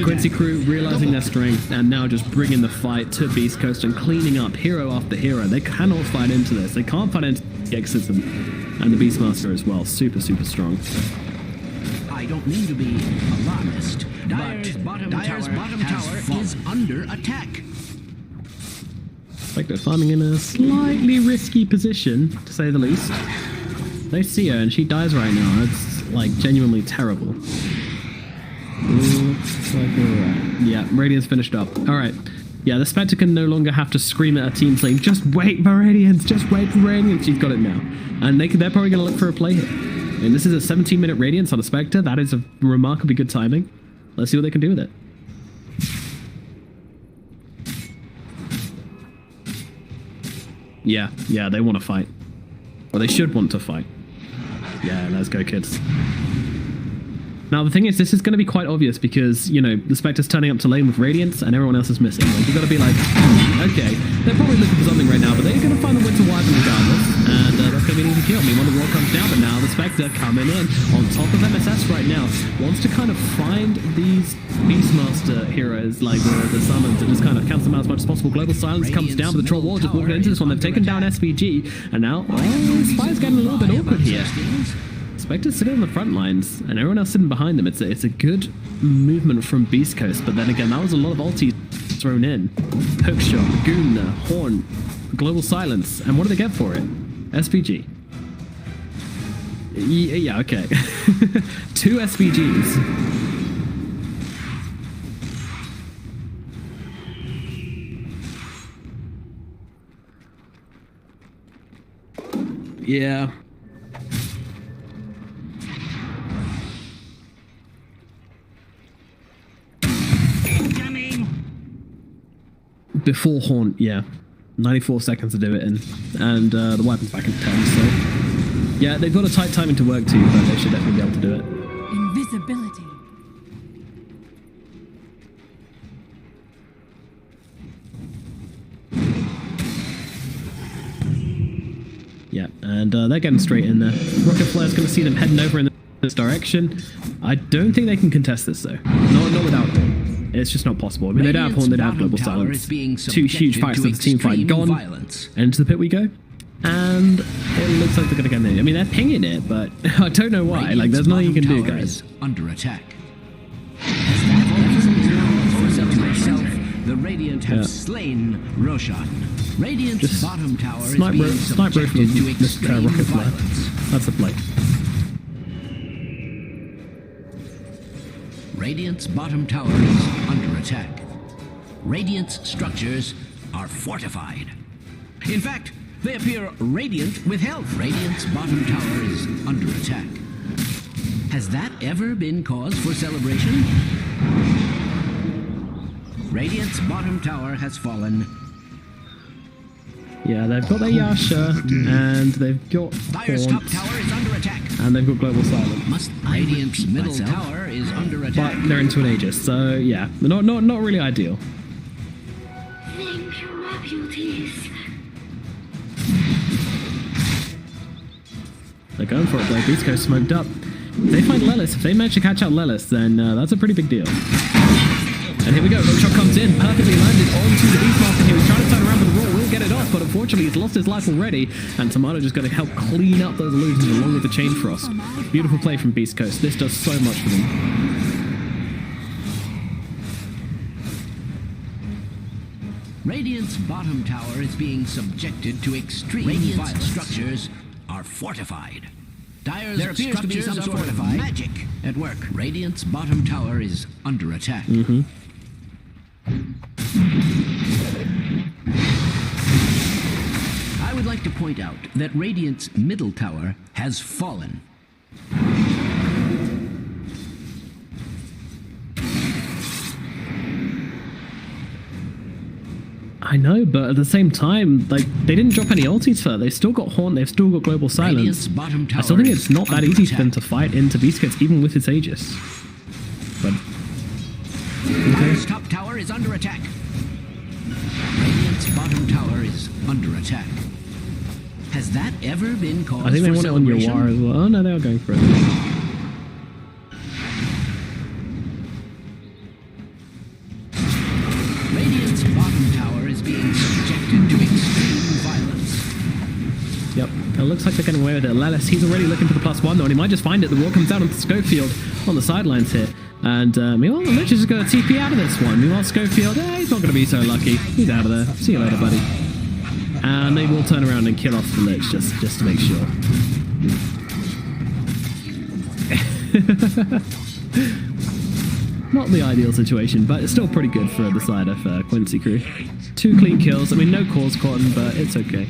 Quincy Crew realizing their strength and now just bringing the fight to Beast Coast and cleaning up hero after hero. They cannot fight into this. They can't fight into the Exorcism. And the Beastmaster as well. Super, super strong. I don't mean to be alarmist, Dyer's bottom tower is under attack. Spectre farming in a slightly risky position, to say the least. They see her and she dies right now. It's like genuinely terrible. Looks like we're right. Yeah, Radiance finished up. Alright. Yeah, the Spectre can no longer have to scream at her team saying, just wait for Radiance, just wait for Radiance. She's got it now. And they're probably going to look for a play here. And this is a 17-minute Radiance on a Spectre. That is a remarkably good timing. Let's see what they can do with it. Yeah, they want to fight. Or they should want to fight. Yeah, let's go, kids. Now, the thing is, this is going to be quite obvious because, you know, the Spectre's turning up to lane with Radiance and everyone else is missing. Like, you've got to be like, okay, they're probably looking for something right now, but they're going to find the Winter Wyvern regardless, and that's going to be an easy kill. I mean, when the wall comes down, but now the Spectre coming in on top of MSS right now, wants to kind of find these Beastmaster heroes, like the summons, and just kind of cancel them out as much as possible. Global Silence comes down, but the Troll Wall just walking into this one. They've taken down SVG, and now, Spire's getting a little bit awkward here. Spectre's sitting on the front lines, and everyone else sitting behind them. It's a good movement from Beast Coast, but then again, that was a lot of ultis thrown in. Hookshot, Goon, Horn, Global Silence, and what do they get for it? SVG. Yeah, okay. 2 SVGs. Yeah. Before Haunt, yeah. 94 seconds to do it in. And the weapon's back in 10, so... Yeah, they've got a tight timing to work to, but they should definitely be able to do it. Invisibility. Yeah, and they're getting straight in there. Rocket Flare's going to see them heading over in this direction. I don't think they can contest this, though. Not without Horn. It's just not possible. I mean, they don't have Horn, they don't have Global Silence. 2 huge fights of the team fight gone. And into the pit we go. And it looks like they're going to get in. I mean, they're pinging it, but I don't know why. Like, there's nothing you can do, guys. Under attack. The Radiant have slain Roshan. Radiant's just bottom tower is sniper being subjected to extreme Rocket Flare. violence. That's a play. Radiant's bottom tower is under attack. Radiant's structures are fortified. In fact, They appear radiant with health. Radiant's bottom tower is under attack. Has that ever been cause for celebration? Radiant's bottom tower has fallen. Yeah, they've got their Yasha, and they've got Dire's top tower is under attack. and they've got Global Silence. Radiant's middle tower is under attack. But they're into an Aegis, so yeah, not really ideal. Thank you, my beauties. They're going for it though. Beast Coast smoked up. If they find Lelis, if they manage to catch out Lelis, then that's a pretty big deal. And here we go, Hookshot comes in, perfectly landed onto the Beastmaster here. He's trying to turn around with the roll, will get it off, but unfortunately he's lost his life already. And Tomato just going to help clean up those illusions along with the Chain Frost. Beautiful play from Beast Coast. This does so much for them. Radiant's bottom tower is being subjected to extreme violence. Structures are fortified. Dire's there appears to be some sort of magic at work. Radiant's bottom tower is under attack. I would like to point out that Radiant's middle tower has fallen. I know, but at the same time, like, they didn't drop any ultis for her. They've still got Haunt, they've still got Global Silence. I still think it's not that easy for them to fight into Beast Coast, even with its Aegis. But Dire's top tower is under attack. Radiant's bottom tower is under attack. Has that ever been cause I think they for want it on Yawar as well. Oh no, they are going for it. Radiant's bottom tower is being subjected to extreme violence. Yep, it looks like they're getting away with it. Lelis, he's already looking for the +1 though, and he might just find it. The wall comes down onto Schofield on the sidelines here. And meanwhile, the Lich is just going to TP out of this one. Meanwhile, Schofield, he's not going to be so lucky. He's out of there. See you later, buddy. And they will turn around and kill off the Lich just to make sure. Not the ideal situation, but it's still pretty good for the side of Quincy crew. 2 clean kills. I mean, no cause cotton, but it's okay.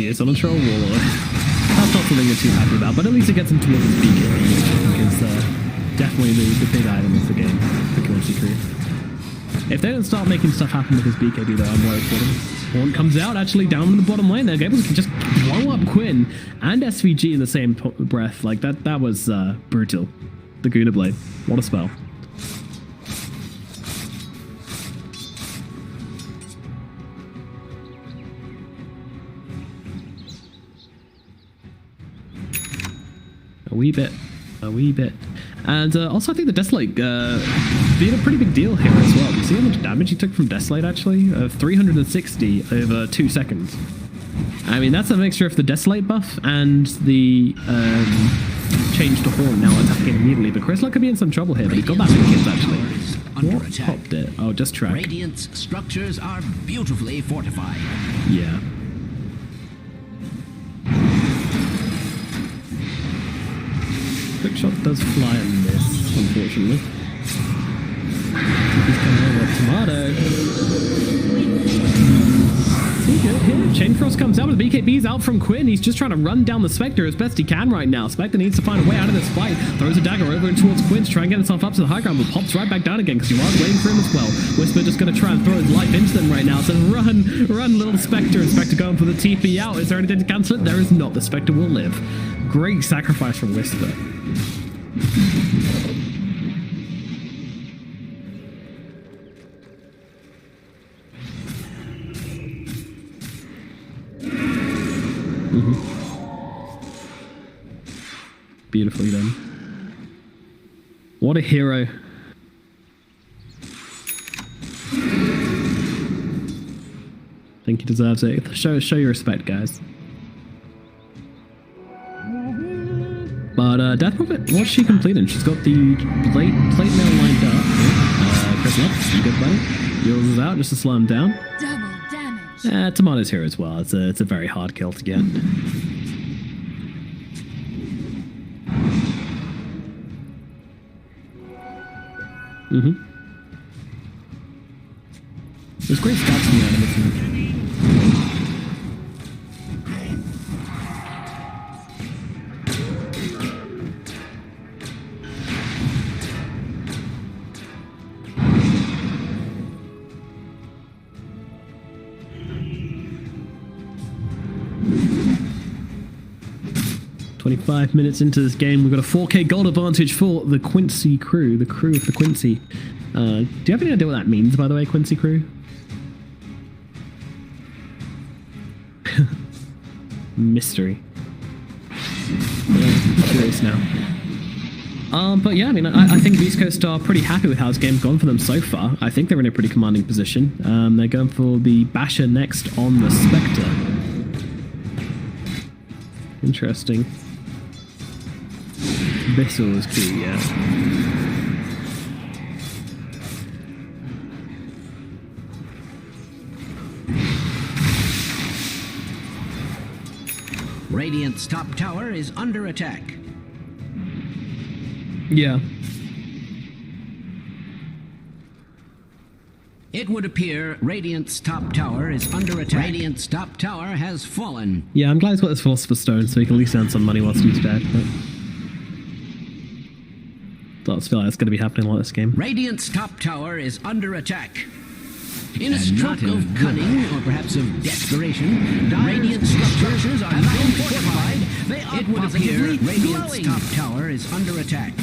It's on a troll warlord. That's not something you're too happy about, but at least it gets him towards his beacon, which I think is definitely the big item of the game for Quincy crew. If they don't start making stuff happen with his BKB though, I'm worried for them. Horn comes out, actually down in the bottom lane. They're able to just blow up Quinn and SVG in the same breath. Like that was brutal. The Guna Blade. What a spell. A wee bit. And also I think the Desolate being a pretty big deal here as well. You see how much damage he took from Desolate actually? 360 over 2 seconds. I mean, that's a mixture of the Desolate buff and the change to Horn now attacking immediately. But Chrysler could be in some trouble here, but he's got that many kills actually. What popped it? Oh, just track. Radiant's structures are beautifully fortified. Yeah. Quick shot does fly and miss, unfortunately. He's coming over Tomato. See, good here. Chain Frost comes out with BKB's out from Quinn. He's just trying to run down the Spectre as best he can right now. Spectre needs to find a way out of this fight. Throws a dagger over and towards Quinn to try and get himself up to the high ground, but pops right back down again because you are waiting for him as well. Whisper just going to try and throw his life into them right now. So run, little Spectre. And Spectre going for the TP out. Is there anything to cancel it? There is not. The Spectre will live. Great sacrifice from Whisper. Beautifully done. What a hero. I think he deserves it. Show your respect, guys. But Death Prophet, what's she completing? She's got the plate mail lined up. Chris left, you good buddy. Yours is out just to slow him down. Double damage. Tomato's here as well. It's a very hard kill to get. There's great stats in the enemy team. 25 minutes into this game, we've got a 4K gold advantage for the Quincy crew, the crew of the Quincy. Do you have any idea what that means, by the way, Quincy crew? Mystery. I'm curious now. But yeah, I mean, I think East Coast are pretty happy with how this game's gone for them so far. I think they're in a pretty commanding position. They're going for the Basher next on the Spectre. Interesting. Bissell is key, yeah. Radiant's top tower is under attack. Yeah. It would appear Radiant's top tower is under attack. Radiant's top tower has fallen. Yeah, I'm glad he's got this Philosopher's Stone so he can at least earn some money whilst he's dead. But does feel like it's going to be happening a lot this game. Radiant's top tower is under attack. In a stroke of cunning, or perhaps of desperation, Radiant structures are not fortified. It would appear Radiant's top tower is under attack.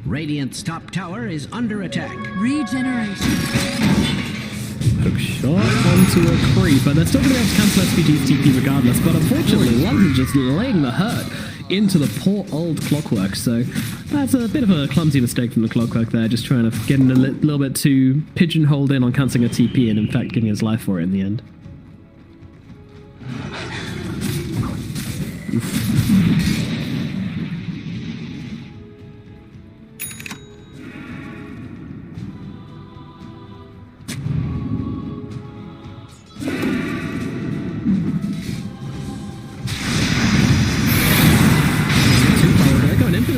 Radiant's top tower is under attack. Regeneration. Hook shot onto a creep, but they're still going to be able to cancel SPG's TP regardless. But unfortunately, London just laying the hurt into the poor old Clockwork. So that's a bit of a clumsy mistake from the Clockwork there, just trying to get in a little bit too pigeonholed in on cancelling a TP and in fact giving his life for it in the end. Oof.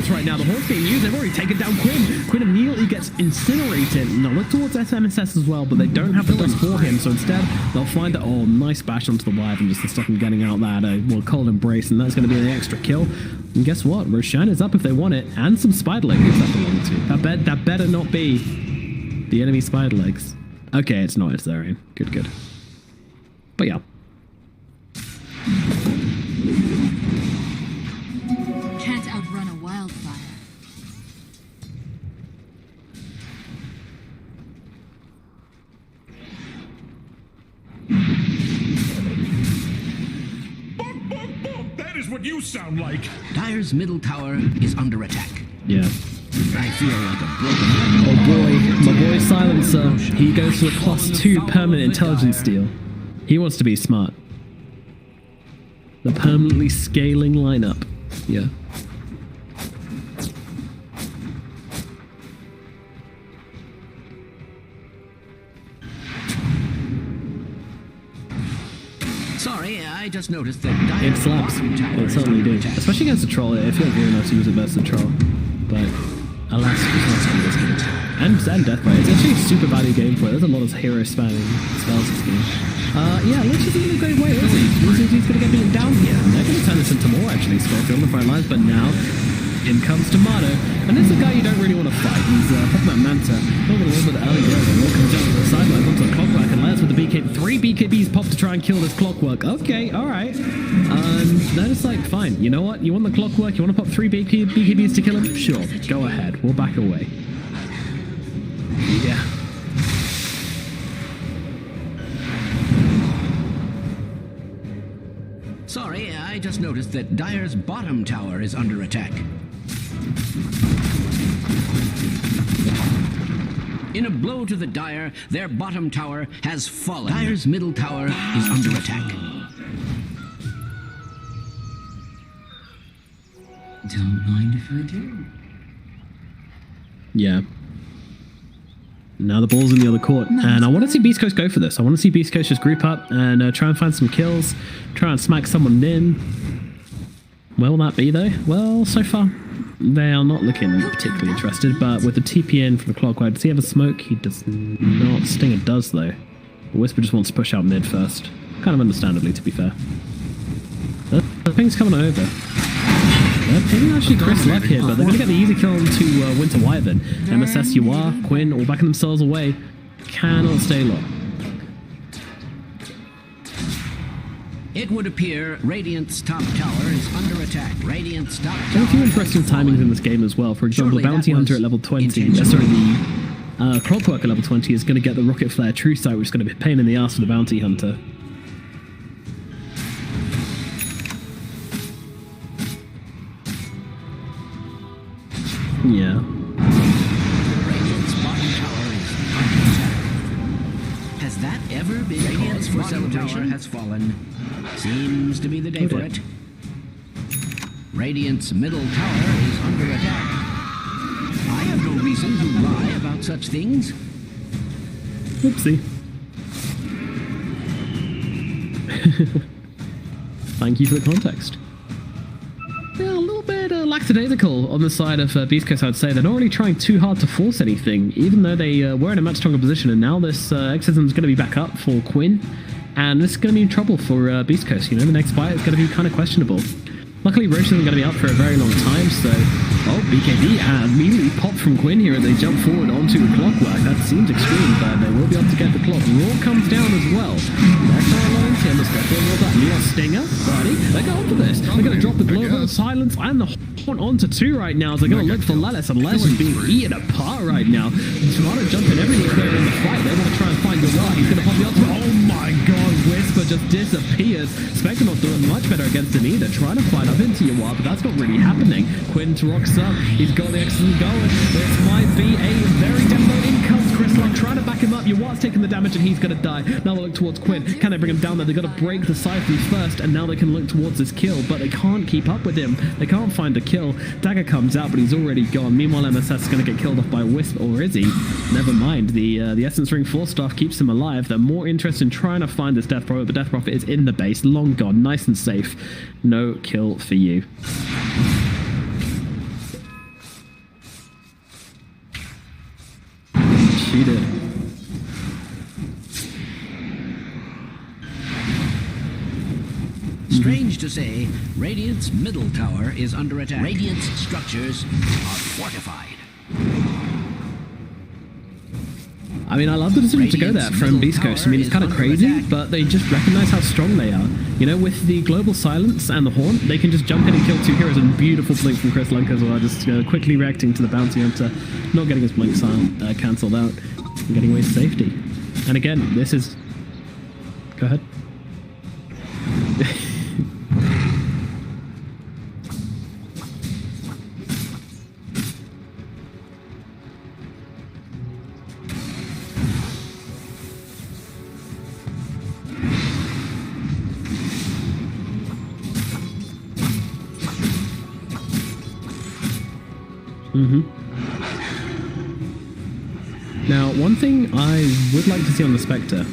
Right now, the horse being used, they've already taken down Quinn. Quinn immediately gets incinerated. Now look towards SMSS as well, but they don't have the dust for him, so instead they'll find that, oh, nice bash onto the wire and just to stop him getting out that cold embrace, and that's going to be an extra kill. And guess what? Roshan is up if they want it, and some spider legs if they want to. That better not be the enemy spider legs. Okay, it's not, it's their own. Good. But yeah. Can't outrun a wildfire. That is what you sound like. Dire's middle tower is under attack. Yeah. I feel like a broken... Oh boy, my boy Silencer, he goes for a +2 permanent intelligence deal. He wants to be smart. The permanently scaling lineup. Yeah. Sorry, I just noticed that Dire's It slaps. It certainly do. Especially against a troll. It feels good enough to use it versus a troll. But alas, it's not something this game. And Death Ray. It's actually a super value game for it. There's a lot of hero spamming spells this game. Yeah, Lich is in a great way, isn't he? He's going to get beaten down here. They're going to turn this into more, actually, Scorpion on the front lines, but now in comes Tomato. And this is a guy you don't really want to fight. He's popping that Manta. A little bit early there, but walking down to the sideline onto the Clockwork, and lands with the BKB. 3 BKBs pop to try and kill this Clockwork. Okay, alright. They're just like, fine, you know what? You want the Clockwork? You want to pop 3 BKBs to kill him? Sure, go ahead. We'll back away. Yeah. Sorry, I just noticed that Dire's bottom tower is under attack. In a blow to the Dire, their bottom tower has fallen. Dire's middle tower is under attack. Don't mind if I do. Yeah. Now the ball's in the other court, and I want to see Beast Coast go for this. I want to see Beast Coast just group up and try and find some kills, try and smack someone in. Where will that be, though? Well, so far, they are not looking particularly interested, but with the TP in from the clockwise, does he have a smoke? He does not. Stinger does, though. Whisper just wants to push out mid first. Kind of understandably, to be fair. The ping's coming over. They're pinging actually Chris Luck here, but they're going to get the easy kill to Winter Wyvern. MSS, you are, Quinn, all backing themselves away. Cannot stay long. It would appear Radiant's top tower is under attack. Radiant's top tower. There are a few interesting timings in this game as well. For example, the Bounty Hunter at level 20, the Clockwork at level 20 is going to get the Rocket Flare True Sight, which is going to be a pain in the ass for the Bounty Hunter. Yeah. Radiant's bottom tower is under attack. Has that ever been Radiant's for celebration? Has fallen. Seems to be the day for it. Radiant's middle tower is under attack. I have no reason to lie about such things. Oopsie. Thank you for the context. Yeah, a little bit lackadaisical on the side of Beast Coast, I'd say. They're not really trying too hard to force anything, even though they were in a much stronger position, and now this Exorcism is going to be back up for Quinn, and this is going to be in trouble for Beast Coast. You know, the next fight is going to be kind of questionable. Luckily, Roche isn't going to be out for a very long time, so... Oh, BKB immediately popped from Quinn here as they jump forward onto the Clockwork. That seems extreme, but they will be able to get the clock. Raw comes down as well. That's not alone. Tim is going to that. Neon Stinger, buddy. They're going for this. They're going to drop the Global Silence and the Horn onto 2 right now. They're going to look for Lelis, and Lelis is being eaten apart right now. Toronto jumping everywhere in the fight. They want to try and find Yawar. He's going to pop the ultimate. Oh my god, Whisper just disappears. Spectre not doing much better against him either. Trying to fight up into Yawar, but that's not really happening. Quinn rocks up. He's got the Exorcism going. This might be a very definite in comes Chris Luck trying to back him up. Yawar's taking the damage and he's going to die. Now they look towards Quinn. Can they bring him down there? They've got to break the siphons first, and now they can look towards this kill, but they can't keep up with him. They can't find a kill. Dagger comes out, but he's already gone. Meanwhile, MSS is going to get killed off by Wisp, or is he? Never mind. The Essence Ring Force Staff keeps him alive. They're more interested in trying to find this Death Prophet, but Death Prophet is in the base. Long gone. Nice and safe. No kill for you. Shoot it. Strange to say, Radiant's middle tower is under attack. Radiant's structures are fortified. I mean, I love the decision to go there from Beast Coast. I mean, it's kind of crazy, but they just recognize how strong they are. You know, with the Global Silence and the Horn, they can just jump in and kill 2 heroes, and beautiful blink from Chris Lunk as well, just quickly reacting to the Bounty Hunter, not getting his blink cancelled out, and getting away to safety. And again, this is... Go ahead. Now, one thing I would like to see on the Spectre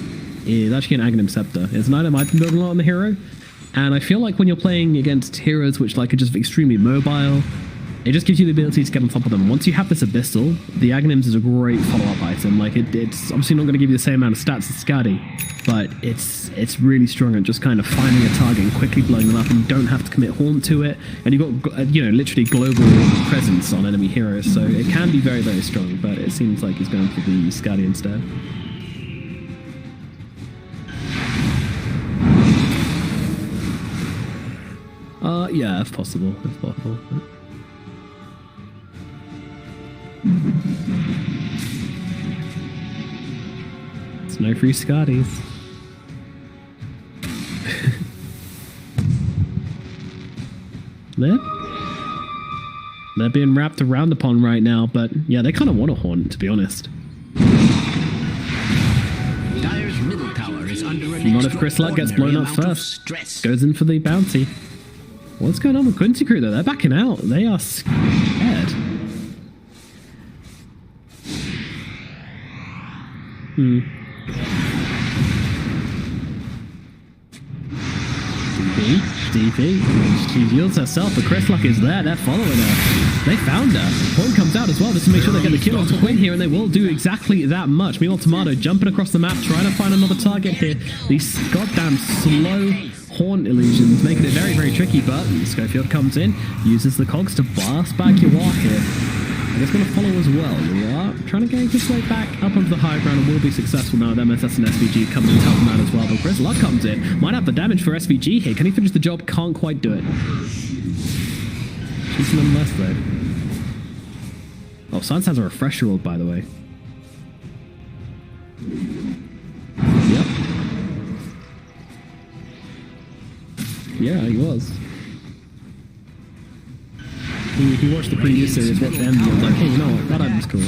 is actually an Aghanim Scepter. It's an item I've been building a lot on the hero, and I feel like when you're playing against heroes which like are just extremely mobile, it just gives you the ability to get on top of them. Once you have this Abyssal, the Aghanims is a great follow-up item. Like it's obviously not going to give you the same amount of stats as Skadi, but it's really strong at just kind of finding a target and quickly blowing them up, and you don't have to commit Haunt to it, and you've got literally global presence on enemy heroes, so it can be very, very strong, but it seems like he's going for the Skadi instead. Yeah, if possible, if possible. It's no free Scotties. There? They're being wrapped around upon right now, but yeah, they kind of want a Haunt, to be honest. Dire's middle tower is under an Not if Chris Luck gets blown up first. Goes in for the bounty. What's going on with Quincy Crew though? They're backing out. They are scared. DP. She yields herself, but Chris Luck is there. They're following her. They found her. Point comes out as well just to make sure they get the kill on Quinn here, and they will do exactly that much. Meanwhile, Tomato jumping across the map, trying to find another target here. These goddamn slow Haunt illusions making it very, very tricky, but Schofield comes in, uses the cogs to blast back your walk here. And it's going to follow as well. We are trying to gank his way back up onto the high ground and will be successful now. MSS and SVG coming to help him out as well. But Chris Luck comes in. Might have the damage for SVG here. Can he finish the job? Can't quite do it. Shooting them less though. Oh, Sans has a refresher ult, by the way. Yep. Yeah, he was. He watched the previous series, watched them, and was like, hey, you know what, that item's cool.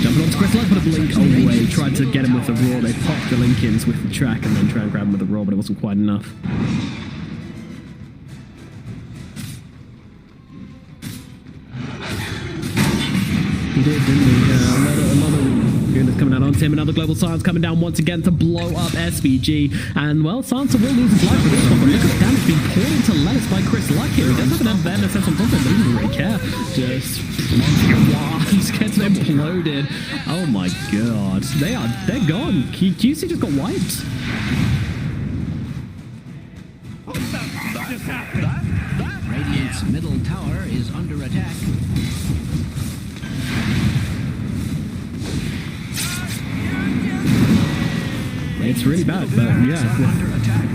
Jumping onto Chris Luck, put a blink away, tried to get him with a roar. They popped the link-ins with the track and then try and grab him with a roar, but it wasn't quite enough. He did, didn't he? Another unit coming out onto him. Another global Silence coming down once again to blow up SVG. And, well, Sansa will lose his life for this one, but look at the damage being poured into Lettuce by Chris Luck here. He doesn't have an MSS on top of him, but he doesn't really care. Just gets imploded. Oh my god. They're gone. QC just got wiped. What just happened? Radiant's middle tower is under attack. It's really bad, but yeah. Under attack.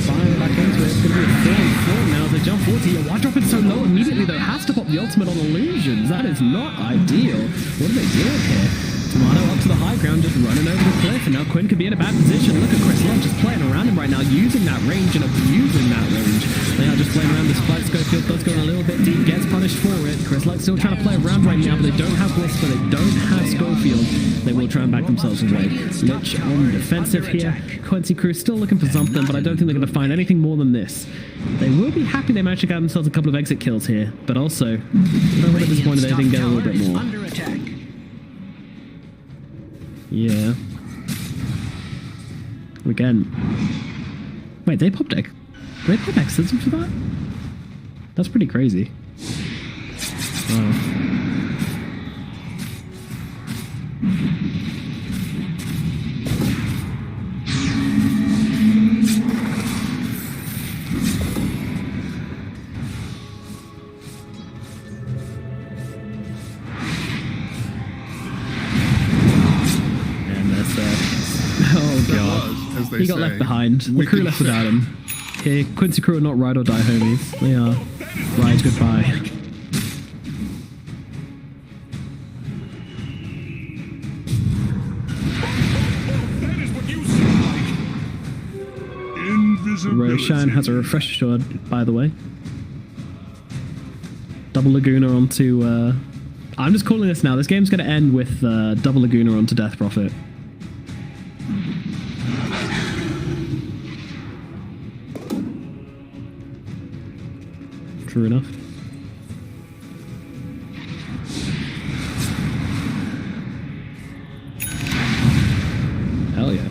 Fine, back into it. It's going to be a 4-4 now as they jump forward here. Why drop it so low immediately though? Has to pop the ultimate on illusions. That is not ideal. What are they doing here? Tomato up to the high ground, just running over the cliff, and now Quinn could be in a bad position. Look at Chris Luck just playing around him right now, using that range and abusing that range. They are just playing around this fight. Schofield does go a little bit deep, gets punished for it. Chris Luck still trying to play around right now, but they don't have Whisper, they don't have Schofield. They will try and back themselves away. Lich on defensive here. Quincy Crew still looking for something, but I don't think they're going to find anything more than this. They will be happy they managed to get themselves a couple of exit kills here, but also, a little bit disappointed they didn't get a little bit more. Under attack. Yeah. Again. Wait, they popped X. Did they pop Exorcism for that? That's pretty crazy. Oh. He got left behind. The crew left without him. Okay, Quincy Crew are not ride or die homies. They are ride goodbye. Roshan has a refresher shot, by the way. Double Laguna onto... I'm just calling this now. This game's going to end with double Laguna onto Death Prophet. True enough. Hell yeah.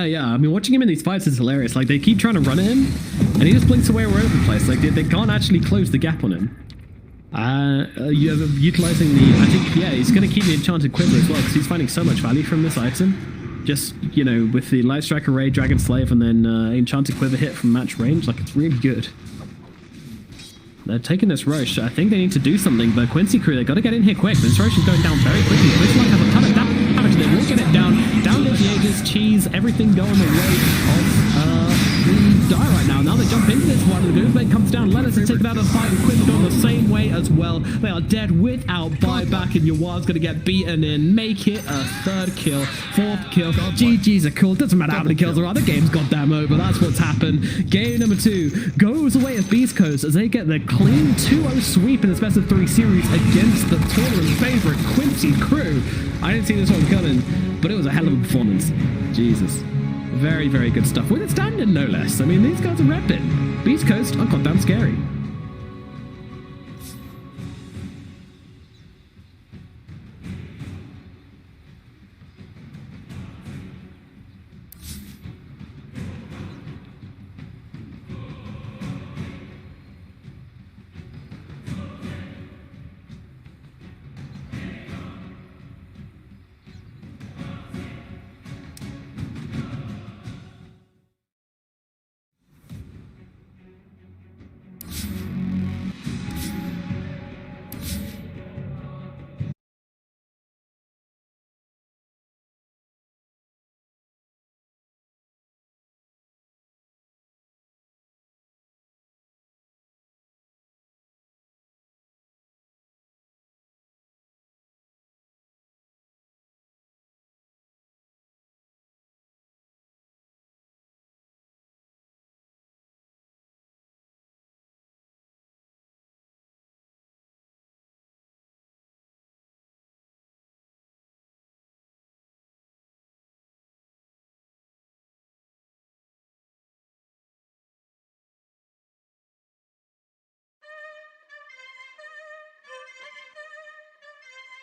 Yeah. I mean, watching him in these fights is hilarious. Like, they keep trying to run at him, and he just blinks away all over the place. Like, they can't actually close the gap on him. Utilizing the... I think, yeah, he's going to keep the Enchanted Quiver as well, because he's finding so much value from this item. Just, you know, with the Light Strike Array, Dragon Slave, and then Enchanted Quiver hit from match range, like, it's really good. They're taking this Roche. I think they need to do something, but Quincy Crew, they got to get in here quick. This Roche is going down very quickly. This one has a ton of damage. They will get it down. Down goes the Aegis, Cheese, everything going the way of the die right now. Now they jump into this one. The Doomblade comes down. Lennox is taken out of the fight. Equipment on the same way as well. They are dead without buyback, and Yawar's going to get beaten in. Make it a 3rd kill, 4th kill. GG's are cool. Doesn't matter how many kills there are. The game's goddamn over. That's what's happened. Game number 2 goes away as Beast Coast as they get the clean 2-0 sweep in this best of 3 series against the tournament favorite Quincy crew. I didn't see this one coming, but it was a hell of a performance. Jesus. Very, very good stuff. With it standing, no less. I mean, these guys are repping. Beast Coast are goddamn scary.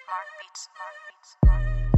Mark beats, Mark beats, Mark beats.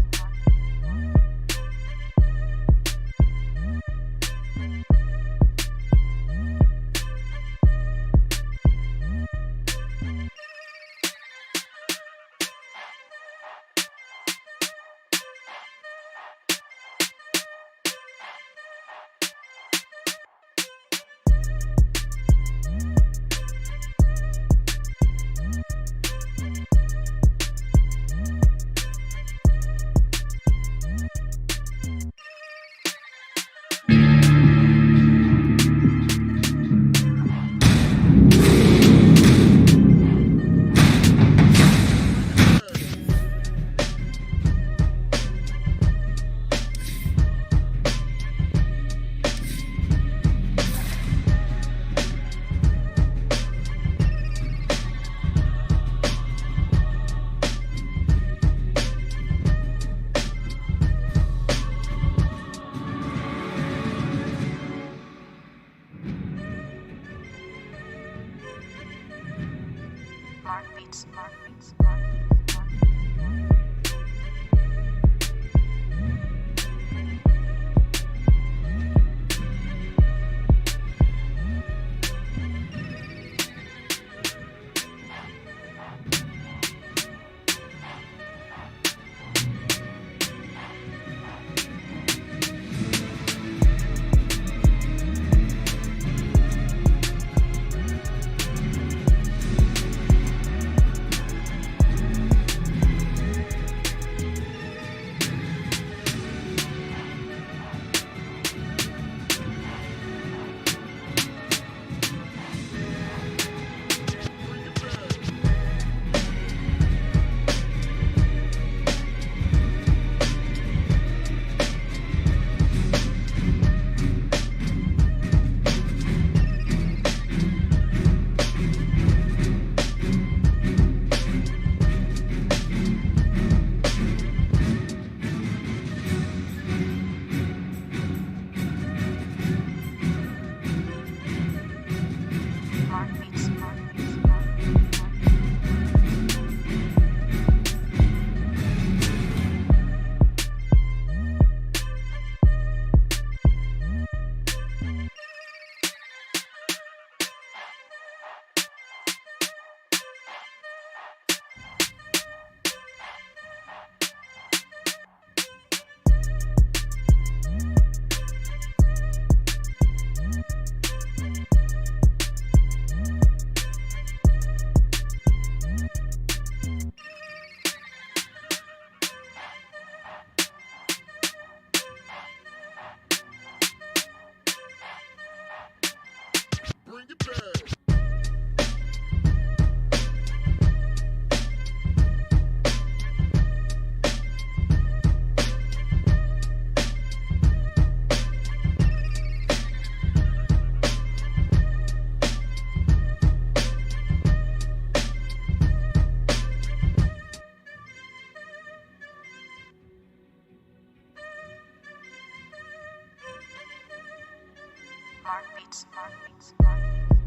Mark beats, Mark beats, Mark beats,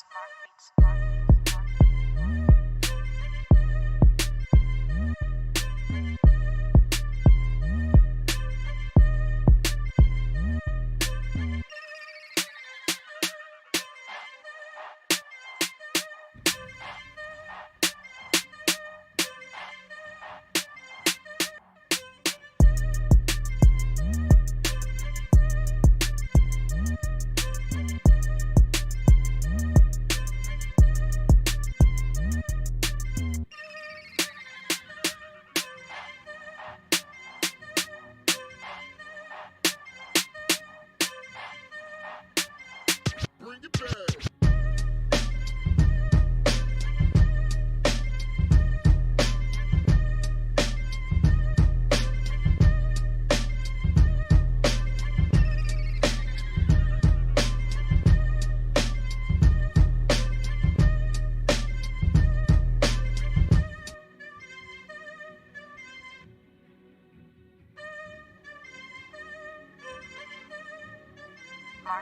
Mark beats, Mark beats,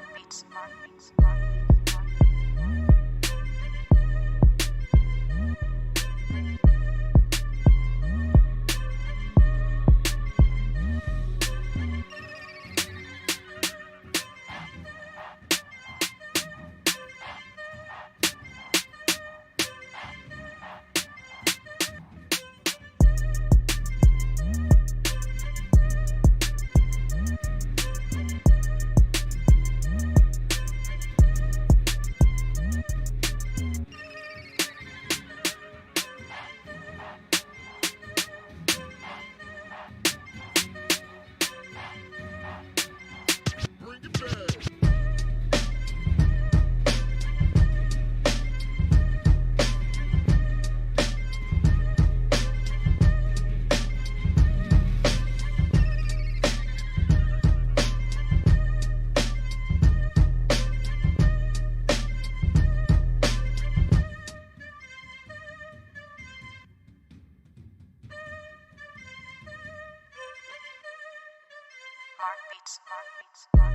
Mark beats, Mark beats, Mark beats, Mark beats, Mark beats, Mark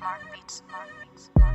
Mark beats, Mark beats, Mark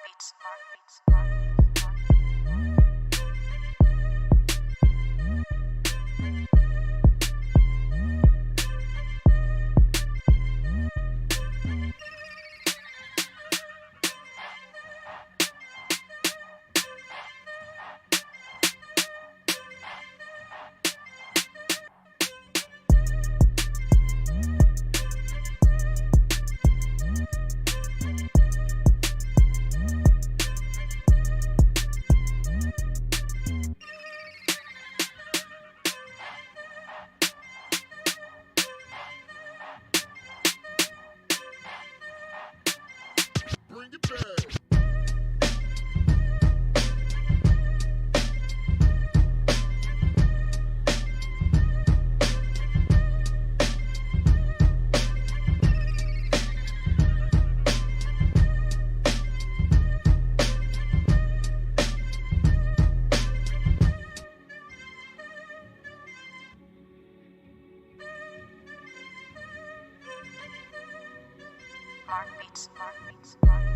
beats, Mark beats, Mark beats, Mark beats, Mark beats,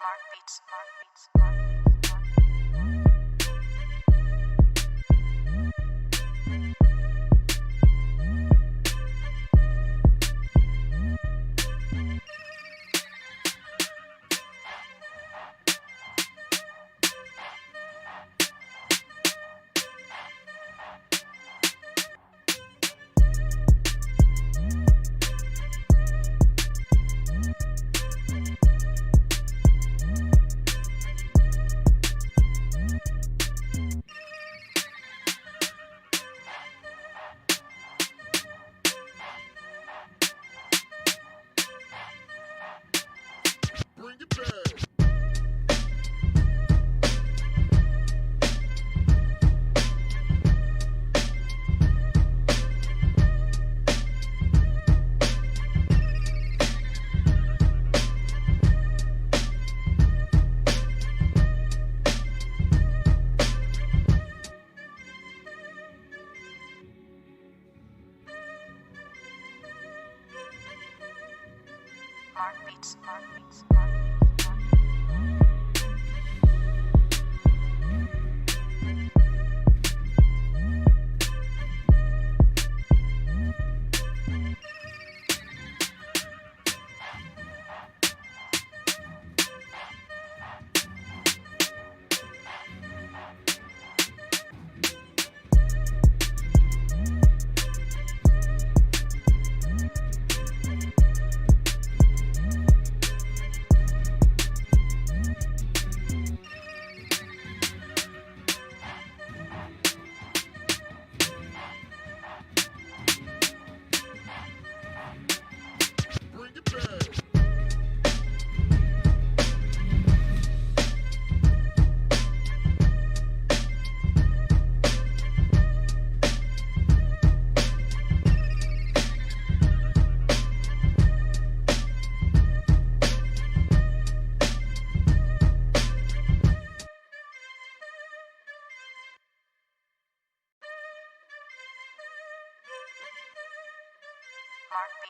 Mark beats, Mark beats, Mark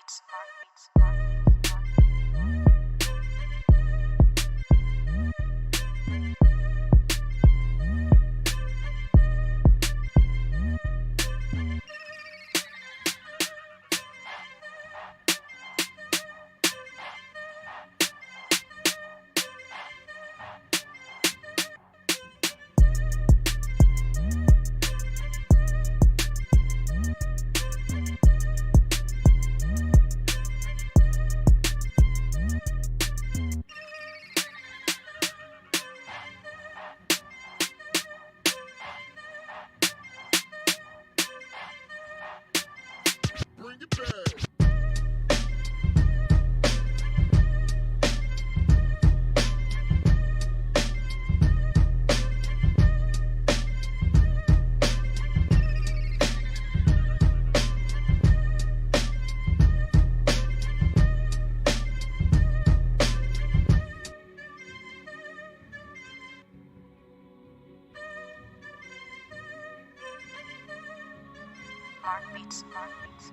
beats, mark beats, mark beats,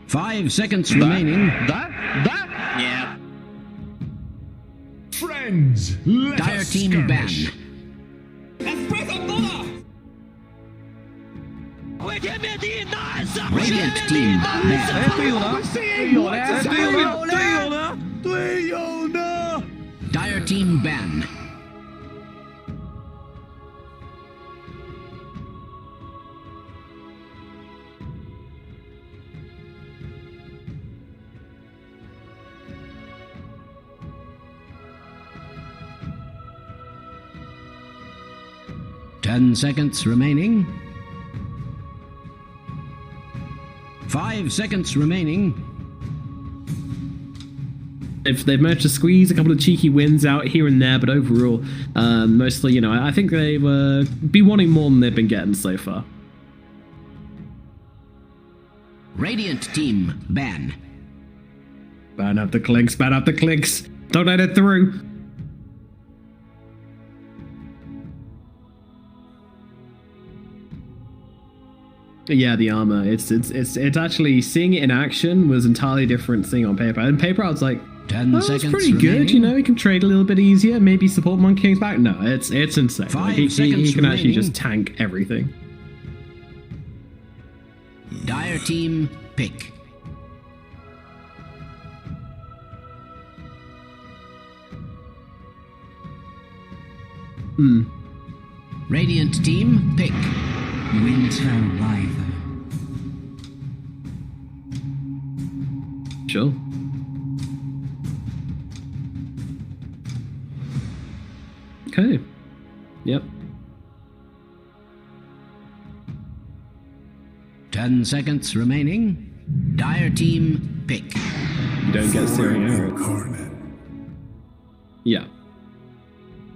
Five seconds remaining. Yeah. Friends, let Dire us team ban. skirmish. Radiant team ban. 队友呢？ Dire team ban. Ten seconds remaining. 5 seconds remaining. If they've managed to squeeze a couple of cheeky wins out here and there, but overall, mostly, you know, I think they've be wanting more than they've been getting so far. Radiant team ban. Ban up the clinks, ban up the clinks. Don't let it through. Yeah, the armor. It's actually seeing it in action was entirely different seeing on paper. And paper, I was like, 10 oh, seconds it's pretty remaining. good. You know, he can trade a little bit easier. Maybe support Monkey King's back. No, it's insane. 5 Like, he seconds can actually remaining. just tank everything. Dire team pick. Radiant team pick. Winter Wyvern. Sure. Okay. Yep. 10 seconds remaining. Dire team pick. You don't get Searing Arrow. Incarnate. Yeah.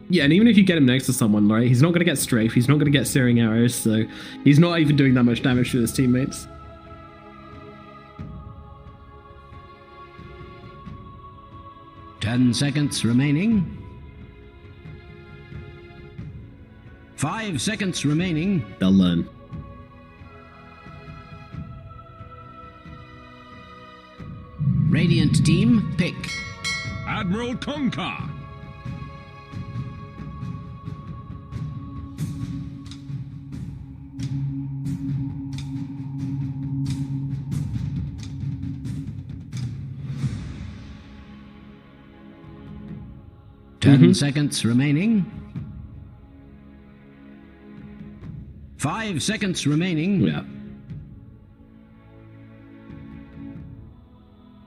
Yeah, and even if you get him next to someone, right, he's not going to get strafe, he's not going to get Searing Arrows, so he's not even doing that much damage to his teammates. Ten seconds remaining. 5 seconds remaining. They'll learn. Radiant team pick. Admiral Conker. Ten seconds remaining. 5 seconds remaining. Yeah.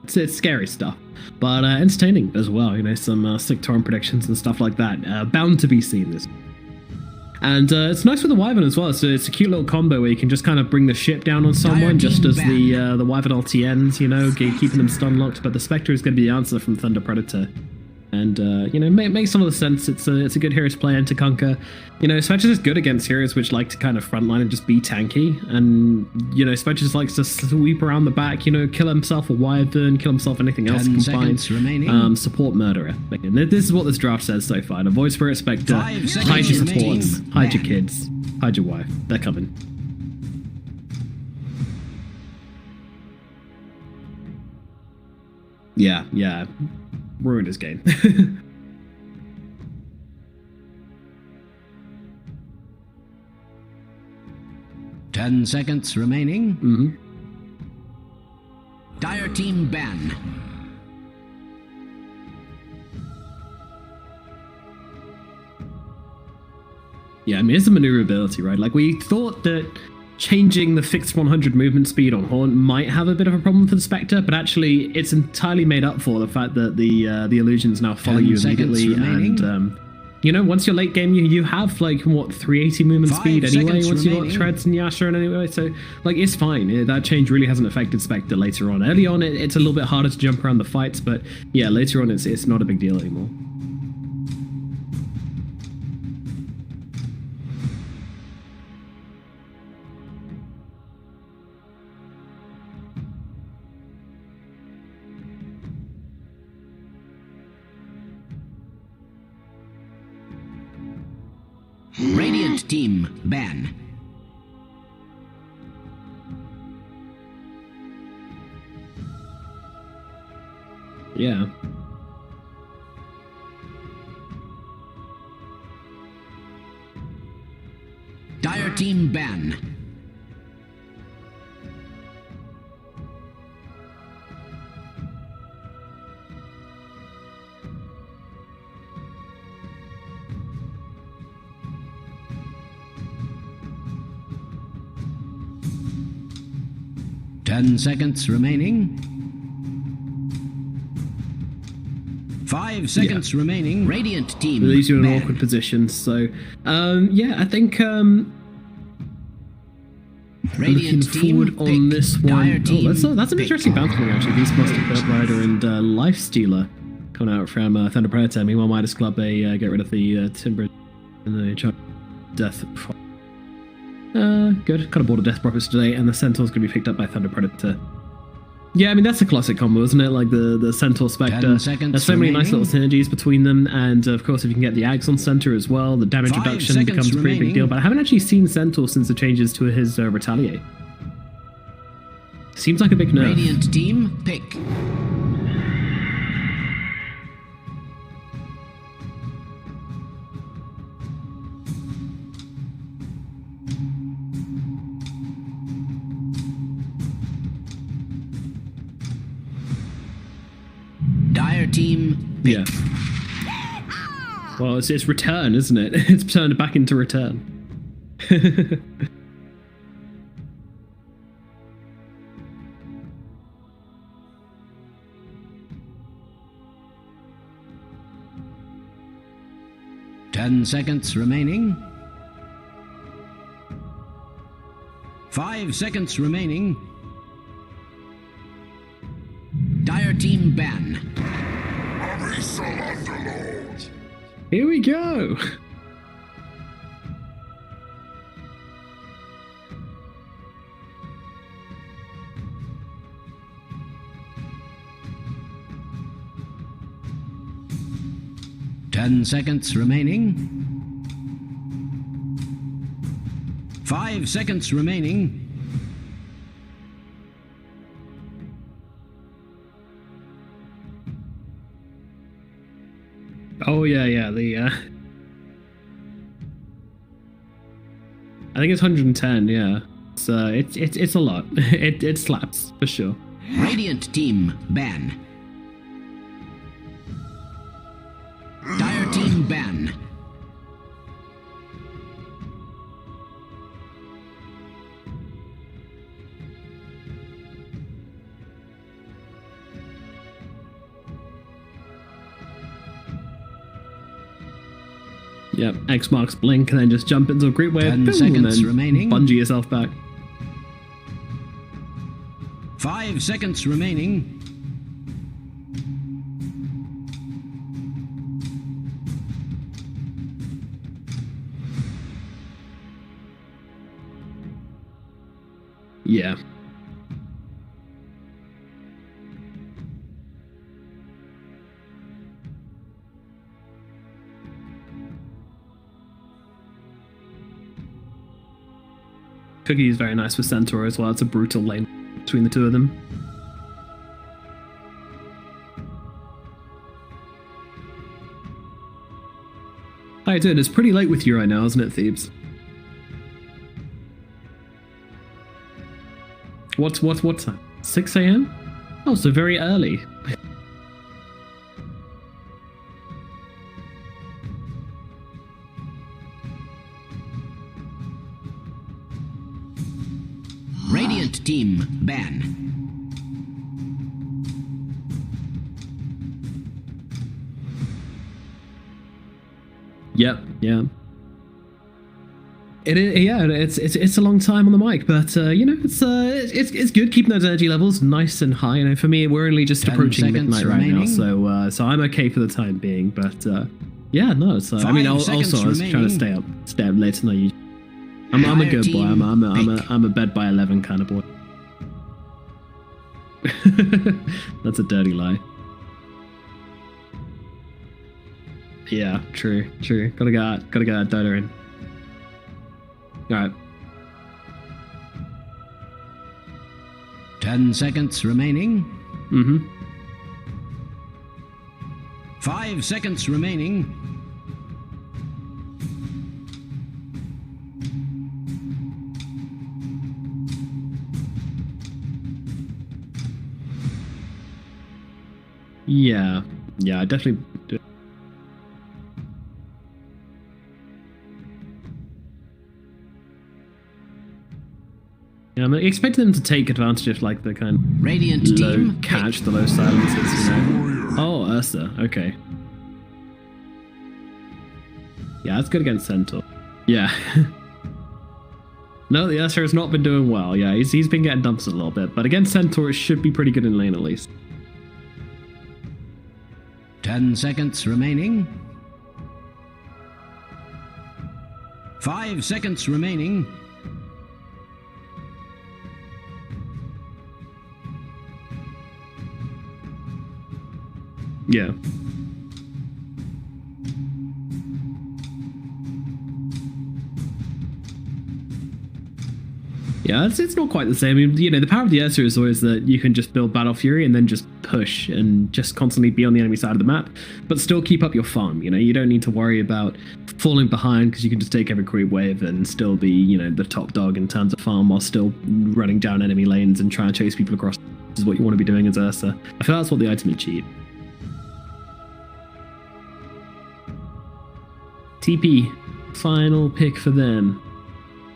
It's scary stuff, but entertaining as well. You know, some sick torrent predictions and stuff like that. Bound to be seen this. And it's nice with the Wyvern as well. So it's a cute little combo where you can just kind of bring the ship down on someone just as the Wyvern ulti ends, you know, keeping them stun locked. But the Spectre is going to be the answer from Thunder Predator. And, you know, makes some of the sense. It's a good hero to play and to conquer. You know, Spectre is good against heroes which like to kind of frontline and just be tanky. And, you know, Spectre just likes to sweep around the back, you know, kill himself a Wyvern, kill himself anything else he can find. Support Murderer. And this is what this draft says so far. The Void Spirit Spectre, hide your supports, hide your kids, hide your wife. They're coming. Yeah. Ruined his game. 10 seconds remaining. Dire team ban. Yeah, I mean, it's the maneuverability, right? Like, we thought that changing the fixed 100 movement speed on Haunt might have a bit of a problem for the Spectre, but actually it's entirely made up for the fact that the illusions now follow you immediately, and you know, once you're late game, you have like what 380 movement speed anyway. Once you've got Treads and Yasha and anyway, so like it's fine. That change really hasn't affected Spectre later on. Early on, it's a little bit harder to jump around the fights, but yeah, later on it's not a big deal anymore. Radiant team ban. Yeah. Dire team ban. 10 seconds remaining. 5 seconds remaining. Radiant team. It leaves you in an banned. awkward position. So, yeah, I think looking Radiant forward team on pick. this Dire one. team That's an pick. interesting bounce point actually. Beastmaster, Bird Rider, and Lifestealer coming out from Thunder Predator. Meanwhile, Midas Club, they get rid of the Timber and the Death. Good. Kind of bought a Death Prophets today, and the Centaur's going to be picked up by Thunder Predator. Yeah, I mean, that's a classic combo, isn't it? Like the Centaur Spectre. 10 seconds There's so many nice remaining. little synergies between them, and of course, if you can get the Ags on Centaur as well, the damage 5 reduction seconds becomes a pretty big remaining. deal. But I haven't actually seen Centaur since the changes to his Retaliate. Seems like a big nerf. Radiant team pick. Dire team pick. Yeah. Well, it's return, isn't it? It's turned back into return. 10 seconds remaining. 5 seconds remaining. Dire team ban. Here we go. Ten seconds remaining. 5 seconds remaining. Oh yeah. The I think it's 110. Yeah, it's a lot. It slaps for sure. Radiant team ban. Dire team ban. Yep, X marks blink and then just jump into a great way 10 boom, seconds and then remaining. bungee yourself back. 5 seconds remaining. Yeah. Cookie is very nice with Centaur as well. It's a brutal lane between the two of them. How you doing? It's pretty late with you right now, isn't it, Thebes? What's time? 6 a.m.? Oh, so very early. Radiant team ban. Yep, yeah. It is, yeah. It's a long time on the mic, but you know, it's good keeping those energy levels nice and high. You know, for me, we're only just 10 approaching seconds midnight right now, remaining. so I'm okay for the time being. But yeah, no. So I mean, 5 also I was seconds trying to stay up later than I usually. I'm a Dire good boy. team I'm a bed by 11 kind of boy. That's a dirty lie. Yeah, true. Gotta get that Dota in. Alright. 10 seconds remaining. Mm-hmm. 5 seconds remaining. Yeah, I definitely do. Yeah, I'm expecting them to take advantage of like the kind of Radiant low team, catch, the low silences, you know. Oh, Ursa, okay. Yeah, that's good against Centaur. Yeah. No, the Ursa has not been doing well. Yeah, he's been getting dumps a little bit, but against Centaur, it should be pretty good in lane at least. 10 seconds remaining. 5 seconds remaining. Yeah. Yeah, it's not quite the same. I mean, you know, the power of the Ursa is always that you can just build Battle Fury and then just push and just constantly be on the enemy side of the map, but still keep up your farm. You know, you don't need to worry about falling behind because you can just take every creep wave and still be, you know, the top dog in terms of farm while still running down enemy lanes and trying to chase people across. This is what you want to be doing as Ursa. I feel that's what the ultimate cheat. TP, final pick for them.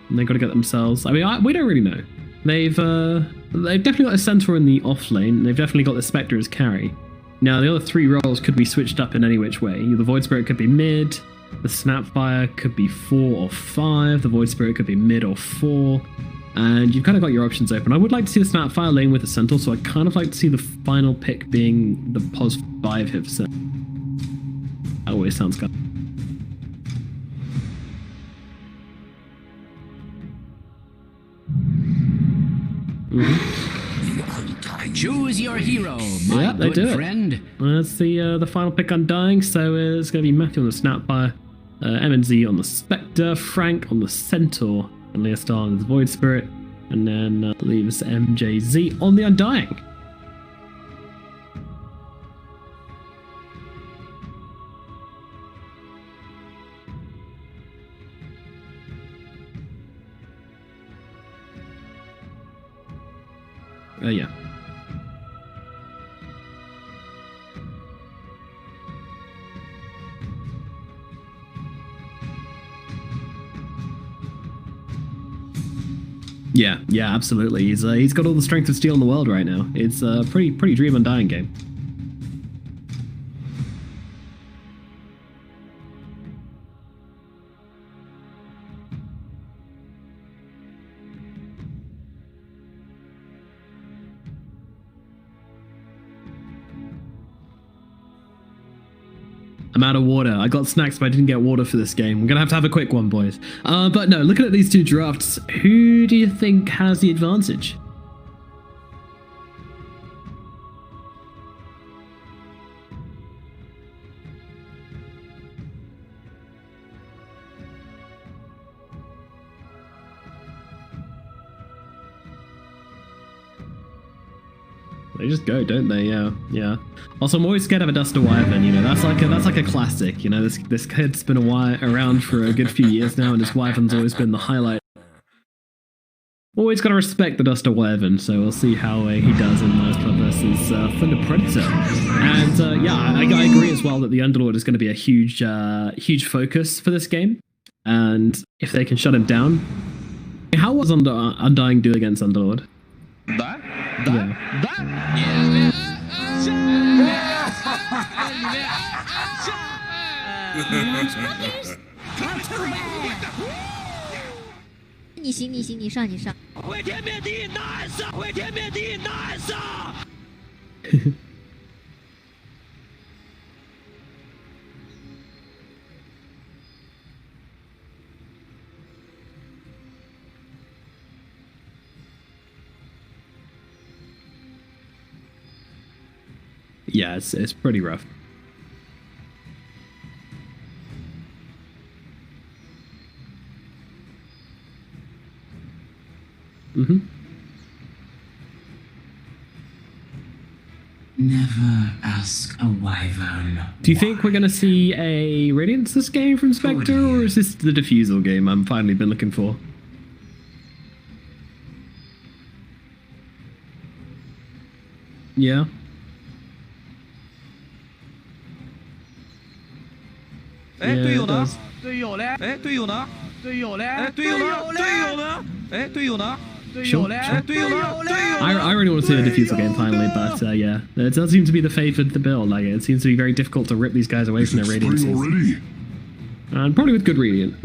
And they've got to get themselves. I mean, we don't really know. They've definitely got a Centaur in the off lane. And they've definitely got the Spectre as carry. Now, the other 3 roles could be switched up in any which way. The Void Spirit could be mid. The Snapfire could be 4 or 5. The Void Spirit could be mid or 4. And you've kind of got your options open. I would like to see the Snapfire lane with the Centaur, so I kind of like to see the final pick being the pos 5 hit. That always sounds good. Choose your hero, my they good do friend. That's the final pick Undying. So it's going to be Matthew on the Snapfire, MNZ on the Spectre, Frank on the Centaur, and Leostar on the Void Spirit, and then leaves MJZ on the Undying. Yeah. Yeah, absolutely. He's got all the strength of steel in the world right now. It's a pretty dream Undying game. I'm out of water. I got snacks, but I didn't get water for this game. I'm gonna have a quick one, boys. But no, looking at these 2 drafts, who do you think has the advantage? They just go, don't they? Yeah. Also, I'm always scared of a Duster Wyvern. You know, that's like a classic. You know, this kid's been around for a good few years now, and his Wyvern's always been the highlight. Always got to respect the Duster Wyvern, so we'll see how he does in Midas versus Thunder Predator. And yeah, I agree as well that the Underlord is going to be a huge focus for this game. And if they can shut him down, how was Undying do against Underlord?你上。毁天灭地 ，nice！ 毁天灭地 ，nice！ Yeah, it's pretty rough. Never ask a wyvern. Do you think we're going to see a Radiance this game from Spectre, or is this the Diffusal game I'm finally been looking for? Yeah. Eh, 队友呢？队友嘞？哎，队友呢？队友嘞？哎，队友呢？队友呢？哎，队友呢？ Sure. I really want to see the defusal game finally, but yeah, it does seem to be the favored the build. Like it seems to be very difficult to rip these guys away from their radiances, and probably with good reason.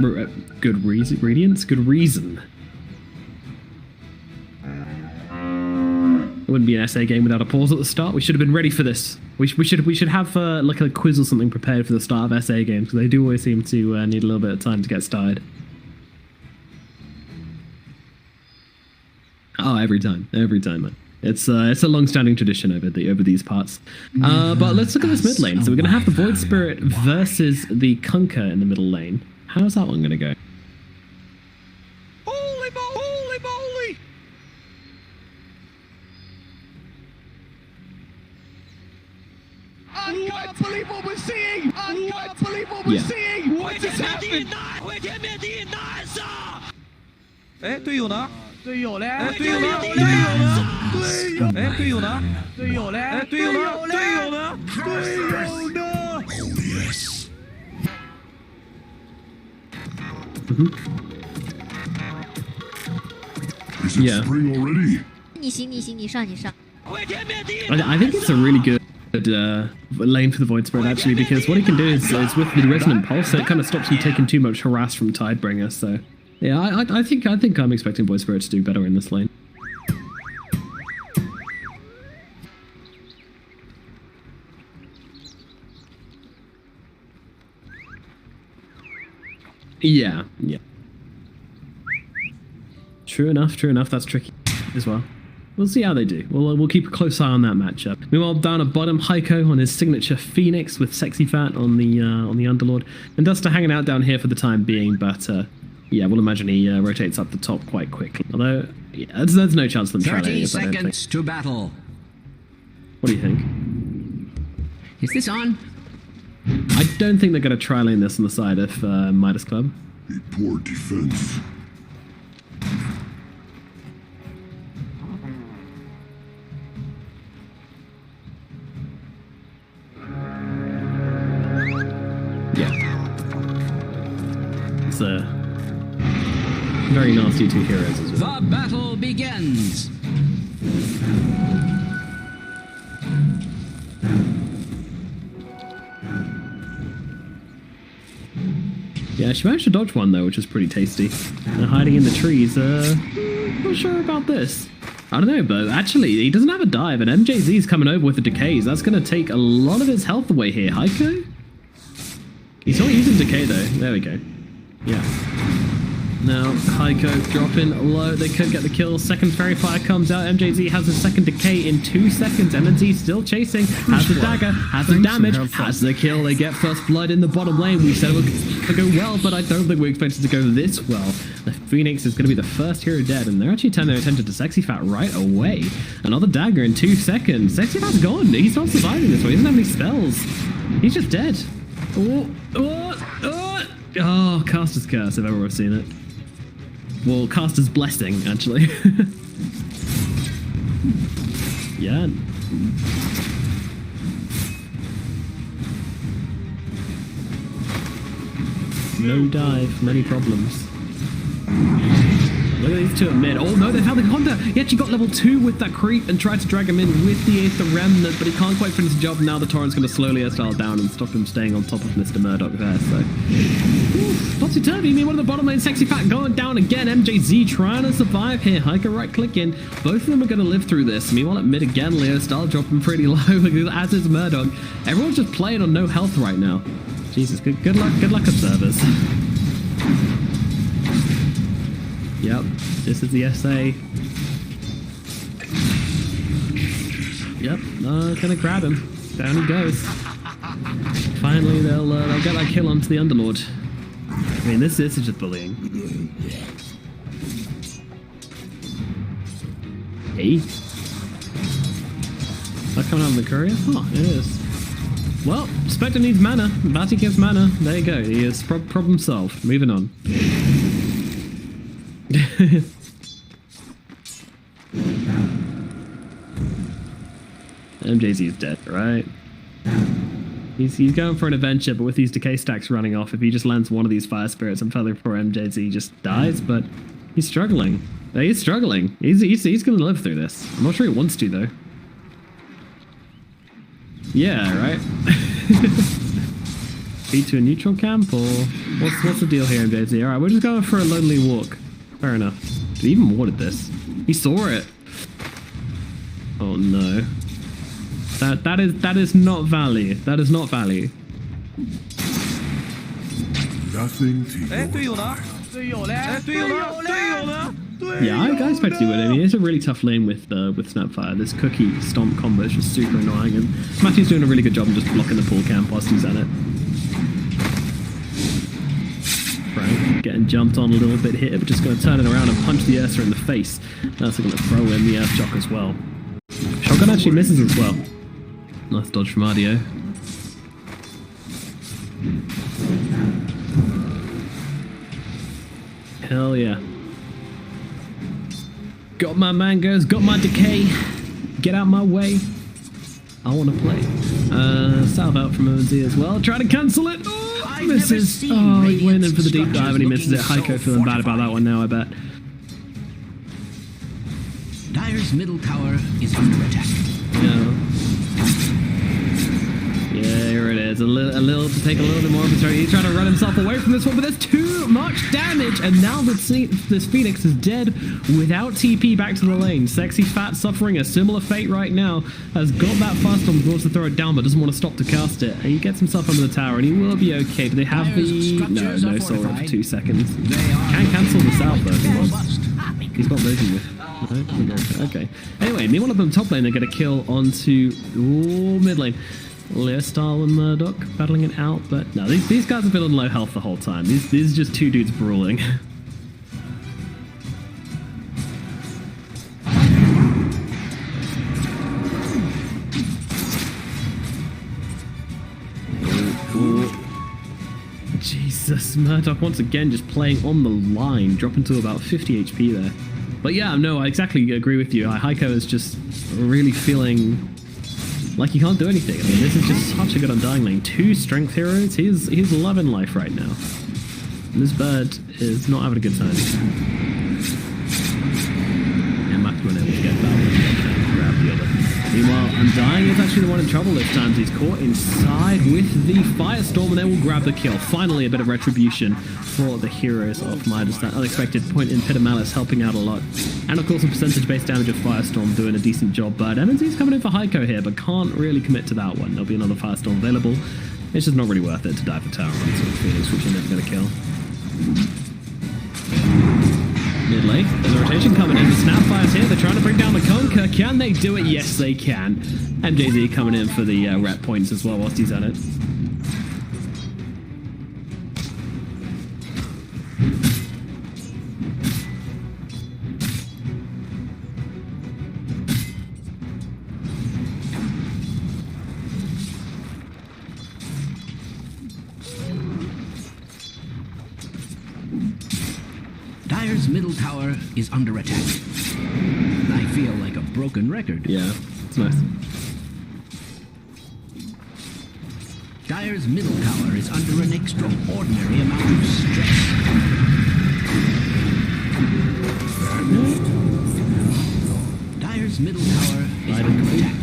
It wouldn't be an SA game without a pause at the start. We should have been ready for this. We should have like a quiz or something prepared for the start of SA games, because they do always seem to need a little bit of time to get started. Oh, every time, man. It's a long-standing tradition over these parts. But let's look at this mid lane. So we're gonna have the Void Spirit versus the Kunkka in the middle lane. How's that one gonna go? Holy moly! I can't believe what we're seeing! I can't believe what we're seeing! What just happened? 哎，队友呢？队友嘞？哎，队友呢？队友呢？哎，队友呢？队友嘞？哎，队友呢？队友呢？队友呢？ Yeah. Already? 你行，你上。 I think it's a really good lane for the Void Spirit actually, because what he can do is with the Resonant Pulse, so it kind of stops him taking too much harass from Tidebringer. So yeah, I think I'm expecting Void Spirit to do better in this lane. Yeah. True enough, that's tricky as well. We'll see how they do. We'll keep a close eye on that matchup. Meanwhile, down at bottom, Heiko on his signature Phoenix with Sexy Fat on the Underlord, and Duster hanging out down here for the time being. But yeah, we'll imagine he rotates up the top quite quickly. Although, yeah, there's no chance of them trying 30 seconds to battle. What do you think? Is this on? I don't think they're going to try lane this on the side of Midas Club. A poor defense. It's very nasty two heroes as well. The battle begins. Yeah, she managed to dodge one though, which is pretty tasty. Now hiding in the trees, not sure about this. I don't know, but actually, he doesn't have a dive, and MJZ's coming over with the decays. That's going to take a lot of his health away here. Heiko? He's not using decay though. There we go. Yeah. Now, Heiko dropping low. They could get the kill. Second Fairy Fire comes out. MJZ has a second decay in 2 seconds. MNZ still chasing. Has the dagger. Has the damage. Has the kill. They get first blood in the bottom lane. We said it would go well, but I don't think we expected it to go this well. The Phoenix is going to be the first hero dead, and they're actually turning their attention to Sexy Fat right away. Another dagger in 2 seconds. Sexy Fat's gone. He's not surviving this way. He doesn't have any spells. He's just dead. Oh, Caster's Curse, if ever I've seen it. Well, Caster's Blessing, actually. Yeah. No dive, many problems. Look at these two at mid. Oh no, they found the Honda! He actually got level 2 with that creep and tried to drag him in with the Aether Remnant, but he can't quite finish the job. Now the Torrent's going to slowly style down and stop him staying on top of Mr. Murdoch there, so... Topsy-turvy, meanwhile, the bottom lane, Sexy Fat going down again. MJZ trying to survive here. Heiko right-clicking. Both of them are going to live through this. Meanwhile, at mid again, Leo style dropping pretty low, as is Murdoch. Everyone's just playing on no health right now. Jesus, good luck, observers. Yep, this is the SA. Yep, gonna grab him. Down he goes. Finally, they'll get that kill onto the Underlord. I mean, this is just bullying. Hey? Is that coming out of the courier? Oh, it is. Well, Spectre needs mana. Vati gives mana. There you go. He is problem solved. Moving on. MJZ is dead, right? He's going for an adventure, but with these decay stacks running off, if he just lands one of these fire spirits, I'm fairly poor MJZ just dies, but he's struggling. He's struggling. He's going to live through this. I'm not sure he wants to, though. Yeah, right? Feed to a neutral camp, or what's the deal here, MJZ? Alright, we're just going for a lonely walk. Fair enough. He even watered this. He saw it. Oh no. That is not value. That is not value. Nothing to Yeah, I expect to do it. I mean, it's a really tough lane with Snapfire. This cookie stomp combo is just super annoying, and Matthew's doing a really good job of just blocking the pool camp whilst he's at it. Frank getting jumped on a little bit here, but just going to turn it around and punch the Ursa in the face. That's going to throw in the Earth Shock as well. Shotgun actually misses as well. Nice dodge from Ardio. Hell yeah. Got my mangoes, got my decay. Get out my way. I want to play. Salve out from OZ as well. Try to cancel it. Oh, misses. Oh, he went in for the deep dive and he misses it. Heiko feeling bad about that one now, I bet. Dire's middle tower is under attack. No. Yeah, here it is. A little to take a little bit more of a turn. He's trying to run himself away from this one, but there's too much damage. And now this Phoenix is dead without TP back to the lane. Sexy Fat suffering a similar fate right now. Has got that fast on, wants to throw it down, but doesn't want to stop to cast it. And he gets himself under the tower, and he will be okay. But they have the no soul for 2 seconds. Can cancel this out though. He's got vision with. Okay. Anyway, meanwhile up on top lane, they get a kill onto mid lane. Leostar and Murdoch battling it out, but no, these guys have been on low health the whole time. These are just two dudes brawling. Jesus, Murdoch once again just playing on the line, dropping to about 50 HP there. But yeah, no, I exactly agree with you. Heiko is just really feeling like he can't do anything. I mean, this is just such a good Undying lane. 2 strength heroes. He's loving life right now. And this bird is not having a good time. And Max went able to get that one and grab the other. Meanwhile, Undying is actually the one in trouble this time. He's caught inside with the Firestorm, and they will grab the kill. Finally, a bit of retribution for the heroes of Midas. That unexpected point in Pit of Malice helping out a lot. And of course, a percentage-based damage of Firestorm doing a decent job. But MNZ's coming in for Heiko here, but can't really commit to that one. There'll be another Firestorm available. It's just not really worth it to dive for tower on sort of Phoenix, which you're never going to kill. Mid lane, there's a rotation coming in. The Snapfire's here. They're trying to bring down the Conquer. Can they do it? Yes, they can. MJZ coming in for the rep points as well whilst he's at it. Dire's middle tower is under attack. I feel like a broken record. Yeah, it's nice. Dire's middle tower is under an extraordinary amount of stress. Dire's middle tower is under attack.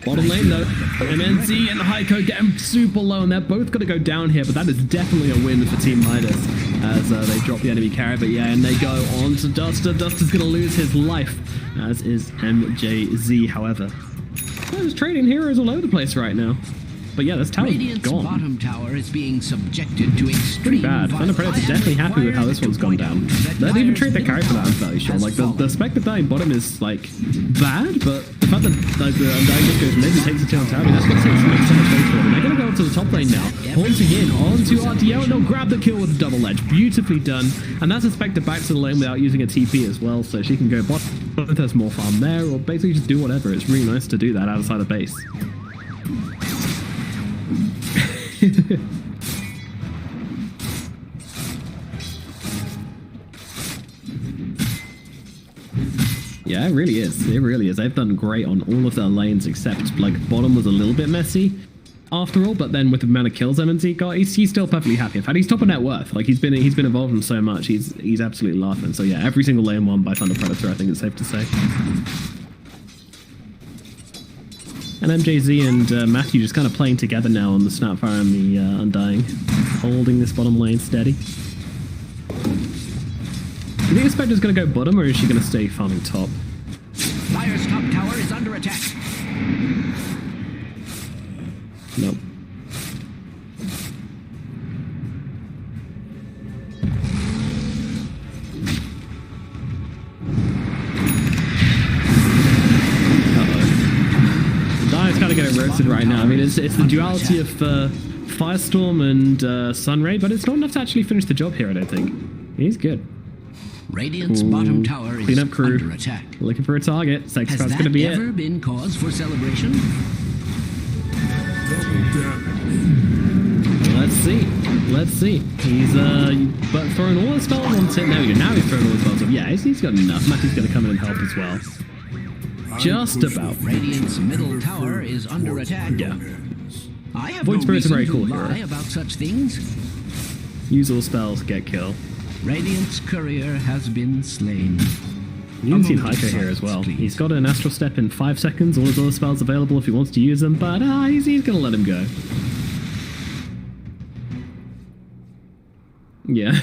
Bottom lane though, MNZ and Heiko getting super low, and they're both going to go down here, but that is definitely a win for Team Midas as they drop the enemy carry. But yeah, and they go on to Duster. Duster's going to lose his life, as is MJZ, however. There's trading heroes all over the place right now. But yeah, this tower's gone. Bottom tower is being subjected to extreme pretty bad. Thunder Predator's definitely happy with how this one's gone down. They'd even trade their carry for that, I'm fairly sure. Like, the Spectre dying bottom is, like, bad, but the fact that, like, the Undying just goes mid and takes the kill on tower, I mean, that's going to make so much space for them. They're going to go up to the top lane now, haunting in onto RTO, and they'll grab the kill with a double edge. Beautifully done. And that's a Spectre back to the lane without using a TP as well, so she can go bottom if there's more farm there, or basically just do whatever. It's really nice to do that outside of base. Yeah, it really is. It really is. They've done great on all of their lanes except, like, bottom was a little bit messy. after all, but then with the amount of kills MNZ got, he's still perfectly happy. In fact, he's top of net worth. Like he's been involved in so much. He's absolutely laughing. So yeah, every single lane won by Thunder Predator, I think it's safe to say. And MJZ and Matthew just kind of playing together now on the Snapfire and the Undying, holding this bottom lane steady. Do you think Spectre's going to go bottom, or is she going to stay farming top? Dire's top tower is under attack. Nope. Dire's kind of getting roasted right now. I mean, it's the duality of Firestorm and Sunray, but it's not enough to actually finish the job here, I don't think. He's good. Radiant's bottom tower is Cleanup crew. under attack. Looking for a target. Sex Has Scout's that gonna be ever it. been cause for celebration? Let's see. Let's see. He's but throwing all his spells on Tim. There we go. Now he's throwing all his spells on. Yeah, he's got enough. Matthew's gonna come in and help as well. Just about. Radiant's middle tower is under attack. Yeah. I have Void no Spirit's a reason very to cool lie hero. about such things. Use all spells, get kill. Radiant's courier has been slain. You can see Heiko here as well. He's got an Astral Step in 5 seconds. All his other spells available if he wants to use them, but he's gonna let him go. Yeah.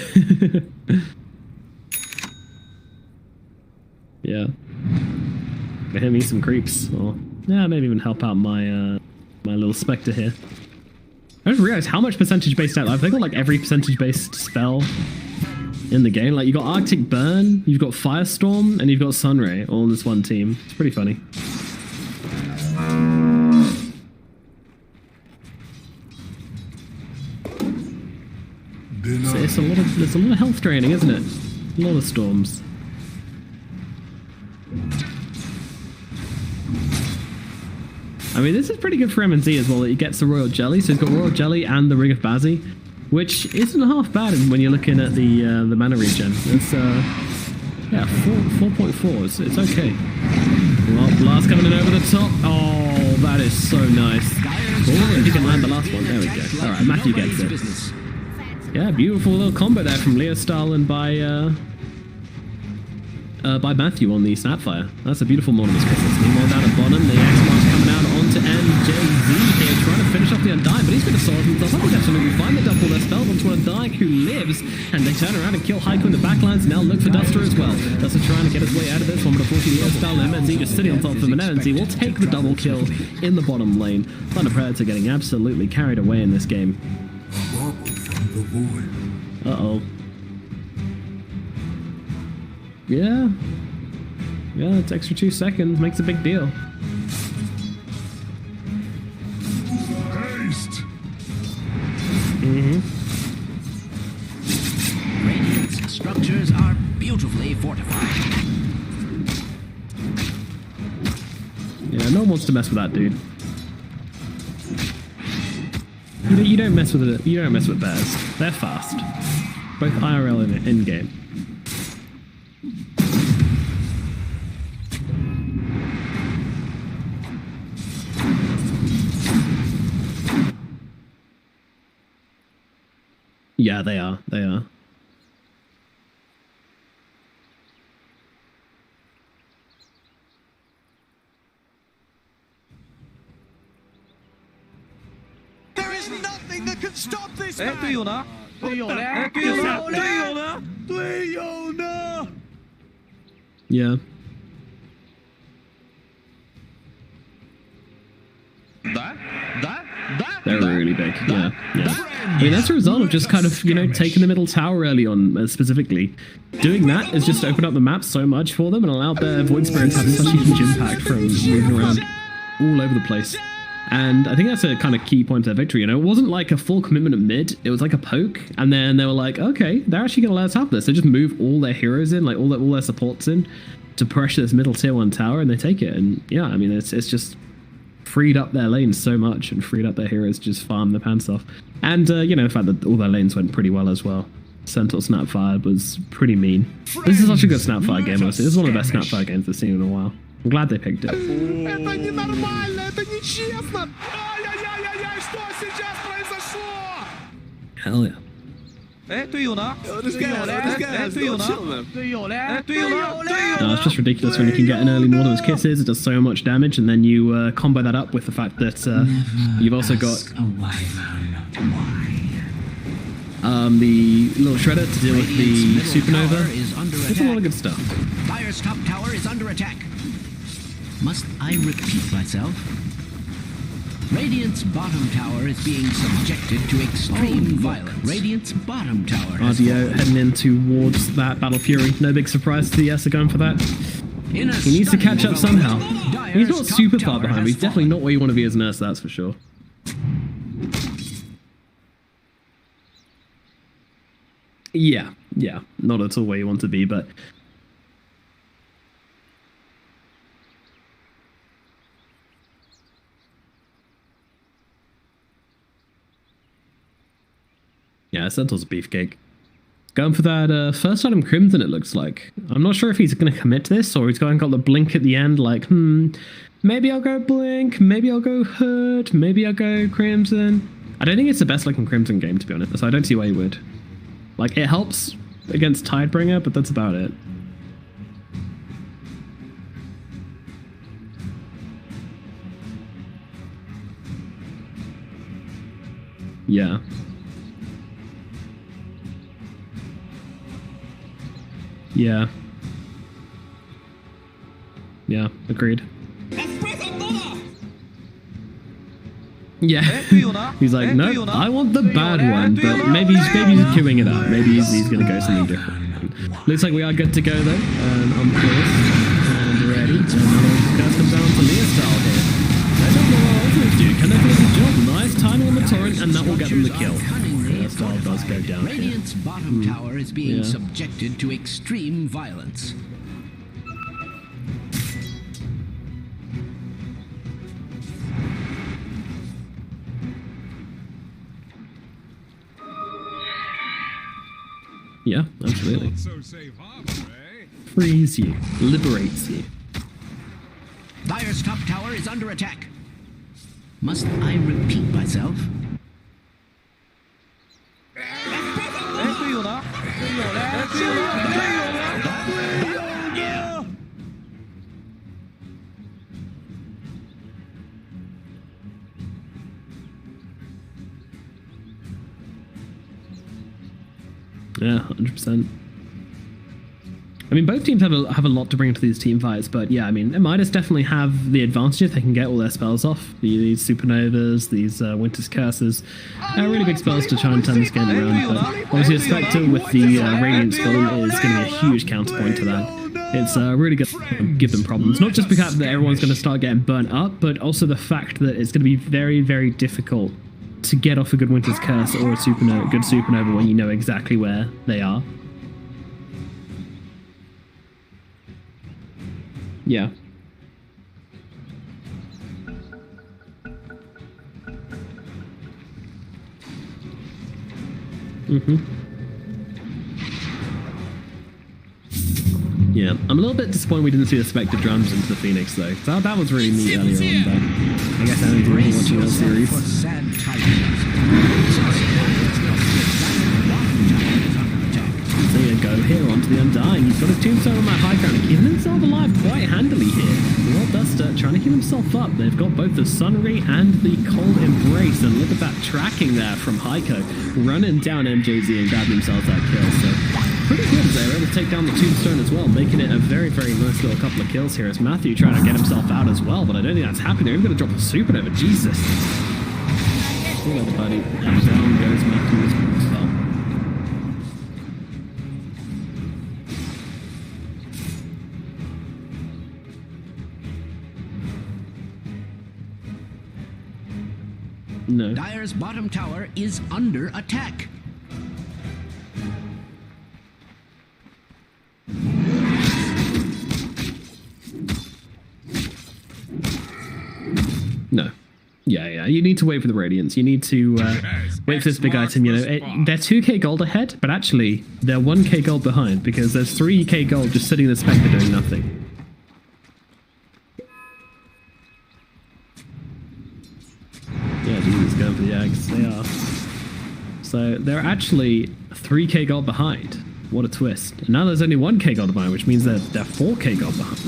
Yeah. Gonna hit me some creeps. Or yeah, maybe even help out my my little Spectre here. I just realized how much percentage-based stat life. They got like every percentage-based spell in the game. Like you got Arctic Burn, you've got Firestorm, and you've got Sunray all in this one team. It's pretty funny. So it's a lot of health draining, isn't it? A lot of storms. I mean, this is pretty good for MNZ as well, that he gets the Royal Jelly. So he's got Royal Jelly and the Ring of Bazzi, which isn't half bad when you're looking at the mana regen. It's yeah, 4.4. It's okay. Well, blast coming in over the top. Oh, that is so nice. Oh, if he can land the last one, there we go. All right, Matthew gets it. Yeah, beautiful little combo there from Leo Style and by Matthew on the Snapfire. That's a beautiful Mortimer's Christmas. Meanwhile, down at bottom, the X-March coming out onto MJZ here, trying to finish off the Undying, but he's going to solve himself. That was absolutely fine. They dump all their spells onto an Undying who lives, and they turn around and kill Heiko in the backlines, and now look for Duster as well. Duster trying to get his way out of this one, but unfortunately, Leo Style and MNZ just sitting on top of him, and MNZ will take the double kill in the bottom lane. Thunder Predator getting absolutely carried away in this game. Uh-oh. Yeah. Yeah, it's extra 2 seconds. Makes a big deal. Haste! Radiant's structures are beautifully fortified. Yeah, no one wants to mess with that dude. You don't mess with it. You don't mess with bears. They're fast, both IRL and in game. Yeah, they are. They are. There is nothing that can stop this man. 队友呢？队友呢？队友呢？队友呢？队友呢？ Yeah. They're really big. Yeah. I mean, that's a result of just kind of, you know, taking the middle tower early on, specifically. Doing that has just opened up the map so much for them and allowed their Void Spirit to have such a huge impact from moving around all over the place. And I think that's a kind of key point to their victory, you know? It wasn't like a full commitment at mid, it was like a poke, and then they were like, okay, they're actually going to let us have this. They just move all their heroes in, like all their supports in, to pressure this middle tier 1 tower, and they take it. And yeah, I mean, it's just freed up their lanes so much and freed up their heroes to just farm their pants off. And, you know, the fact that all their lanes went pretty well as well. Centaur Snapfire was pretty mean. This is such a good Snapfire game, honestly. This is one of the best Snapfire games I've seen in a while. I'm glad they picked it. нечестно! Ай-яй-яй-яй-яй, что сейчас произошло? Hell yeah. 哎，队友呢？ This guy, 哎，队友呢？ 队友嘞？ 哎，队友呢？队友 No, it's just ridiculous when you can get an early one of those kisses. It does so much damage, and then you combo that up with the fact that you've also got the little shredder to deal with the supernova. It's a lot of good stuff. Dire's top tower is under attack. Must I repeat myself? Radiant's bottom tower is being subjected to extreme violence. Radiant's bottom tower has RDO heading in towards that Battle Fury. No big surprise to the ESA going for that. He needs to catch up somehow. He's not super far behind, but he's definitely not where you want to be as an ESA, that's for sure. Yeah, not at all where you want to be, but... Yeah, Sentinel's a beefcake. Going for that first item Crimson, it looks like. I'm not sure if he's going to commit to this, or he's going got the blink at the end, like, maybe I'll go blink, maybe I'll go hood, maybe I'll go Crimson. I don't think it's the best looking Crimson game, to be honest, so I don't see why he would. Like, it helps against Tidebringer, but that's about it. Yeah. Yeah. Yeah, agreed. Yeah. He's like, no, I want the bad one, but maybe he's queuing it up. Maybe he's gonna go something different. Looks like we are good to go though, and on course and ready. And now guys come down to Leah style here. I don't know what others do. Can they finish the job? Nice timing on the torrent, and that will get them the kill. Style does go down. Radiant's bottom tower is being subjected to extreme violence. Yeah, absolutely. Frees you, liberates you. Dire's top tower is under attack. Must I repeat myself? Yeah, 100%. I mean, both teams have a lot to bring to these team fights, but yeah, I mean, Midas definitely have the advantage if they can get all their spells off. These supernovas, these Winter's Curses, really big spells to try and turn this game around. But obviously, a Spectre with the Radiant Skull is going to be a huge counterpoint to that. It's really going to give them problems. Not just because that everyone's going to start getting burnt up, but also the fact that it's going to be very, very difficult to get off a good Winter's Curse or a good supernova when you know exactly where they are. Yeah. Yeah, I'm a little bit disappointed we didn't see the Spectre drums into the Phoenix though. That was really neat earlier on, but I guess I didn't really watching that series. So yeah, go here onto the Undying. He's got a tombstone on that high ground, keeping himself alive quite handily here. Lord Duster trying to keep himself up. They've got both the Sunray and the Cold Embrace, and look at that tracking there from Heiko, running down MJZ and grabbing themselves that kill. So pretty good as they were able to take down the tombstone as well, making it a very, very nice little couple of kills here. As Matthew trying to get himself out as well, but I don't think that's happening. They're even going to drop a supernova. Jesus. Well, buddy. And down goes Matthew as well. No. Dire's bottom tower is under attack. No. Yeah, you need to wait for the Radiance. You need to wait for this big item, you know. They're 2k gold ahead, but actually, they're 1k gold behind, because there's 3k gold just sitting in the Spectre doing nothing. going for the eggs. They are. So they're actually 3k gold behind. What a twist. And now there's only 1k gold behind, which means they're 4k gold behind.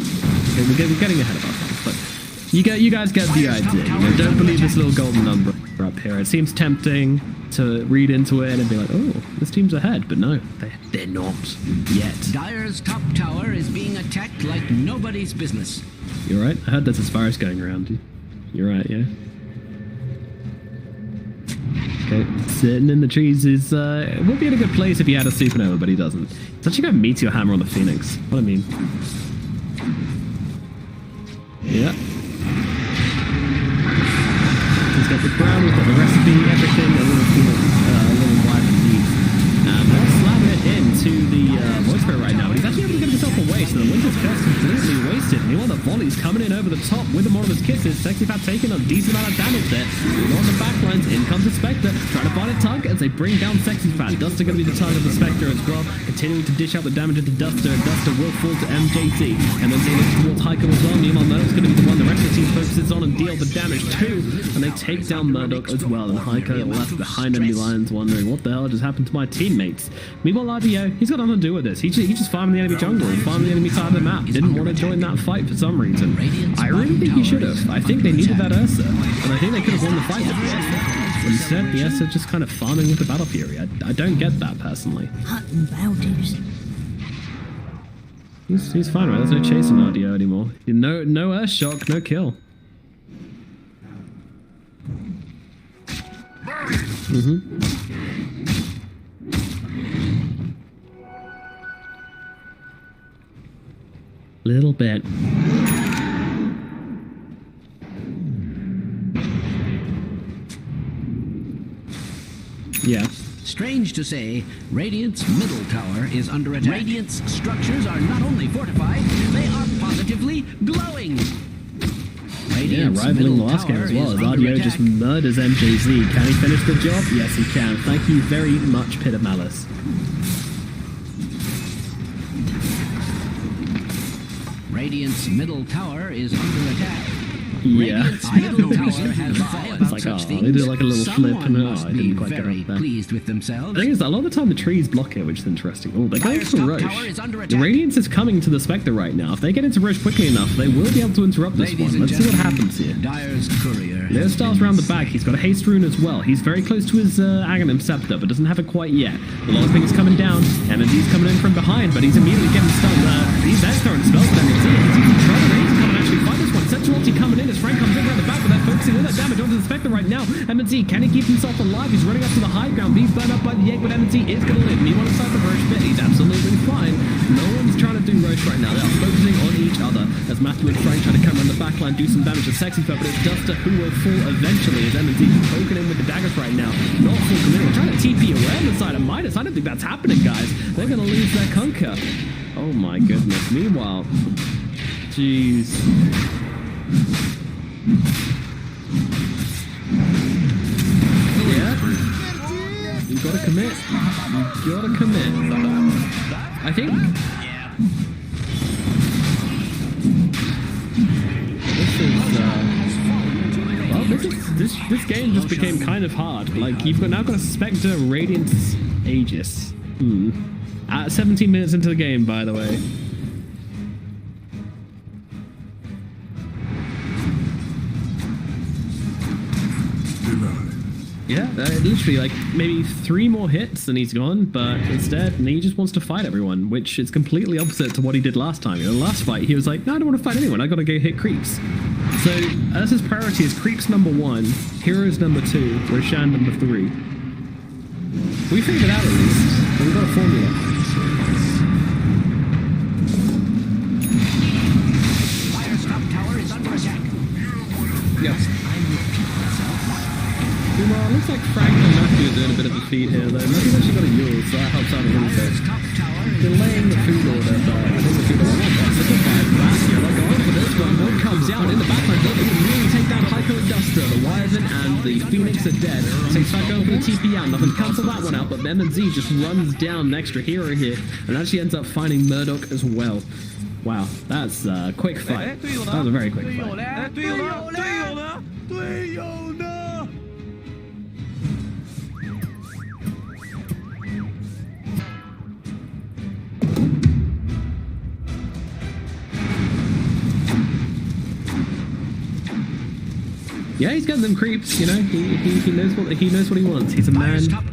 Okay, we're getting ahead of ourselves, but you guys get the idea. You know, don't believe this little golden number up here. It seems tempting to read into it and be like, oh, this team's ahead, but no, they're not yet. Dire's top tower is being attacked like nobody's business. You're right. I heard there's a virus going around. You're right, yeah. Okay, sitting in the trees is would be in a good place if he had a supernova, but he doesn't. He's actually got a meteor hammer on the Phoenix. What I mean. Yeah. He's got the ground, we've got the recipe, everything, a little Phoenix, a little wide indeed. Now slamming it into the voice sphere right now. He's actually able to get himself away, so the Winter's Curse completely wasted. Meanwhile, the volley's coming in over the top with the Mortimer's Kisses. Sexy Pat taking a decent amount of damage there. On the backlines, in comes the Spectre, trying to find a target as they bring down Sexy Pat. Duster going to be the target of the Spectre as well, continuing to dish out the damage into Duster. Duster will fall to MJT, and then they look towards Heiko as well. Meanwhile, Murdoch's going to be the one the rest of the team focuses on and deal the damage too, and they take down Murdoch as well. And Heiko left behind enemy lines, wondering what the hell just happened to my teammates. Meanwhile, RDO, he's got nothing to do with this. He just farmed the enemy jungle and farmed the enemy side of the map. He didn't want to join that fight for some reason. I really think he should have. I think they needed that Ursa, and I think they could have won the fight with the Ursa. But instead, the Ursa just kind of farming with the Battle Fury. I don't get that personally. Hunting bounties. He's fine, right? There's no chasing RDO anymore. No Earth Shock, no kill. Little bit. Yeah. Strange to say, Radiant's middle tower is under attack. Radiant's structures are not only fortified, they are positively glowing. Yeah, rivaling the last game as well, as RDO just murders MJZ. Can he finish the job? Yes, he can. Thank you very much, Pit of Malice. Radiant's middle tower is under attack. Yeah. It's like, oh, they do like a little flip and I didn't quite get up there. Pleased with themselves. The thing is, a lot of the time the trees block it, which is interesting. Oh, they're going for Roche. The Radiance is coming to the Spectre right now. If they get into Roche quickly enough, they will be able to interrupt this one. Let's see what happens here. Dire's courier. Leo Star's around the back. He's got a haste rune as well. He's very close to his Aghanim Scepter, but doesn't have it quite yet. A lot of things coming down. MNZ's coming in from behind, but he's immediately getting stunned. He's throwing spells at MNZ. He's even trying to come and actually fight this one. Central ulti coming in as Frank comes in around the back, but they're focusing all that damage onto the Spectre right now. MNZ, can he keep himself alive? He's running up to the high ground. He's burned up by the egg, but MNZ is going to live. Meanwhile, inside the Roche pit, he's absolutely fine. No one's trying to do Roche right now. They are focusing on each other as Matthew and Frank try to come around the backline, do some damage to Sexy Pet, but it's Duster who will fall eventually as MNZ poking in with the daggers right now. Not full committal. Trying to TP away on the side of Midas. I don't think that's happening, guys. They're going to lose their Kunkka. Oh my goodness. Meanwhile, jeez. Yeah, you gotta commit. You gotta commit. I think this game just became kind of hard. Like you've now got a Spectre Radiance Aegis. At 17 minutes into the game, by the way. Yeah, literally like maybe 3 more hits and he's gone, but instead he just wants to fight everyone, which is completely opposite to what he did last time. You know, last fight he was like, no, I don't want to fight anyone, I gotta go hit creeps. So Ursa's priority is creeps number 1, heroes number 2, Roshan number 3. We figured it out at least. We've got a formula. Fire's top tower is under attack. Yes. Well, it looks like Frank and Matthew are doing a bit of a feed here, though. Matthew's actually got a Yule, so that helps out a little bit. Delaying the food order, but I think the food order is simplified. Matthew, they're going for this one. One comes out in the backline. They can really take down Heiko and Duster. The Wyvern and the Phoenix are dead. Takes back over the TP out. Nothing cancel that one out, but MNZ just runs down an extra hero here and actually ends up finding Murdoch as well. Wow, that's a quick fight. That was a very quick fight. Yeah, he's got them creeps, you know. He knows what he wants. He's a man who's got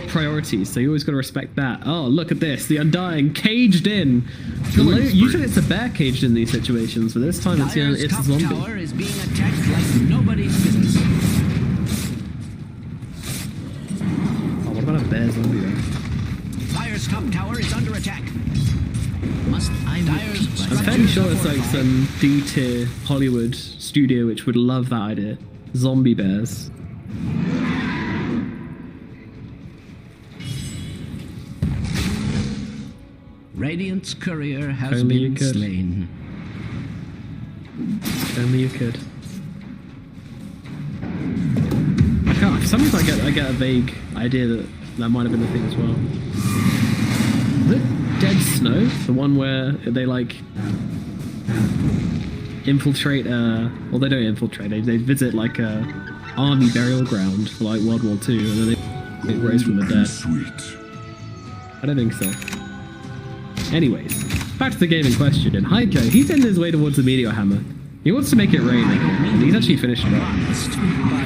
priorities, so you always got to respect that. Oh, look at this, the Undying caged in. Usually it's a bear caged in these situations, but this time it's a zombie. Tower is being attacked like nobody's business. Oh, what about a bear zombie though? Dire's top tower is under attack. Must I I'm fairly sure it's like some D-tier Hollywood studio which would love that idea. Zombie bears. Radiant's courier has Only you been could. slain. Only you could. I can't. For some reason I get a vague idea that might have been the thing as well. Is it Dead Snow? The one where they like infiltrate well, they don't infiltrate, they visit like a army burial ground for like World War II and then they raise from the dead. I don't think so. Anyways, back to the game in question. And Hydro, he's in his way towards the meteor hammer. He wants to make it rain, and he's actually finished it up.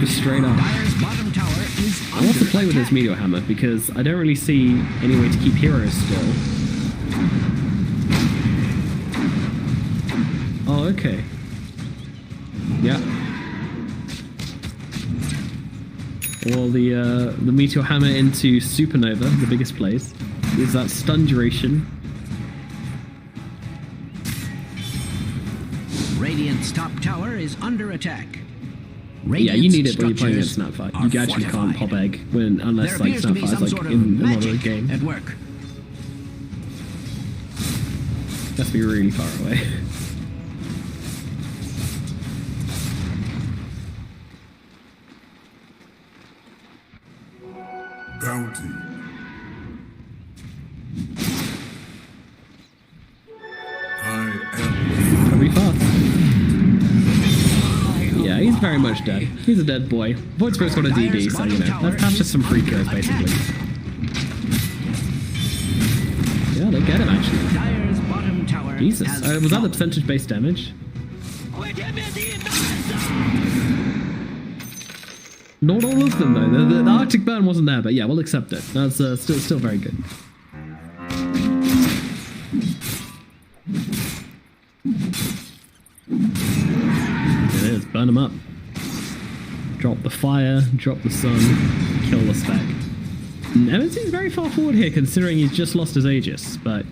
Just straight up. I want to play with this meteor hammer because I don't really see any way to keep heroes still. Oh, okay. Yeah. Well, the meteor hammer into supernova, the biggest place, is that stun duration. Radiant's top tower is under attack. Yeah, you need it when you're playing against Snapfire. You actually can't pop egg unless like Snapfire's like in another game. At work. That's be really far away. Bounty. Gotta be fast. Yeah, he's very much dead. He's a dead boy. Void Spirit's got a DD, so you know, that's just some free kills basically. Yeah, they get him actually. Jesus, was that the percentage-based damage? Not all of them though. The Arctic burn wasn't there, but yeah, we'll accept it. That's still very good. It is. Burn them up. Drop the fire. Drop the sun. Kill the spec. Evan's very far forward here, considering he's just lost his Aegis, but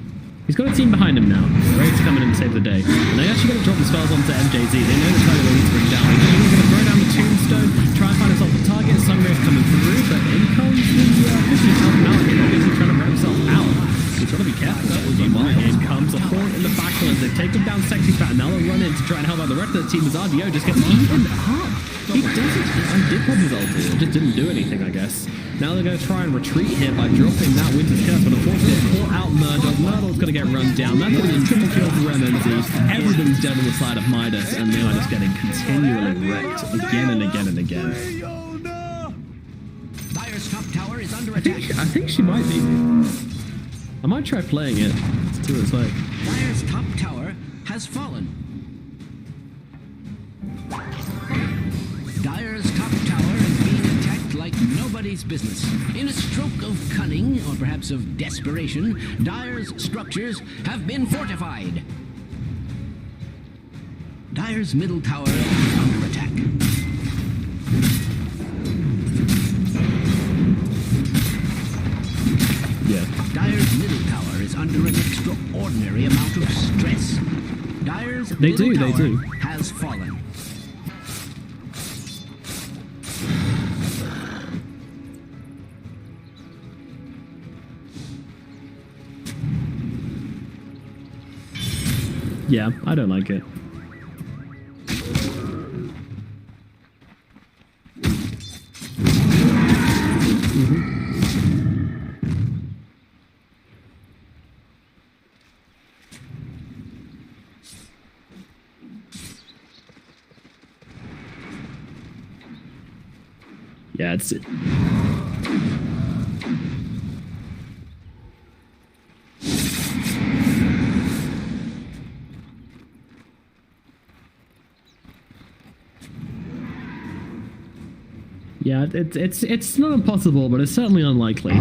he's got a team behind him now, ready to come in and save the day. And they're actually going to drop the spells onto MJZ. They know the target they need to bring down. He's going to throw down the tombstone, try and find himself a target. Sunray's coming through, but in comes the Christian helping out. He's obviously trying to run himself out. He's got to be careful. In comes a Horn in the backline. They've taken down Sexy Fat, and now they'll run in to try and help out the rest of the team as RDO just gets eaten up. He doesn't. I did pop his ulti. It just didn't do anything, I guess. Now they're going to try and retreat here by dropping that Winter's Curse, but unfortunately they caught out Murdoch. Murdoch's going to get run down. That's going to be a triple kill for MMZ. Everybody's dead on the side of Midas, and they are just getting continually wrecked again and again and again. I think she might be. I might try playing it. Let's see what it's like. Dire's top tower has fallen. Dire's top tower is being attacked like nobody's business. In a stroke of cunning, or perhaps of desperation, Dire's structures have been fortified. Dire's middle tower is under attack. Yeah. Dire's middle tower is under an extraordinary amount of stress. Dire's middle tower has fallen. Yeah, I don't like it. Yeah, it's it. Yeah, it's not impossible, but it's certainly unlikely. In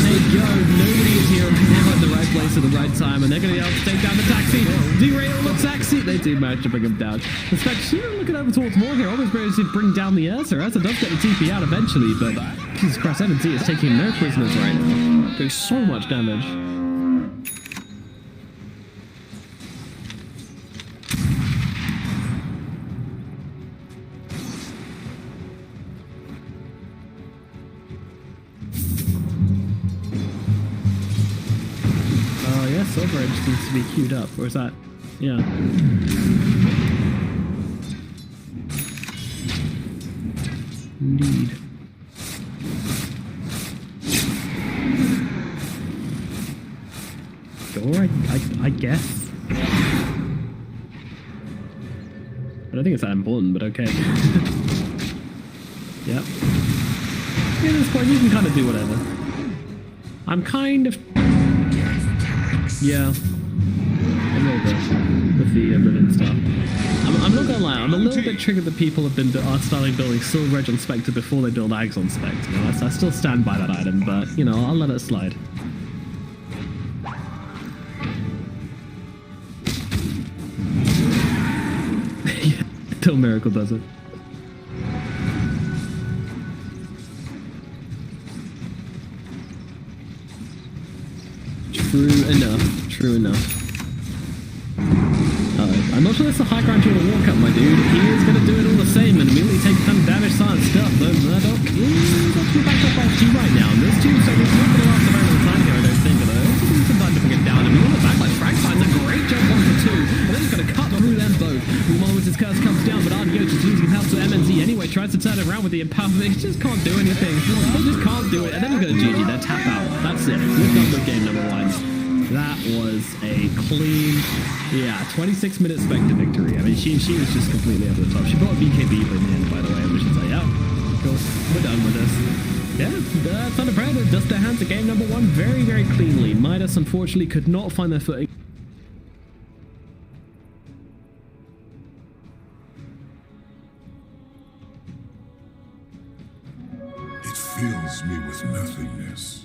they go. Nobody is here. They're at the right place at the right time, and they're going to be able to take down the taxi. Derail the taxi. They do manage to bring him down. In fact, looking over towards more here. Almost ready to bring down the Ursa. Ursa does get the TP out eventually, but Jesus Christ, MNZ is taking no prisoners right now. Doing so much damage. Silver Edge seems to be queued up, or is that? Yeah. Indeed. Door, I guess. I don't think it's that important, but okay. Yep. Yeah, at this point, you can kind of do whatever. I'm kind of... Yeah, a little bit with the ribbon stuff. I'm not gonna lie, I'm a little bit triggered that people have been starting building Silver Edge on Spectre before they build Ags on Spectre. You know, I still stand by that item, but you know, I'll let it slide. Yeah, till Miracle does it. True enough. True enough. I'm not sure that's a high ground to a walk up, my dude. He is going to do it all the same and immediately take some damage science stuff. Though Murdoch is actually backed up by G right now. And this team so it's not going to last a very long time here, I don't think. But it's going to some time to bring it down. I mean, on the back line, Frag finds a great jump onto 2. And then he's going to cut through them both. Meanwhile, as his curse comes down, but RDO just losing help to MNZ anyway. Tries to turn it around with the empowerment. He just can't do anything. He just can't do it. And then he's going to GG. Then tap out. That's it. We're done with game number 1. That was a clean, 26-minute Spectre victory. I mean, she was just completely over the top. She brought BKB in the end, by the way, which is like, yeah, cool, we're done with this. Yeah, Thunder Predator dust their hands at game number 1 very, very cleanly. Midas, unfortunately, could not find their footing. It fills me with nothingness.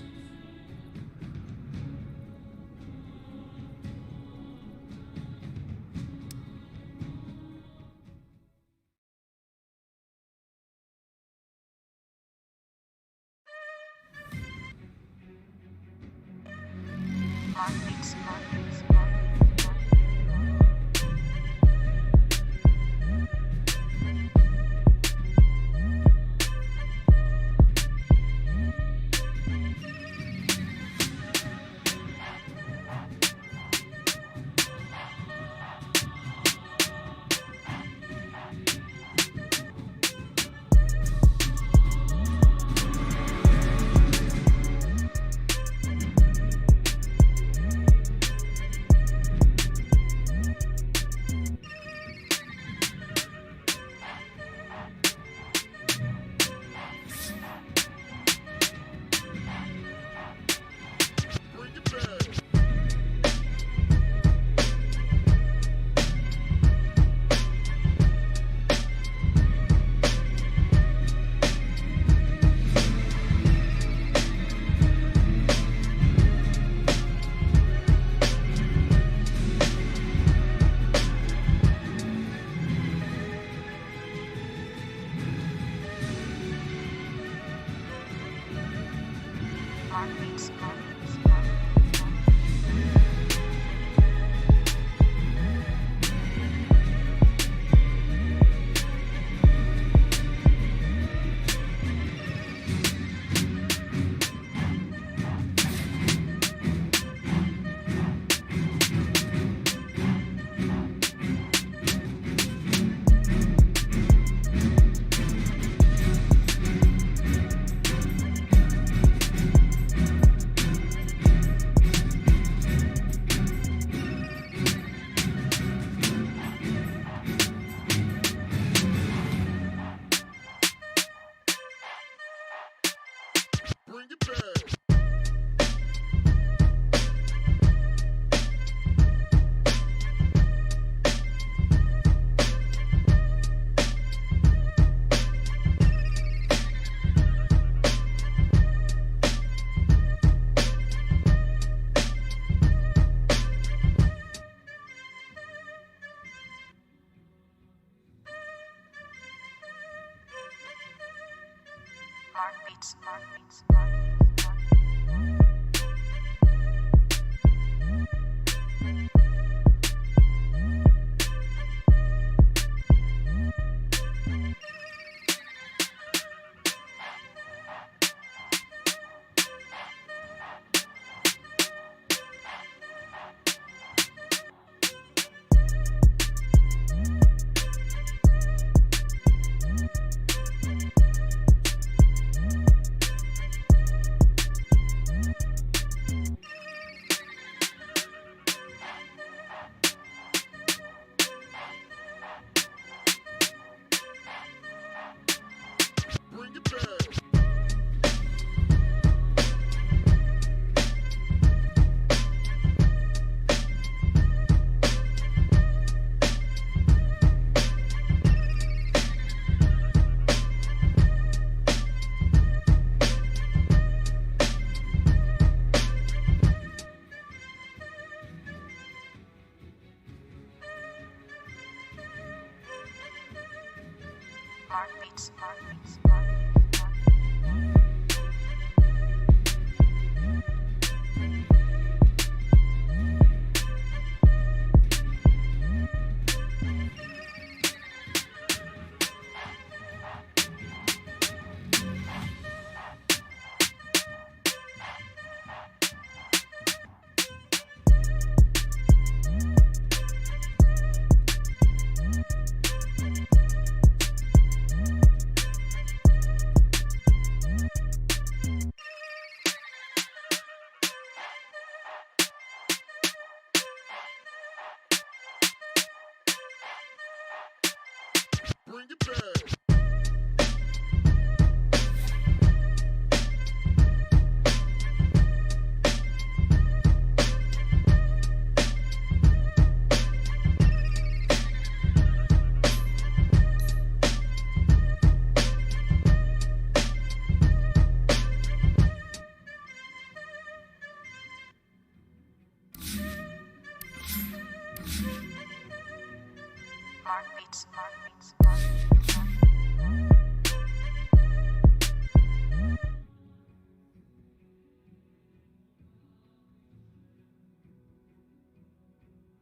beats, mark beats, mark beats, mark beats, mark beats, mark beats, mark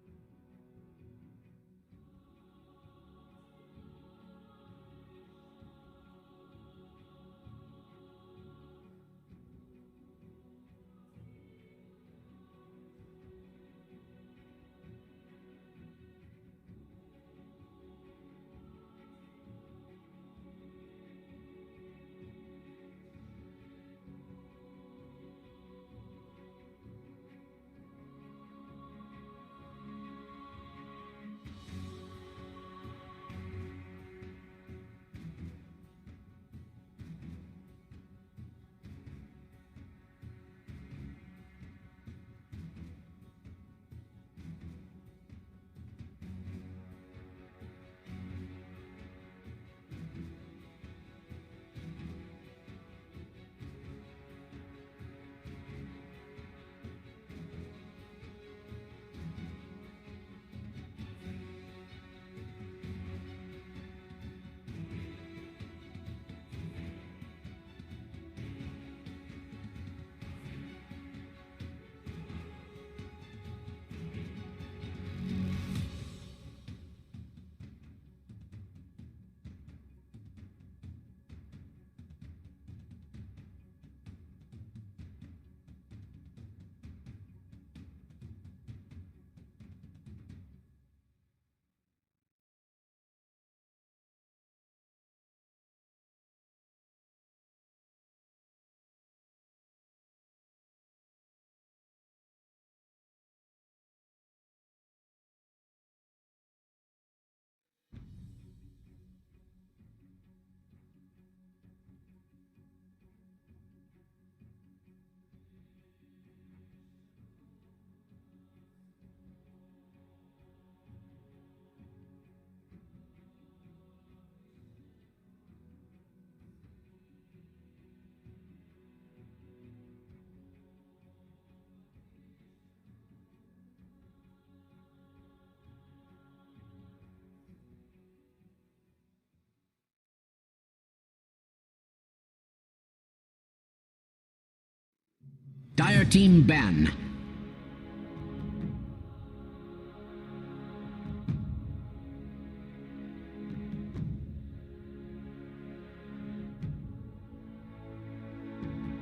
Dire team ban.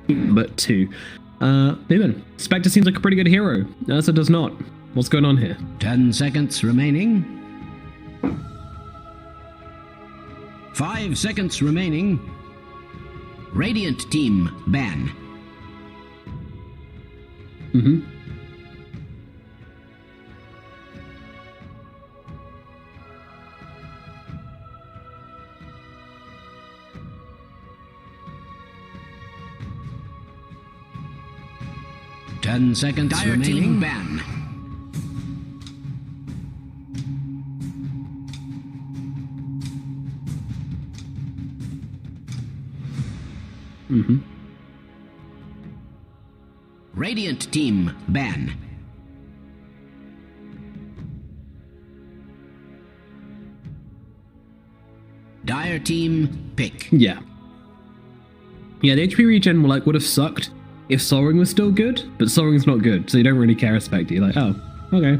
But 2. Even Spectre seems like a pretty good hero. Ursa does not. What's going on here? 10 seconds remaining. 5 seconds remaining. Radiant team ban. Mm-hmm. Ten seconds Dire remaining. Team ban. Mm-hmm. Radiant team ban. Dire team pick. Yeah. Yeah, the HP regen would have sucked if Soaring was still good, but Soaring's not good, so you don't really care Spectre. You're like, oh, okay.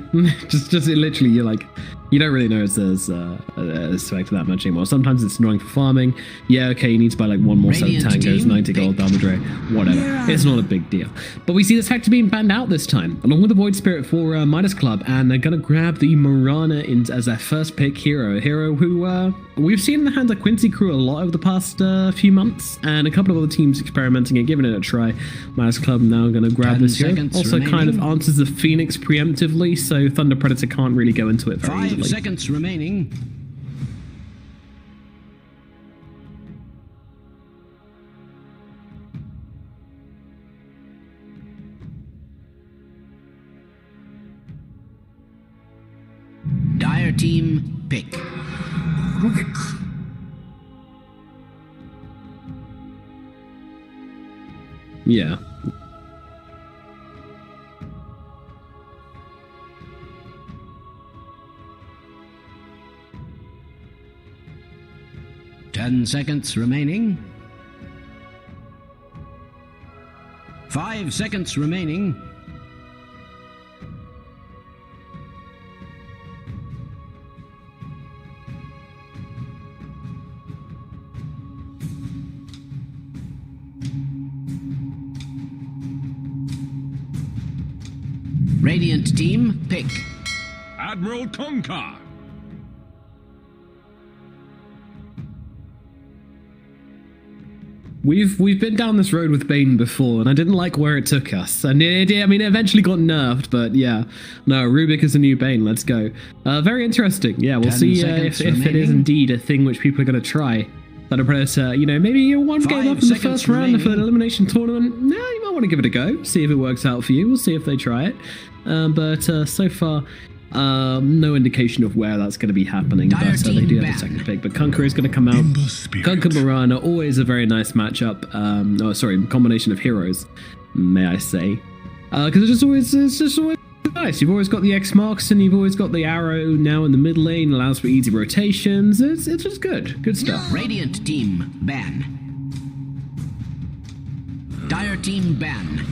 just literally, you're like, you don't really notice there's Spectre that much anymore. Sometimes it's annoying for farming. Yeah, okay, you need to buy like one more set of tangos, 90 gold, Dalmadre, whatever. Yeah. It's not a big deal. But we see this Spectre being banned out this time, along with the Void Spirit for Midas Club, and they're gonna grab the Morana as their first pick hero. A hero who we've seen in the hands of Quincy Crew a lot over the past few months, and a couple of other teams experimenting and giving it a try. Midas Club now gonna grab this hero. Also remaining. Kind of answers the Phoenix preemptively, so Thunder Predator can't really go into it very easily. 5 seconds remaining. Dire team pick. Yeah. Ten seconds remaining. 5 seconds remaining. Radiant team pick. Admiral Tonka. We've been down this road with Bane before, and I didn't like where it took us. And it eventually got nerfed, but yeah. No, Rubik is a new Bane. Let's go. Very interesting. Yeah, we'll see if it is indeed a thing which people are going to try. Thunder Predator, maybe you're one game up in the first round of an elimination tournament. Nah, you might want to give it a go. See if it works out for you. We'll see if they try it. But so far, no indication of where that's going to be happening. But they do have a second pick. But Kunkka is going to come out. Kunkka Morana, always a very nice matchup. Combination of heroes, may I say? Because it's just always nice. You've always got the X marks, and you've always got the arrow now in the mid lane. Allows for easy rotations. It's just good stuff. Radiant team ban. Dire team ban.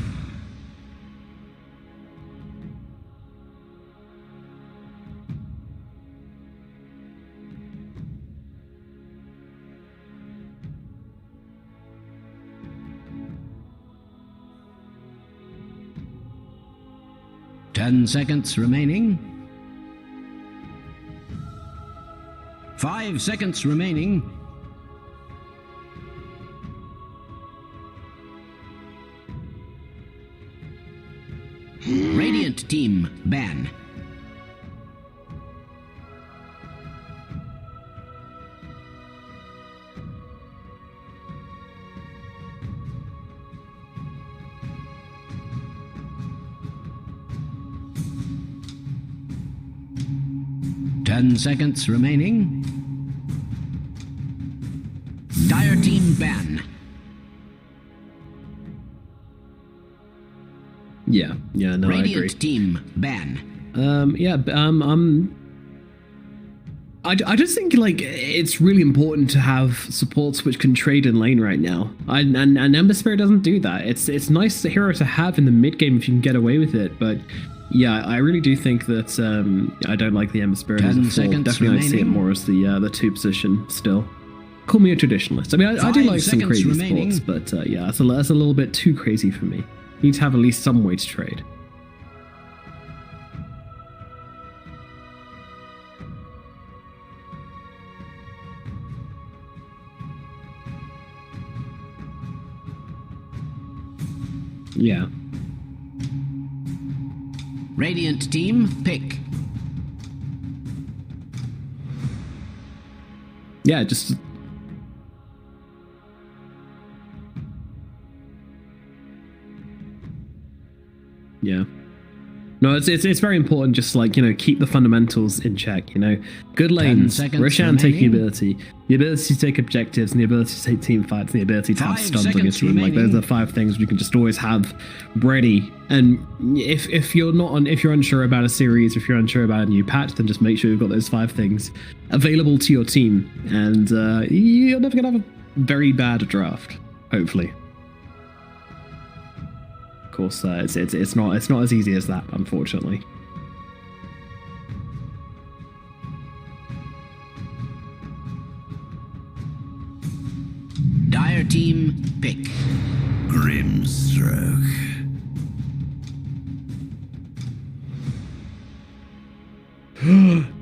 Ten seconds remaining. 5 seconds remaining. Radiant team ban. Ten seconds remaining. Dire team ban. Yeah, no, Radiant I agree. Team ban. I just think like it's really important to have supports which can trade in lane right now, and Ember Spirit doesn't do that. It's nice hero to have in the mid game if you can get away with it, but yeah, I really do think that I don't like the Ember Spirit as a four. Definitely, I see it more as the 2 position still. Call me a traditionalist. I mean, I do like some crazy sports, but yeah, that's a little bit too crazy for me. You need to have at least some way to trade. Yeah. Radiant team, pick. Yeah, just... Yeah. No, it's very important just like, you know, keep the fundamentals in check, you know. Good lanes, Roshan taking ability, the ability to take objectives, and the ability to take team fights, and the ability to have stuns on your team. Like those are 5 things you can just always have ready. And if you're unsure about a series, if you're unsure about a new patch, then just make sure you've got those 5 things available to your team, and you're never gonna have a very bad draft, hopefully. Of course, it's not as easy as that, unfortunately. Dire team, pick. Grimstroke.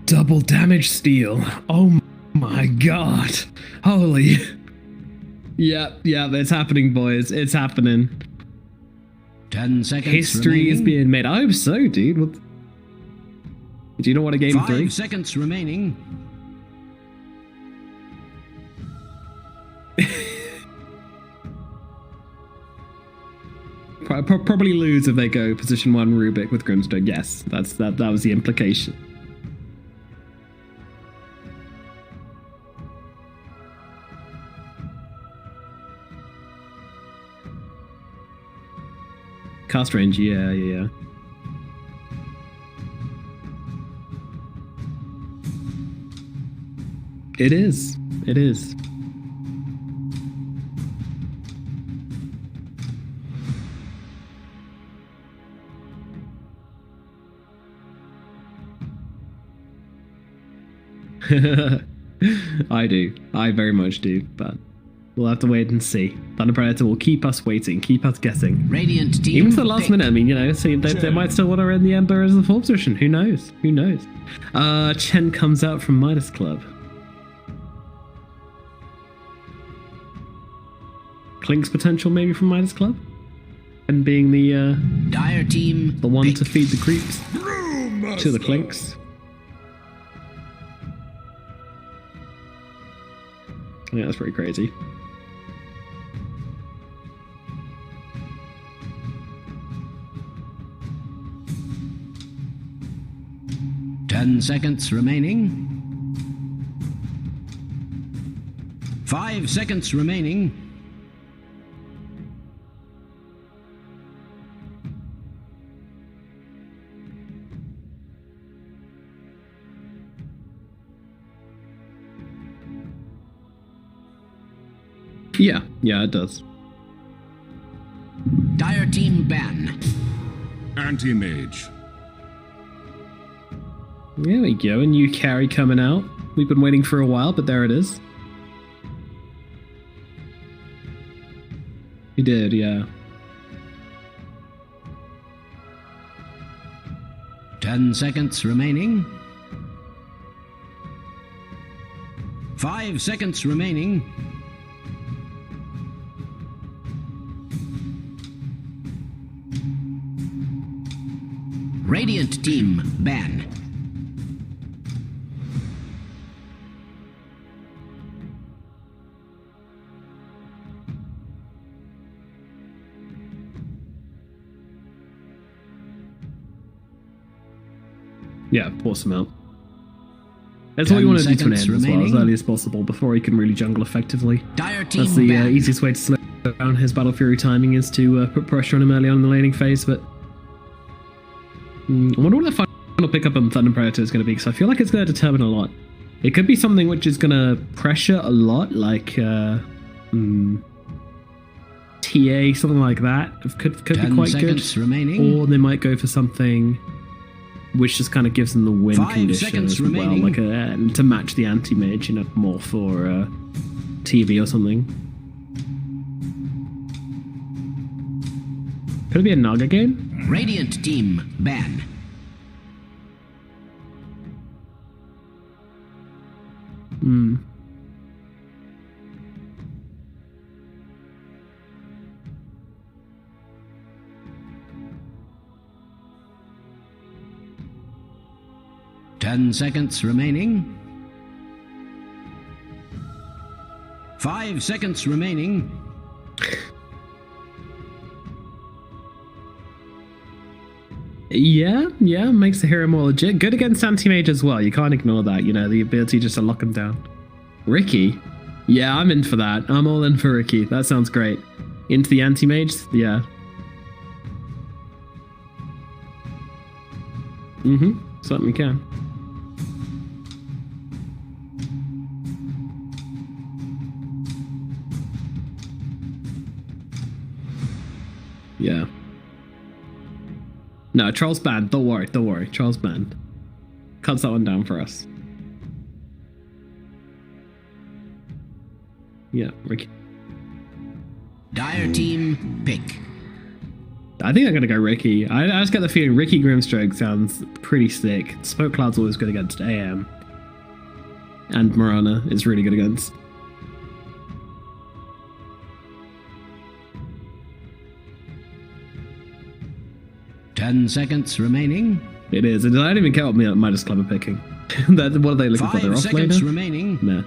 Double damage steal. Oh my god. Holy. Yeah, it's happening, boys. It's happening. 10 seconds History remaining. is being made. I hope so, dude. What? Do you know what a game 3? 5 seconds remaining. Probably lose if they go position 1 Rubik with Grimstone. Yes, that was the implication. Cast range, yeah. It is. I do. I very much do, but we'll have to wait and see. Thunder Predator will keep us waiting, keep us guessing. Radiant team, even to the last pick. minute, I mean, you know, see, they might still want to end the Ember as the 4th position. Who knows? Chen comes out from Midas Club. Klink's potential maybe from Midas Club? And being the Dire team, the one pick. to feed the creeps to the Klinks. Yeah, that's pretty crazy. Ten seconds remaining. 5 seconds remaining. Yeah, it does. Dire team ban. Anti-mage. There we go, a new carry coming out. We've been waiting for a while, but there it is. He did, yeah. 10 seconds remaining. 5 seconds remaining. Radiant team ban. Yeah, force him out. That's what you want to do to an end as well, as early as possible, before he can really jungle effectively. That's the easiest way to slow down his Battle Fury timing, is to put pressure on him early on in the laning phase, but... I wonder what the final pickup on Thunder Predator is going to be, because I feel like it's going to determine a lot. It could be something which is going to pressure a lot, like TA, something like that. It could be quite good. Remaining. Or they might go for something which just kind of gives them the win 5 condition seconds as well, remaining. like to match the anti-mage, you know, more for TV or something. Could it be a Naga game? Radiant team ban. Hmm. Ten seconds remaining. 5 seconds remaining. Yeah, makes the hero more legit. Good against anti-mage as well. You can't ignore that, you know, the ability just to lock them down. Ricky? Yeah, I'm in for that. I'm all in for Ricky. That sounds great. Into the anti-mage? Yeah. Certainly can. Yeah. No, Charles banned. Don't worry. Charles banned. Cuts that one down for us. Yeah, Ricky. Dire team pick. I think I'm gonna go Ricky. I just get the feeling Ricky Grimstroke sounds pretty sick. Smoke Cloud's always good against AM. And Morana is really good against. 10 seconds remaining. It is. And I don't even care what Midas Club are picking. What are they looking for? Their 5 off seconds laner? remaining. Nah.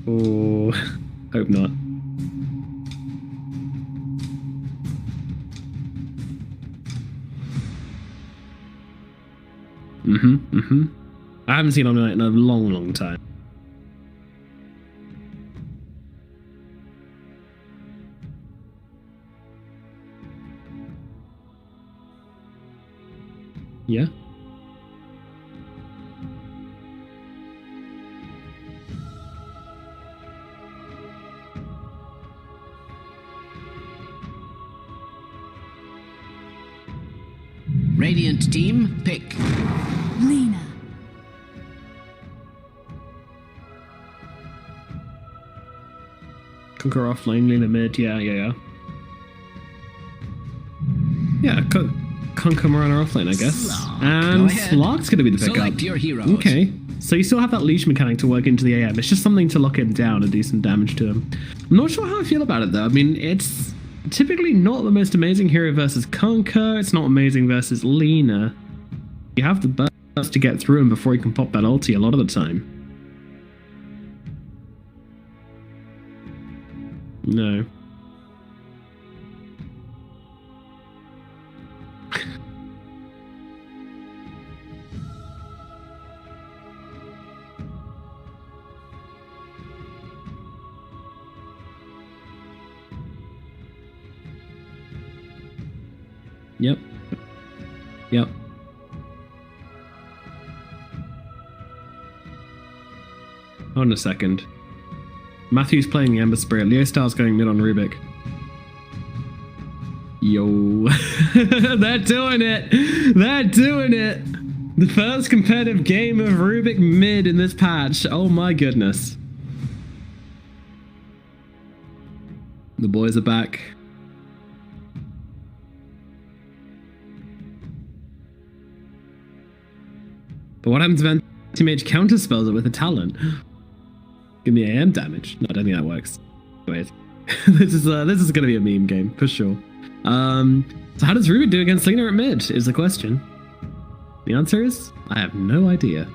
Oh, hope not. I haven't seen Omnight in a long time. Yeah. Radiant team pick. Lena. Conquer offlane, Lena mid, yeah. Yeah, Conquer Morana offlane, I guess. And Slark's gonna be the pickup. Select your heroes. Okay. So you still have that leash mechanic to work into the AM. It's just something to lock him down and do some damage to him. I'm not sure how I feel about it though. I mean, it's typically not the most amazing hero versus Conquer. It's not amazing versus Lena. You have the burst to get through him before he can pop that ulti a lot of the time. No. Yep. Hold on a second. Matthew's playing the Ember Spirit. Leo Star's going mid on Rubik. Yo. They're doing it! They're doing it! The first competitive game of Rubik mid in this patch. Oh my goodness. The boys are back. But what happens if anti-mage counterspells it with a talent? Give me AM damage. No, I don't think that works. Wait. this is gonna be a meme game, for sure. So how does Rubik do against Lena at mid, is the question. The answer is, I have no idea.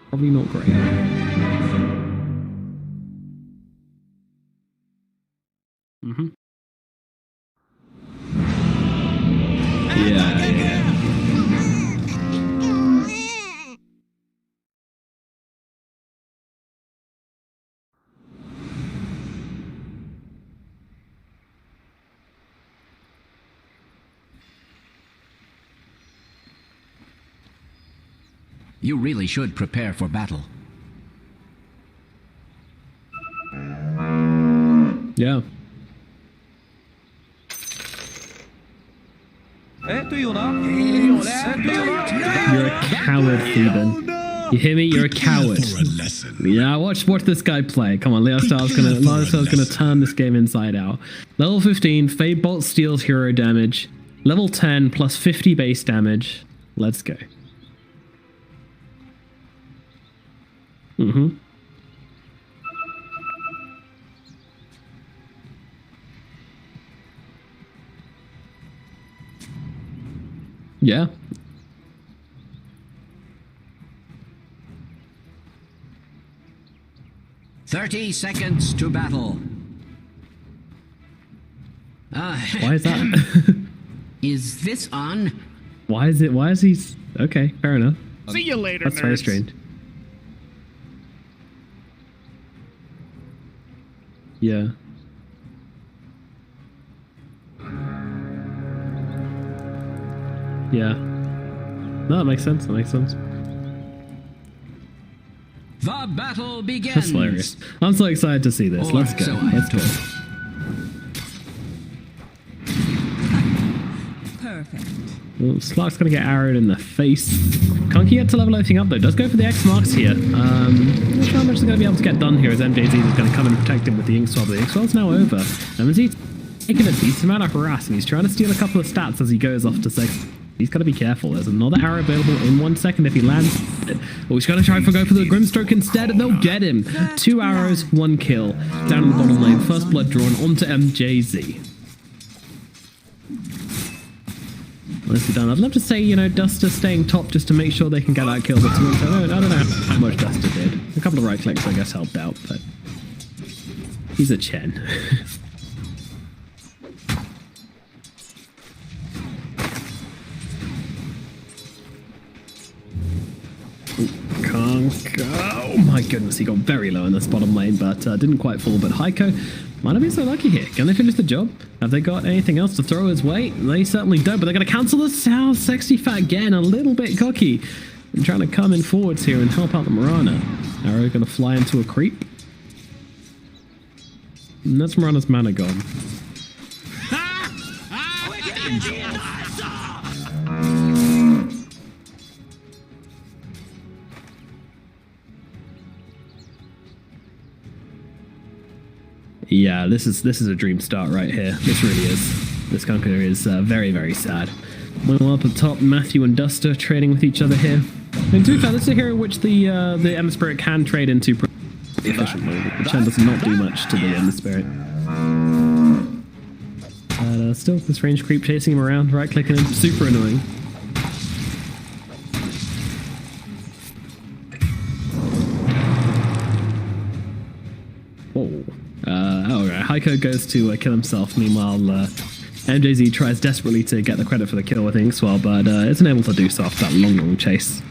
Probably not great. Yeah. You really should prepare for battle. Yeah. You're a coward, Theban. You hear me? You're a coward. Yeah, watch this guy play. Come on, Leostar's gonna turn this game inside out. Level 15, Fade Bolt steals hero damage. Level 10 plus 50 base damage. Let's go. Yeah. "30 seconds to battle." Why is that? Is this on? Why is he... Okay, fair enough. See you later, That's very nerds. strange. Yeah. Yeah. No, that makes sense. That makes sense. The battle begins. That's hilarious. I'm so excited to see this. Or Let's go. so I Let's am go. told. Perfect. Well, Slark's gonna get arrowed in the face. Can't get to level everything up though. Does go for the X marks here. Not sure how much is gonna be able to get done here as MJZ is gonna come and protect him with the Ink Swell, but the Ink Swell's now over. MJZ's taking a decent amount of harass and he's trying to steal a couple of stats as he goes off to second. He's got to be careful. There's another arrow available in 1 second if he lands it. Oh, he's going to try to go for the Grimstroke instead, and they'll get him. 2 arrows, 1 kill. Down in the bottom lane, first blood drawn onto MJZ. Nicely done. I'd love to say, you know, Duster staying top just to make sure they can get that kill, but to be honest, I don't know how much Duster did. A couple of right clicks, I guess, helped out, but he's a Chen. Oh my goodness, he got very low in this bottom lane, but didn't quite fall. But Heiko might have been so lucky here. Can they finish the job? Have they got anything else to throw his way? They certainly don't, but they're going to cancel the South. Sexy Fat again, a little bit cocky. And trying to come in forwards here and help out the Mirana. Arrow going to fly into a creep. And that's Mirana's mana gone. Yeah, this is a dream start right here. This really is. This Conqueror is very, very sad. Well, up at top, Matthew and Duster trading with each other here. And to be fair, this is a hero which the Ember Spirit can trade into pretty efficiently. The Chen does not do much to the Ember Spirit. But still, this range creep chasing him around, right-clicking him, super annoying. Whoa. Heiko goes to kill himself. Meanwhile, MJZ tries desperately to get the credit for the kill with Inkswell, but isn't able to do so after that long chase.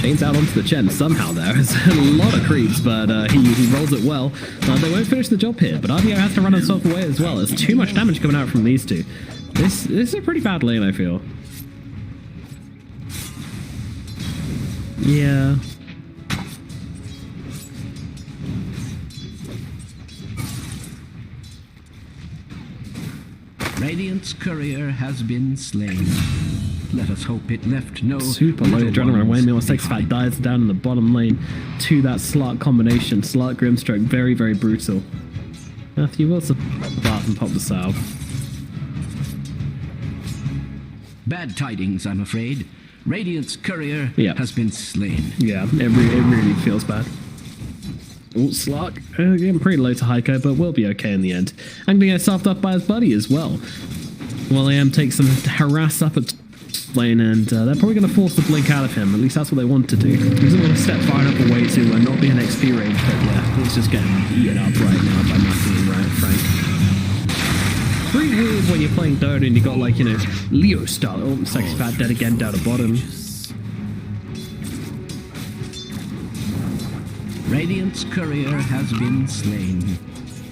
Chains out onto the Chen somehow there. There's a lot of creeps, but he rolls it well. They won't finish the job here, but RBO has to run himself away as well. There's too much damage coming out from these two. This is a pretty bad lane, I feel. Yeah. Radiant's courier has been slain. Let us hope it left no... Super low adrenaline away. Meanwhile, Sexfat dives down in the bottom lane to that Slark combination. Slark Grimstroke, very, very brutal. Matthew will survive and pop the salve. Bad tidings, I'm afraid. Radiant's courier has been slain. Yeah, it really feels bad. Oh, Slark, getting pretty low to Heiko, but we'll be okay in the end. I'm going to get stuffed up by his buddy as well. Well, AM takes some harass up at lane, and they're probably going to force the blink out of him. At least that's what they want to do. He doesn't want to step far enough away to not be an XP range, but yeah, he's just getting eaten up right now by Matthew and Frank. Pretty weird when you're playing Dota and you got, like, you know, Leo style. Oh, Sexy Fat dead again down the bottom. Radiant's courier has been slain.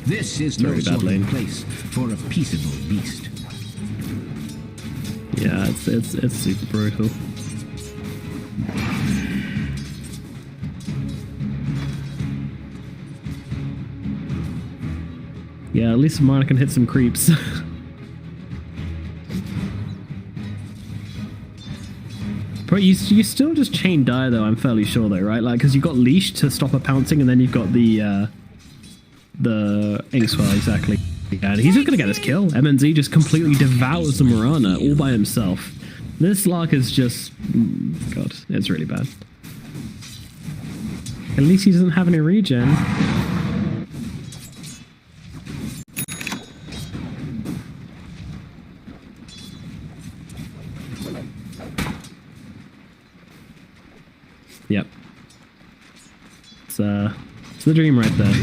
This is no sort of place for a peaceable beast. Yeah, it's super brutal. Yeah, at least Marana can hit some creeps. But you still just chain die though, I'm fairly sure though, right? Like, because you've got leash to stop her pouncing, and then you've got the Inkswell, exactly. And he's just gonna get this kill. MNZ just completely devours the Marana all by himself. This Lark is just... God, it's really bad. At least he doesn't have any regen. Yep. It's the dream right there.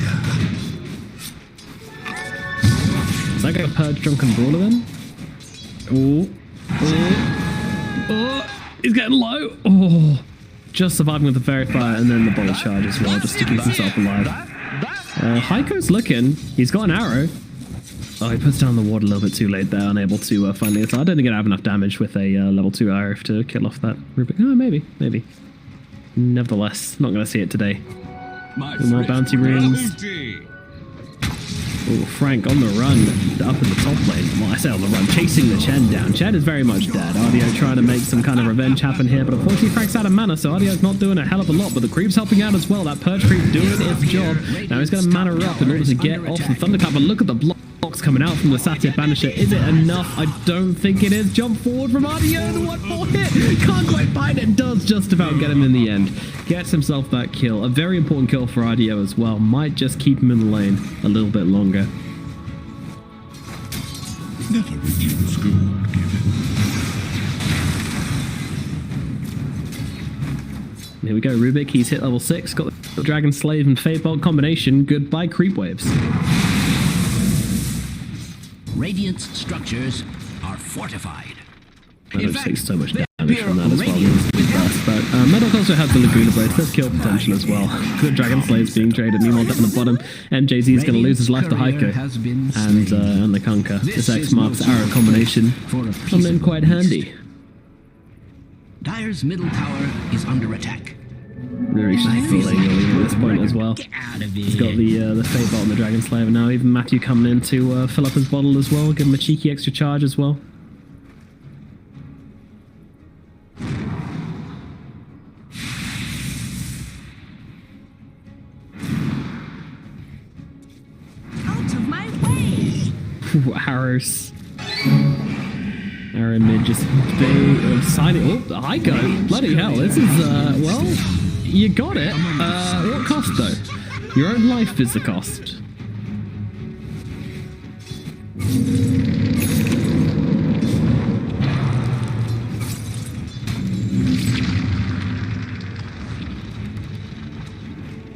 Is that guy a Purge Drunken Brawler then? Oh. He's getting low. Oh. Just surviving with the Fairy Fire and then the Bolt Charge as well, just to keep himself alive. Heiko's looking. He's got an arrow. Oh, he puts down the ward a little bit too late there, unable to find it. So I don't think I'd have enough damage with a level 2 arrow to kill off that Rubik. Oh, maybe. Nevertheless, not going to see it today. More bounty runes. Oh, Frank on the run, up in the top lane. Well, I say on the run, chasing the Chen down. Chen is very much dead. Ardio trying to make some kind of revenge happen here, but unfortunately Frank's out of mana, so Ardio's not doing a hell of a lot, but the creep's helping out as well. That Purge creep doing its job. Now he's going to mana up in order to get off the Thunderclap, but look at the blocks coming out from the Satyr Banisher. Is it enough? I don't think it is. Jump forward from Ardio, the 1-4 hit. Can't quite find it. Does just about get him in the end. Gets himself that kill. A very important kill for Ardio as well. Might just keep him in the lane a little bit longer. Never refuse gold given. Here we go, Rubik. He's hit level 6. Got the Dragon Slave and Fate Bolt combination. Goodbye, creep waves. Radiant's structures are fortified. Meadow takes so much damage from that as well. But Meadow also has the Laguna Blade. There's kill potential as well. Good Dragon Slaves being traded. Meanwhile, down the bottom, MJZ is going to lose his life to Heiko and the Kunkka. This X marks arrow combination come in quite handy. Dire's middle tower is under attack. Really feeling at this point as well. He's got the Fate Bolt and the Dragon Slayer now. Even Matthew coming in to fill up his bottle as well. Give him a cheeky extra charge as well. Arrows. Arrow mid just signing. Oh, Heiko. Bloody hell. This is, well, you got it. What cost though? Your own life is the cost.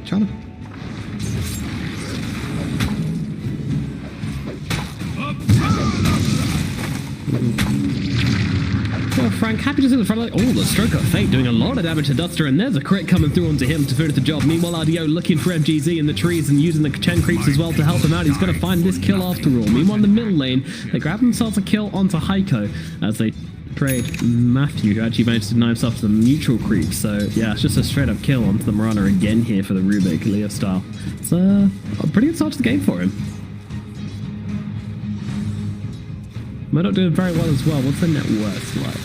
Trying to. Well, Frank, happy to see the front line. Oh, the Stroke of Fate doing a lot of damage to Duster, and there's a crit coming through onto him to finish the job. Meanwhile, RDO looking for MGZ in the trees and using the Chen creeps as well to help him out. He's going to find this kill after all. Meanwhile, in the middle lane, they grab themselves a kill onto Heiko as they trade Matthew, who actually managed to deny himself to the neutral creep. So, yeah, it's just a straight-up kill onto the Marana again here for the Rubik, Leo style. It's a pretty good start to the game for him. Murdoch doing very well as well. What's the net worth like?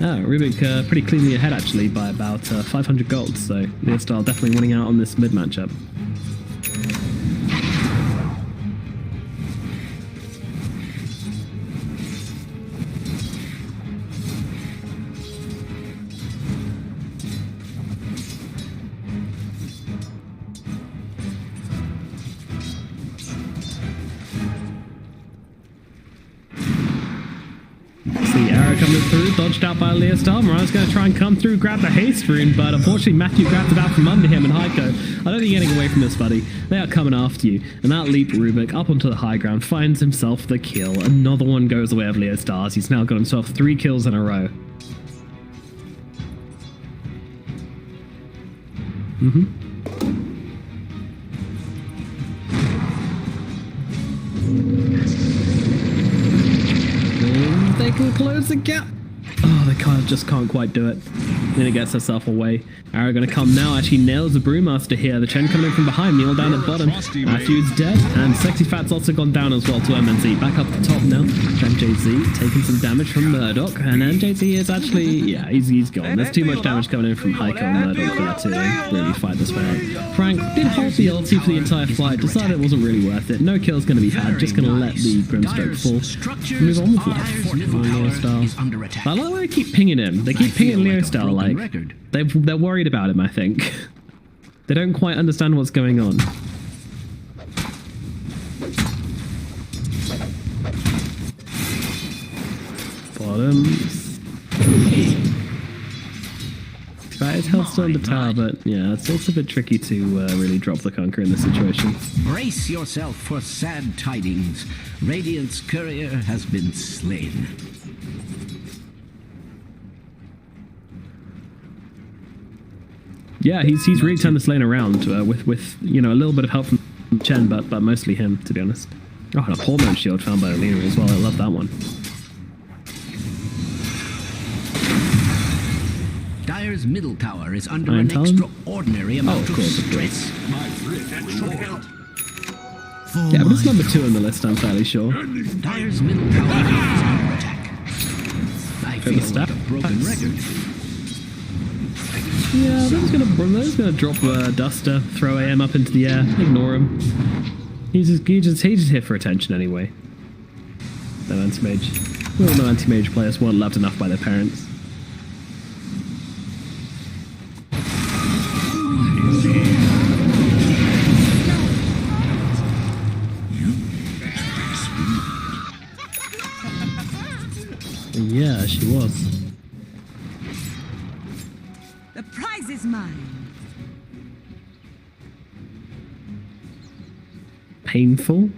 Ah, Rubik pretty cleanly ahead actually by about 500 gold, so Leo Style definitely winning out on this mid matchup. Coming through, dodged out by Leostar. Mariah's going to try and come through, grab the haste rune, but unfortunately Matthew grabs it out from under him, and Heiko, I don't think you're getting away from this, buddy. They are coming after you. And that leap Rubik up onto the high ground finds himself the kill. Another one goes the way of Leostar's. He's now got himself 3 kills in a row. They They can close the gap. Oh, they just can't quite do it. Then it gets herself away. Arrow gonna come now. Actually nails the Brewmaster here. The Chen coming in from behind. Neil down at bottom. Matthew's dead. And Sexy Fat's also gone down as well to MNZ. Back up the top now. MJZ taking some damage from Murdoch. And MJZ is actually, yeah, he's gone. There's too much damage coming in from Heiko and Murdoch there to really fight this way out. Frank did hold the ulti for the entire fight. Decided it wasn't really worth it. No kills gonna be had. Just gonna let the Grimstroke fall. Move on with life. Leo Style. I like the way they keep pinging him. They keep pinging Leo Style like they're worried about him, I think. They don't quite understand what's going on. Bottoms. That is held still on the tower, but yeah, it's a bit tricky to really drop the Conqueror in this situation. Brace yourself for sad tidings. Radiant's courier has been slain. Yeah, he's really turned this lane around with you know, a little bit of help from Chen, but mostly him, to be honest. Oh, and a Hormone Shield found by Alina as well. I love that one. Dire's middle tower is under an extraordinary amount of stress. Yeah, but it's number 2 on the list, I'm fairly sure. Dire's middle tower is under attack. I feel like a broken record. Yeah, they're gonna drop Duster, throw AM up into the air, ignore him. He's just here for attention anyway. No anti-mage. We all know anti-mage players weren't loved enough by their parents. Yeah, she was. The prize is mine. Painful.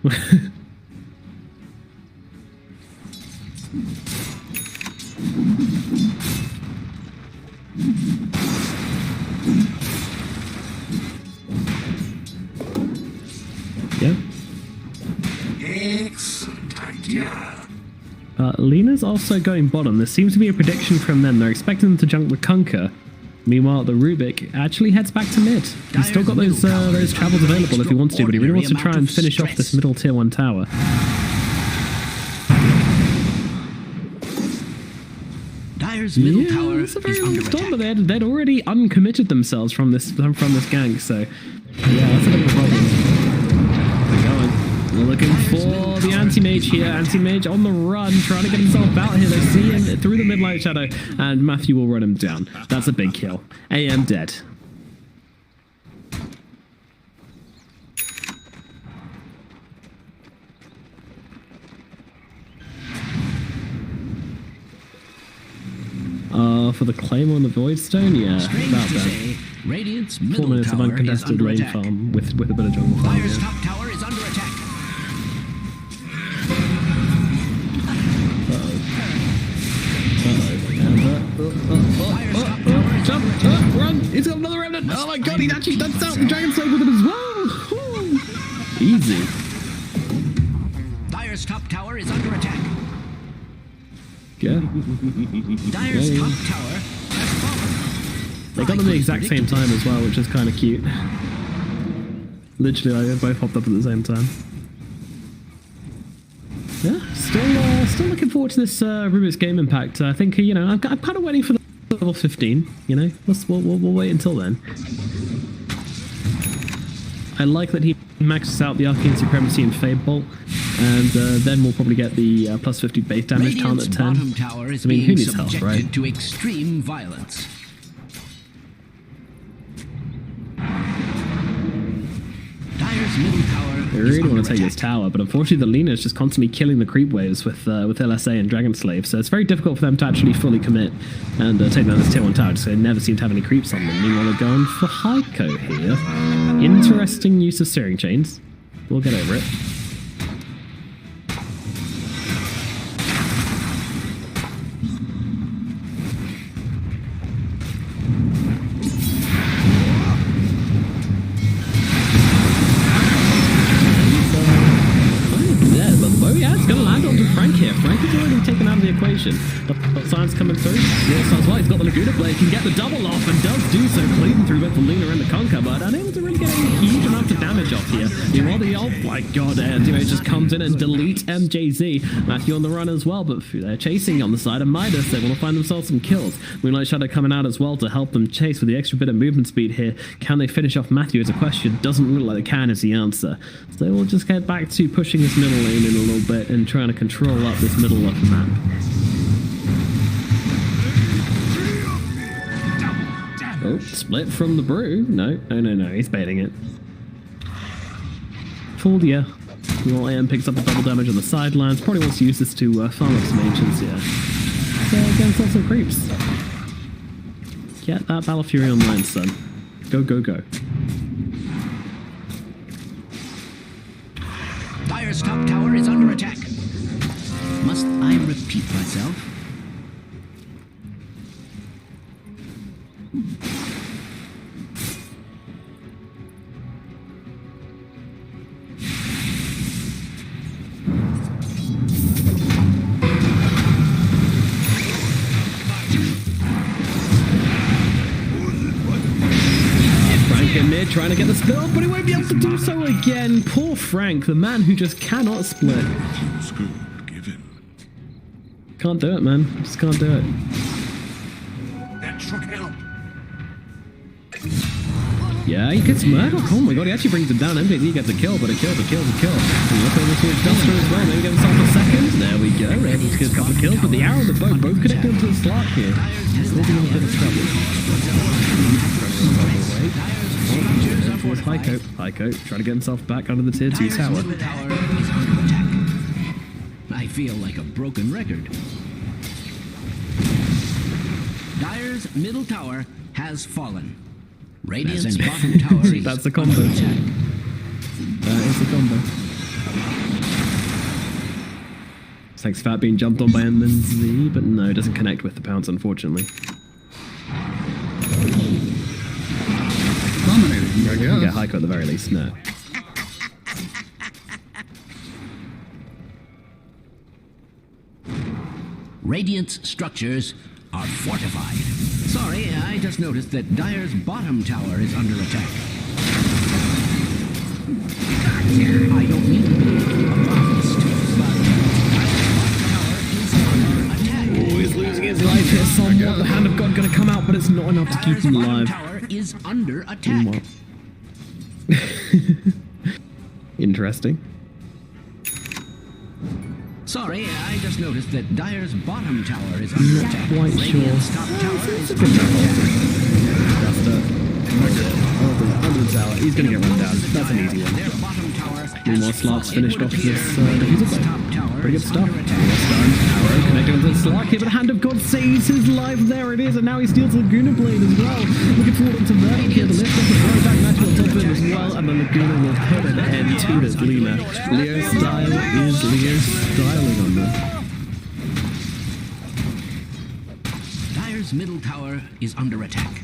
Yeah. Excellent idea. Lena's also going bottom. There seems to be a prediction from them. They're expecting them to junk the Kunkka. Meanwhile, the Rubik actually heads back to mid. He's still got those travels available if he wants to, but he really wants to try and finish off this middle tier 1 tower. Dire's middle tower it's a very long storm, but they'd already uncommitted themselves from this gank, so yeah, that's a bit of a problem. They're going. We're looking for the anti-mage here. Anti-mage on the run, trying to get himself out here. They see him through the mid-light shadow, and Matthew will run him down. That's a big kill. AM dead. For the Claymore on the Voidstone, yeah, about that. 4 minutes of uncontested lane farm with a bit of jungle farm. Dire's top tower is under attack. Jump! Run! He's got another remnant! Oh my god, he's actually done out the Dragon Slave with him as well! Easy. Dire's top tower is under attack. Yeah. Dire's top tower has fallen. They got them at the exact same time as well, which is kind of cute. Literally, like, they both popped up at the same time. Yeah, still looking forward to this Rubik's Game Impact. I think, you know, I'm kind of waiting for the level 15, you know? We'll wait until then. I like that he maxes out the Arcane Supremacy and Fade Bolt, and then we'll probably get the plus 50 base damage count at 10. Tower is I mean, who needs health, right? To extreme violence. Dire's middle tower. They really want to take this tower, but unfortunately the Lina is just constantly killing the creep waves with LSA and Dragon Slave, so it's very difficult for them to actually fully commit and take down this tier 1 tower, because they never seem to have any creeps on them. Meanwhile, they're going for Heiko here. Interesting use of steering chains. We'll get over it. the equation. The science coming through. Real Star's well, he's got the Laguna Blade, can get the double off, and does do so, cleaving through both the Luna and the Conquer, but unable to really get any huge amount of damage off here. Meanwhile, the oh my god, Duo just comes in and delete MJZ. Matthew on the run as well, but they're chasing on the side of Midas. They want to find themselves some kills. Moonlight Shadow coming out as well to help them chase with the extra bit of movement speed here. Can they finish off Matthew is a question. Doesn't look like they can is the answer. So we'll just get back to pushing this middle lane in a little bit and trying to control up this middle of the map. Oh, split from the brew. No, he's baiting it. Fooled ya. Well, AM picks up the double damage on the sidelines. Probably wants to use this to farm up some ancients, yeah. So against lots of creeps. Get that Battle Fury online, son. Go, go, go. Dire's top tower is under attack. Must I repeat myself? Mid trying to get the split off, but he won't be able to do so again. Poor Frank, the man who just cannot split. Can't do it, man. Just can't do it. That should help. Yeah, he gets Murdoch. Oh my god, he actually brings him down. MJZ gets a kill, but a kill's a kill. And look over towards Duster as well. Maybe get himself a second. There we go. Able to get a couple of kills, but the arrow and the bow both connected into the slot here. Causing a bit of trouble. Heiko, trying to get himself back under the tier 2 tower. I feel like a broken record. Dire's middle tower has fallen. Radiant's bottom tower is That's the combo. That is the combo. Thanks Fat being jumped on by MNZ, but no, it doesn't connect with the pounce, unfortunately. Dominating, I guess. Yeah, Heiko at the very least, no. Radiant's structures are fortified. Sorry, I just noticed that Dire's bottom tower is under attack. I don't mean to be alarmist, but Dire's bottom tower is under attack. Oh, he's losing his life here somewhat. The Hand of God gonna come out, but it's not enough to keep him alive. Dire's bottom tower is under attack. Interesting. Sorry, I just noticed that Dire's bottom tower is under attack. Quite sure. Radiant's top tower is under attack. Under the tower. He's gonna get run down. That's an easy one. Their bottom tower Meanwhile, Slark's finished off this diffuser blade. Pretty good stuff. Arrow connecting onto the Slark here, but Hand of God saves his life. There it is, and now he steals the Laguna Blade as well. Looking forward to Murdoch here. The lift off the throwback match on top of him as well, and the Laguna will put an end to this Luna. Leo style is Leo styling on them. Dire's middle tower is under attack.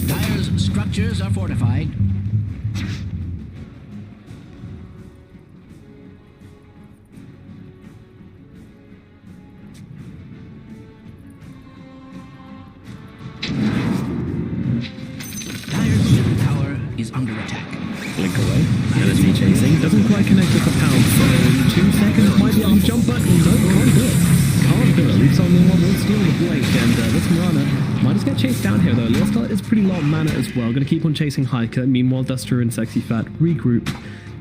Dire's structures are fortified. Dire's middle tower is under attack. Blink away. Energy chasing. Doesn't quite connect with the pound. So in 2 seconds might be on the jump button. No, can't do it. Can't do it. Leaves on the one will steal the blink. And this Mirana might just get chased down here though. Leostar is pretty low on mana as well. Gonna keep on chasing Hiker. Meanwhile, Duster and Sexy Fat regroup.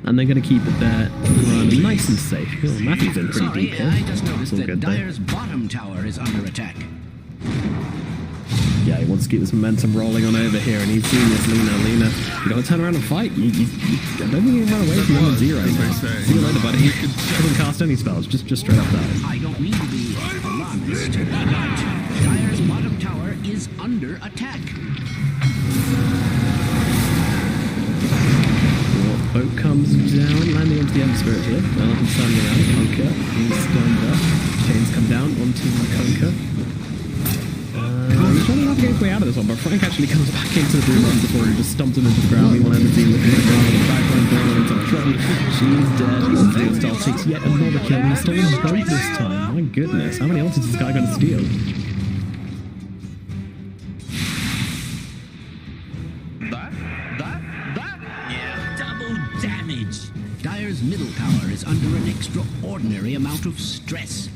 And they're gonna keep it there. Nice and safe. Oh, Matthew's in pretty deep here. I just noticed that Dire's bottom tower is under attack. Yeah, he wants to keep this momentum rolling on over here, and he's seeing this Lena. You gotta turn around and fight. I don't think you can run away from 1 and 0. See you later, buddy. He doesn't cast any spells, just straight up that. I don't mean to be alarmist, but Dire's bottom tower is under attack. Boat comes down, landing onto the Ember Spirit here. Well, I'm standing around. Conquer, he's stunned up. Chains come down onto Conquer. He's trying to navigate his way out of this one, but Frank actually comes back into the blue line before he just stumped him into the ground. Meanwhile, Embassy looking at the ground in the background, throwing into trouble. She's dead. Neostar takes yet another kill. He's stolen both this time. My goodness, how many ults is this guy going to steal? Double damage. Dire's middle tower is under an extraordinary amount of stress.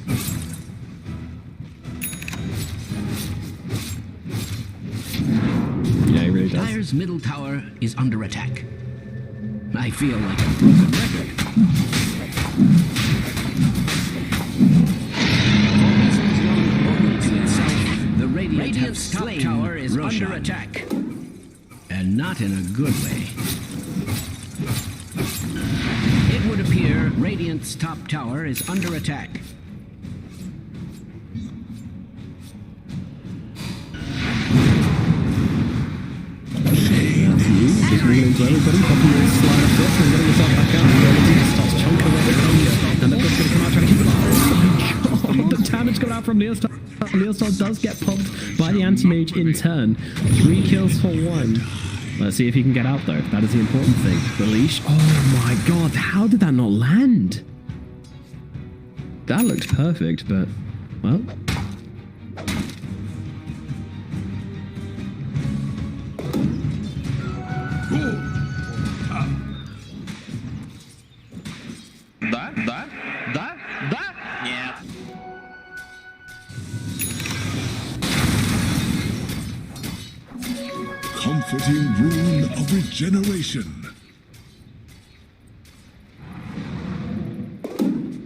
Yeah, he really does. Dire's middle tower is under attack. I feel like a broken record. The Radiant's top tower is under attack. And not in a good way. It would appear Radiant's top tower is under attack. Just moving into everybody, popping this slide up this and getting yourself back out. Starts chunking away the Conga. And the Pip's going to come out trying to keep it alive. Oh my god, the damage coming out from Neostar. Neostar does get popped by the anti-mage in turn. 3 kills for 1. Let's see if he can get out though. That is the important thing. The leash. Oh my god, how did that not land? That looked perfect, but well. Yeah. Comforting rune of regeneration.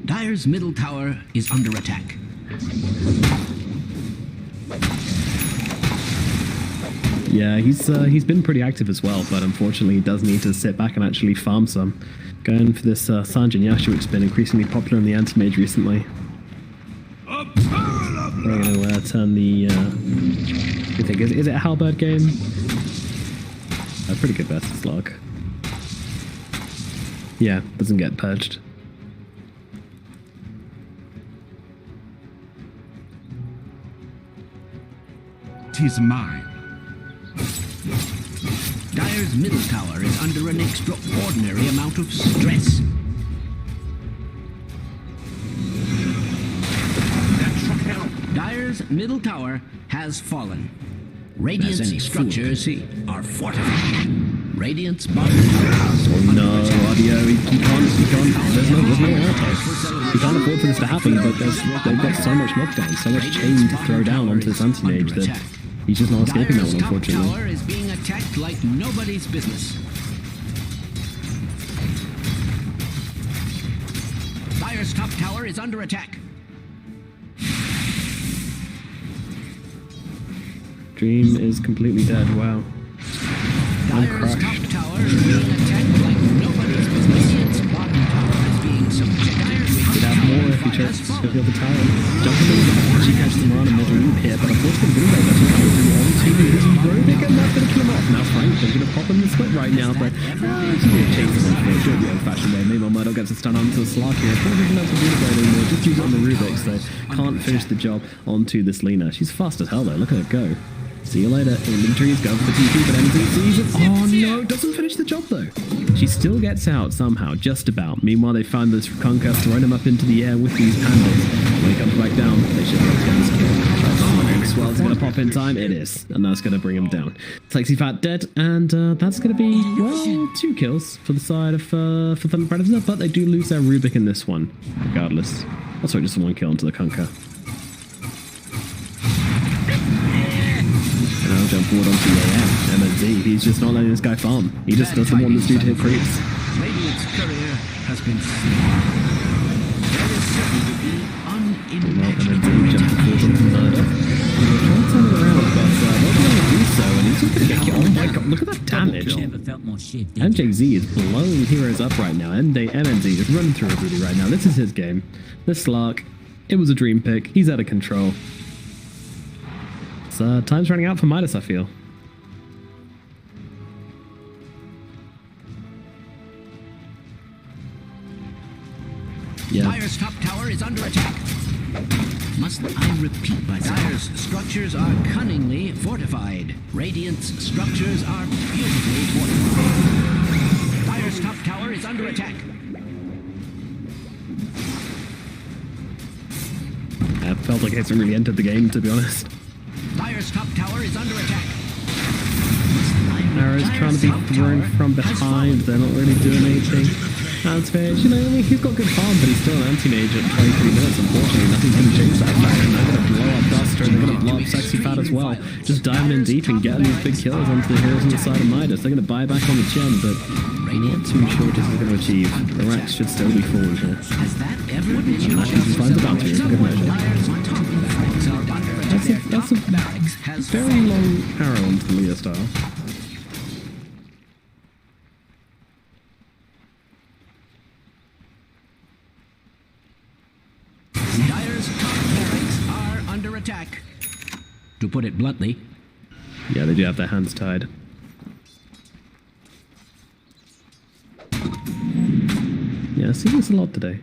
Dire's middle tower is under attack. Yeah, he's been pretty active as well, but unfortunately he does need to sit back and actually farm some. Going for this Sanjin Yashu, which has been increasingly popular in the anti-mage recently. We're going to turn the... I think, is it a halberd game? A pretty good versus slug. Yeah, doesn't get purged. Tis mine. Dire's middle tower is under an extraordinary amount of stress. Dire's middle tower has fallen. Radiant's structures are fortified. Radiant's bottom tower is no, audio, he can't, there's no auto. He can't afford for this to happen, but they've got so much knockdown, so much chain to throw down onto this anti-mage that he's just not escaping that one, unfortunately. Dire's top tower is being attacked like nobody's business. Dire's top tower is under attack. Dream is completely dead, wow. Dire's top tower is being attacked like nobody's business. Its bottom tower is being subjected. Could have more if he tries to steal the tower. Jumping in, she catches them on and there's a loop here, but unfortunately Blue Ray doesn't come through on to his Rubik, and that's going to kill him off. Now Frank is going to pop him the split right now, but it's going to be a chase for him. Should be old-fashioned way. Meanwhile, Murdo gets a stun onto the Slark here. Probably doesn't have to do the anymore, just use it on the Rubik, so can't finish the job onto this Lina. She's fast as hell though, look at her go. See you later. Inventories go for the TP, but MZ sees it. Oh no, doesn't finish the job though. She still gets out somehow, just about. Meanwhile, they find this Conker, throwing him up into the air with these panels. When he comes back down, they should get this kill. Swell's going to pop in time. It is. And that's going to bring him down. Flexi Fat dead, and that's going to be, well, 2 kills for the side of for Thunder Predator, but they do lose their Rubik in this one, regardless. Oh, sorry, just 1 kill onto the Conker. And I'll jump forward onto MNZ. He's just not letting this guy farm. He just doesn't want this dude to hit creeps. Radiant's courier has been slain. There is certain to be unimaginable jumping forward onto Murder. He'll try to turn it around, but they'll be able to do so, and he's just going to get killed. Oh my god, look at that damage. MJZ is blowing heroes up right now. MNZ is running through everybody right now. This is his game. This Slark, it was a dream pick. He's out of control. Time's running out for Midas, I feel. Yeah. Dire's top tower is under attack. Must I repeat myself? Dire's structures are cunningly fortified. Radiant's structures are beautifully fortified. Dire's top tower is under attack. Felt like it hasn't really entered the game, to be honest. Dire's top tower is under attack. Arrows trying to be thrown from behind. They're not really doing anything. That's fair. You know, I mean, he's got good farm, but he's still an anti-mage at 23 minutes. Unfortunately, nothing's going to change that fact. And they're going to blow up Duster, and they're going to blow up Sexy Fat as well. Just diving in deep and getting these big kills onto the heroes on the side of Midas. They're going to buy back on the gem, but not too sure what this is going to achieve. The racks should still be full here. Find the bounty is a good measure. That's a very long arrow onto the Leah style. Dire's top barracks are under attack. To put it bluntly. Yeah, they do have their hands tied. Yeah, I see this a lot today.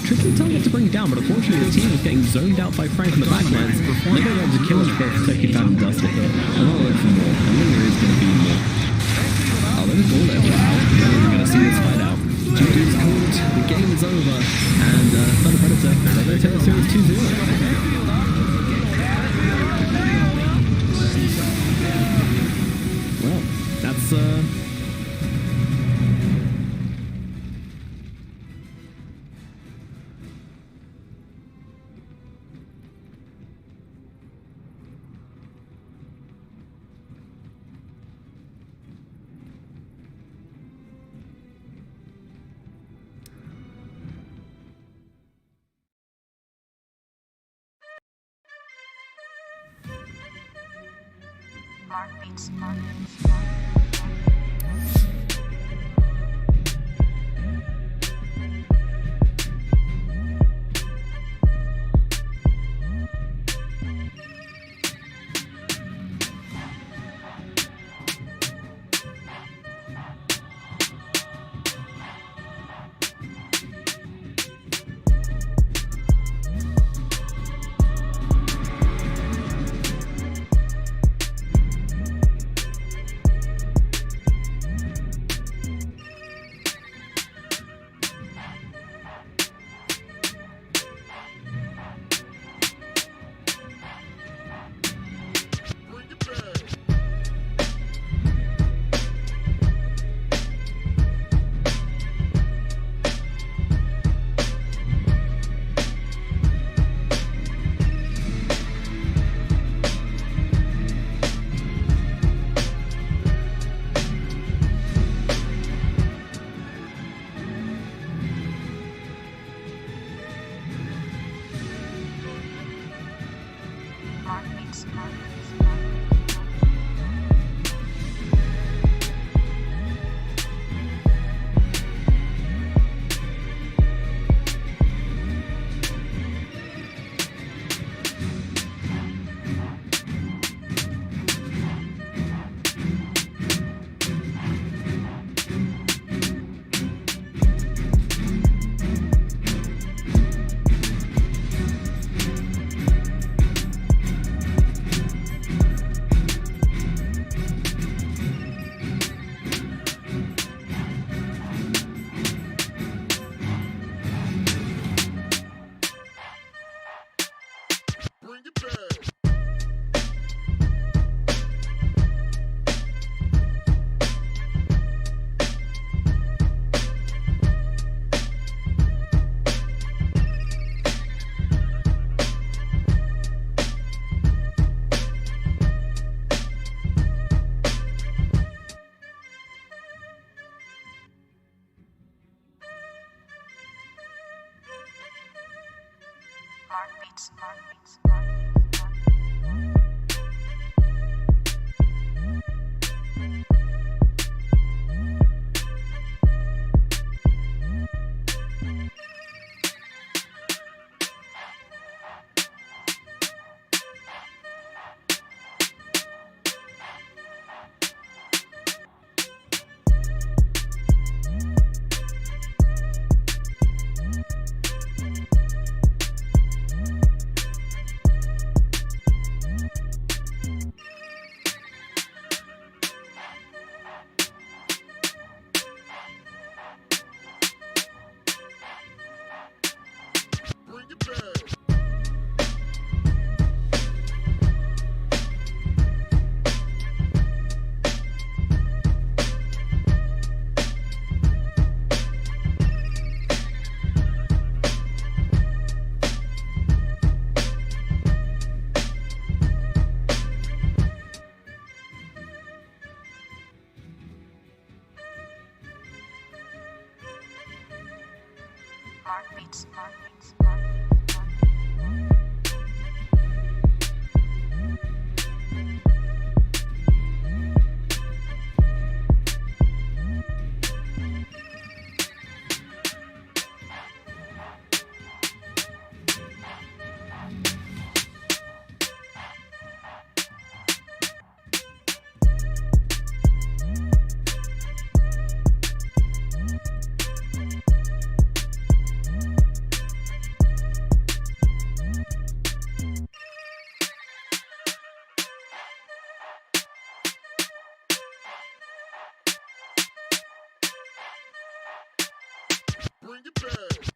Tricky target to bring down, but unfortunately the team is getting zoned out by Frank in the backlines. They're going to be able to kill us both Sexy Fat and Duster here. I'm not looking for more. I think there is going to be more. Oh, there's a goal there. Wow. We're going to see this fight out. GG's called. The game is over. And Thunder Predator, they're going to take the series 2-0. Well, that's Mark beats. Mark beats, Mark beats, Mark beats, Mark beats. Bring it back.